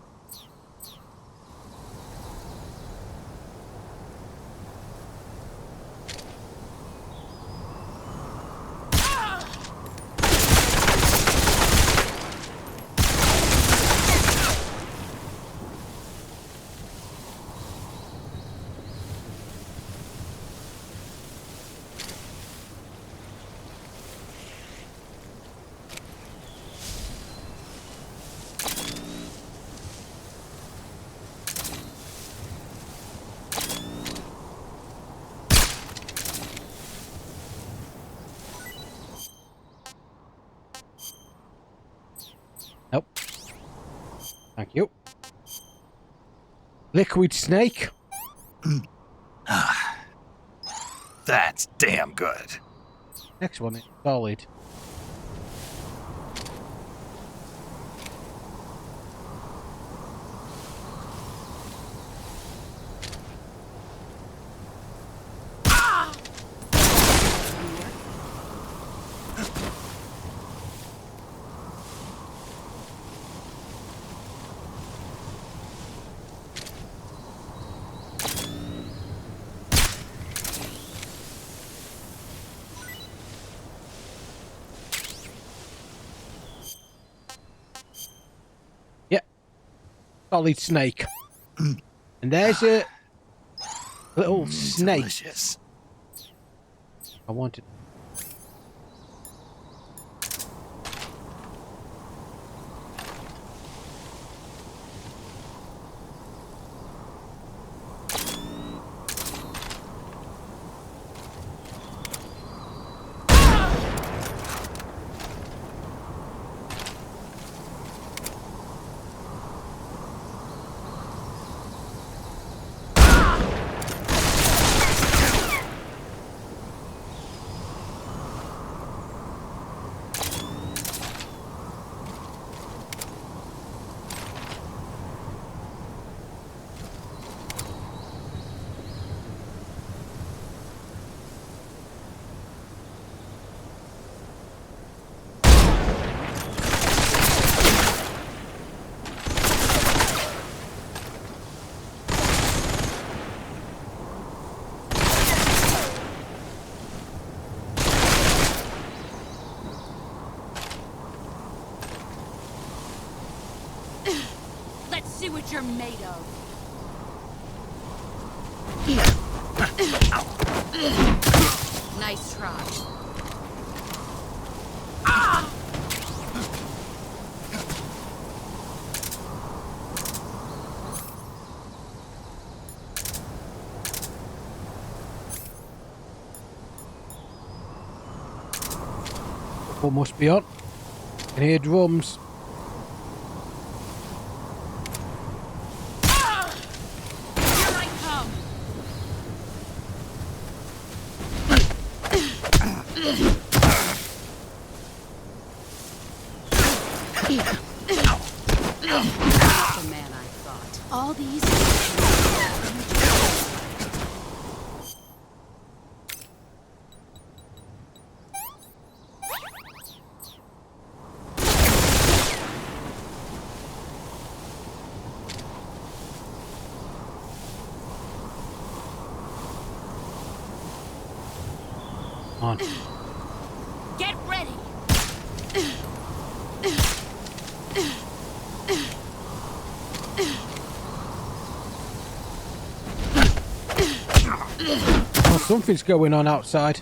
Nope. Thank you. Liquid snake. That's damn good. Next one is solid. solid snake. And there's a little snake. Delicious. I wanted. See what you're made of. Nice try. Football must be on. I can hear drums. On. Get ready. Oh, something's going on outside.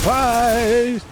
Surprise!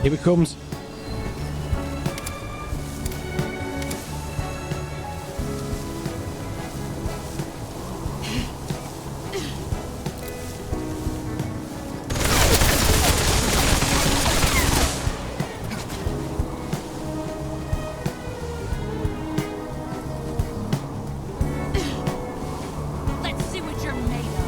Here it comes. Let's see what you're made of.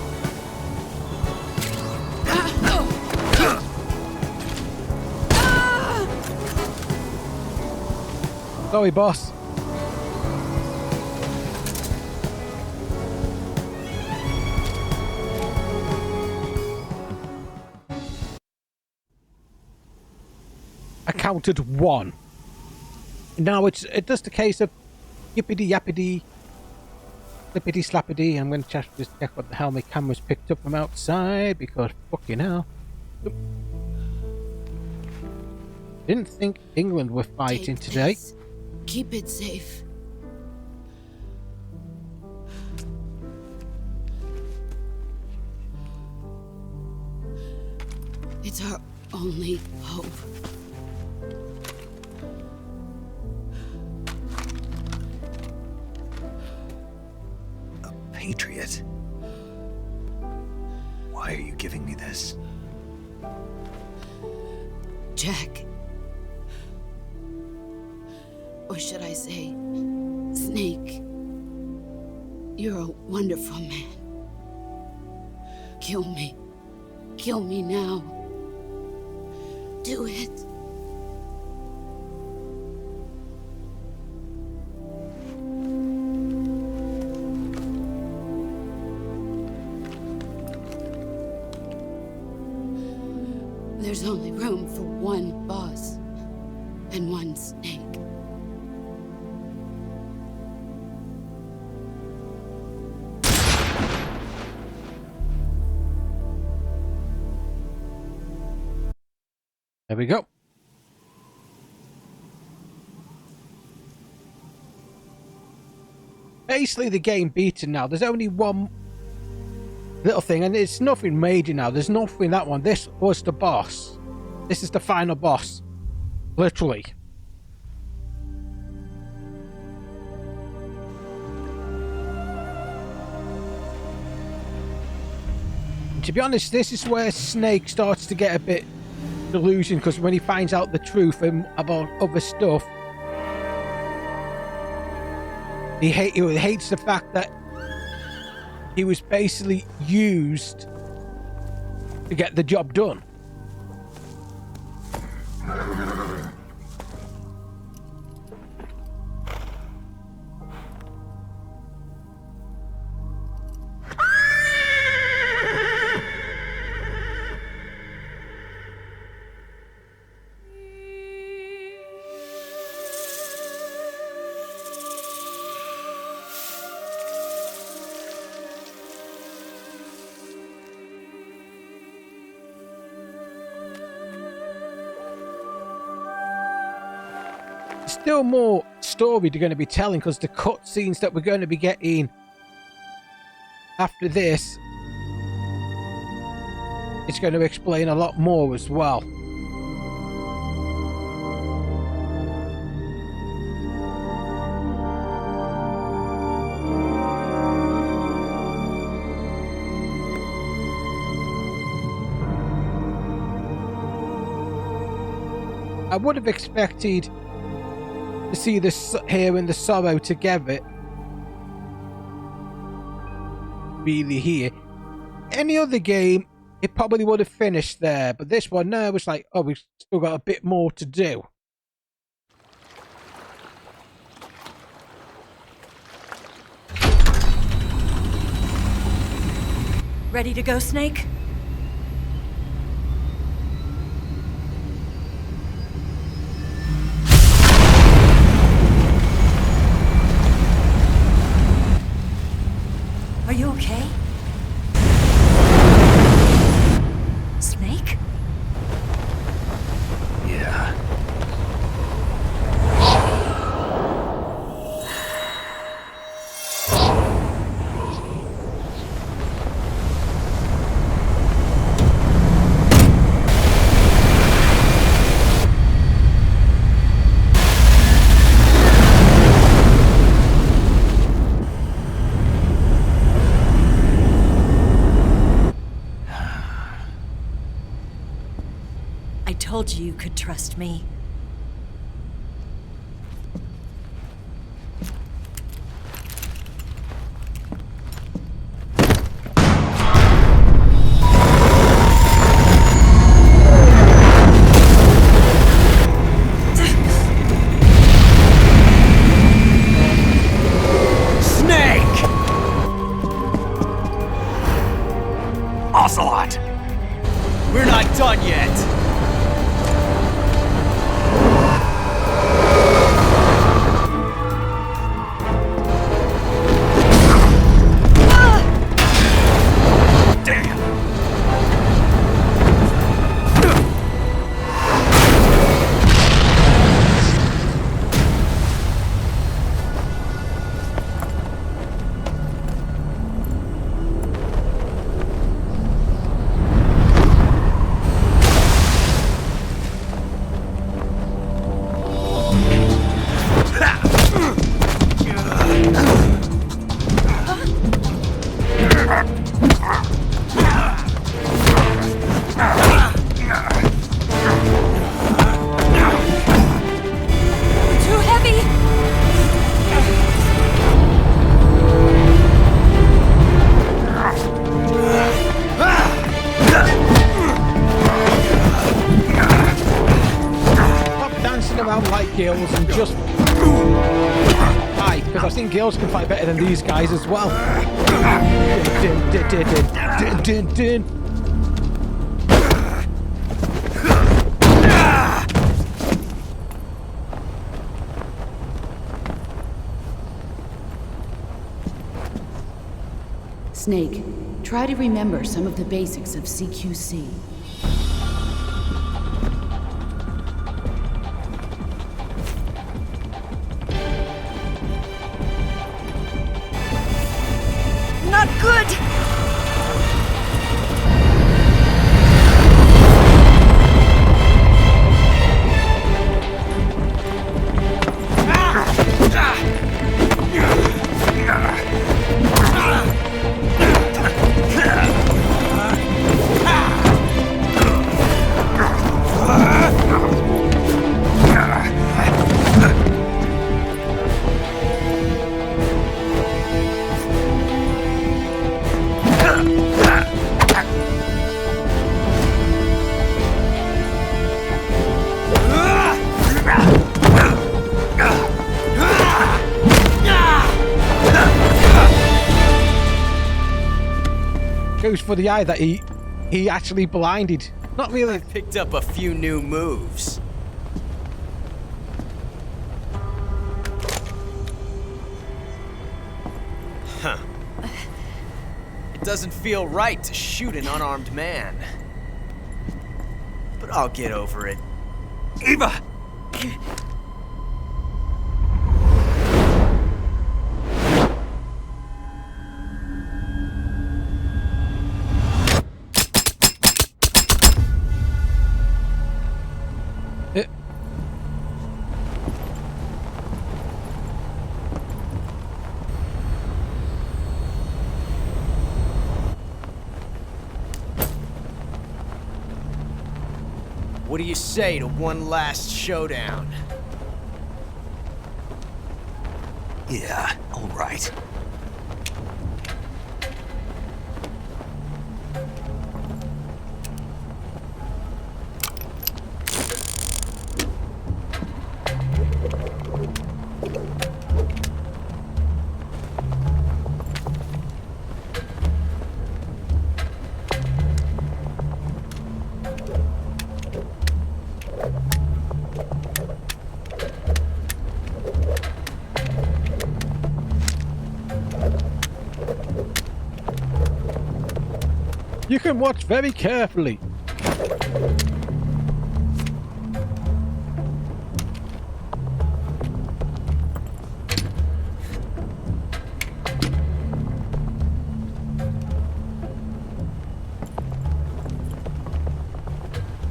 Sorry, boss. I counted one. Now it's just a case of yippity yappity, flippity slappity. I'm going to just check what the hell my camera's picked up from outside because fucking hell. Didn't think England were fighting today. Keep it safe. It's our only hope. A patriot? Why are you giving me this? Jack. Or should I say, Snake. You're a wonderful man. Kill me. Kill me now. Do it. There's only room for one boss and one snake. There we go. Basically, the game beaten now. There's only one little thing, and it's nothing major now. There's nothing that one. This was the boss. This is the final boss. Literally. To be honest, this is where Snake starts to get a bit delusion, because when he finds out the truth about other stuff, he hates the fact that he was basically used to get the job done. Still more story they're going to be telling, because the cutscenes that we're going to be getting after this, it's going to explain a lot more as well. I would have expected to see this here and the sorrow together. Really here. Any other game, it probably would have finished there. But this one, no, it was like, oh, we've still got a bit more to do. Ready to go, Snake? Are you okay? Snake? Yeah. I told you you could trust me. Snake! Ocelot! We're not done yet! around like girls and just fight, because I've seen girls can fight better than these guys as well. Snake, try to remember some of the basics of CQC. Not good! Goes for the eye that he actually blinded. Not really. Picked up a few new moves. Huh. It doesn't feel right to shoot an unarmed man. But I'll get over it. Eva! What do you say to one last showdown? Yeah, all right. You can watch very carefully.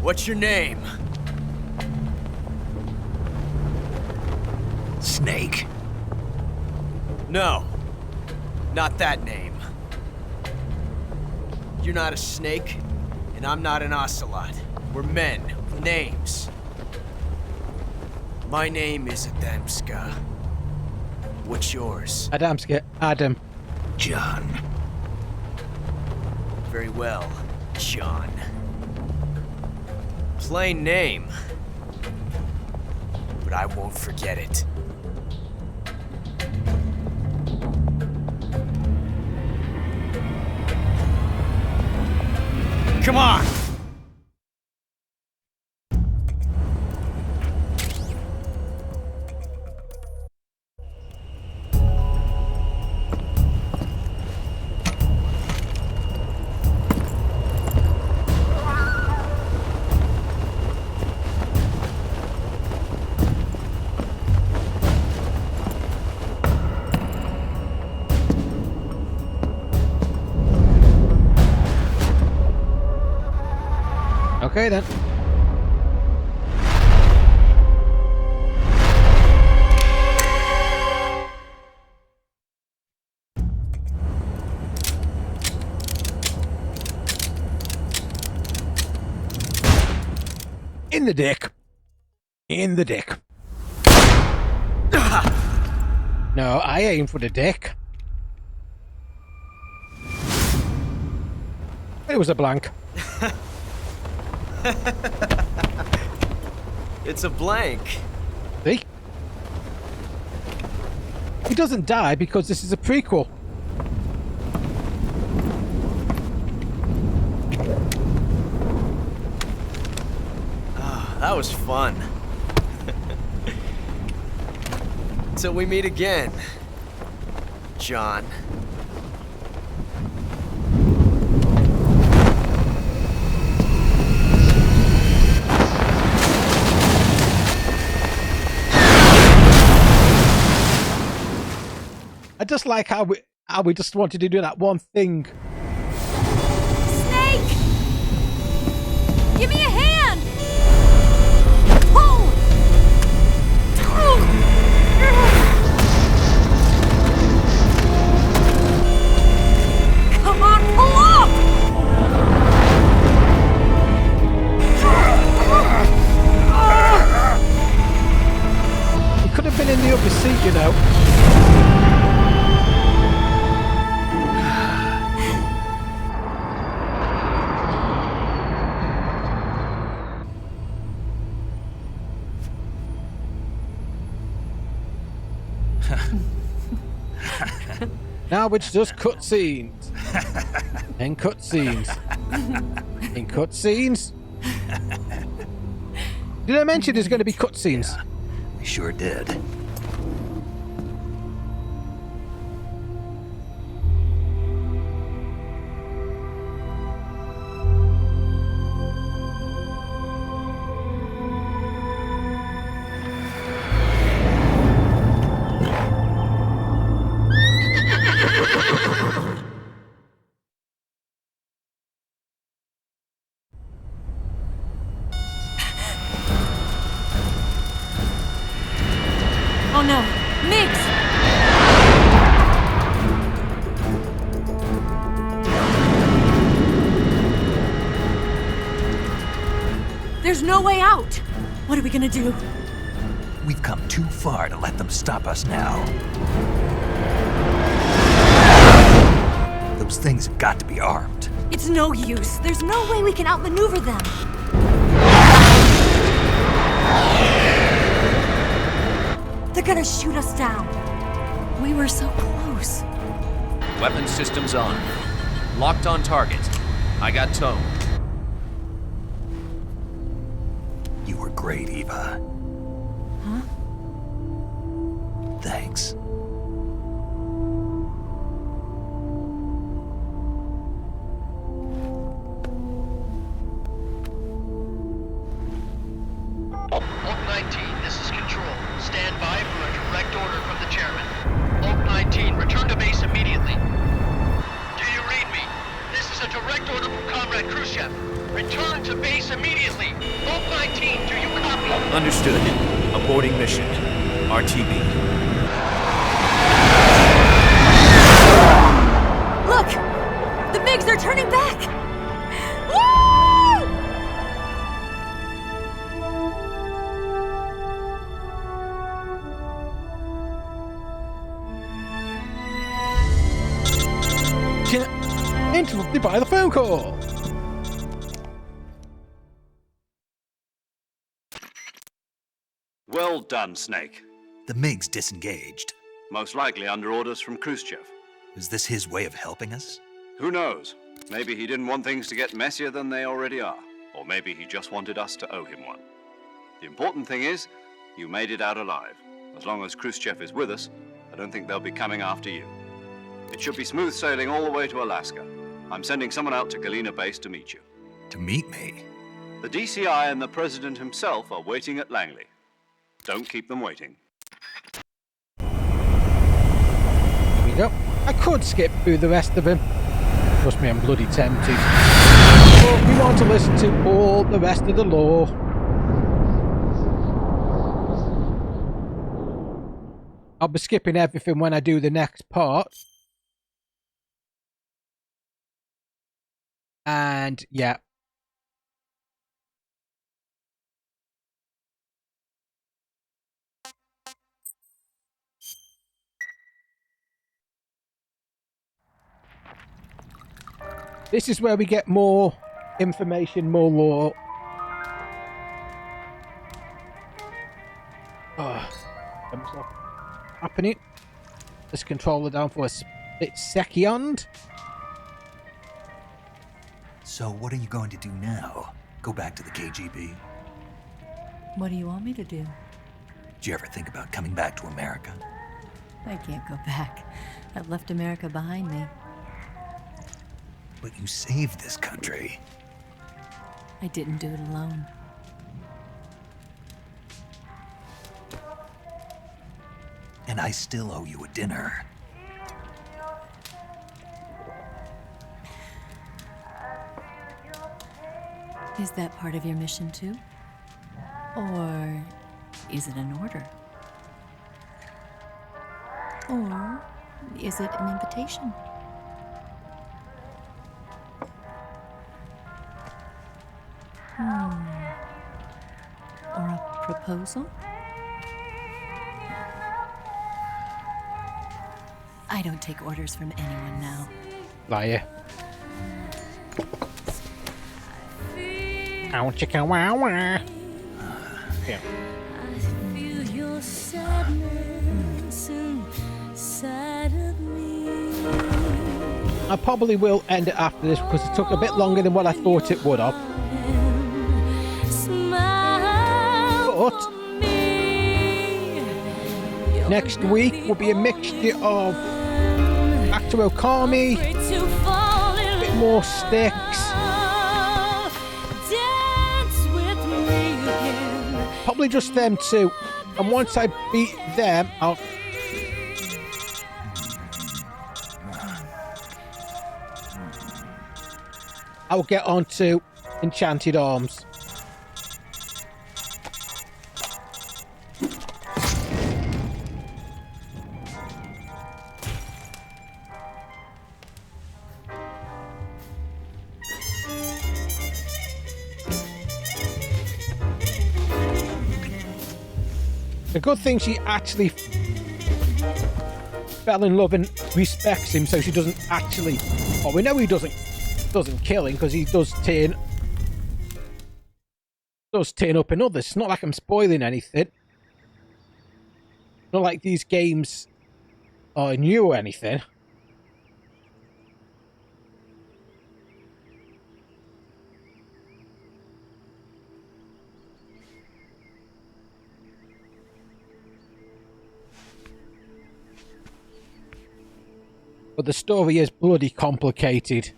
What's your name? Snake. No, not that name. You're not a snake, and I'm not an ocelot. We're men with names. My name is Adamska. What's yours? Adamska. Adam. John. Very well, John. Plain name, but I won't forget it. Come on! Okay then. In the dick. In the dick. No, I aim for the dick. It was a blank. It's a blank. See? He doesn't die because this is a prequel. That was fun. Till we meet again, John. I just like how we just wanted to do that one thing. Snake! Give me a hand! Pull! Come on, pull up! He could have been in the other seat, you know. Now it's just cutscenes. And cutscenes. And cutscenes. Did I mention there's going to be cutscenes? Yeah, we sure did. Oh no, Migs! There's no way out! What are we gonna do? We've come too far to let them stop us now. Those things have got to be armed. It's no use. There's no way we can outmaneuver them. They're gonna shoot us down. We were so close. Weapon systems on. Locked on target. I got tone. You were great, Eva. Huh? Thanks. Oak 19, this is Control. Stand by for a direct order from the chairman. Oak 19, return to base immediately. Do you read me? This is a direct order from Comrade Khrushchev. Return to base immediately. Oak 19, do you copy? Understood. Aborting mission. RTB. Look! The MiGs are turning back! Woo! Interrupted by the phone call. Well done, Snake. The MiGs disengaged. Most likely under orders from Khrushchev. Is this his way of helping us? Who knows? Maybe he didn't want things to get messier than they already are. Or maybe he just wanted us to owe him one. The important thing is, you made it out alive. As long as Khrushchev is with us, I don't think they'll be coming after you. It should be smooth sailing all the way to Alaska. I'm sending someone out to Galena Base to meet you. To meet me? The DCI and the President himself are waiting at Langley. Don't keep them waiting. Here we go. I could skip through the rest of him. Trust me, I'm bloody tempted. But we want to listen to all the rest of the lore. I'll be skipping everything when I do the next part. And yeah. This is where we get more information, more lore. Happening. Let's controller down for a split second. So what are you going to do now? Go back to the KGB? What do you want me to do? Did you ever think about coming back to America? I can't go back. I've left America behind me. But you saved this country. I didn't do it alone. And I still owe you a dinner. Is that part of your mission too? Or is it an order? Or is it an invitation? Or a proposal? I don't take orders from anyone now. Liar. Ow, chicka, wow, wow. Yeah. I probably will end it after this because it took a bit longer than what I thought it would have. But next week will be a mixture of back to Okami, a bit more sticks, probably just them two, and once I beat them I'll get on to Enchanted Arms. The good thing, she actually fell in love and respects him, so she doesn't actually... Well, we know he doesn't kill him because he does turn up in others. It's not like I'm spoiling anything. Not like these games are new or anything. But the story is bloody complicated.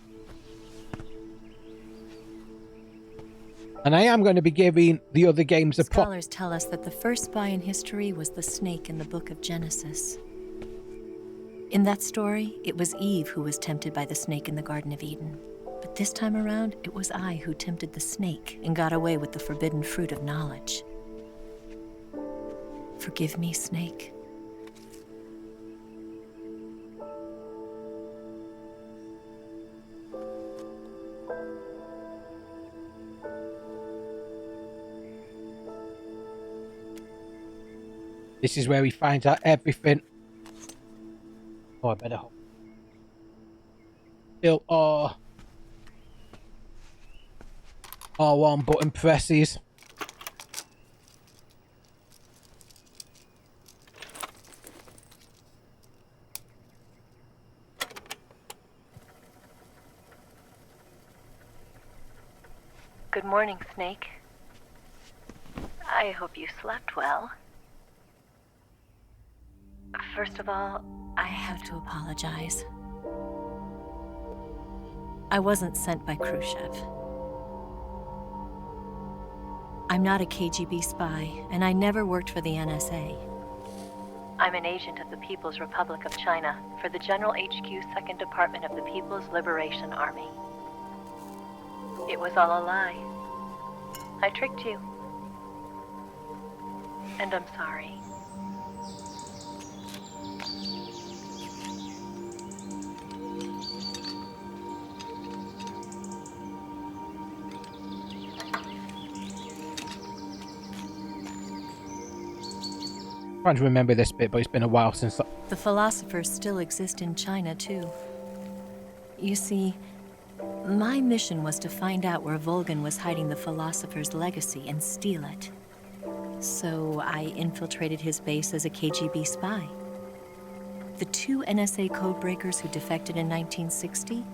And I am going to be giving the other games a Scholars tell us that the first spy in history was the snake in the book of Genesis. In that story, it was Eve who was tempted by the snake in the Garden of Eden. But this time around, it was I who tempted the snake and got away with the forbidden fruit of knowledge. Forgive me, snake. This is where he finds out everything. Oh, I better hope. Still R1 button presses. Good morning, Snake. I hope you slept well. First of all, I have to apologize. I wasn't sent by Khrushchev. I'm not a KGB spy, and I never worked for the NSA. I'm an agent of the People's Republic of China for the General HQ 2nd Department of the People's Liberation Army. It was all a lie. I tricked you. And I'm sorry. I'm trying to remember this bit, but it's been a while since... The philosophers still exist in China, too. You see, my mission was to find out where Volgan was hiding the philosopher's legacy and steal it. So I infiltrated his base as a KGB spy. The 2 NSA codebreakers who defected in 1960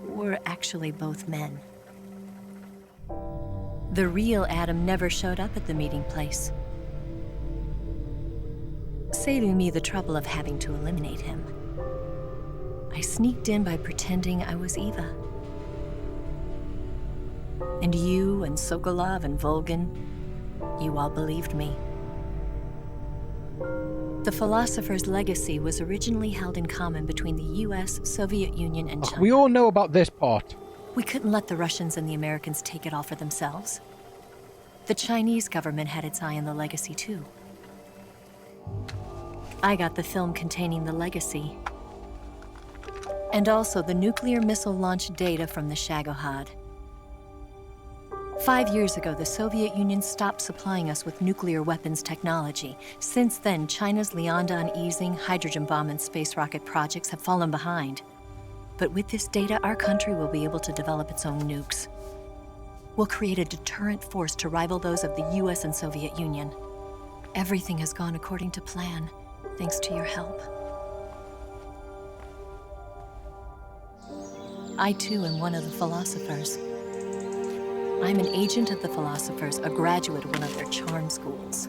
were actually both men. The real Adam never showed up at the meeting place, saving me the trouble of having to eliminate him. I sneaked in by pretending I was Eva. And you and Sokolov and Volgin, you all believed me. The philosopher's legacy was originally held in common between the US, Soviet Union, and China. We all know about this part. We couldn't let the Russians and the Americans take it all for themselves. The Chinese government had its eye on the legacy too. I got the film containing the legacy, and also the nuclear missile launch data from the Shagohod. 5 years ago, the Soviet Union stopped supplying us with nuclear weapons technology. Since then, China's Liaodong easing, hydrogen bomb, and space rocket projects have fallen behind. But with this data, our country will be able to develop its own nukes. We'll create a deterrent force to rival those of the US and Soviet Union. Everything has gone according to plan, thanks to your help. I too am one of the philosophers. I'm an agent of the philosophers, a graduate of one of their charm schools.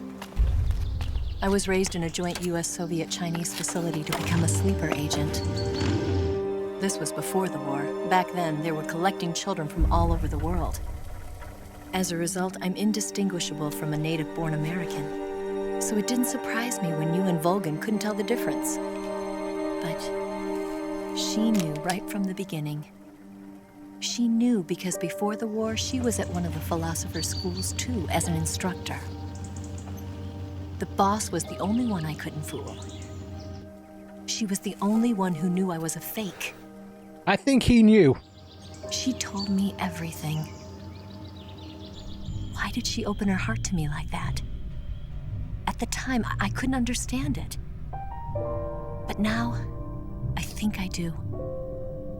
I was raised in a joint US-Soviet-Chinese facility to become a sleeper agent. This was before the war. Back then, they were collecting children from all over the world. As a result, I'm indistinguishable from a native-born American. So it didn't surprise me when you and Volgin couldn't tell the difference. But she knew right from the beginning. She knew because before the war, she was at one of the philosopher's schools too, as an instructor. The boss was the only one I couldn't fool. She was the only one who knew I was a fake. I think he knew. She told me everything. Why did she open her heart to me like that? At the time, I couldn't understand it. But now, I think I do.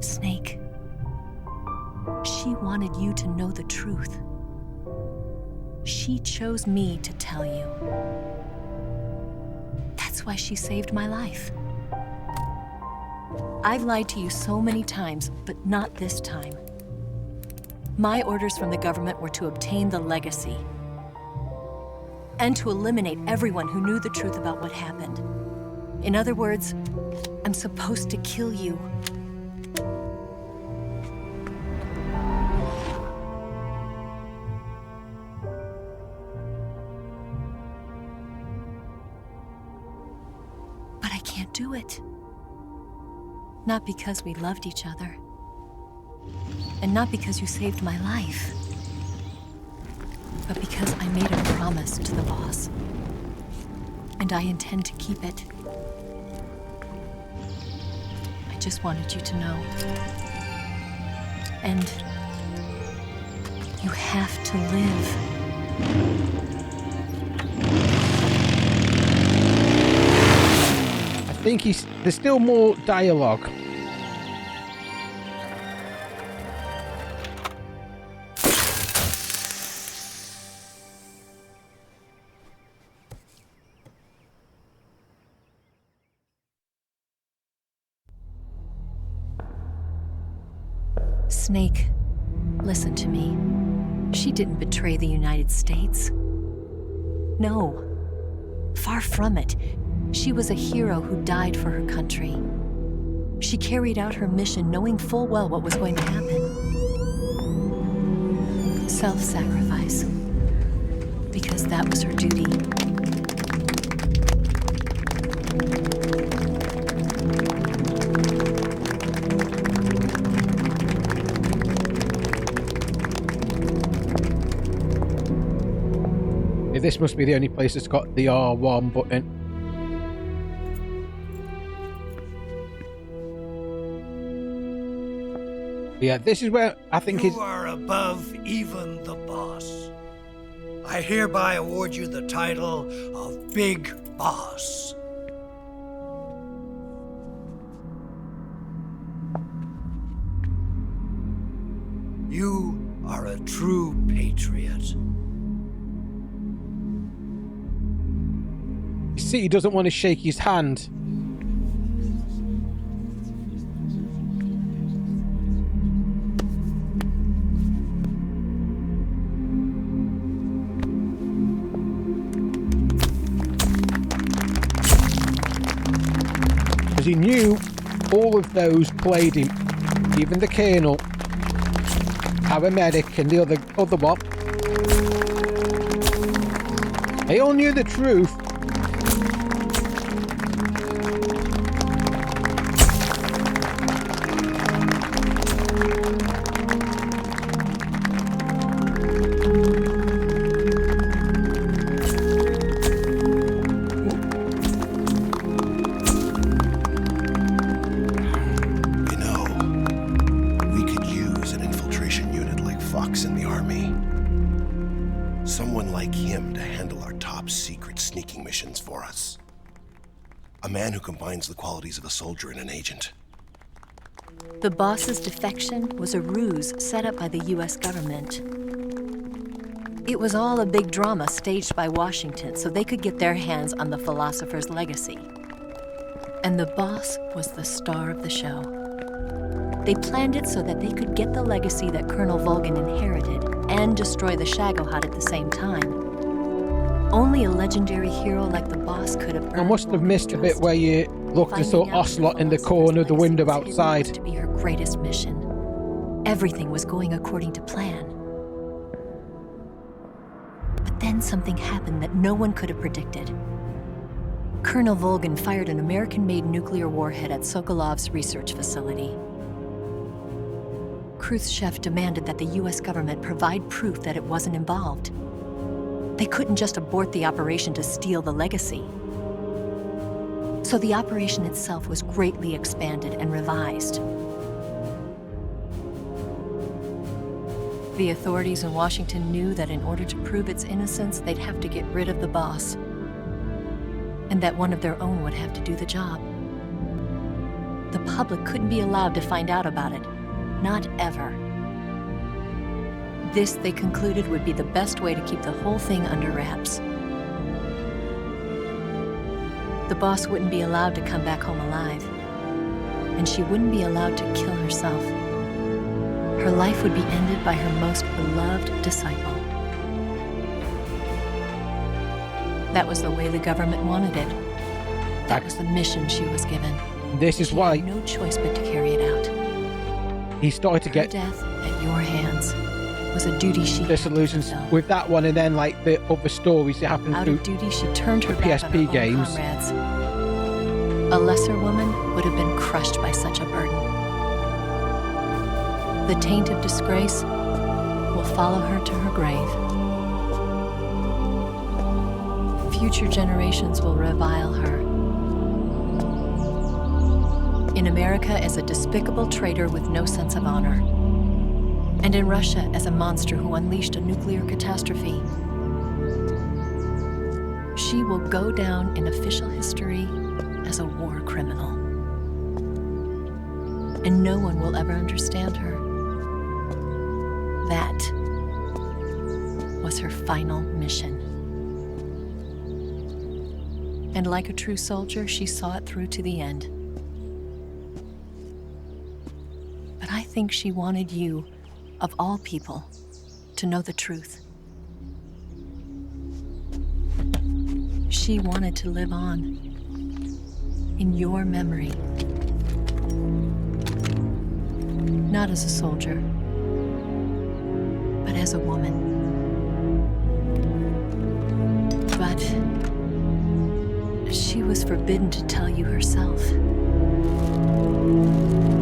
Snake. She wanted you to know the truth. She chose me to tell you. That's why she saved my life. I've lied to you so many times, but not this time. My orders from the government were to obtain the legacy and to eliminate everyone who knew the truth about what happened. In other words, I'm supposed to kill you. But I can't do it. Not because we loved each other. And not because you saved my life. But because I made a promise to the boss. And I intend to keep it. I just wanted you to know. And you have to live. I think there's still more dialogue. Snake, listen to me. She didn't betray the United States. No. Far from it. She was a hero who died for her country. She carried out her mission knowing full well what was going to happen. Self-sacrifice. Because that was her duty. This must be the only place that's got the R1 button. Yeah, this is where I think you are above even the boss. I hereby award you the title of Big Boss. You are a true patriot. see he doesn't want to shake his hand. Because he knew all of those played him, even the Colonel, paramedic, and the other one. They all knew the truth. Combines the qualities of a soldier and an agent. The boss's defection was a ruse set up by the US government. It was all a big drama staged by Washington so they could get their hands on the philosopher's legacy. And the boss was the star of the show. They planned it so that they could get the legacy that Colonel Volgin inherited and destroy the Shagohod at the same time. Only a legendary hero like the boss could have. I must have missed a bit where you looked and saw Ocelot in the corner of the window outside. To be her greatest mission. Everything was going according to plan. But then something happened that no one could have predicted. Colonel Volgin fired an American-made nuclear warhead at Sokolov's research facility. Khrushchev demanded that the US government provide proof that it wasn't involved. They couldn't just abort the operation to steal the legacy. So the operation itself was greatly expanded and revised. The authorities in Washington knew that in order to prove its innocence, they'd have to get rid of the boss, and that one of their own would have to do the job. The public couldn't be allowed to find out about it, not ever. This, they concluded, would be the best way to keep the whole thing under wraps. The boss wouldn't be allowed to come back home alive, and she wouldn't be allowed to kill herself. Her life would be ended by her most beloved disciple. That was the way the government wanted it. That was the mission she was given. This is why she had no choice but to carry it out. He started to get death at your hands. Was a duty she disillusions with that one, and then like the other stories that happened through duty, she turned her back PSP on her games. Comrades. A lesser woman would have been crushed by such a burden. The taint of disgrace will follow her to her grave. Future generations will revile her. In America as a despicable traitor with no sense of honor. And in Russia as a monster who unleashed a nuclear catastrophe. She will go down in official history as a war criminal. And no one will ever understand her. That was her final mission. And like a true soldier, she saw it through to the end. But I think she wanted you, of all people, to know the truth. She wanted to live on in your memory. Not as a soldier, but as a woman. But she was forbidden to tell you herself.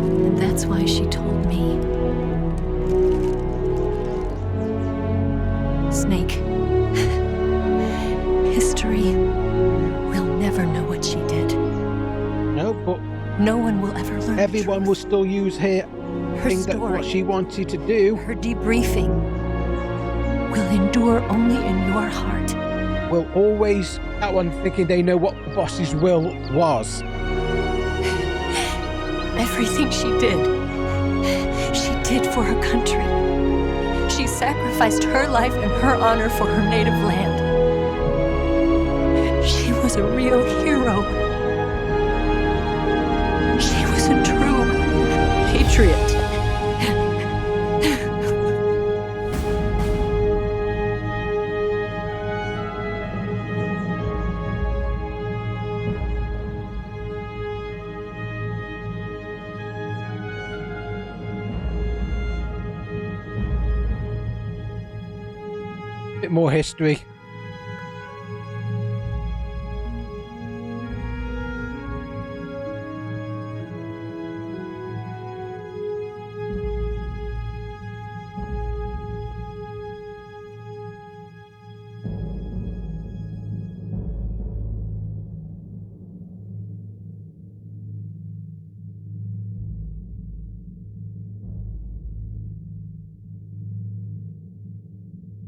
And that's why she told me. Snake, history will never know what she did. No, but no one will ever learn. Everyone will still use her thing that what she wanted to do. Her debriefing will endure only in your heart. Will always that one thinking they know what the boss's will was. Everything she did for her country. She sacrificed her life and her honor for her native land. She was a real hero. She was a true patriot. Bit more history.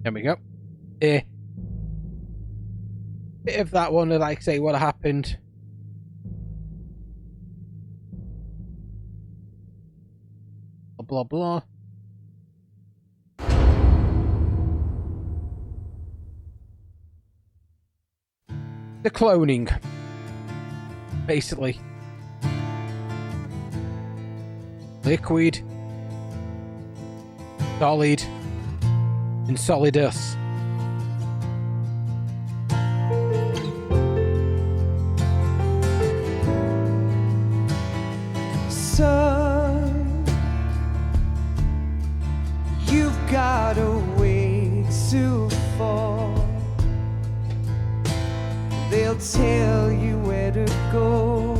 There we go. Bit of that one, like say what happened. Blah blah. The cloning, basically. Liquid, solid, and solidus. Son, you've got a way to fall. They'll tell you where to go.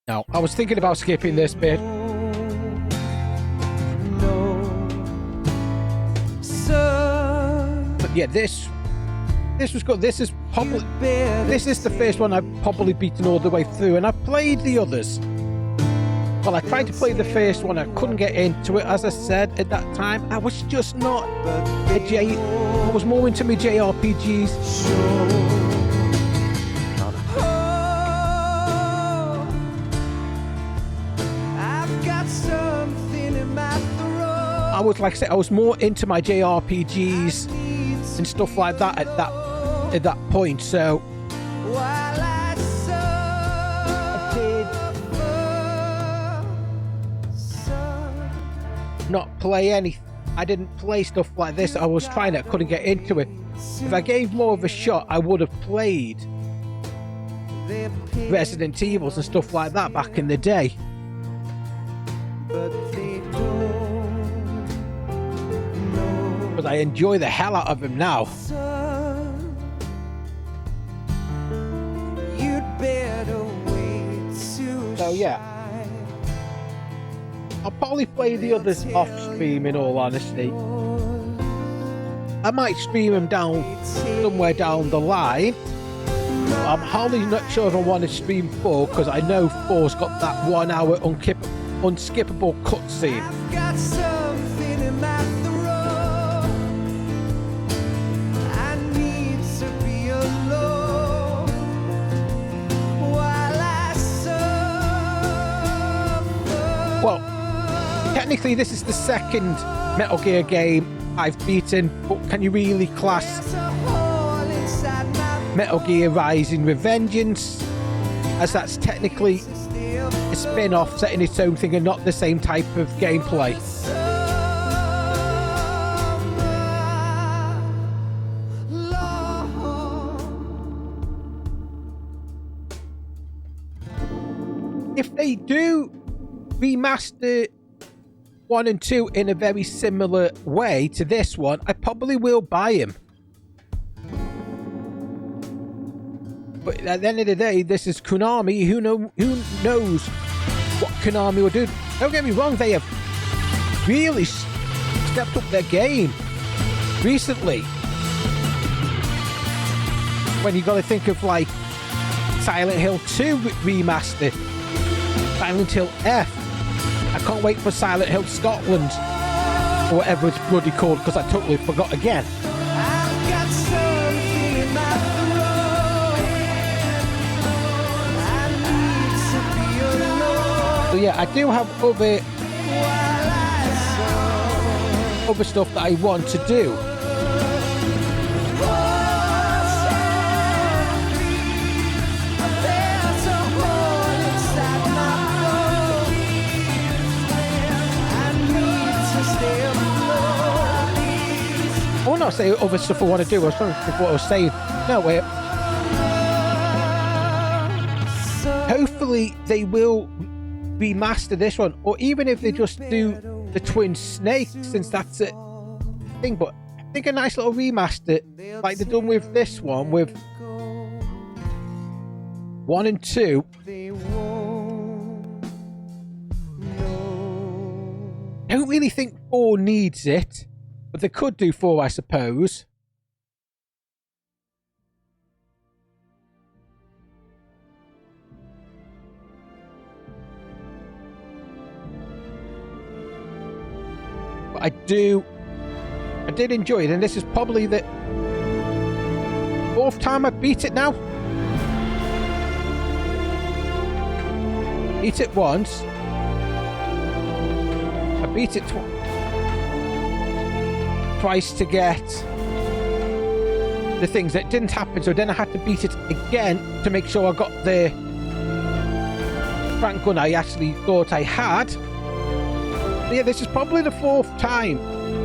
Now, I was thinking about skipping this bit. But yeah, this was good. This is the first one I've probably beaten all the way through, and I played the others. Well, I tried to play the first one. I couldn't get into it, as I said at that time. I was just not I was more into my JRPGs. I was, like I said, I was more into my JRPGs and stuff like that at that point. So I did not play any. I didn't play stuff like this. I was trying it, couldn't get into it. If I gave more of a shot, I would have played Resident Evils and stuff like that back in the day. But I enjoy the hell out of them now. So yeah, I'll probably play the others off stream, in all honesty. I might stream them down somewhere down the line. I'm hardly not sure if I want to stream 4, because I know 4's got that 1 hour unskippable cutscene. Well, technically this is the second Metal Gear game I've beaten, but can you really class Metal Gear Rising Revengeance as that's technically a spin-off set in its own thing and not the same type of gameplay? If they do remaster 1 and 2 in a very similar way to this one, I probably will buy him. But at the end of the day, this is Konami. Who knows what Konami will do? Don't get me wrong, they have really stepped up their game recently. When you got to think of like Silent Hill 2 remaster, Silent Hill F. I can't wait for Silent Hill Scotland, or whatever it's bloody called, because I totally forgot again. So yeah, I do have other stuff that I want to do. was saying other stuff I want to do. I was trying to think what I was saying. No, hopefully they will remaster this one, or even if they just do the twin snakes, since that's a thing. But I think a nice little remaster, like they've done with this one, with 1 and 2. I don't really think 4 needs it, but they could do 4, I suppose. But I did enjoy it, and this is probably the 4th time I beat it now. Beat it once. I beat it twice to get the things that didn't happen, so then I had to beat it again to make sure I got the crank gun I actually thought I had. But yeah, this is probably the 4th time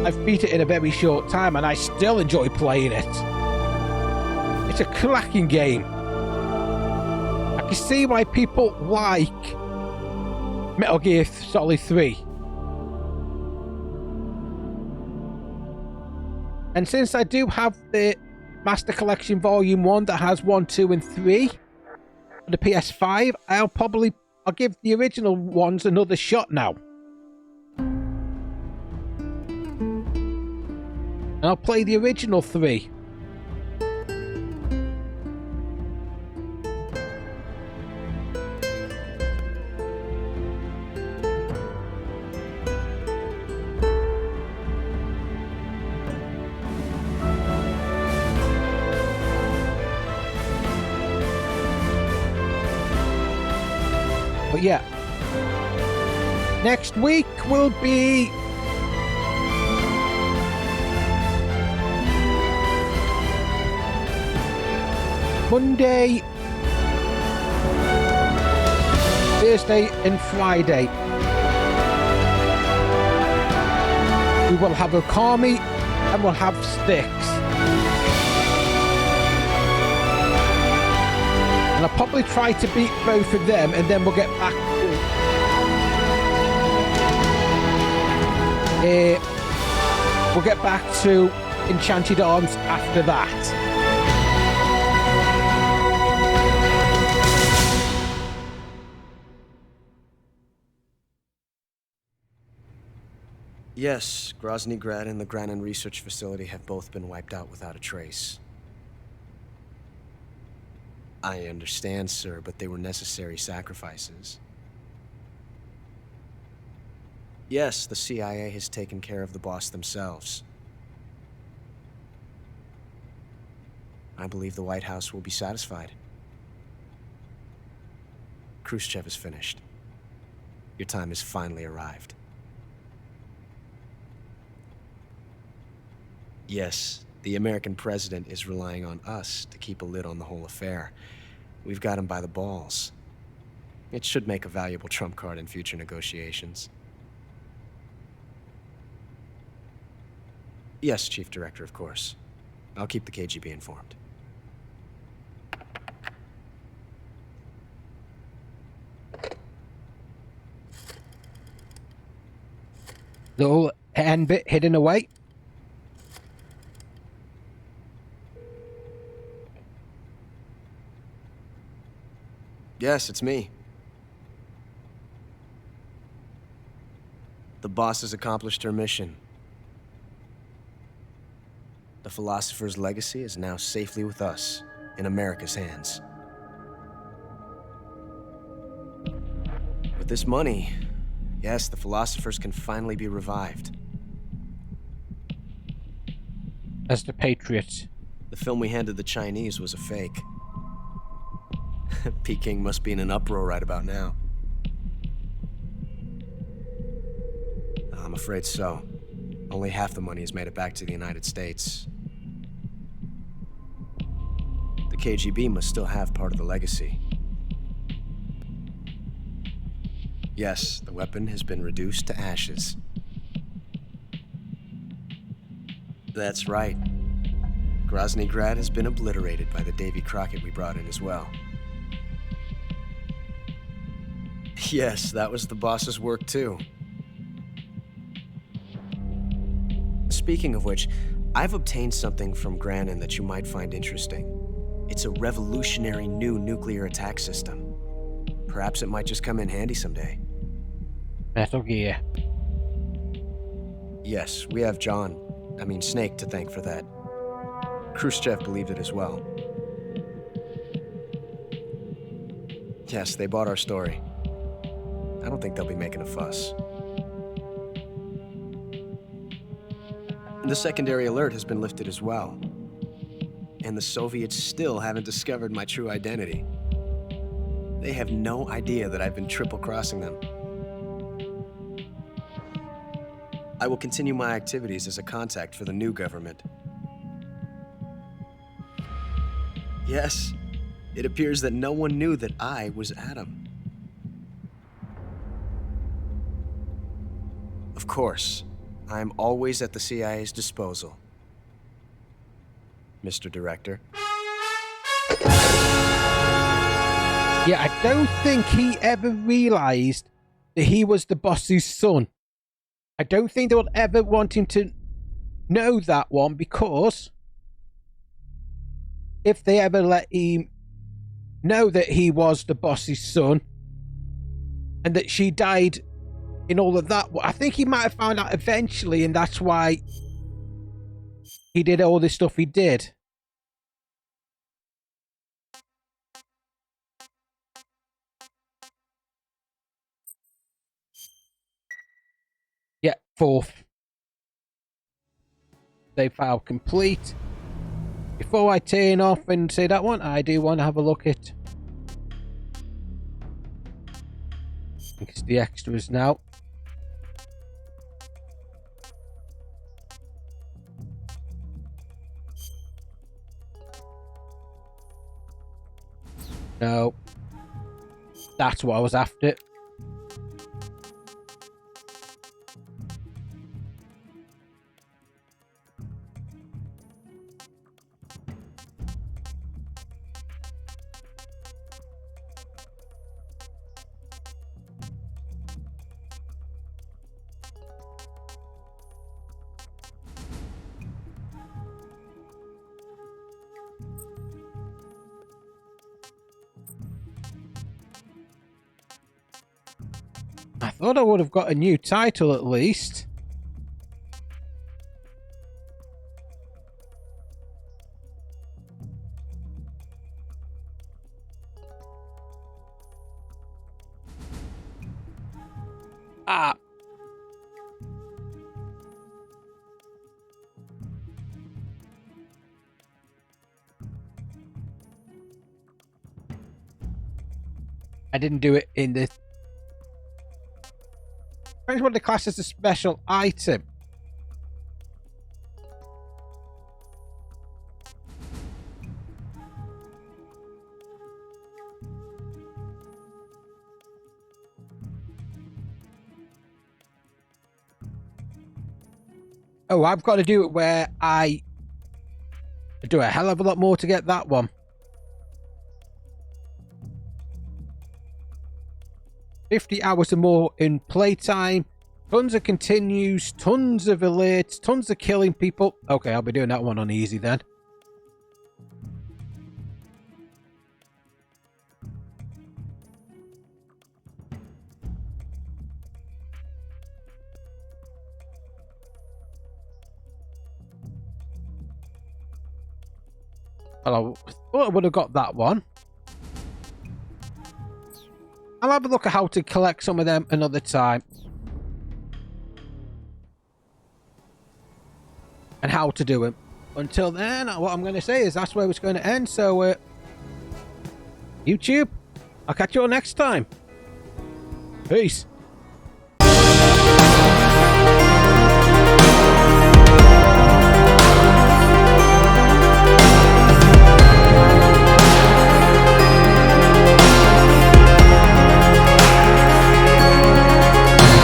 I've beat it in a very short time, and I still enjoy playing it. It's a cracking game. I can see why people like Metal Gear Solid 3. And since I do have the Master Collection Volume 1 that has 1, 2, and 3 on the PS5, I'll give the original ones another shot now. And I'll play the original 3. But yeah, next week will be Monday, Thursday and Friday. We will have Okami and we'll have Sticks. And I'll probably try to beat both of them, and then we'll get back to Enchanted Arms after that. Yes, Grozny Grad and the Granin Research Facility have both been wiped out without a trace. I understand, sir, but they were necessary sacrifices. Yes, the CIA has taken care of the boss themselves. I believe the White House will be satisfied. Khrushchev is finished. Your time has finally arrived. Yes, the American president is relying on us to keep a lid on the whole affair. We've got him by the balls. It should make a valuable trump card in future negotiations. Yes, Chief Director, of course. I'll keep the KGB informed. Little hand bit hidden away. Yes, it's me. The boss has accomplished her mission. The philosopher's legacy is now safely with us, in America's hands. With this money, yes, the philosophers can finally be revived. As the Patriot. The film we handed the Chinese was a fake. Peking must be in an uproar right about now. I'm afraid so. Only half the money has made it back to the United States. The KGB must still have part of the legacy. Yes, the weapon has been reduced to ashes. That's right. Grozny Grad has been obliterated by the Davy Crockett we brought in as well. Yes, that was the boss's work too. Speaking of which, I've obtained something from Granin that you might find interesting. It's a revolutionary new nuclear attack system. Perhaps it might just come in handy someday. Metal Gear. Yes, we have Snake to thank for that. Khrushchev believed it as well. Yes, they bought our story. I don't think they'll be making a fuss. The secondary alert has been lifted as well. And the Soviets still haven't discovered my true identity. They have no idea that I've been triple-crossing them. I will continue my activities as a contact for the new government. Yes, it appears that no one knew that I was Adam. Of course, I am always at the CIA's disposal, Mr. Director. Yeah, I don't think he ever realized that he was the boss's son. I don't think they would ever want him to know that one, because if they ever let him know that he was the boss's son and that she died in all of that, I think he might have found out eventually, and that's why he did all this stuff he did. Yeah, 4th. Save file complete. Before I turn off and say that one, I do want to have a look at it's the extras now. No, that's what I was after. I thought I would have got a new title at least. Ah. I didn't do it in the... Depends what the class is a special item. Oh, I've got to do it where I do a hell of a lot more to get that one. 50 hours or more in playtime, tons of continues, tons of alerts, tons of killing people. Okay, I'll be doing that one on easy then. Well, I thought I would have got that one. I'll have a look at how to collect some of them another time. And how to do them. Until then, what I'm going to say is that's where it's going to end. So, YouTube, I'll catch you all next time. Peace.